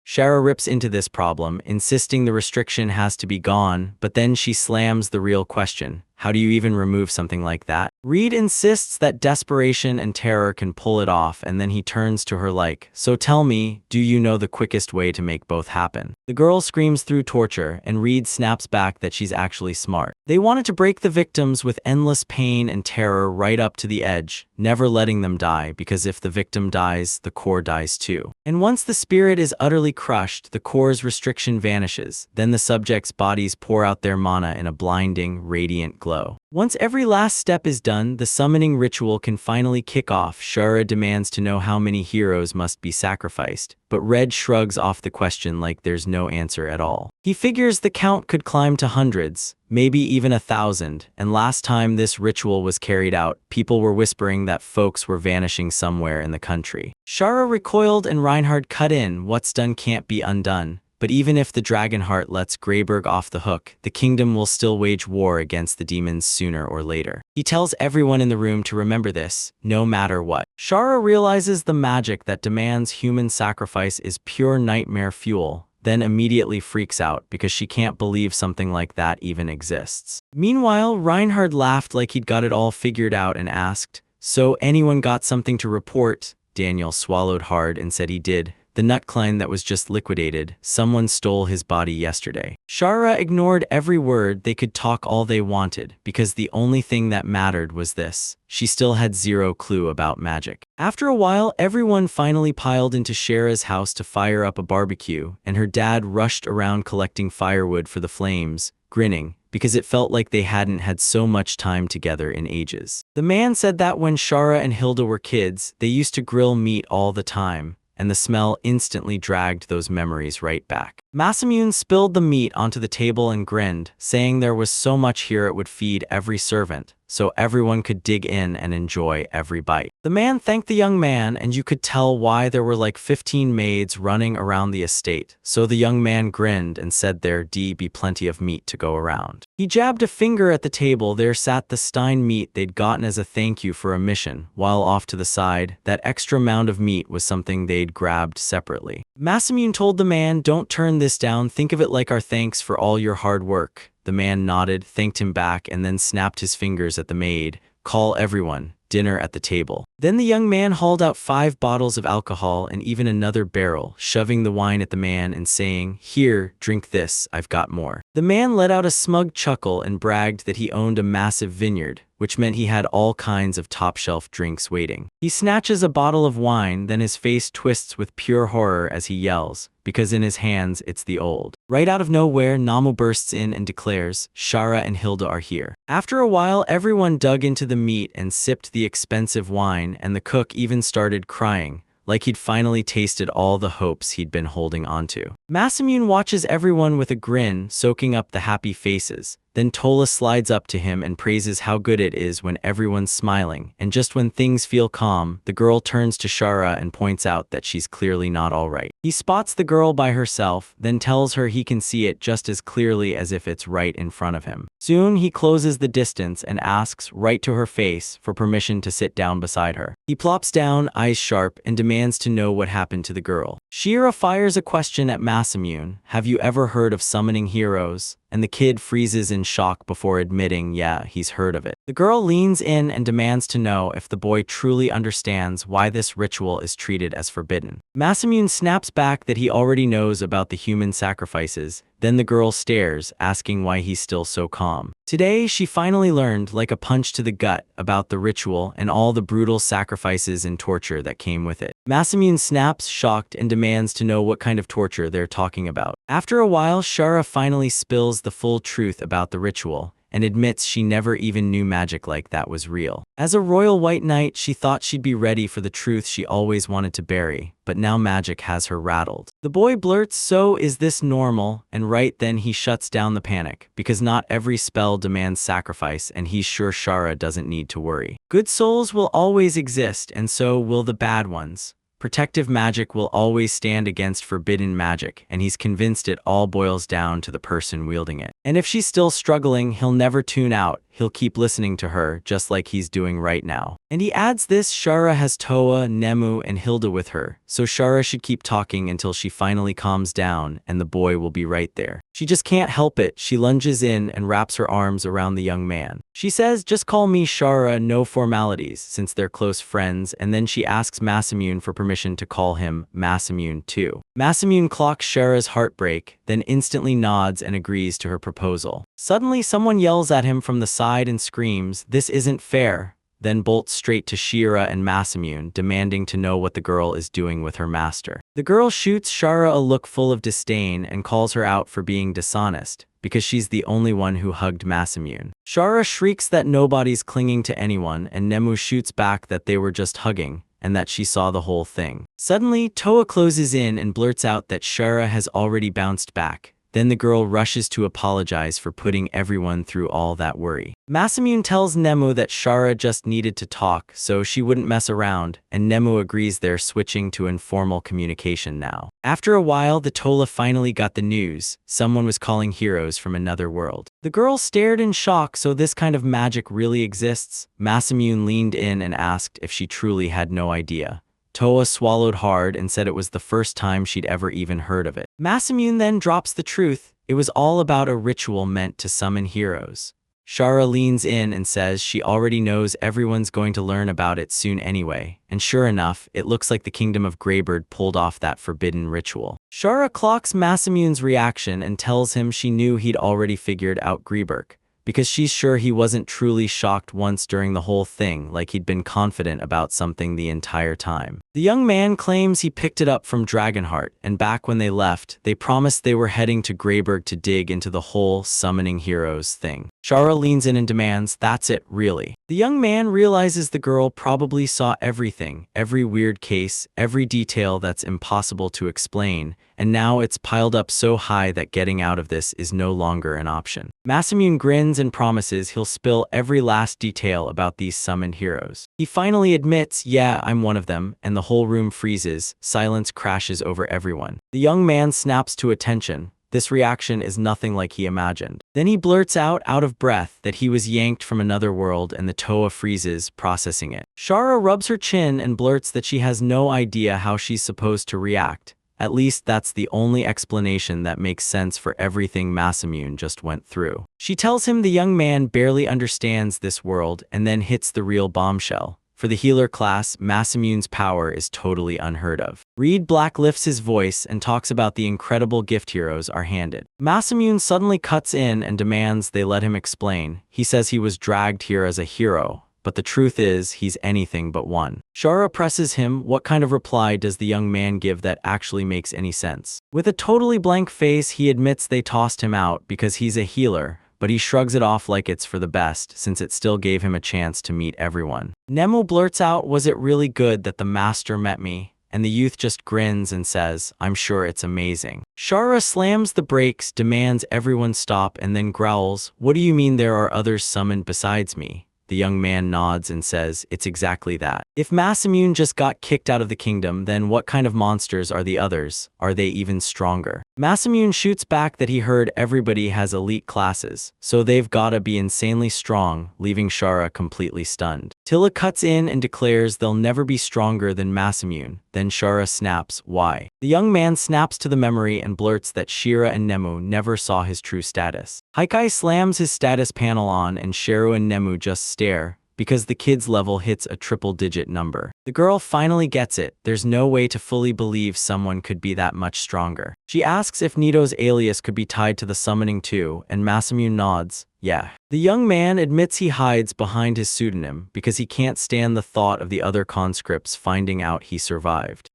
S1: Shara rips into this problem, insisting the restriction has to be gone, but then she slams the real question. How do you even remove something like that? Reed insists that desperation and terror can pull it off, and then he turns to her like, so tell me, do you know the quickest way to make both happen? The girl screams through torture, and Reed snaps back that she's actually smart. They wanted to break the victims with endless pain and terror right up to the edge, never letting them die, because if the victim dies, the core dies too. And once the spirit is utterly crushed, the core's restriction vanishes. Then the subject's bodies pour out their mana in a blinding, radiant glow. Once every last step is done, the summoning ritual can finally kick off. Shara demands to know how many heroes must be sacrificed, but Red shrugs off the question like there's no answer at all. He figures the count could climb to hundreds, maybe even 1,000, and last time this ritual was carried out, people were whispering that folks were vanishing somewhere in the country. Shara recoiled and Reinhardt cut in, what's done can't be undone. But even if the Dragonheart lets Greyberg off the hook, the kingdom will still wage war against the demons sooner or later. He tells everyone in the room to remember this, no matter what. Shara realizes the magic that demands human sacrifice is pure nightmare fuel, then immediately freaks out because she can't believe something like that even exists. Meanwhile, Reinhardt laughed like he'd got it all figured out and asked, so anyone got something to report? Daniel swallowed hard and said he did. The nutcline that was just liquidated, someone stole his body yesterday. Shara ignored every word. They could talk all they wanted, because the only thing that mattered was this. She still had zero clue about magic. After a while, everyone finally piled into Shara's house to fire up a barbecue, and her dad rushed around collecting firewood for the flames, grinning, because it felt like they hadn't had so much time together in ages. The man said that when Shara and Hilda were kids, they used to grill meat all the time, and the smell instantly dragged those memories right back. Masamune spilled the meat onto the table and grinned, saying there was so much here it would feed every servant. so everyone could dig in and enjoy every bite. The man thanked the young man, and you could tell why there were like 15 maids running around the estate, so the young man grinned and said there'd be plenty of meat to go around. He jabbed a finger at the table. There sat the stein meat they'd gotten as a thank you for a mission, while off to the side, that extra mound of meat was something they'd grabbed separately. Masamune told the man, "Don't turn this down, think of it like our thanks for all your hard work." The man nodded, thanked him back, and then snapped his fingers at the maid. "Call everyone. Dinner at the table." Then the young man hauled out 5 bottles of alcohol and even another barrel, shoving the wine at the man and saying, "Here, drink this, I've got more." The man let out a smug chuckle and bragged that he owned a massive vineyard, which meant he had all kinds of top-shelf drinks waiting. He snatches a bottle of wine, then his face twists with pure horror as he yells, because in his hands it's the old. Right out of nowhere, Namu bursts in and declares, "Shara and Hilda are here." After a while, everyone dug into the meat and sipped the expensive wine, and the cook even started crying, like he'd finally tasted all the hopes he'd been holding onto. Masamune watches everyone with a grin, soaking up the happy faces. Then Tola slides up to him and praises how good it is when everyone's smiling, and just when things feel calm, the girl turns to Shara and points out that she's clearly not all right. He spots the girl by herself, then tells her he can see it just as clearly as if it's right in front of him. Soon he closes the distance and asks, right to her face, for permission to sit down beside her. He plops down, eyes sharp, and demands to know what happened to the girl. Shira fires a question at Masamune, "Have you ever heard of summoning heroes?" And the kid freezes in shock before admitting, yeah, he's heard of it. The girl leans in and demands to know if the boy truly understands why this ritual is treated as forbidden. Masamune snaps back that he already knows about the human sacrifices. Then the girl stares, asking why he's still so calm. Today, she finally learned, like a punch to the gut, about the ritual and all the brutal sacrifices and torture that came with it. Masamune snaps, shocked, and demands to know what kind of torture they're talking about. After a while, Shara finally spills the full truth about the ritual, and admits she never even knew magic like that was real. As a royal white knight, she thought she'd be ready for the truth she always wanted to bury, but now magic has her rattled. The boy blurts, "So is this normal?" And right then he shuts down the panic, because not every spell demands sacrifice, and he's sure Shara doesn't need to worry. Good souls will always exist, and so will the bad ones. Protective magic will always stand against forbidden magic, and he's convinced it all boils down to the person wielding it. And if she's still struggling, he'll never tune out. He'll keep listening to her, just like he's doing right now. And he adds this, Shara has Toa, Nemu, and Hilda with her, so Shara should keep talking until she finally calms down, and the boy will be right there. She just can't help it. She lunges in and wraps her arms around the young man. She says, "Just call me Shara, no formalities," since they're close friends, and then she asks Masamune for permission to call him Masamune too. Masamune clocks Shara's heartbreak, then instantly nods and agrees to her proposal. Suddenly, someone yells at him from the side and screams, "This isn't fair," then bolts straight to Shira and Masamune, demanding to know what the girl is doing with her master. The girl shoots Shara a look full of disdain and calls her out for being dishonest, because she's the only one who hugged Masamune. Shara shrieks that nobody's clinging to anyone, and Nemu shoots back that they were just hugging, and that she saw the whole thing. Suddenly, Toa closes in and blurts out that Shara has already bounced back. Then the girl rushes to apologize for putting everyone through all that worry. Masamune tells Nemu that Shara just needed to talk, so she wouldn't mess around, and Nemu agrees they're switching to informal communication now. After a while, the Tola finally got the news. Someone was calling heroes from another world. The girl stared in shock, so this kind of magic really exists? Masamune leaned in and asked if she truly had no idea. Toa swallowed hard and said it was the first time she'd ever even heard of it. Masamune then drops the truth. It was all about a ritual meant to summon heroes. Shara leans in and says she already knows everyone's going to learn about it soon anyway, and sure enough, it looks like the Kingdom of Greybird pulled off that forbidden ritual. Shara clocks Masamune's reaction and tells him she knew he'd already figured out Greybird, because she's sure he wasn't truly shocked once during the whole thing, like he'd been confident about something the entire time. The young man claims he picked it up from Dragonheart, and back when they left, they promised they were heading to Greyberg to dig into the whole summoning heroes thing. Shara leans in and demands, "That's it, really. The young man realizes the girl probably saw everything, every weird case, every detail that's impossible to explain, and now it's piled up so high that getting out of this is no longer an option. Masamune grins and promises he'll spill every last detail about these summoned heroes. He finally admits, yeah, I'm one of them, and the whole room freezes, silence crashes over everyone. The young man snaps to attention. This reaction is nothing like he imagined. Then he blurts out of breath, that he was yanked from another world and the Toa freezes, processing it. Shara rubs her chin and blurts that she has no idea how she's supposed to react. At least that's the only explanation that makes sense for everything Masamune just went through. She tells him the young man barely understands this world and then hits the real bombshell. For the healer class, Masamune's power is totally unheard of. Reed Black lifts his voice and talks about the incredible gift heroes are handed. Masamune suddenly cuts in and demands they let him explain. He says he was dragged here as a hero, but the truth is he's anything but one. Shara presses him. What kind of reply does the young man give that actually makes any sense? With a totally blank face, he admits they tossed him out because he's a healer, but he shrugs it off like it's for the best, since it still gave him a chance to meet everyone. Nemu blurts out, was it really good that the master met me? And the youth just grins and says, I'm sure it's amazing. Shara slams the brakes, demands everyone stop, and then growls, what do you mean there are others summoned besides me? The young man nods and says, it's exactly that. If Masamune just got kicked out of the kingdom, then what kind of monsters are the others? Are they even stronger? Masamune shoots back that he heard everybody has elite classes, so they've gotta be insanely strong, leaving Shara completely stunned. Tilla cuts in and declares they'll never be stronger than Masamune. Then Shara snaps, why? The young man snaps to the memory and blurts that Shira and Nemu never saw his true status. Haikai slams his status panel on and Shiru and Nemu just stare, because the kid's level hits a triple-digit number. The girl finally gets it, there's no way to fully believe someone could be that much stronger. She asks if Nito's alias could be tied to the summoning too, and Masamune nods, yeah. The young man admits he hides behind his pseudonym because he can't stand the thought of the other conscripts finding out he survived.